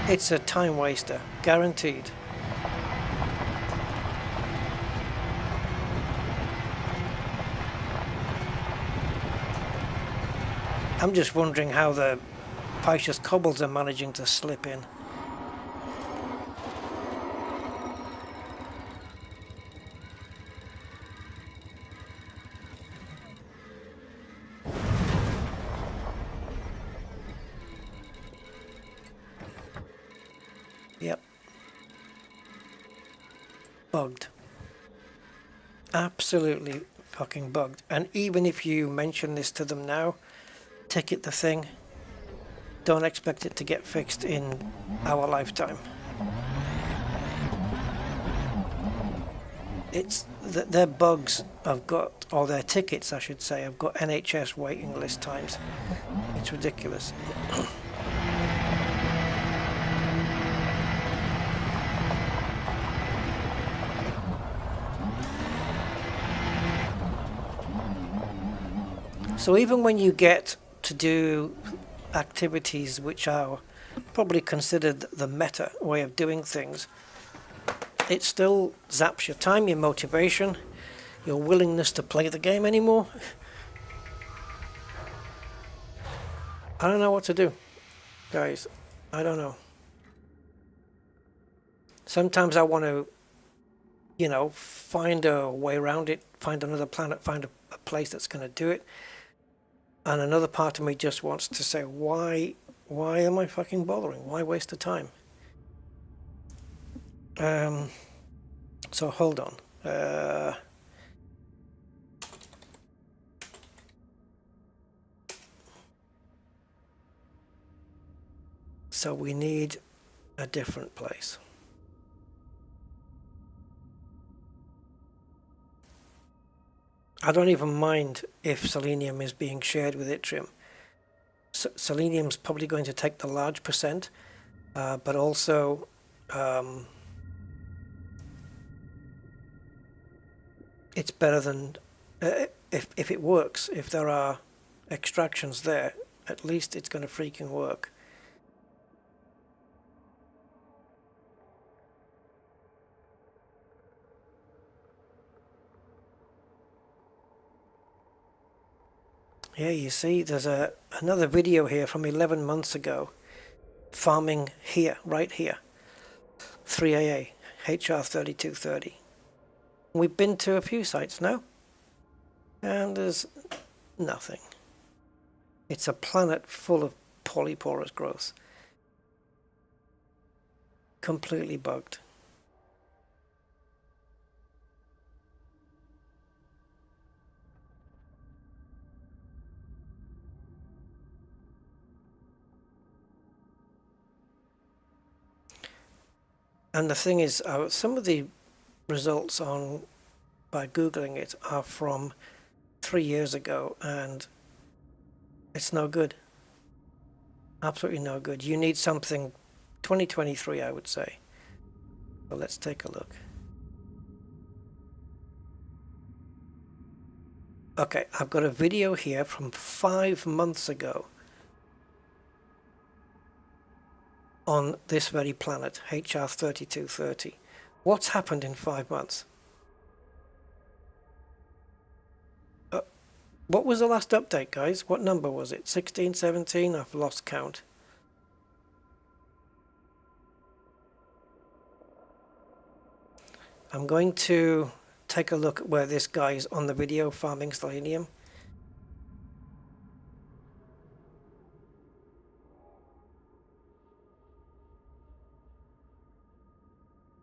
it's a time waster, guaranteed. I'm just wondering how the Pisces cobbles are managing to slip in. Yep. Bugged. Absolutely fucking bugged. And even if you mention this to them now, ticket the thing, don't expect it to get fixed in our lifetime. It's that their bugs have got, or their tickets I should say, have got NHS waiting list times. It's ridiculous. So even when you get to do activities which are probably considered the meta way of doing things, it still zaps your time, your motivation, your willingness to play the game anymore. I don't know what to do, guys. I don't know. Sometimes I want to, you know, find a way around it, find another planet, find a place that's going to do it. And another part of me just wants to say, why am I fucking bothering? Why waste the time? So hold on. So we need a different place. I don't even mind if Selenium is being shared with Yttrium. Selenium's probably going to take the large percent, but also it's better than if it works. If there are extractions there, at least it's going to freaking work. Yeah, you see, there's another video here from 11 months ago. farming here, right here. 3AA, HR3230. We've been to a few sites now, and there's nothing. It's a planet full of polyporous growths. Completely bugged. And the thing is, some of the results on by Googling it are from 3 years ago, and it's no good. Absolutely no good. You need something 2023, I would say. So let's take a look. Okay, I've got a video here from 5 months ago on this very planet, HR3230. What's happened in 5 months? What was the last update, guys? What number was it? 16, 17? I've lost count. I'm going to take a look at where this guy is on the video farming selenium.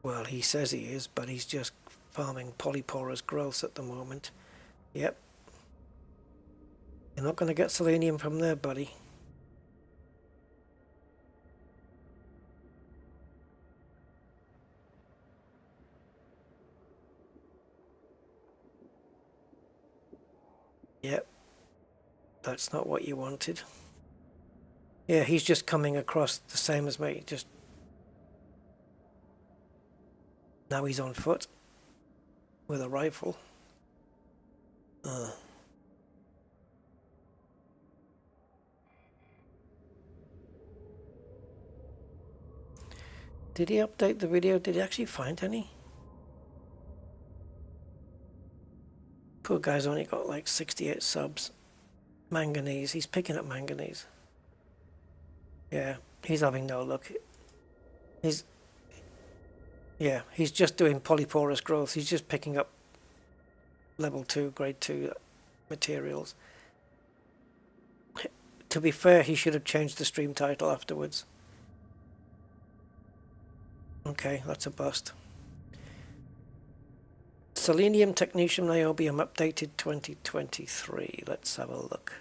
Well, he says he is, but he's just farming polyporous growths at the moment. Yep. You're not going to get selenium from there, buddy. Yep. That's not what you wanted. Yeah, he's just coming across the same as me. Just now he's on foot with a rifle. Did he update the video? Did he actually find any? Poor guy's only got like 68 subs. Manganese. He's picking up manganese. Yeah, he's having no luck. He's just doing polyporous growth. He's just picking up level 2, grade 2 materials. To be fair, he should have changed the stream title afterwards. Okay, that's a bust. Selenium Technetium Niobium updated 2023. Let's have a look.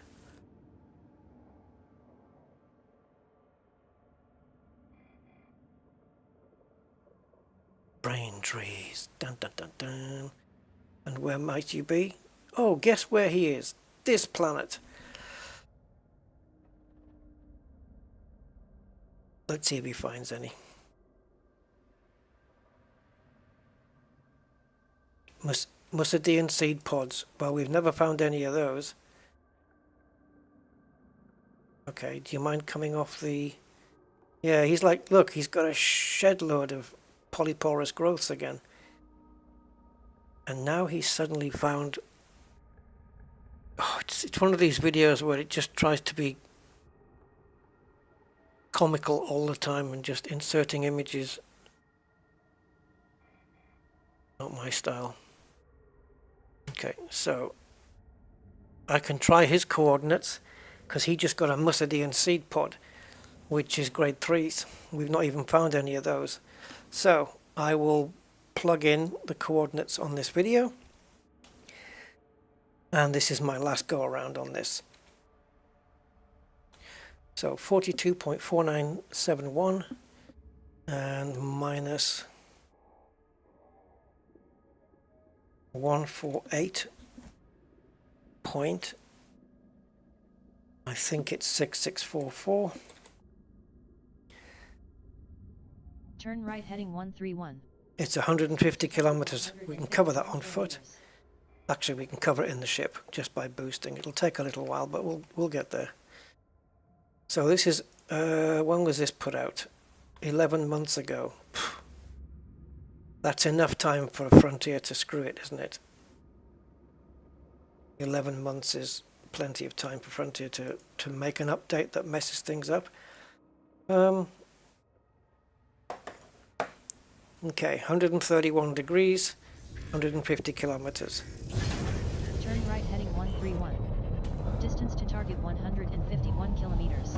Brain trees. Dun dun dun dun. And where might you be? Oh, guess where he is? This planet. Let's see if he finds any. Musadian seed pods. Well, we've never found any of those. Okay, do you mind coming off the... Yeah, he's like, look, he's got a shed load of polyporous growths again. And now he's suddenly found... Oh, it's one of these videos where it just tries to be comical all the time and just inserting images. Not my style. Okay, so I can try his coordinates because he just got a Musadian seed pod, which is grade 3s. We've not even found any of those. So I will plug in the coordinates on this video, and this is my last go around on this. So 42.4971 and minus 148 point, I think it's 6644. Turn right heading 131. It's 150 kilometers. We can cover that on foot. Actually, we can cover it in the ship just by boosting. It'll take a little while, but we'll get there. So this is when was this put out? 11 months ago. That's enough time for a Frontier to screw it, isn't it? 11 months is plenty of time for Frontier to make an update that messes things up. Okay, 131 degrees, 150 kilometers. Turn right heading 131. Distance to target 151 kilometers.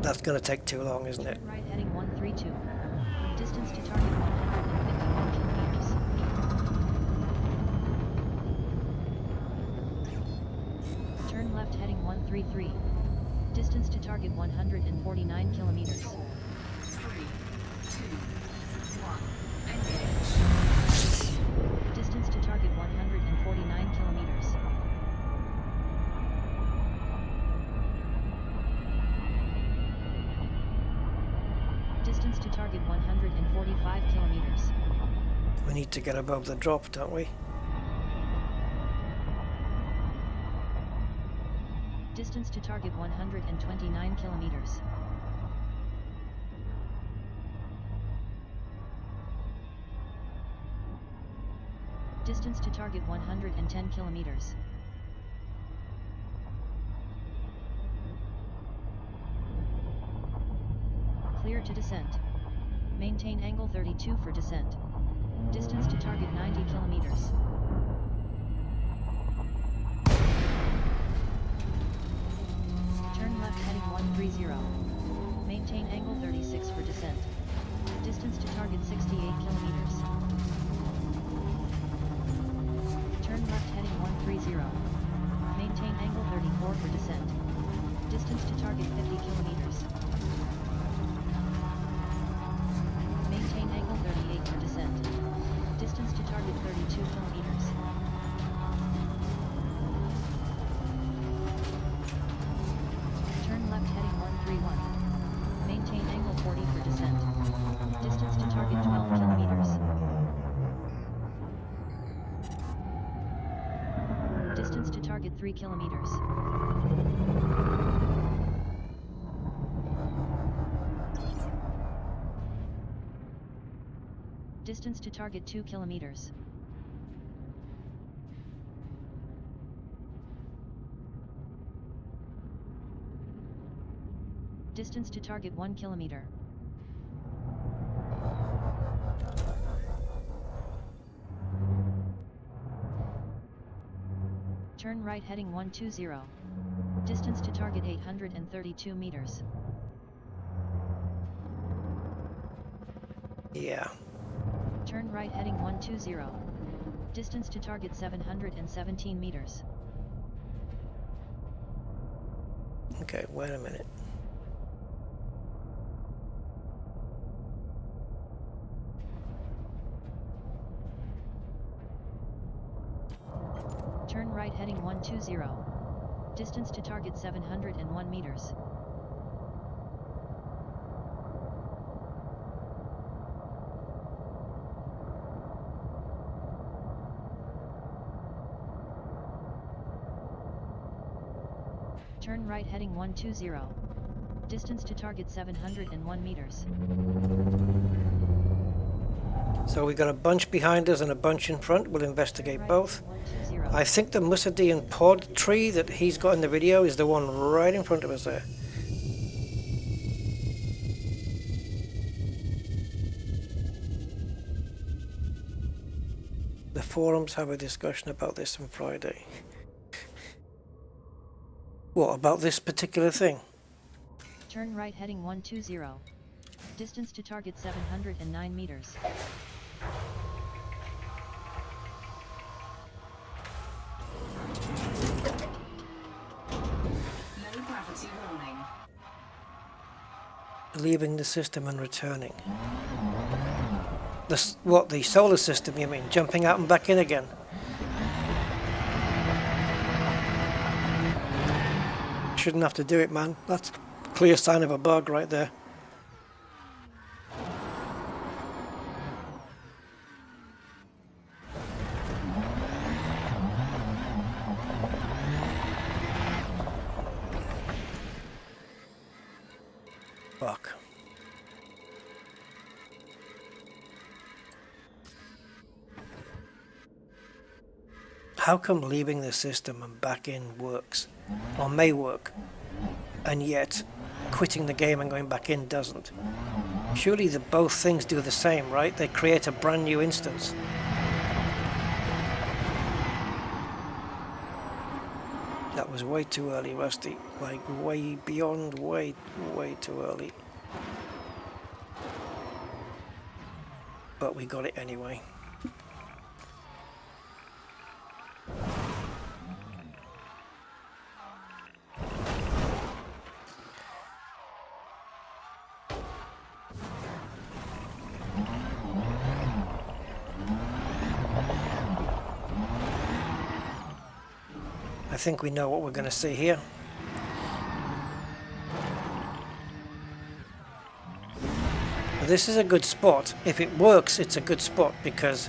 That's going to take too long, isn't it? Turn right heading 132. Distance to target 151 kilometers. Turn left heading 133. Distance to target 149 kilometers. 3, 2, 1, engage. Distance to target 149 kilometers. Distance to target 145 kilometers. We need to get above the drop, don't we? Distance to target 129 kilometers. Distance to target 110 kilometers. Clear to descent. Maintain angle 32 for descent. Distance to target 90 kilometers. Turn left heading 130. Maintain angle 36 for descent. Distance to target 68 kilometers. Turn left heading 130. Maintain angle 34 for descent. Distance to target 50 kilometers. Maintain angle 38 for descent. Distance to target 32 kilometers. Turn left heading 131. Maintain angle 40 for descent. Distance to target 12 kilometers. Distance to target 3 kilometers. Distance to target 2 kilometers. Distance to target 1 kilometer. Turn right heading 120. Distance to target 832 meters. Yeah. Turn right heading 120. Distance to target 717 meters. Okay, wait a minute. Turn right heading 120. Distance to target 701 meters. Turn right heading 120. Distance to target 701 meters. So we got a bunch behind us and a bunch in front. We'll investigate both. I think the Musadian pod tree that he's got in the video is the one right in front of us there. The forums have a discussion about this on Friday. What, about this particular thing? Turn right heading 120. Distance to target 709 meters. Low gravity warning. Leaving the system and returning. What, the solar system you mean? Jumping out and back in again? Shouldn't have to do it, man. That's a clear sign of a bug right there. Fuck. How come leaving the system and back in works, or may work, and yet quitting the game and going back in doesn't. Surely both things do the same, right? They create a brand new instance. That was way too early, Rusty. Like way beyond, way too early. But we got it anyway. I think we know what we're going to see here. This is a good spot. If it works, it's a good spot because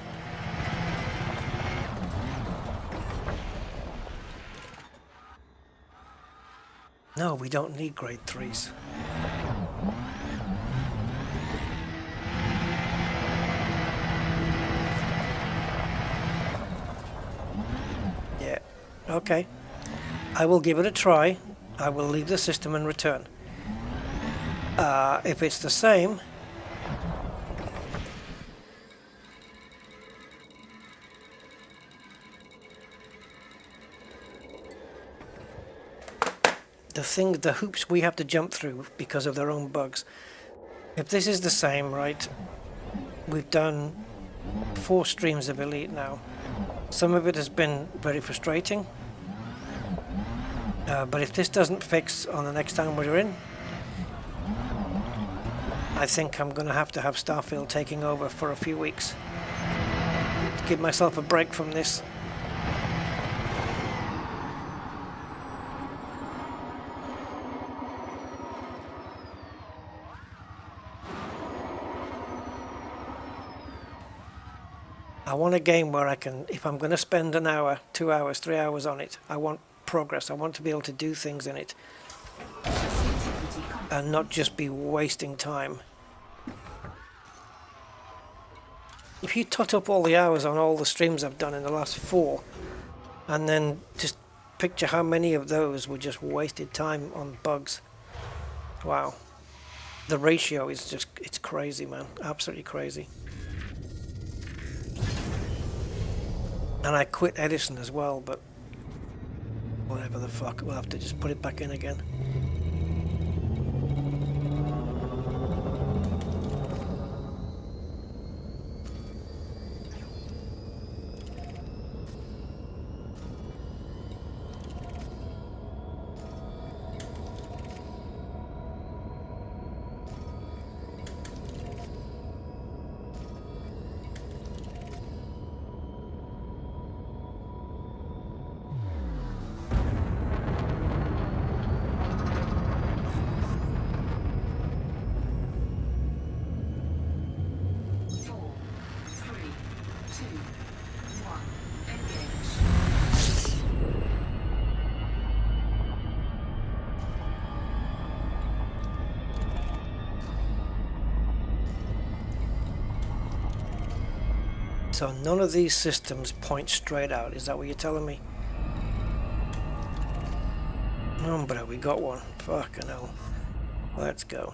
no, we don't need grade 3s. Yeah, okay. I will give it a try. I will leave the system and return. If it's the same, the hoops we have to jump through because of their own bugs. If this is the same, right, we've done 4 streams of Elite now. Some of it has been very frustrating, but if this doesn't fix on the next time we're in, I think I'm going to have Starfield taking over for a few weeks to give myself a break from this. I want a game where I can, if I'm going to spend an hour, 2 hours, 3 hours on it, I want progress. I want to be able to do things in it and not just be wasting time. If you tot up all the hours on all the streams I've done in the last 4 and then just picture how many of those were just wasted time on bugs. Wow. The ratio is just, it's crazy, man. Absolutely crazy. And I quit Edison as well, but whatever the fuck, we'll have to just put it back in again. So none of these systems point straight out, is that what you're telling me? Oh, but we got one. Fucking hell. Let's go.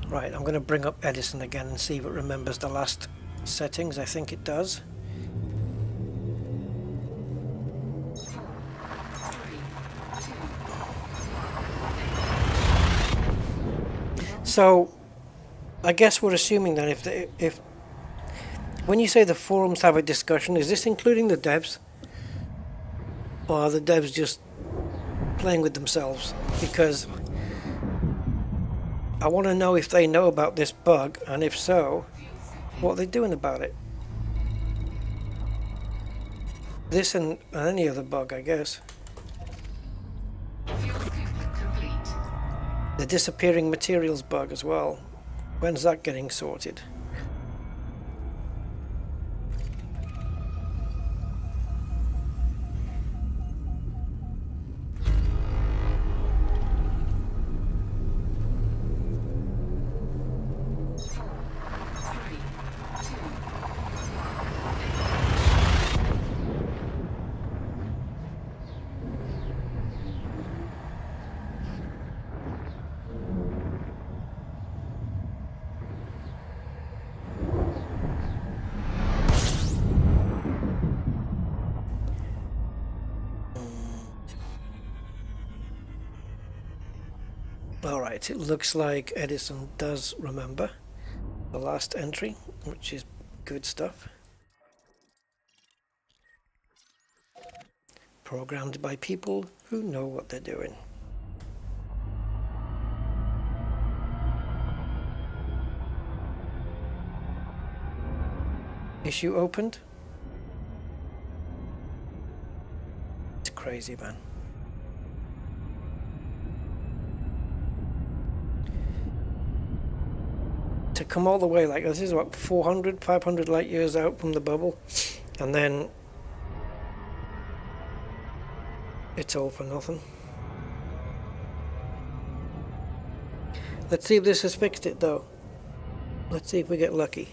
Right, I'm going to bring up Edison again and see if it remembers the last settings. I think it does. So I guess we're assuming that if when you say the forums have a discussion, is this including the devs? Or are the devs just playing with themselves? Because I want to know if they know about this bug, and if so, what are they doing about it? This and any other bug, I guess. The disappearing materials bug as well. When's that getting sorted? Alright, it looks like Edison does remember the last entry, which is good stuff. Programmed by people who know what they're doing. Issue opened. It's crazy, man. To come all the way like this is what 400, 500 light years out from the bubble, and then it's all for nothing. Let's see if this has fixed it though. Let's see if we get lucky.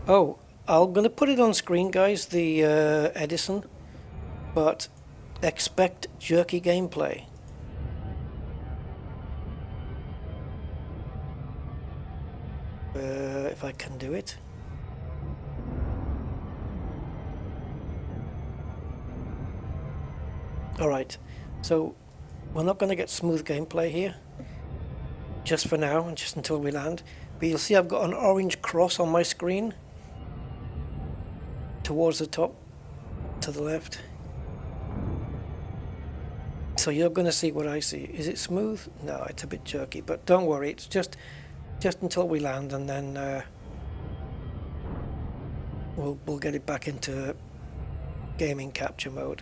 Oh, I'm gonna put it on screen, guys, the Edison, but expect jerky gameplay. If I can do it. Alright, so we're not going to get smooth gameplay here, just for now and just until we land, but you'll see I've got an orange cross on my screen towards the top to the left. So you're going to see what I see. Is it smooth? No, it's a bit jerky, but don't worry, it's just until we land, and then we'll get it back into gaming capture mode.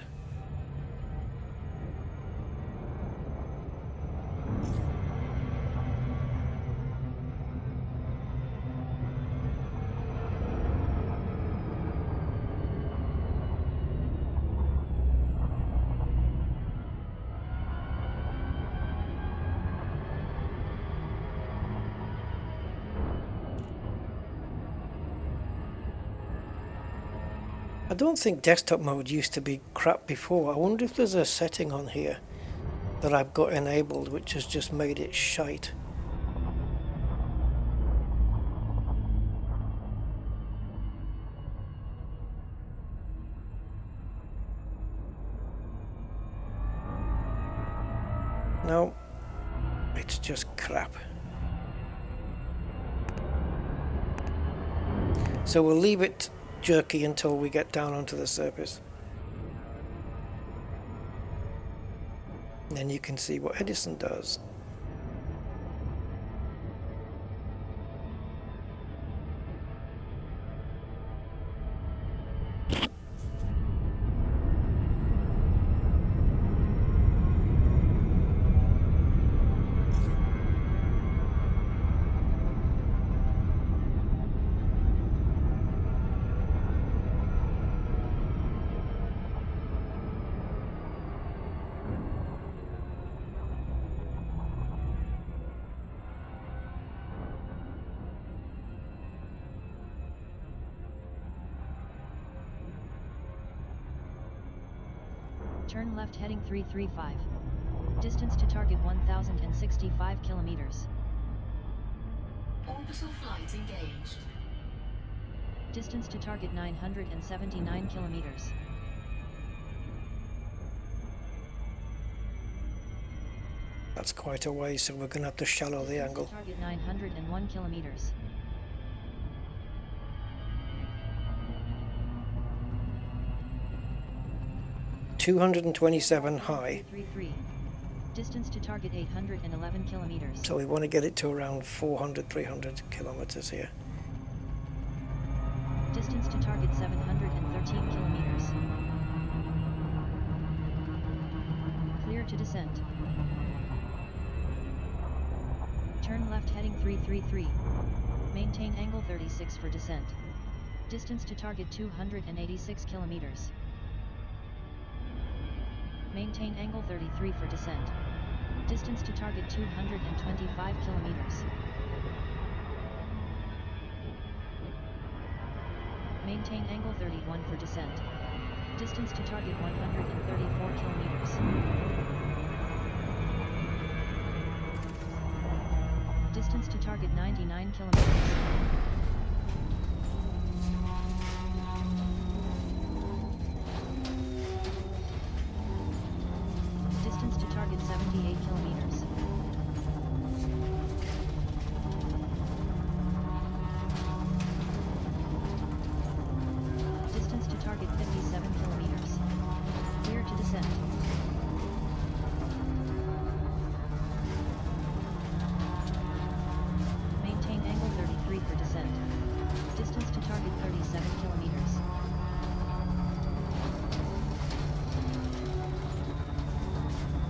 I don't think desktop mode used to be crap before. I wonder if there's a setting on here that I've got enabled which has just made it shite. No, it's just crap. So we'll leave it jerky until we get down onto the surface. And then you can see what Edison does. Turn left heading 335. Distance to target 1065 kilometers. Orbital flight engaged. Distance to target 979 kilometers. That's quite a way, so we're going to have to shallow the angle. Target 901 kilometers. $227 high. 333. Distance to target 811 kilometers. So we want to get it to around 400, 300 kilometers here. Distance to target 713 kilometers. Clear to descent. Turn left heading 333. Maintain angle 36 for descent. Distance to target 286 kilometers. Maintain angle 33 for descent. Distance to target 225 kilometers. Maintain angle 31 for descent. Distance to target 134 kilometers. Distance to target 99 kilometers. target 78 kilometers. Distance to target 57 kilometers. Clear to descent. Maintain angle 33 for descent. Distance to target 37 kilometers.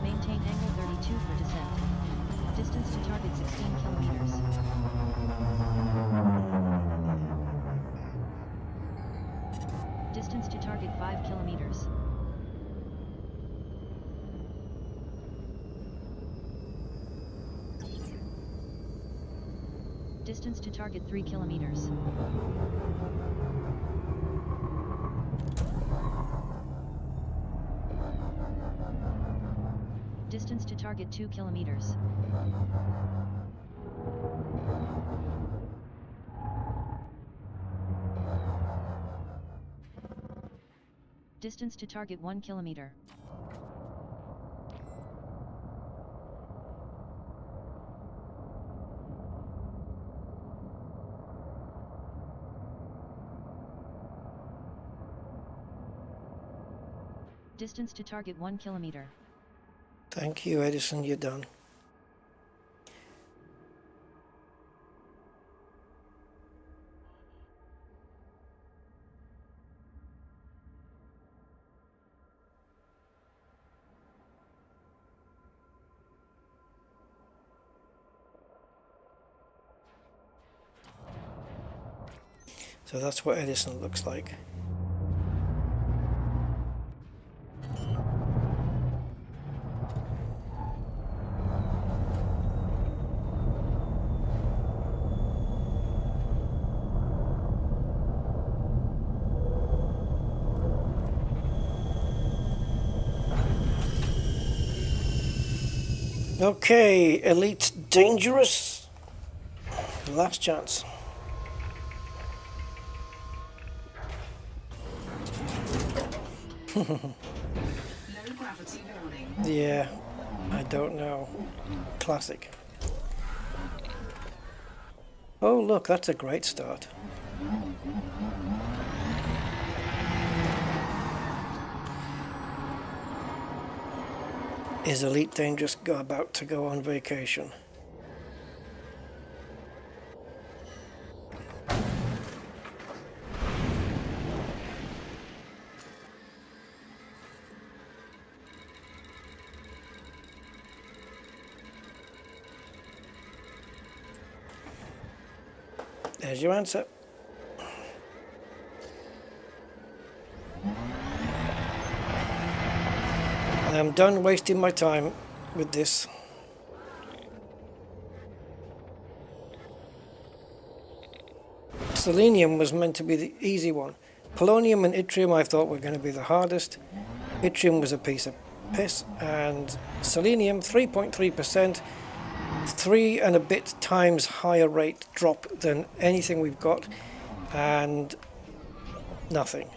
Maintain angle 32 for descent. Distance to target 16 kilometers. Distance to target 5 kilometers. Distance to target 3 kilometers. Distance to target 2 kilometers. Distance to target 1 kilometer. Distance to target 1 kilometer. Thank you, Edison, you're done. So that's what Edison looks like. Okay, Elite Dangerous. Last chance. Low gravity warning. Yeah, I don't know. Classic. Oh look, that's a great start. Is Elite Dangerous about to go on vacation? There's your answer. I'm done wasting my time with this. Selenium was meant to be the easy one. Polonium and yttrium I thought were going to be the hardest. Yttrium was a piece of piss, and selenium 3.3%, 3 and a bit times higher rate drop than anything we've got, and nothing.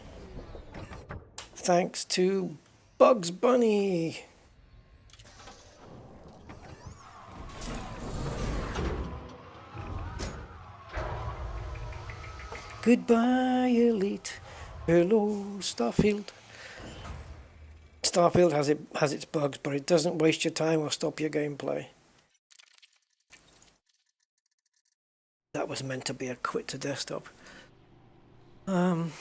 Thanks to Bugs Bunny. Goodbye, Elite. Hello, Starfield. Starfield has its bugs, but it doesn't waste your time or stop your gameplay. That was meant to be a quit to desktop.